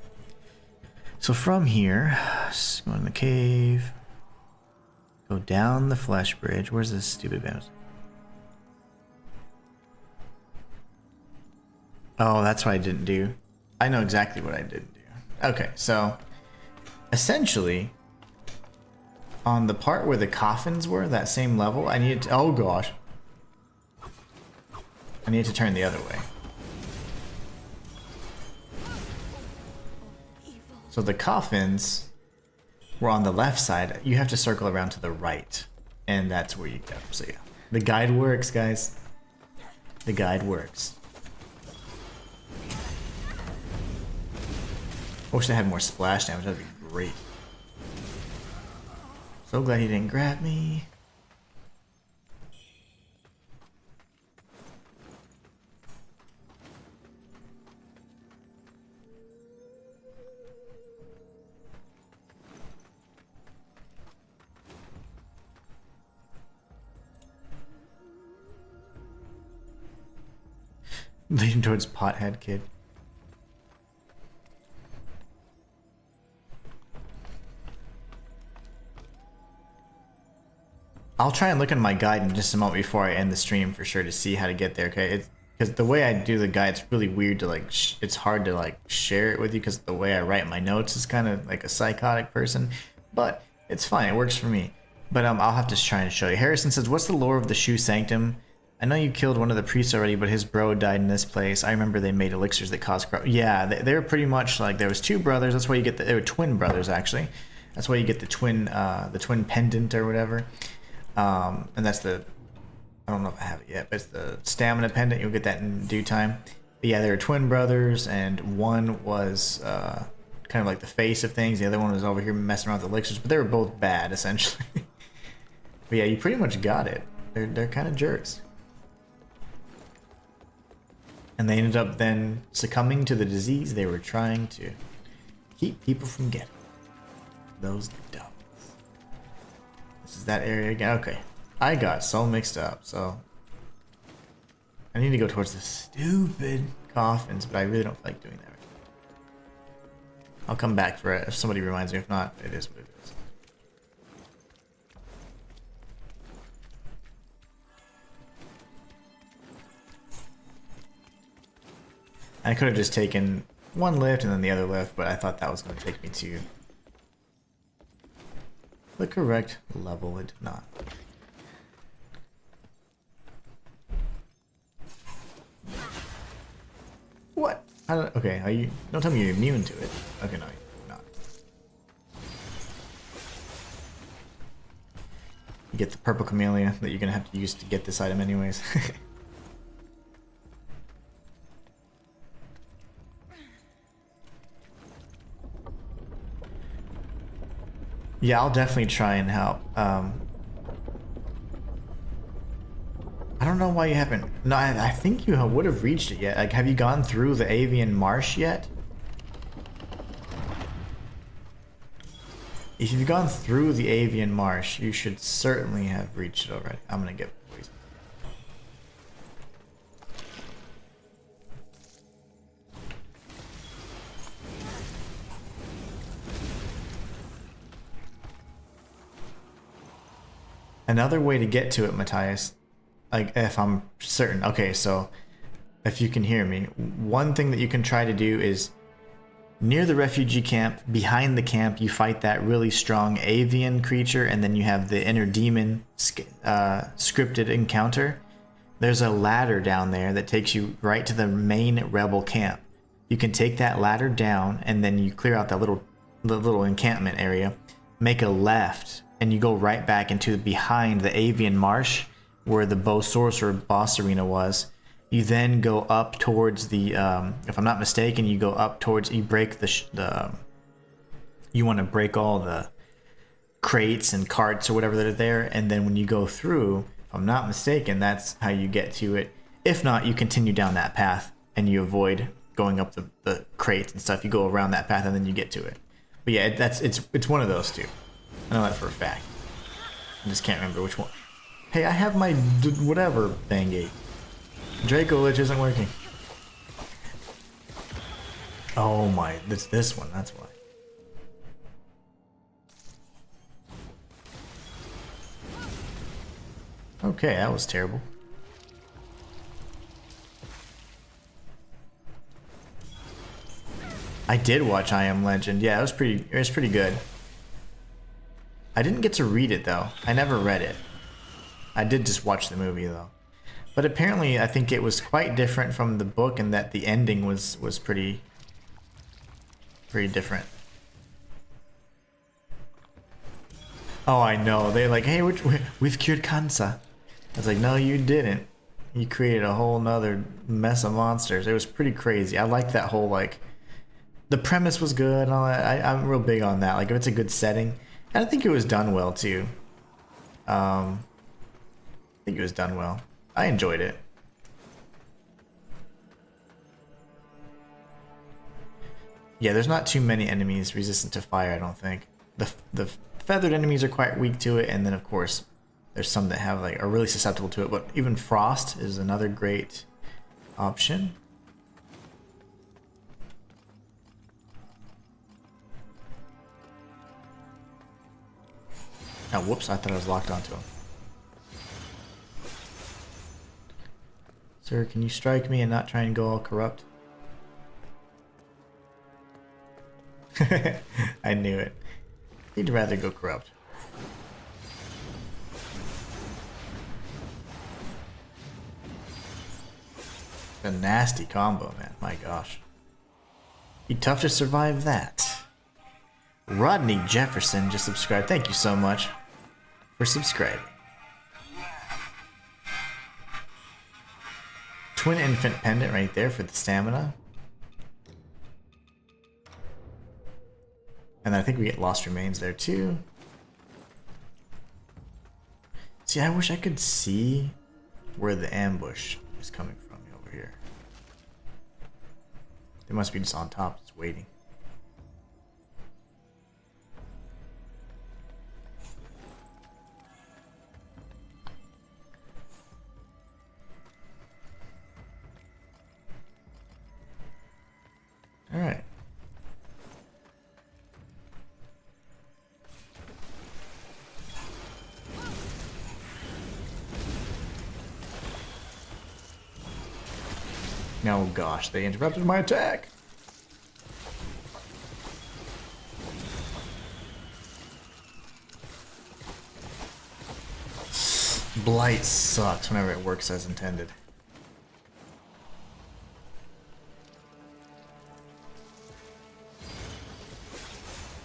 S1: So from here, go in the cave. Go down the flesh bridge. Where's this stupid band? Oh, that's what I didn't do. I know exactly what I didn't do. Okay, so essentially, on the part where the coffins were, that same level, I needed to... Oh gosh. I needed to turn the other way. So the coffins were on the left side. You have to circle around to the right. And that's where you go. So yeah. The guide works, guys. The guide works. I wish they had more splash damage, that'd be great. So glad he didn't grab me. Leading towards Pothead Kid. I'll try and look in my guide in just a moment before I end the stream for sure to see how to get there, okay? Because the way I do the guide, it's really weird to like, it's hard to like share it with you because the way I write my notes is kind of like a psychotic person. But it's fine, it works for me. But I'll have to try and show you. Harrison says, what's the lore of the Shoe Sanctum? I know you killed one of the priests already, but his bro died in this place. I remember they made elixirs that caused corruption. Yeah, they were pretty much like, there was two brothers. That's why you get they were twin brothers, actually. That's why you get the twin pendant or whatever. And that's the, I don't know if I have it yet, but it's the stamina pendant. You'll get that in due time. But yeah, they were twin brothers, and one was kind of like the face of things. The other one was over here messing around with elixirs, but they were both bad, essentially. But yeah, you pretty much got it. They're kind of jerks. And they ended up then succumbing to the disease they were trying to keep people from getting. Those dummies. This is that area again. Okay. I got so mixed up, so I need to go towards the stupid coffins, but I really don't feel like doing that right now. I'll come back for it if somebody reminds me. If not, it is what it is. I could have just taken one lift and then the other lift, but I thought that was going to take me to the correct level. It did not. What? Okay, are you? Don't tell me you're immune to it. Okay, no, you're not. You get the purple camellia that you're gonna have to use to get this item, anyways. Yeah, I'll definitely try and help. I don't know why you haven't. No, I think you would have reached it yet. Like, have you gone through the avian marsh yet? If you've gone through the avian marsh, you should certainly have reached it already. I'm gonna get poisoned. Another way to get to it, Matthias, like if I'm certain. Okay, so if you can hear me, one thing that you can try to do is near the refugee camp, behind the camp, you fight that really strong avian creature, and then you have the inner demon scripted encounter. There's a ladder down there that takes you right to the main rebel camp. You can take that ladder down, and then you clear out that little encampment area, make a left, and you go right back into behind the avian marsh where the bow sorcerer boss arena was. You then go up towards the if I'm not mistaken, you go up towards, you break you want to break all the crates and carts or whatever that are there, and then when you go through, if I'm not mistaken, that's how you get to it. If not, you continue down that path and you avoid going up the crates and stuff. You go around that path and then you get to it. But yeah, it's one of those two. I know that for a fact. I just can't remember which one. Hey, I have my whatever thingy. Draco Lich isn't working. Oh my, it's this one, that's why. Okay, that was terrible. I did watch I Am Legend. Yeah, it was pretty good. I didn't get to read it though. I never read it. I did just watch the movie though. But apparently I think it was quite different from the book, and that the ending was pretty different. Oh, I know. They're like, hey, we've cured cancer. I was like, no, you didn't. You created a whole nother mess of monsters. It was pretty crazy. I liked that whole, like, the premise was good and all that. I'm real big on that. Like if it's a good setting, and I think it was done well too. I think it was done well. I enjoyed it. Yeah, there's not too many enemies resistant to fire, I don't think. The feathered enemies are quite weak to it, and then of course there's some that have like are really susceptible to it, but even frost is another great option. Oh, whoops, I thought I was locked onto him. Sir, can you strike me and not try and go all corrupt? I knew it. He'd rather go corrupt. A nasty combo, man. My gosh. Be tough to survive that. Rodney Jefferson just subscribed. Thank you so much for subscribing. Twin infant pendant right there for the stamina. And I think we get lost remains there too. See, I wish I could see where the ambush is coming from over here. They must be just on top, just waiting. All right. Oh gosh, they interrupted my attack. Blight sucks whenever it works as intended.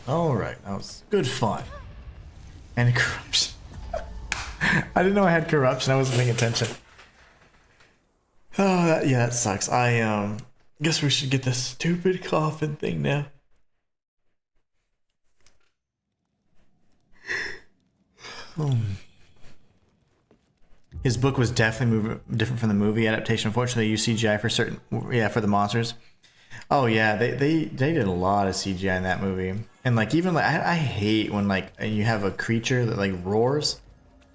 S1: Alright, that was good fun. And corruption. I didn't know I had corruption, I wasn't paying attention. Oh, that sucks. I guess we should get this stupid coffin thing now. His book was definitely different from the movie adaptation. Unfortunately, they used CGI for certain, for the monsters. Oh yeah, they did a lot of CGI in that movie, and like even like I hate when like you have a creature that like roars,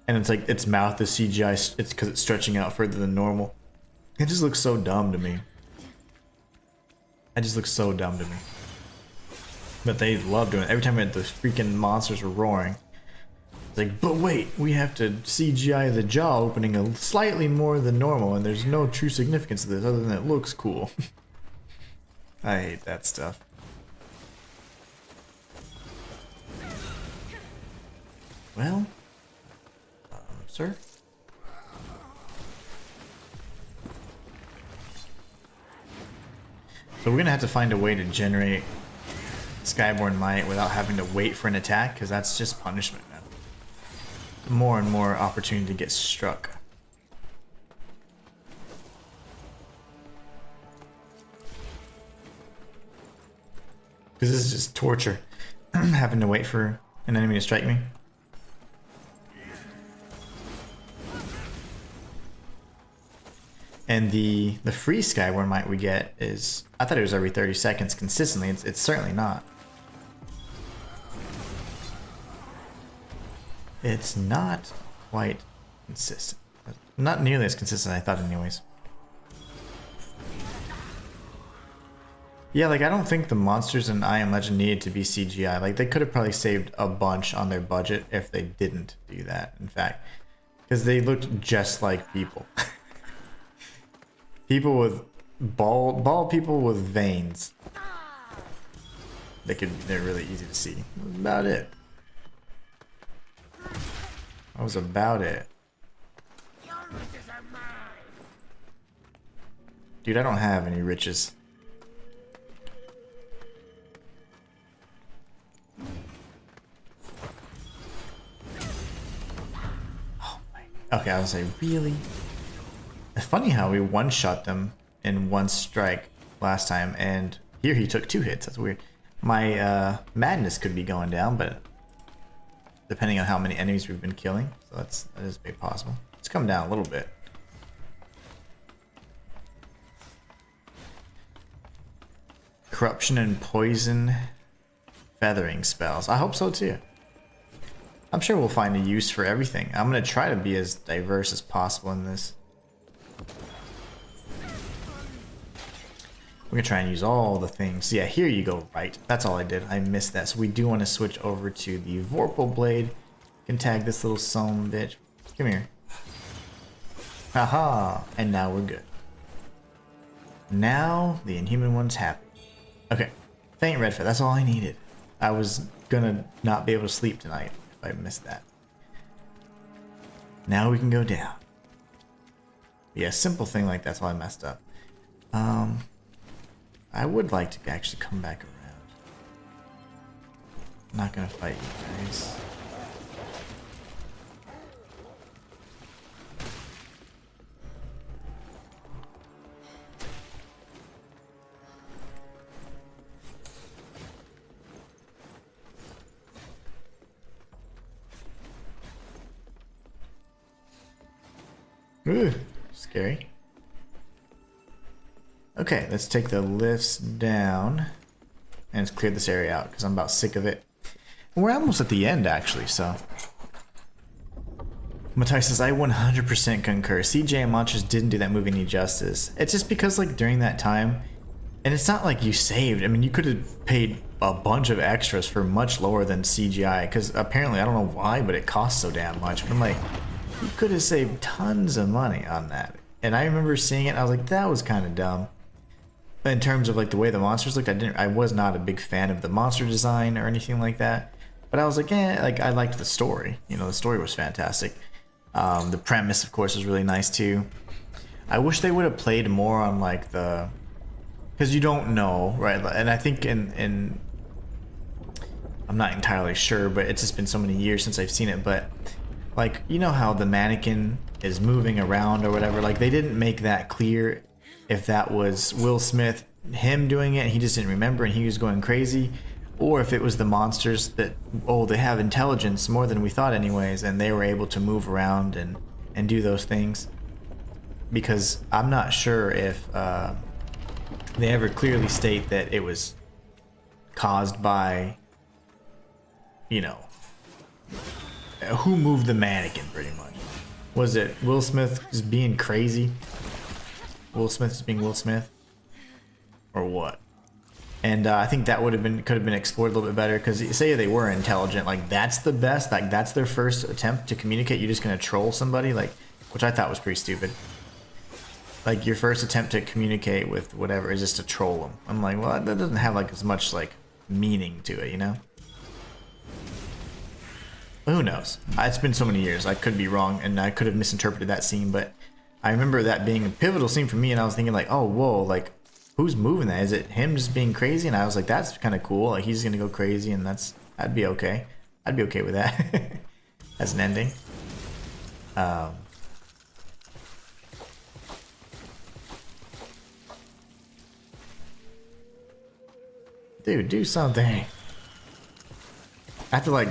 S1: and it's like its mouth is CGI. It's because it's stretching out further than normal. It just looks so dumb to me. It just looks so dumb to me. But they love doing it. Every time the freaking monsters were roaring, it's like, but wait, we have to CGI the jaw opening a slightly more than normal, and there's no true significance to this other than it looks cool. I hate that stuff. Well, sir? So we're gonna have to find a way to generate Skyborn Might without having to wait for an attack, because that's just punishment now. More and more opportunity to get struck. Because this is just torture, having to wait for an enemy to strike me. And the free Skyborn Might we get is, I thought it was every 30 seconds consistently. It's certainly not. It's not quite consistent. Not nearly as consistent as I thought anyways. Yeah, like I don't think the monsters in I Am Legend needed to be CGI. Like they could have probably saved a bunch on their budget if they didn't do that, in fact. Because they looked just like people. People with bald people with veins. They're really easy to see. That's about it. That was about it. Dude, I don't have any riches. Oh my. Okay, I was like, really? It's funny how we one-shot them in one strike last time, and Here he took 2 hits. That's weird. My madness could be going down, but depending on how many enemies we've been killing, so that is very possible. It's come down a little bit. Corruption and poison feathering spells. I hope so too. I'm sure we'll find a use for everything. I'm gonna try to be as diverse as possible in this. We're gonna try and use all the things. Yeah, here you go, right. That's all I did. I missed that. So we do want to switch over to the Vorpal Blade. You can tag this little son bitch. Come here. Haha. And now we're good. Now the Inhuman one's happy. Okay. Faint red feather. That's all I needed. I was gonna not be able to sleep tonight if I missed that. Now we can go down. Yeah, simple thing like that's all I messed up. I would like to actually come back around. I'm not gonna fight you guys. Ooh, scary. Okay, let's take the lifts down and let's clear this area out because I'm about sick of it. We're almost at the end actually, so. Matai says, I 100% concur. CJ and Monstrous didn't do that movie any justice. It's just because like during that time, and it's not like you saved. I mean, you could have paid a bunch of extras for much lower than CGI because apparently, I don't know why, but it costs so damn much. But I'm like, you could have saved tons of money on that. And I remember seeing it and I was like, that was kind of dumb. In terms of like the way the monsters looked, I was not a big fan of the monster design or anything like that. But I was like, like I liked the story. You know, the story was fantastic. The premise, of course, was really nice too. I wish they would have played more on like the, because you don't know, right? And I think in I'm not entirely sure, but it's just been so many years since I've seen it. But like, you know how the mannequin is moving around or whatever. Like they didn't make that clear. If that was Will Smith, him doing it, and he just didn't remember and he was going crazy, or if it was the monsters that, oh, they have intelligence more than we thought anyways, and they were able to move around and do those things. Because I'm not sure if they ever clearly state that it was caused by, you know, who moved the mannequin pretty much. Was it Will Smith just being crazy? Will Smith is being Will Smith, or what? And I think that could have been explored a little bit better because say they were intelligent, like that's the best, like that's their first attempt to communicate. You're just gonna troll somebody, like, which I thought was pretty stupid. Like your first attempt to communicate with whatever is just to troll them. I'm like, well, that doesn't have like as much like meaning to it, you know? But who knows? It's been so many years. I could be wrong, and I could have misinterpreted that scene, but I remember that being a pivotal scene for me, and I was thinking like, oh, whoa, like, who's moving that? Is it him just being crazy? And I was like, that's kind of cool. Like, he's gonna go crazy, and I'd be okay. I'd be okay with that as an ending. Dude, do something. I have to like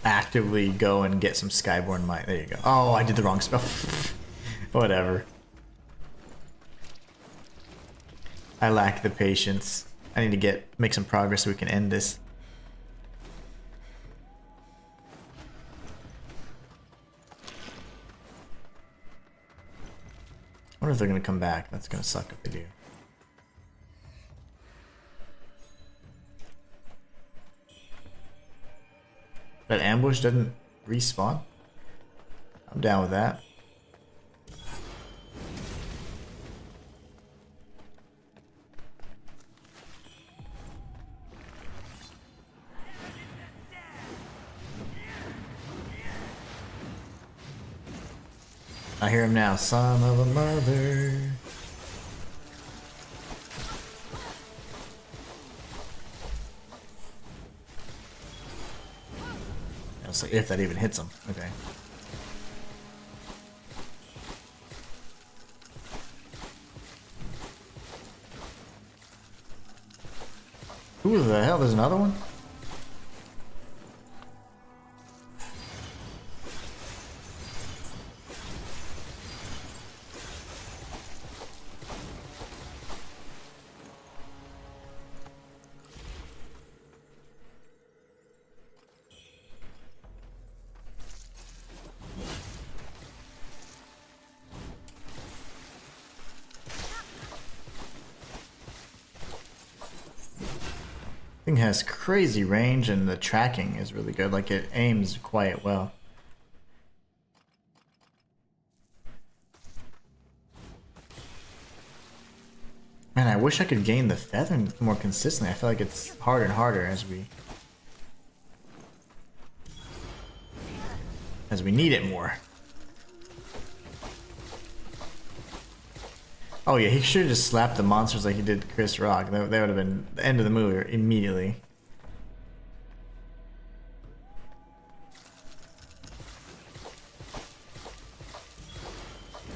S1: actively go and get some Skyborn might. There you go. Oh, I did the wrong spell. Whatever. I lack the patience. I need to make some progress so we can end this. I wonder if they're gonna come back. That's gonna suck if they do. That ambush doesn't respawn? I'm down with that. I hear him now, son of a mother. So if that even hits him, okay. Who the hell? There's another one? Thing has crazy range and the tracking is really good. Like, it aims quite well. Man, I wish I could gain the feather more consistently. I feel like it's harder and harder as we need it more. Oh yeah, he should have just slapped the monsters like he did Chris Rock. That would have been the end of the movie immediately.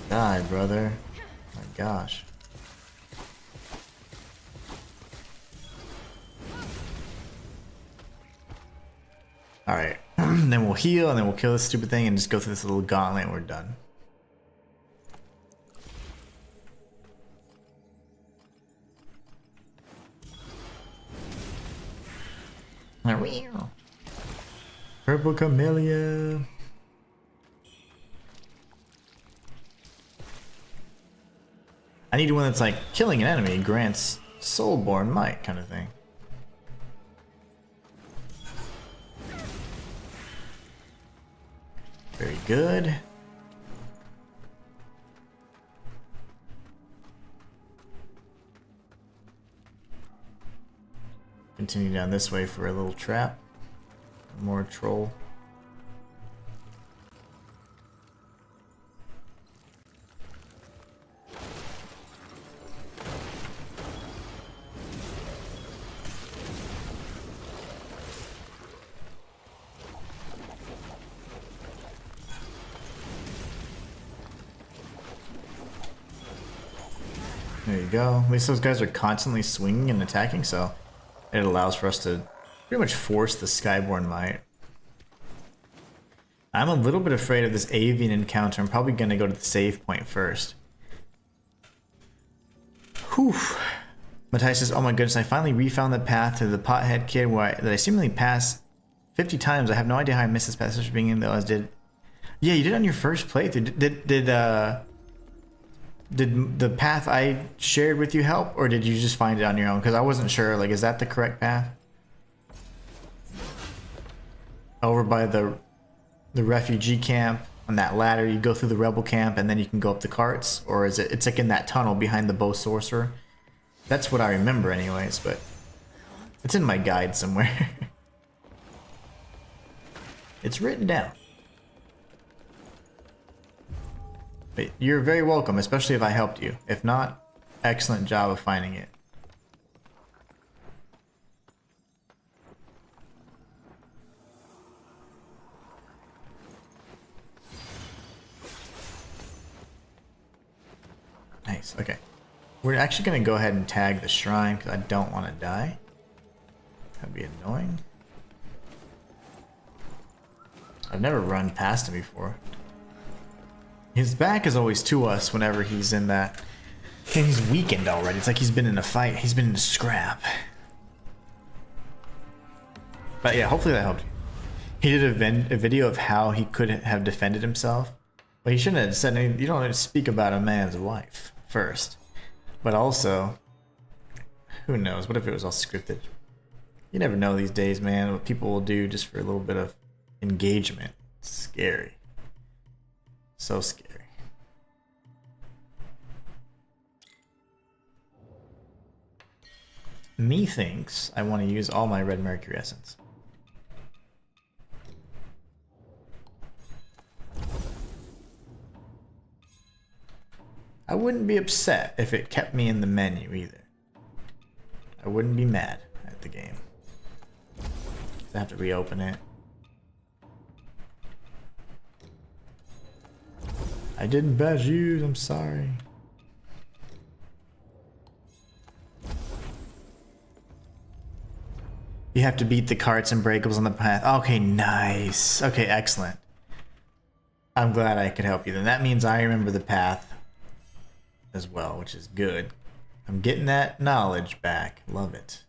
S1: Die, brother. My gosh. Alright. Then we'll heal and then we'll kill this stupid thing and just go through this little gauntlet and we're done. Purple Camellia. I need one that's like killing an enemy grants soulborn might kind of thing. Very good. Continue down this way for a little trap. More troll. There you go. At least those guys are constantly swinging and attacking, so it allows for us to pretty much force the Skyborn Might. I'm a little bit afraid of this avian encounter. I'm probably going to go to the save point first. Whew. Matthias says, oh my goodness, I finally refound the path to the pothead kid that I seemingly passed 50 times. I have no idea how I missed this passage for being in though as did. Yeah, you did on your first playthrough. Did the path I shared with you help, or did you just find it on your own? Because I wasn't sure, like, is that the correct path? Over by the refugee camp, on that ladder, you go through the rebel camp, and then you can go up the carts? Or is it's like in that tunnel behind the bow sorcerer? That's what I remember anyways, but it's in my guide somewhere. It's written down. But you're very welcome, especially if I helped you. If not, excellent job of finding it. Nice, okay. We're actually going to go ahead and tag the shrine because I don't want to die. That'd be annoying. I've never run past him before. His back is always to us whenever he's in that. And he's weakened already. It's like he's been in a fight. He's been in a scrap. But yeah, hopefully that helped you. He did a video of how he could have defended himself. But he shouldn't have said anything. You don't have to speak about a man's wife first. But also, who knows? What if it was all scripted? You never know these days, man, what people will do just for a little bit of engagement. It's scary. So scary. Methinks I want to use all my red mercury essence. I wouldn't be upset if it kept me in the menu either. I wouldn't be mad at the game. I have to reopen it. I didn't badge you, I'm sorry. You have to beat the carts and breakables on the path. Okay, nice. Okay, excellent. I'm glad I could help you then. That means I remember the path as well, which is good. I'm getting that knowledge back. Love it.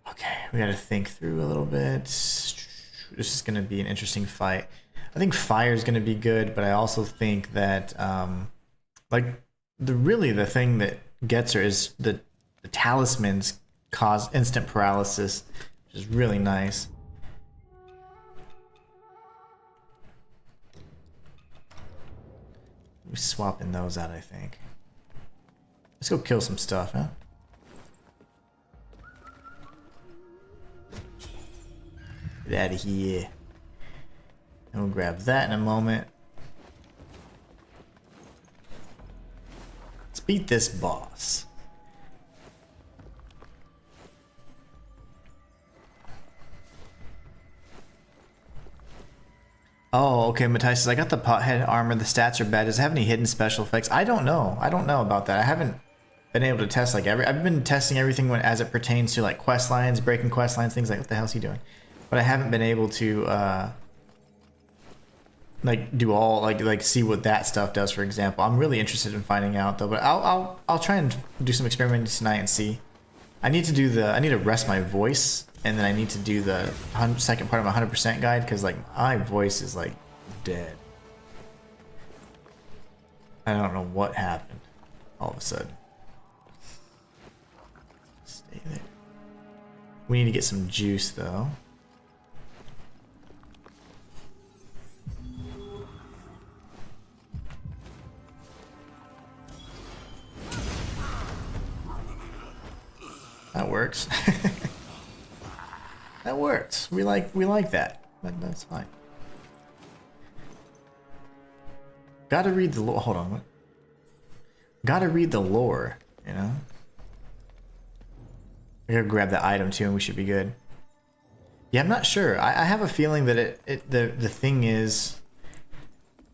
S1: Okay, we gotta think through a little bit. This is gonna be an interesting fight. I think fire is gonna be good, but I also think that like the thing that gets her is the talismans cause instant paralysis, which is really nice. We're swapping those out, I think. Let's go kill some stuff, huh? Get out of here. And we'll grab that in a moment. Let's beat this boss. Oh, okay, Matthias says, I got the pothead armor, the stats are bad. Does it have any hidden special effects? I don't know. I don't know about that. I haven't been able to test like I've been testing everything as it pertains to like quest lines, breaking quest lines, things like what the hell's he doing? But I haven't been able to like do all like see what that stuff does, for example. I'm really interested in finding out though, but I'll try and do some experimenting tonight and see. I need to rest my voice, and then I need to do the second part of my 100% guide because like my voice is like dead. I don't know what happened all of a sudden. Stay there. We need to get some juice though. That works. That works. We like that. That's fine. Gotta read the lore. Hold on. What? Gotta read the lore. You know. We gotta grab the item too, and we should be good. Yeah, I'm not sure. I have a feeling that the thing is.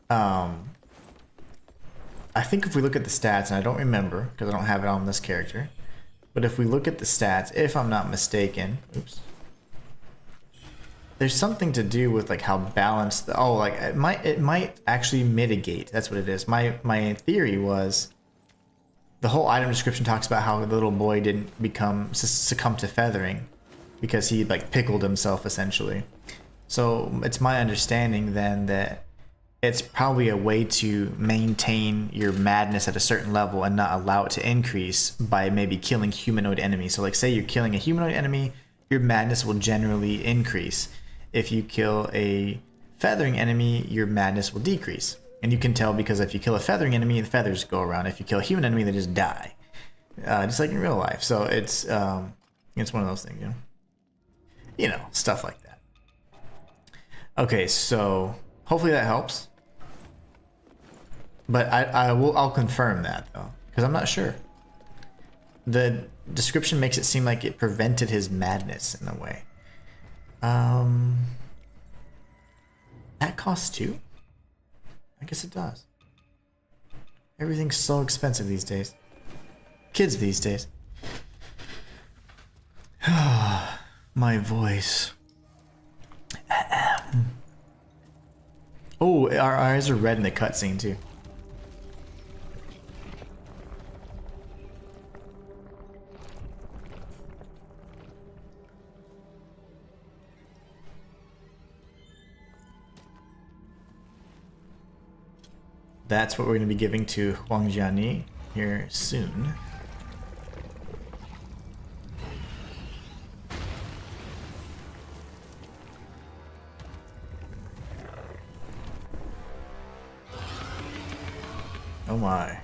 S1: I think if we look at the stats, and I don't remember because I don't have it on this character. But if we look at the stats, if I'm not mistaken, oops, there's something to do with like how balanced the, oh, like it might actually mitigate. That's what it is. My theory was the whole item description talks about how the little boy didn't succumb to feathering because he like pickled himself essentially. So it's my understanding then that it's probably a way to maintain your madness at a certain level and not allow it to increase by maybe killing humanoid enemies. So like say you're killing a humanoid enemy, your madness will generally increase. If you kill a feathering enemy, your madness will decrease. And you can tell because if you kill a feathering enemy, the feathers go around. If you kill a human enemy, they just die. Just like in real life. So it's one of those things, you know? You know, stuff like that. Okay, so hopefully that helps. But I'll confirm that though, because I'm not sure. The description makes it seem like it prevented his madness in a way. That costs 2? I guess it does. Everything's so expensive these days. Kids these days. My voice. Oh, our eyes are red in the cutscene too. That's what we're going to be giving to Huang Jiani here soon. Oh my.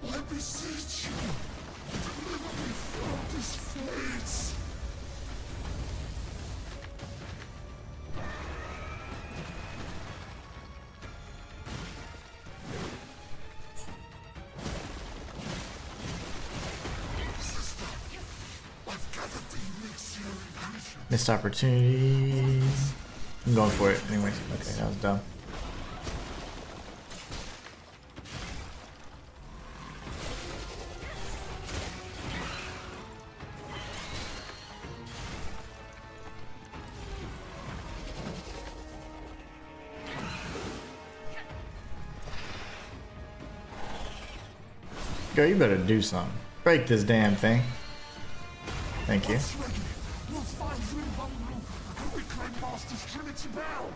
S4: I beseech you, deliver me from this fate.
S1: Missed opportunity. I'm going for it anyways. Okay, that was dumb. Girl, you better do something. Break this damn thing. Thank you.
S4: Once ready, we'll find Wuchang and reclaim Master's Trinity Bell.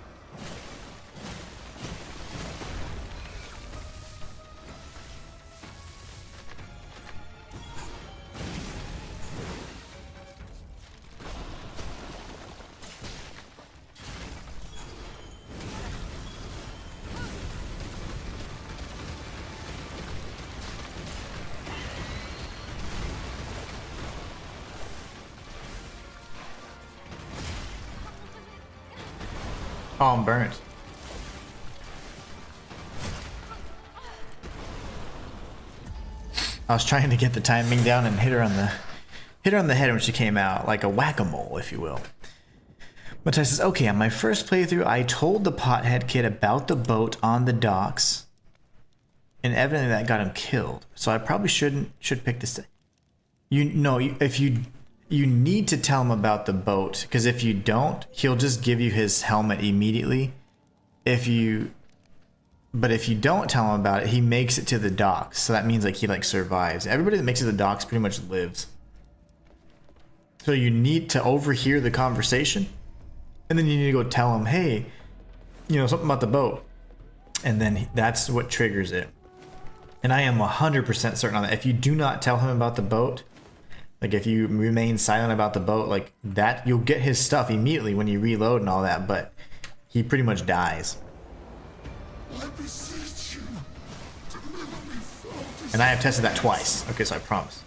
S1: Oh, I'm burnt. I was trying to get the timing down and hit her on the head when she came out, like a whack-a-mole, if you will. Matthias says, okay, on my first playthrough, I told the pothead kid about the boat on the docks, and evidently that got him killed. So I probably should pick this. If you need to tell him about the boat, because if you don't, he'll just give you his helmet immediately. But if you don't tell him about it, he makes it to the docks. So that means like he like survives. Everybody that makes it to the docks pretty much lives. So you need to overhear the conversation, and then you need to go tell him, hey, something about the boat. And then that's what triggers it. And I am 100% certain on that. If you do not tell him about the boat, like if you remain silent about the boat, like that, you'll get his stuff immediately when you reload and all that, but he pretty much dies.
S4: I beseech you, deliver me from this.
S1: And I have tested that twice. Okay, so I promise.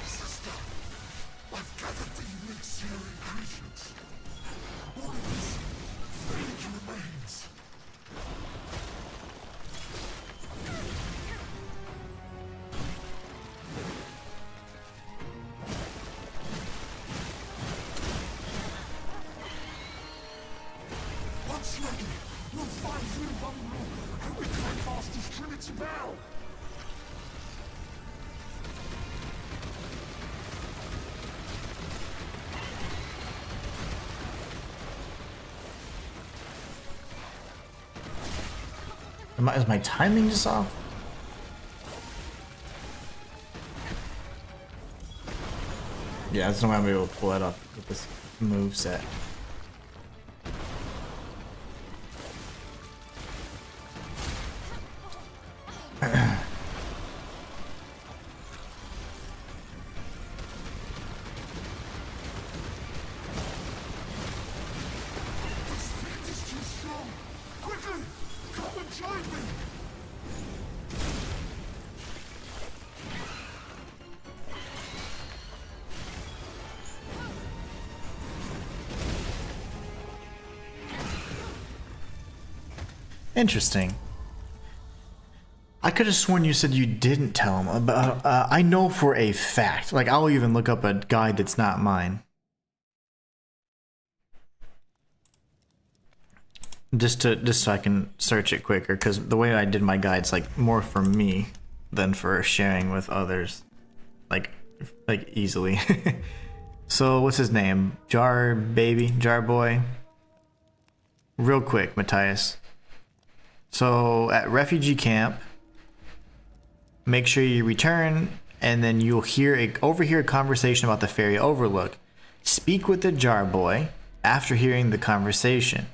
S4: Sister, I've gathered the elixir ingredients. All of this fate remains. Once ready, we'll find Wuchang and reclaim Master's Trinity Bell.
S1: Is my timing just off? Yeah, there's no way I'm able to pull that up with this move set.
S4: This field is too strong. Quickly, come and join me.
S1: Interesting. I could have sworn you said you didn't tell him about. I know for a fact. Like I'll even look up a guide that's not mine. Just so I can search it quicker, because the way I did my guides like more for me than for sharing with others, like easily. So what's his name? Jar Boy. Real quick, Matthias. So at refugee camp, make sure you return, and then you'll overhear a conversation about the ferry overlook. Speak with the jar boy after hearing the conversation.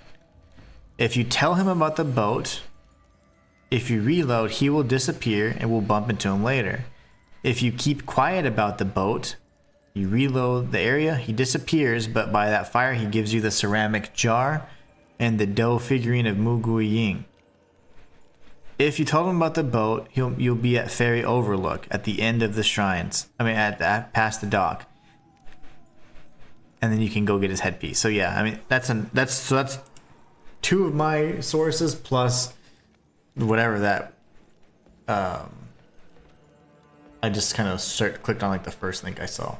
S1: If you tell him about the boat, if you reload, he will disappear and we'll bump into him later. If you keep quiet about the boat, you reload the area, he disappears, but by that fire he gives you the ceramic jar and the dough figurine of Mugu Ying. If you told him about the boat, you'll be at Ferry Overlook at the end of the shrines. I mean, at past the dock, and then you can go get his headpiece. So yeah, I mean that's two of my sources plus whatever that. I just kind of clicked on like the first link I saw.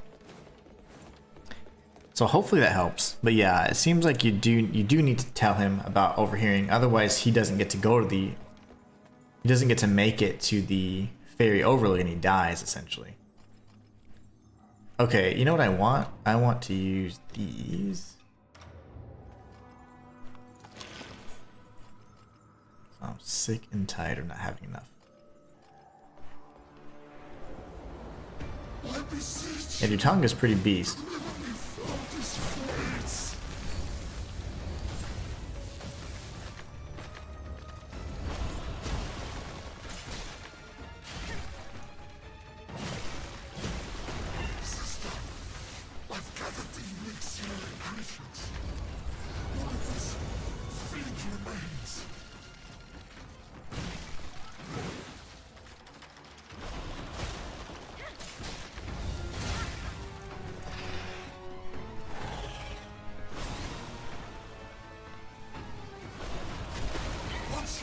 S1: So hopefully that helps. But yeah, it seems like you do need to tell him about overhearing. Otherwise, he doesn't get to go to the. He doesn't get to make it to the ferry overlook, and he dies essentially. Okay, you know what I want? I want to use these. I'm sick and tired of not having enough. Yeah, Wuchang is pretty beast.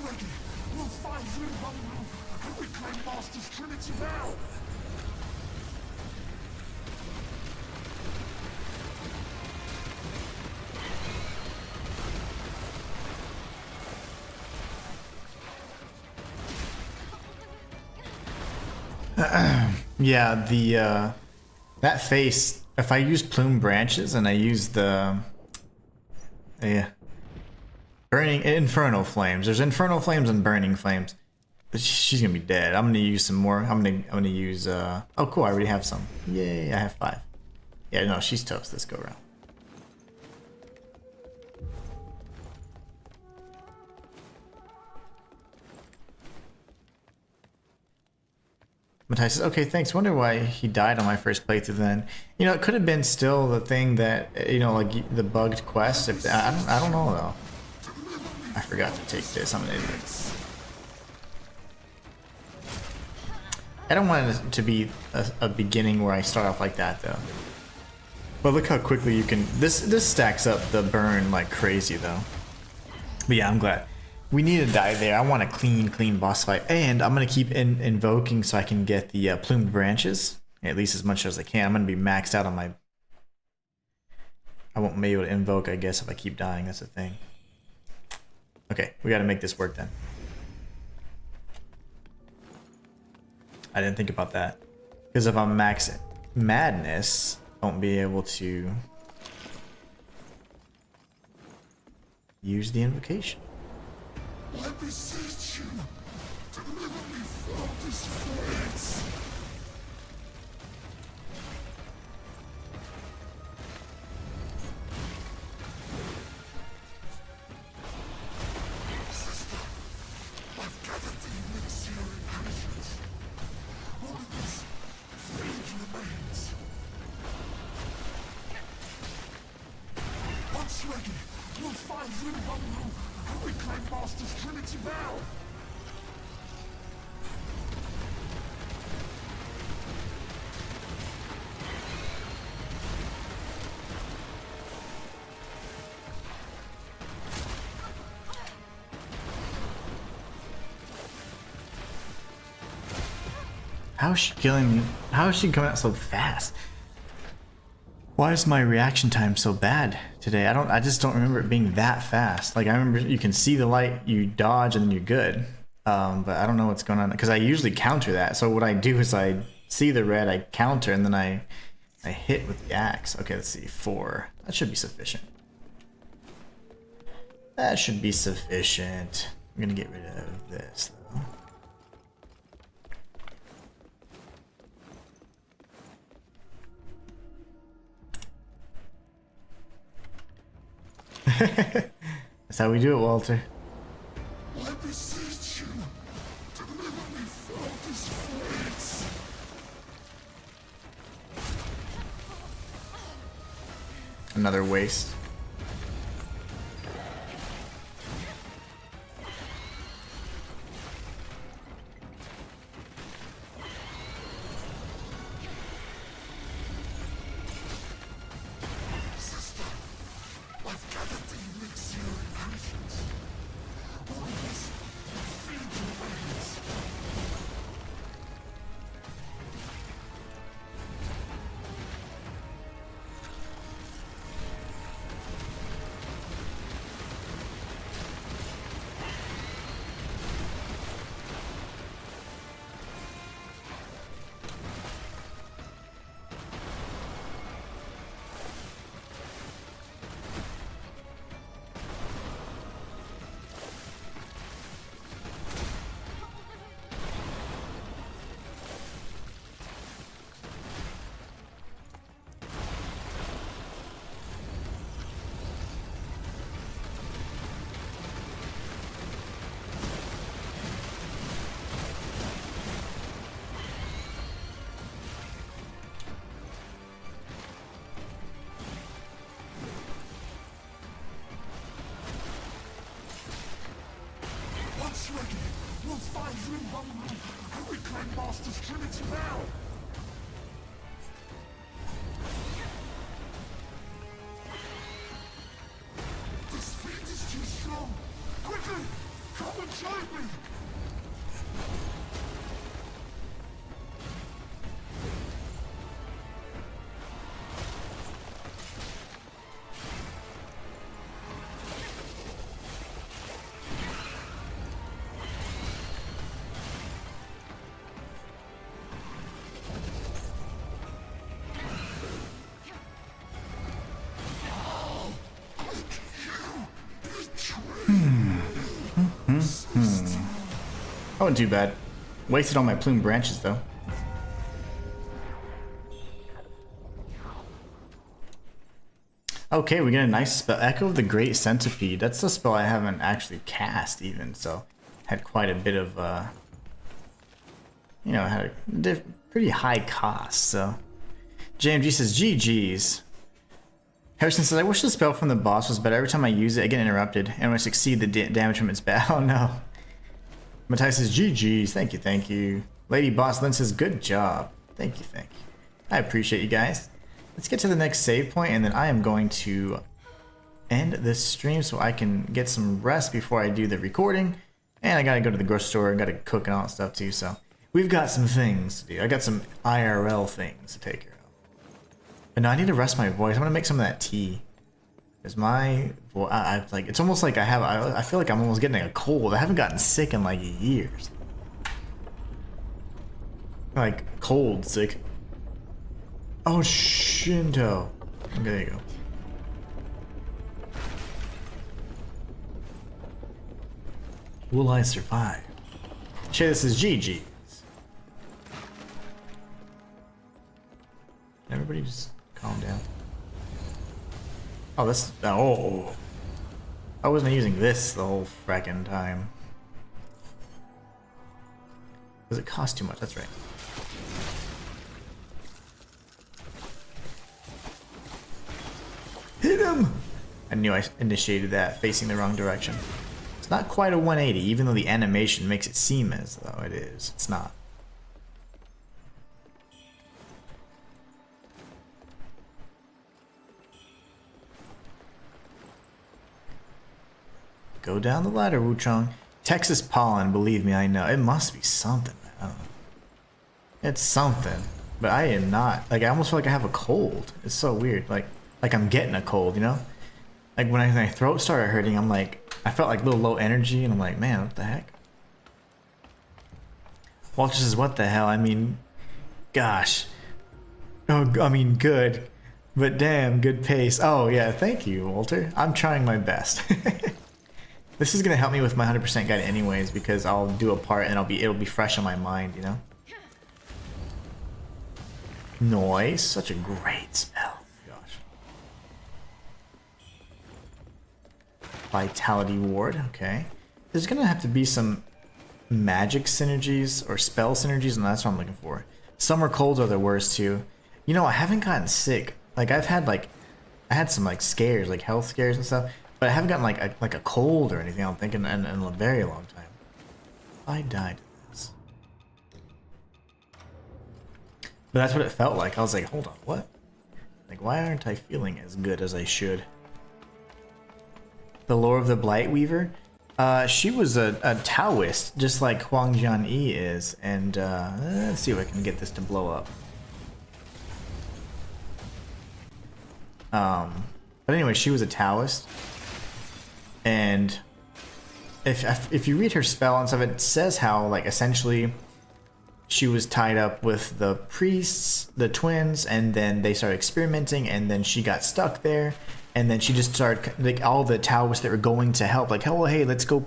S4: Ready. We'll find you in one room and reclaim Master's Trinity now.
S1: Yeah, the that face. If I use plume branches and I use the burning infernal flames. There's infernal flames and burning flames. She's gonna be dead. I'm gonna use some more. I'm gonna use oh cool, I already have some. Yay, I have 5. Yeah, no, she's toast this go around. Matthias says, okay, thanks. Wonder why he died on my first playthrough then. You know, it could have been still the thing that, you know, like the bugged quest. If I don't know though. I forgot to take this. I'm an idiot. I don't want it to be a beginning where I start off like that though. But look how quickly you can. This stacks up the burn like crazy though. But yeah, I'm glad. We need to die there. I want a clean boss fight, and I'm gonna keep invoking so I can get the plumed branches at least as much as I can. I'm gonna be maxed out on my. I won't be able to invoke, I guess, if I keep dying. That's the thing. Okay, we got to make this work then. I didn't think about that because if I'm max madness, I won't be able to use the invocation.
S4: I beseech you, deliver me from this place. Sister, I've gathered the elixir ingredients. Only this field remains. Once ready, we'll find you in one room. Reclaim Master's Trinity now!
S1: How is she killing me? How is she coming out so fast? Why is my reaction time so bad today? I just don't remember it being that fast. Like I remember you can see the light, you dodge, and then you're good. But I don't know what's going on because I usually counter that. So what I do is I see the red, I counter, and then I hit with the axe. Okay, let's see, 4. That should be sufficient. That should be sufficient. I'm gonna get rid of this though. That's how we do it, Walter.
S4: I beseech you, deliver me from this place.
S1: Another waste. wasn't too bad. Wasted all my plume branches though. Okay, we get a nice spell. Echo of the Great Centipede. That's a spell I haven't actually cast even, so had quite a bit of, you know, had a pretty high cost, so. JMG says, GG's. Harrison says, I wish the spell from the boss was better. Every time I use it, I get interrupted, and when I succeed, the damage from it's bad. Oh no. Matthias says, GG's. Thank you, thank you. Lady Boss Lynn says, good job. Thank you, thank you. I appreciate you guys. Let's get to the next save point, and then I am going to end this stream so I can get some rest before I do the recording. And I gotta go to the grocery store and gotta cook and all that stuff too, so. We've got some things to do. I got some IRL things to take care of. But no, I need to rest my voice. I'm gonna make some of that tea. Because my voice, like, it's almost like I feel like I'm almost getting a cold. I haven't gotten sick in like years. Like, cold sick. Oh, Shinto. Okay, there you go. Will I survive? Shay, this is GG's. Everybody just calm down. Oh, this. Oh. I wasn't using this the whole fracking time. Does it cost too much? That's right. Hit him! I knew I initiated that facing the wrong direction. It's not quite a 180, even though the animation makes it seem as though it is. It's not. Go down the ladder, Wuchang. Texas pollen, believe me, I know. It must be something, man. I don't know. It's something. But I am not. Like, I almost feel like I have a cold. It's so weird. Like I'm getting a cold, you know? Like, when my throat started hurting, I'm like, I felt like a little low energy, and I'm like, man, what the heck? Walter says, what the hell? I mean, gosh. Oh, I mean, good. But damn, good pace. Oh, yeah, thank you, Walter. I'm trying my best. This is gonna help me with my 100% guide anyways, because I'll do a part and it'll be fresh on my mind, you know? Noise, such a great spell. Gosh. Vitality Ward, okay. There's gonna have to be some magic synergies or spell synergies, and that's what I'm looking for. Summer colds are the worst too. You know, I haven't gotten sick. Like, I had some like scares, like health scares and stuff. But I haven't gotten like a cold or anything, I don't think, in a very long time. I died to this. But that's what it felt like. I was like, hold on, what? Like, why aren't I feeling as good as I should? The lore of the Blightweaver? She was a Taoist, just like Huang Jianyi is. And let's see if I can get this to blow up. But anyway, she was a Taoist. And if you read her spell and stuff, it says how, like, essentially she was tied up with the priests, the twins, and then they started experimenting, and then she got stuck there, and then she just started, like, all the Taoists that were going to help, like, oh, hey, let's go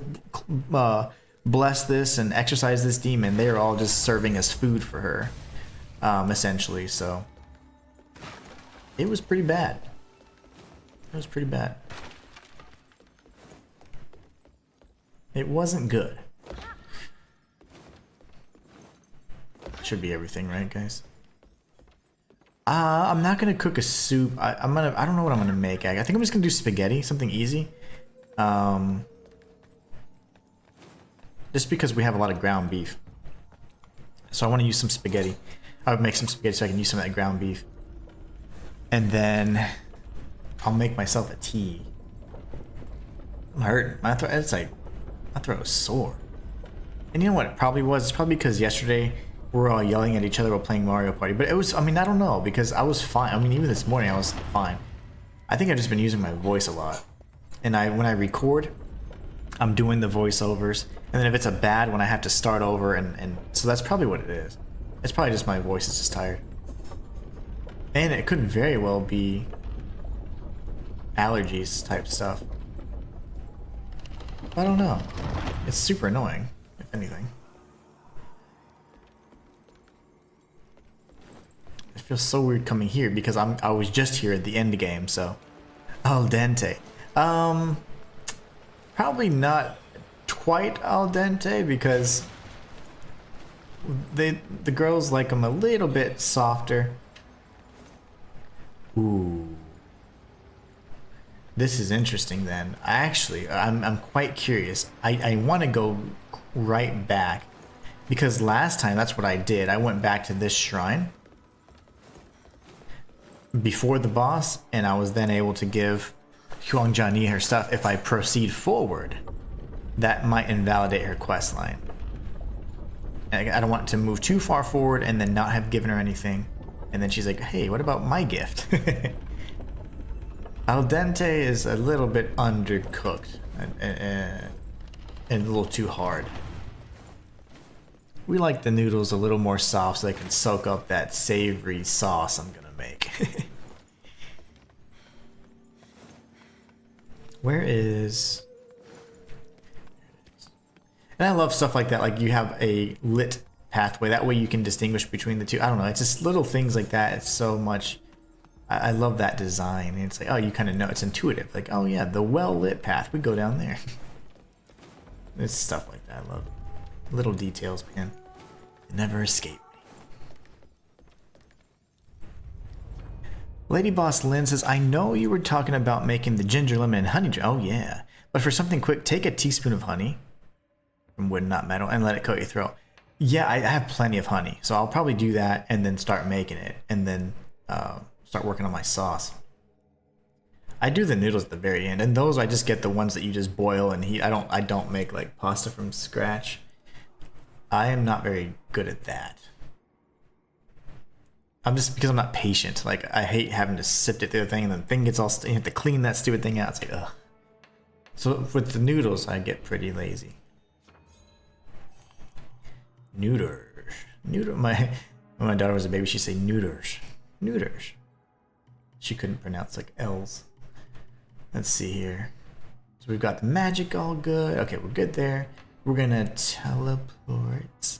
S1: bless this and exorcise this demon. They were all just serving as food for her, essentially, so it was pretty bad. It was pretty bad. It wasn't good. Should be everything, right, guys? I'm not gonna cook a soup. I don't know what I'm gonna make. I think I'm just gonna do spaghetti, something easy. Just because we have a lot of ground beef, so I want to use some spaghetti. I would make some spaghetti so I can use some of that ground beef, and then I'll make myself a tea. I'm hurting. It's like. My throat was sore. And you know what it probably was? It's probably because yesterday we were all yelling at each other while playing Mario Party. But it was, I mean, I don't know, because I was fine. I mean, even this morning I was fine. I think I've just been using my voice a lot. And when I record, I'm doing the voiceovers. And then if it's a bad one, I have to start over. And so that's probably what it is. It's probably just my voice is just tired. And it could very well be allergies type stuff. I don't know. It's super annoying, if anything. feels so weird coming here because I was just here at the end game, so al dente. Probably not quite al dente because the girls like them a little bit softer. Ooh. This is interesting then. I'm quite curious. I want to go right back because last time that's what I did. I went back to this shrine before the boss, and I was then able to give Huang Jiani her stuff. If I proceed forward, that might invalidate her quest line. I don't want to move too far forward and then not have given her anything. And then she's like, hey, what about my gift? Al dente is a little bit undercooked and a little too hard. We like the noodles a little more soft so they can soak up that savory sauce I'm gonna make. Where is... And I love stuff like that, like you have a lit pathway, that way you can distinguish between the two. I don't know, it's just little things like that. It's so much... I love that design. It's like, oh, you kind of know, it's intuitive. Like, oh yeah, the well-lit path, we go down there. It's stuff like that, I love it. Little details, man. They never escape me. Lady Boss Lynn says, I know you were talking about making the ginger lemon and honey drink. Oh yeah. But for something quick, take a teaspoon of honey from wood, not metal, and let it coat your throat. Yeah, I have plenty of honey, so I'll probably do that and then start making it, and then start working on my sauce. I do the noodles at the very end, and those I just get the ones that you just boil and heat. I don't make like pasta from scratch. I am not very good at that. Because I'm not patient. Like, I hate having to sift it through the thing, and then the thing gets all, you have to clean that stupid thing out. It's like, ugh. So with the noodles, I get pretty lazy. Noodles. My daughter was a baby, she'd say noodles. Noodles. She couldn't pronounce like L's. Let's see here. So we've got the magic all good. Okay, we're good there. We're gonna teleport.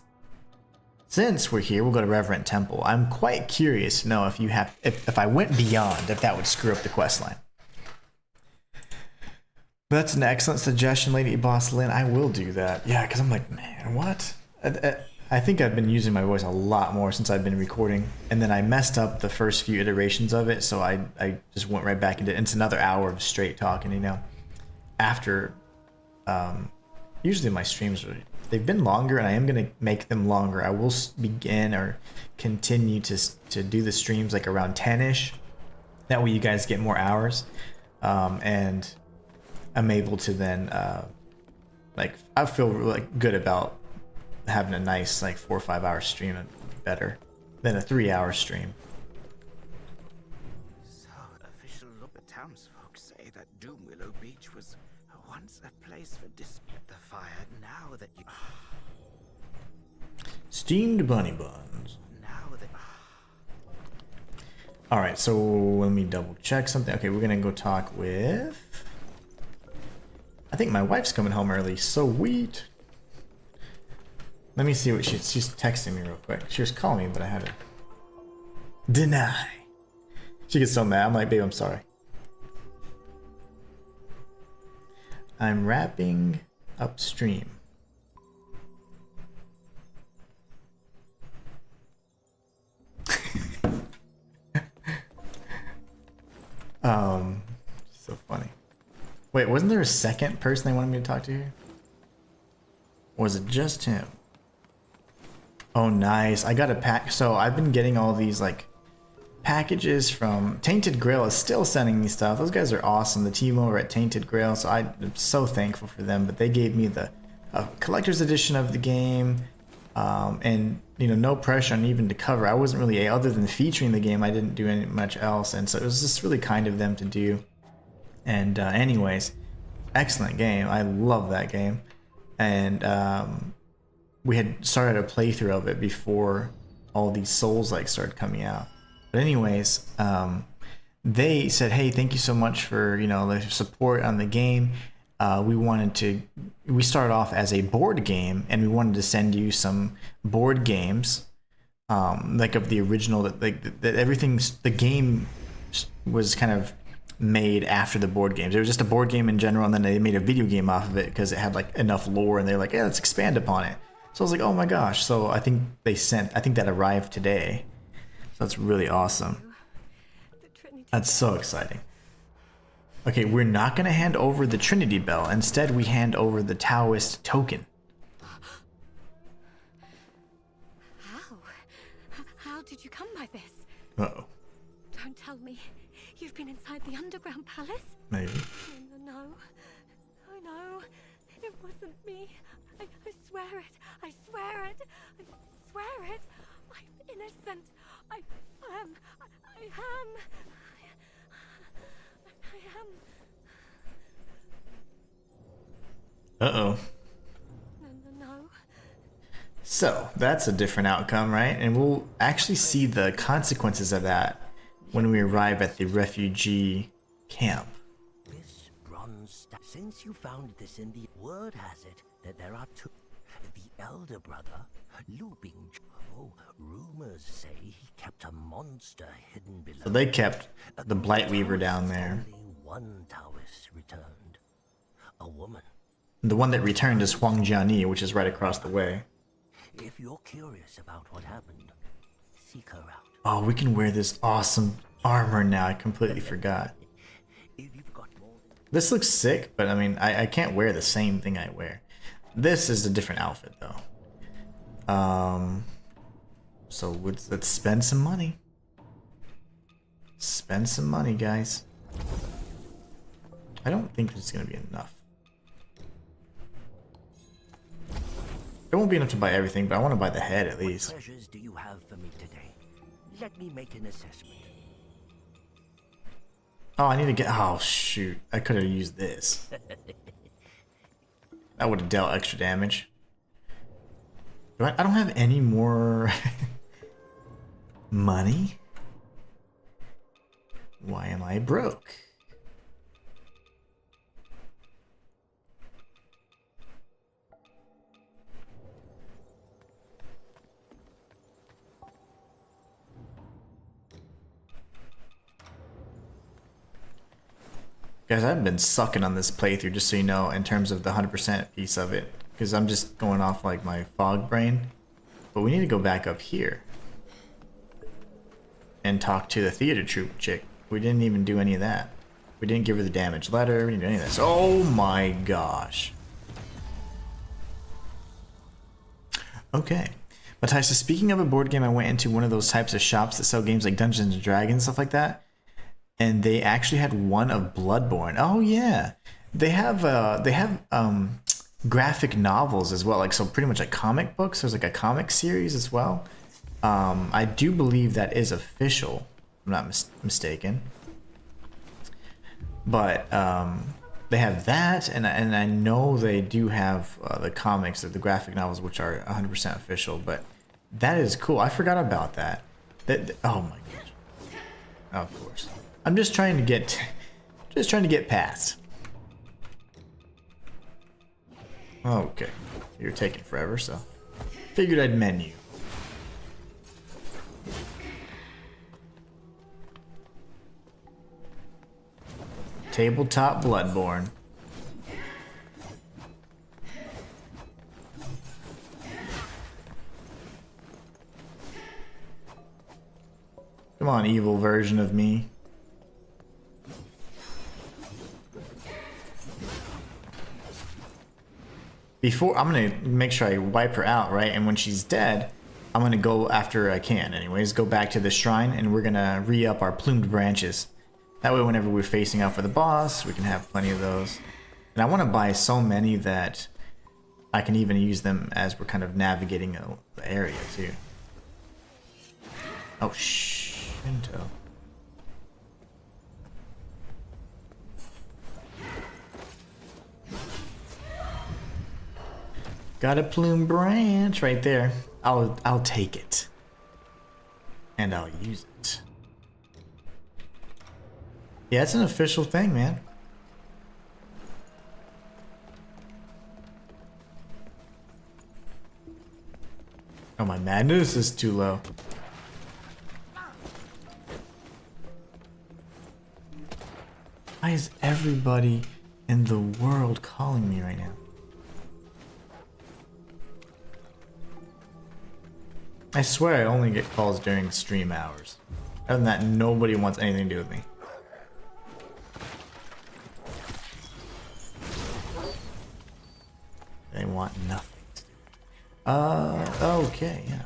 S1: Since we're here, we'll go to Reverend Temple. I'm quite curious to know if you have, if I went beyond, if that would screw up the quest line. That's an excellent suggestion, Lady Boss Lynn. I will do that. Yeah, because I'm like, man, what? I think I've been using my voice a lot more since I've been recording, and then I messed up the first few iterations of it, so I just went right back into it. It's another hour of straight talking, you know. After, usually my streams they've been longer, and I am gonna make them longer. I will begin or continue to do the streams like around 10ish. That way you guys get more hours, and I'm able to then like I feel like good about having a nice like 4 or 5 hour stream better than a 3-hour stream.
S7: So, official look, townsfolk say that Doom Willow Beach was once a place for the fire. Now that you
S1: Steamed bunny buns.
S7: now that
S1: All right, so let me double check something. Okay, we're gonna go talk with. I think my wife's coming home early. Sweet. Let me see what she's texting me real quick. She was calling me, but I had to deny. She gets so mad. I'm like, babe, I'm sorry. I'm wrapping upstream. So funny. Wait, wasn't there a second person they wanted me to talk to here? Or was it just him? Oh, nice. I got a pack. So I've been getting all these like packages from Tainted Grail is still sending me stuff. Those guys are awesome. The team over at Tainted Grail. So I'm so thankful for them. But they gave me the collector's edition of the game. And you know, no pressure on even to cover. I wasn't really, other than featuring the game, I didn't do any much else. And so it was just really kind of them to do. And anyways, excellent game. I love that game. And we had started a playthrough of it before all these souls like started coming out. But anyways, they said, hey, thank you so much for, you know, the support on the game. We started off as a board game, and we wanted to send you some board games like of the original, that everything's, the game was kind of made after the board games. It was just a board game in general, and then they made a video game off of it because it had like enough lore, and they're like, yeah, let's expand upon it. So I was like, oh my gosh. So I think that arrived today. So that's really awesome. That's so exciting. Okay, we're not going to hand over the Trinity Bell. Instead, we hand over the Taoist token.
S8: How did you come by this?
S1: Uh-oh.
S8: Don't tell me. You've been inside the underground palace?
S1: Maybe.
S8: No. Oh no. It wasn't me. I swear it. I swear it. I swear it. I'm innocent. I am.
S1: Uh-oh.
S8: No.
S1: So, that's a different outcome, right? And we'll actually see the consequences of that when we arrive at the refugee camp.
S9: This bronze since you found this in the word has it that there are two. The elder brother, Looping. Oh, rumors say he kept a monster hidden below.
S1: So they kept the Blightweaver down there.
S9: Only one Taoist returned. A woman.
S1: The one that returned is Huang Jiani, which is right across the way.
S9: If you're curious about what happened, seek her out.
S1: Oh, we can wear this awesome armor now. I completely forgot.
S9: If you've got more than
S1: This looks sick, but I mean, I can't wear the same thing I wear. This is a different outfit, though. So let's spend some money. Spend some money, guys. I don't think it's gonna be enough. It won't be enough to buy everything, but I want to buy the head at least.
S9: What treasures do you have for me today? Let me make an assessment.
S1: Oh, I need to get... Oh, shoot. I could have used this. That would have dealt extra damage. I don't have any more... money? Why am I broke? Guys, I've been sucking on this playthrough, just so you know, in terms of the 100% piece of it. Because I'm just going off like my fog brain. But we need to go back up here. And talk to the theater troupe chick. We didn't even do any of that. We didn't give her the damage letter, we didn't do any of this. Oh my gosh. Okay. Matthijs, speaking of a board game, I went into one of those types of shops that sell games like Dungeons and Dragons, stuff like that. And they actually had one of Bloodborne. Oh yeah, they have graphic novels as well. Like, so pretty much like comic books. There's like a comic series as well. I do believe that is official. If I'm not mistaken. But they have that, and I know they do have the comics or the graphic novels, which are 100% official. But that is cool. I forgot about that. Oh my gosh. Of course. I'm just trying to get past. Okay, you're taking forever, so figured I'd menu. Tabletop Bloodborne. Come on, evil version of me. Before, I'm gonna make sure I wipe her out, right? And when she's dead, I'm gonna go after her I can anyways, go back to the shrine, and we're gonna re-up our plumed branches. That way whenever we're facing off with the boss, we can have plenty of those. And I want to buy so many that I can even use them as we're kind of navigating the area too. Oh, Shinto. Got a plume branch right there. I'll take it. And I'll use it. Yeah, it's an official thing, man. Oh my madness is too low. Why is everybody in the world calling me right now? I swear I only get calls during stream hours. Other than that, nobody wants anything to do with me. They want nothing to do. Okay, yeah.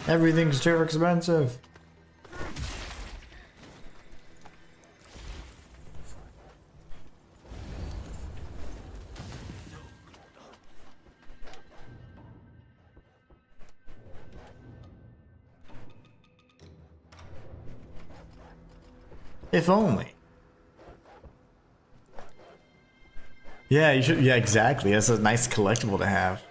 S1: Everything's too expensive. If only. Yeah, you should. Yeah, exactly. That's a nice collectible to have.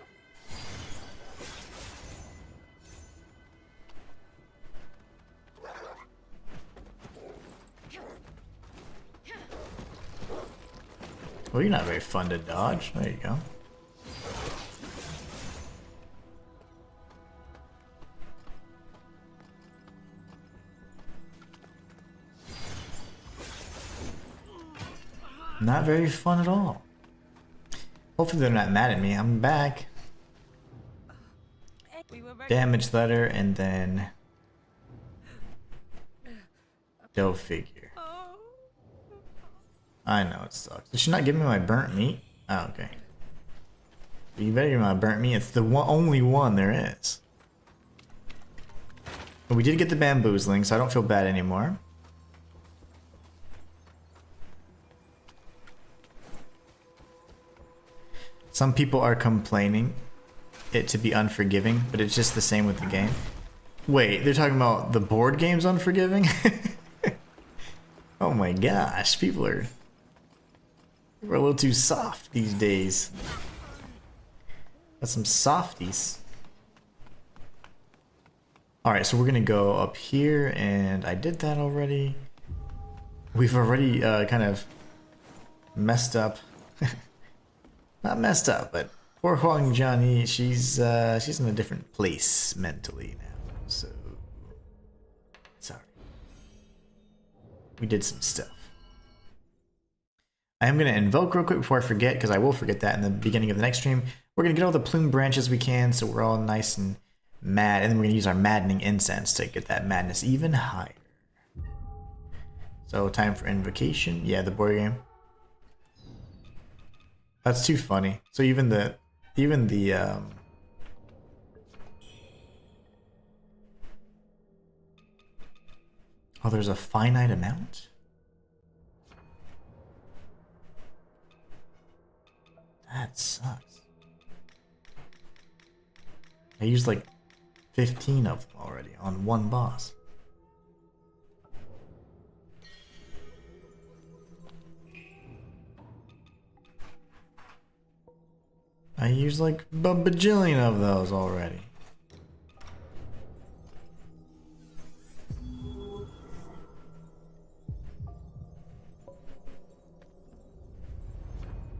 S1: Well, you're not very fun to dodge. There you go. Not very fun at all. Hopefully they're not mad at me. I'm back. Damage letter and then... Go figure. I know it sucks. Did she not give me my burnt meat? Oh, okay. You better give me my burnt meat. It's the only one there is. But we did get the bamboozling, so I don't feel bad anymore. Some people are complaining it to be unforgiving, but it's just the same with the game. Wait, they're talking about the board game's unforgiving? Oh my gosh, people are a little too soft these days. Got some softies. Alright, so we're gonna go up here, and I did that already. We've already kind of messed up. Not messed up, but poor Huang Jiani, she's in a different place mentally now, so sorry. We did some stuff. I am going to invoke real quick before I forget, because I will forget that in the beginning of the next stream. We're going to get all the plume branches we can, so we're all nice and mad, and then we're going to use our maddening incense to get that madness even higher. So time for invocation. Yeah, the board game. That's too funny. So even the oh, there's a finite amount? That sucks. I used like 15 of them already on one boss. I used like a bajillion of those already.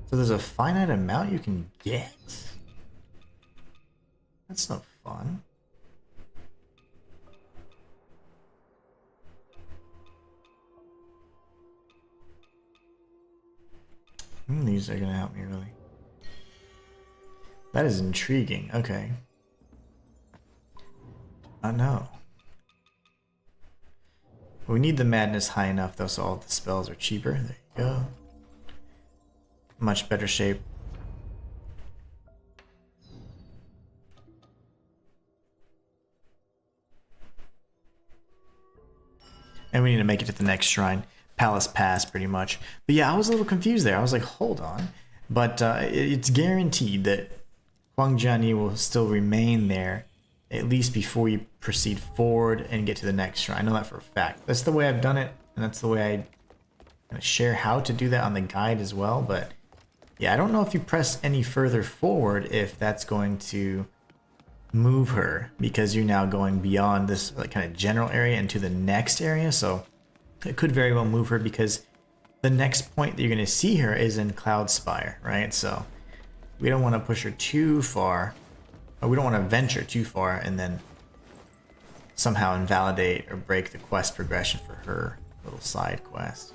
S1: So there's a finite amount you can get? That's no fun. These are gonna help me really. That is intriguing. Okay. I know. We need the madness high enough though, so all the spells are cheaper. There you go. Much better shape. And we need to make it to the next shrine. Palace Pass, pretty much. But yeah, I was a little confused there. I was like, hold on. But it's guaranteed that Huang Jiani will still remain there, at least before you proceed forward and get to the next shrine. I know that for a fact. That's the way I've done it, and that's the way I share how to do that on the guide as well. But yeah, I don't know if you press any further forward if that's going to move her, because you're now going beyond this like kind of general area into the next area. So it could very well move her, because the next point that you're going to see her is in Cloud Spire, right? So we don't want to push her too far, or we don't want to venture too far and then somehow invalidate or break the quest progression for her little side quest.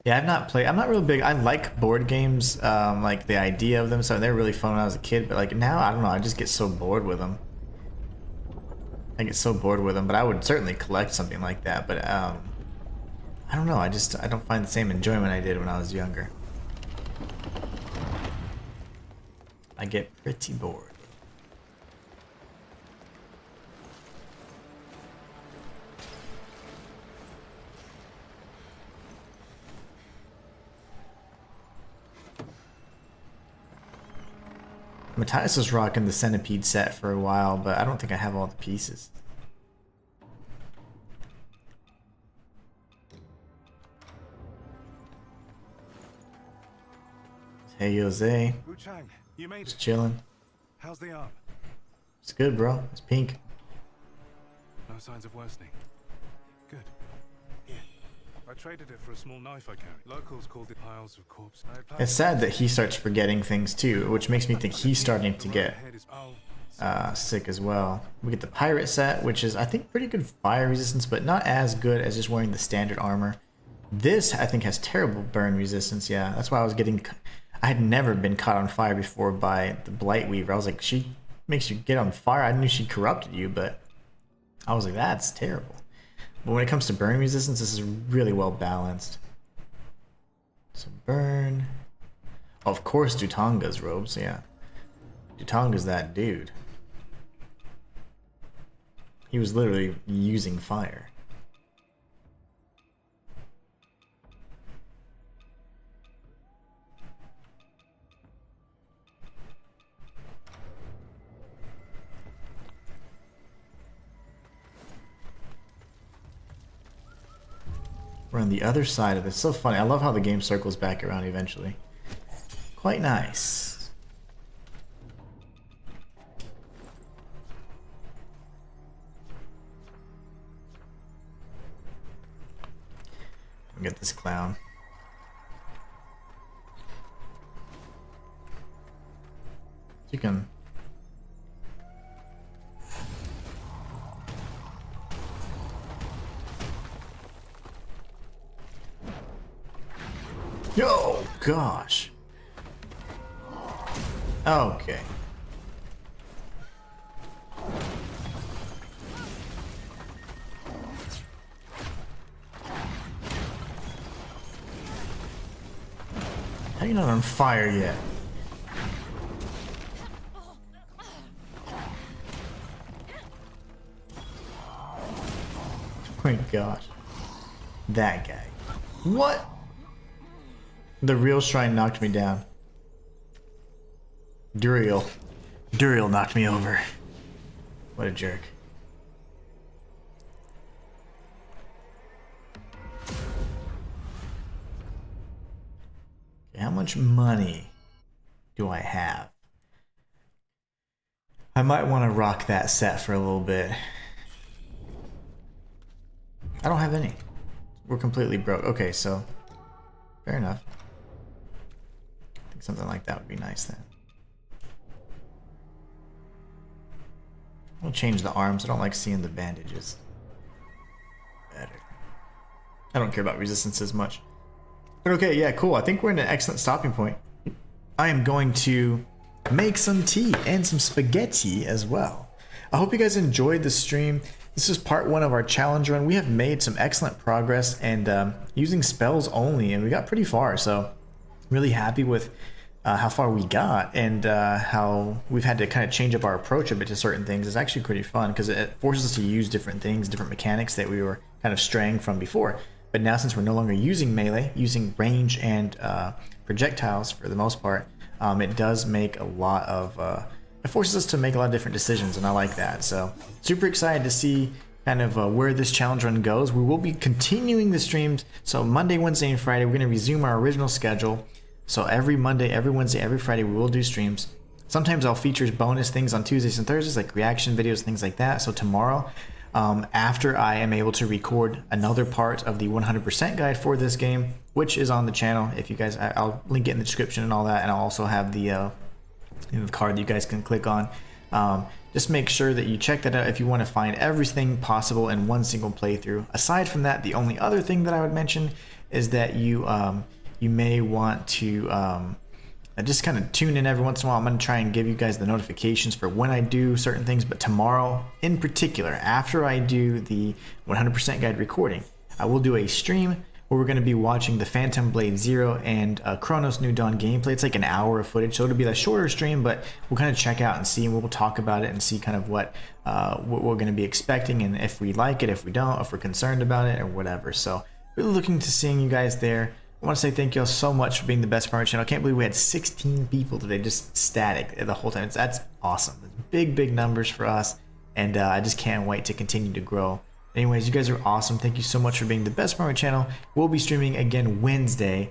S1: Yeah, I'm not real big. I like board games, like the idea of them, so they're really fun when I was a kid, but like now, I don't know, I just get so bored with them. I get so bored with them, but I would certainly collect something like that, but I don't know, I don't find the same enjoyment I did when I was younger. I get pretty bored. Matthias was rocking the Centipede set for a while, but I don't think I have all the pieces. Hey, Jose.
S2: Wuchang, you made
S1: Just
S2: it.
S1: chilling.
S2: How's the arm?
S1: It's good, bro. It's pink.
S2: No signs of worsening. Good. Here. I traded it for a small knife I carry. Locals called it piles of corpses.
S1: It's sad that he starts forgetting things too, which makes me think he's starting to get sick as well. We get the pirate set, which is I think pretty good fire resistance, but not as good as just wearing the standard armor. This I think has terrible burn resistance. Yeah, that's why I was getting. I had never been caught on fire before by the Blight Weaver. I was like, she makes you get on fire. I knew she corrupted you, but I was like, that's terrible. But when it comes to burn resistance, this is really well balanced. So burn. Oh, of course, Dutanga's robes. Yeah, Dutanga's that dude. He was literally using fire. We're on the other side of this. So funny. I love how the game circles back around eventually. Quite nice. Get this clown. You can. Yo, gosh. Okay. How are you not on fire yet? Oh my gosh. That guy. What? The real shrine knocked me down. Duriel knocked me over. What a jerk. Okay, how much money do I have? I might want to rock that set for a little bit. I don't have any. We're completely broke. Okay, so fair enough. I think something like that would be nice then. I'll change the arms. I don't like seeing the bandages. Better. I don't care about resistance as much. But okay, yeah, cool. I think we're in an excellent stopping point. I am going to make some tea and some spaghetti as well. I hope you guys enjoyed the stream. This is part 1 of our challenge run. We have made some excellent progress and using spells only, and we got pretty far. So really happy with how far we got and how we've had to kind of change up our approach a bit to certain things. It's actually pretty fun because it forces us to use different things, different mechanics that we were kind of straying from before. But now since we're no longer using melee, using range and projectiles for the most part, it does make a lot of... it forces us to make a lot of different decisions, and I like that. So super excited to see kind of where this challenge run goes. We will be continuing the streams. So Monday, Wednesday, and Friday, we're going to resume our original schedule. So every Monday, every Wednesday, every Friday, we will do streams. Sometimes I'll feature bonus things on Tuesdays and Thursdays, like reaction videos, things like that. So tomorrow, after I am able to record another part of the 100% guide for this game, which is on the channel. If you guys, I'll link it in the description and all that, and I'll also have the card that you guys can click on. Just make sure that you check that out if you want to find everything possible in one single playthrough. Aside from that, the only other thing that I would mention is that you may want to just kind of tune in every once in a while. I'm going to try and give you guys the notifications for when I do certain things, but tomorrow in particular, after I do the 100% guide recording, I will do a stream where we're going to be watching the Phantom Blade Zero and Chronos New Dawn gameplay. It's like an hour of footage, so it'll be a shorter stream, but we'll kind of check out and see, and we'll talk about it and see kind of what we're going to be expecting, and if we like it, if we don't, if we're concerned about it, or whatever. So really looking to seeing you guys there. I want to say thank you all so much for being the best part of the channel. I can't believe we had 16 people today, just static the whole time. That's awesome. Big numbers for us, and I just can't wait to continue to grow. Anyways, you guys are awesome. Thank you so much for being the best part of the channel. We'll be streaming again Wednesday.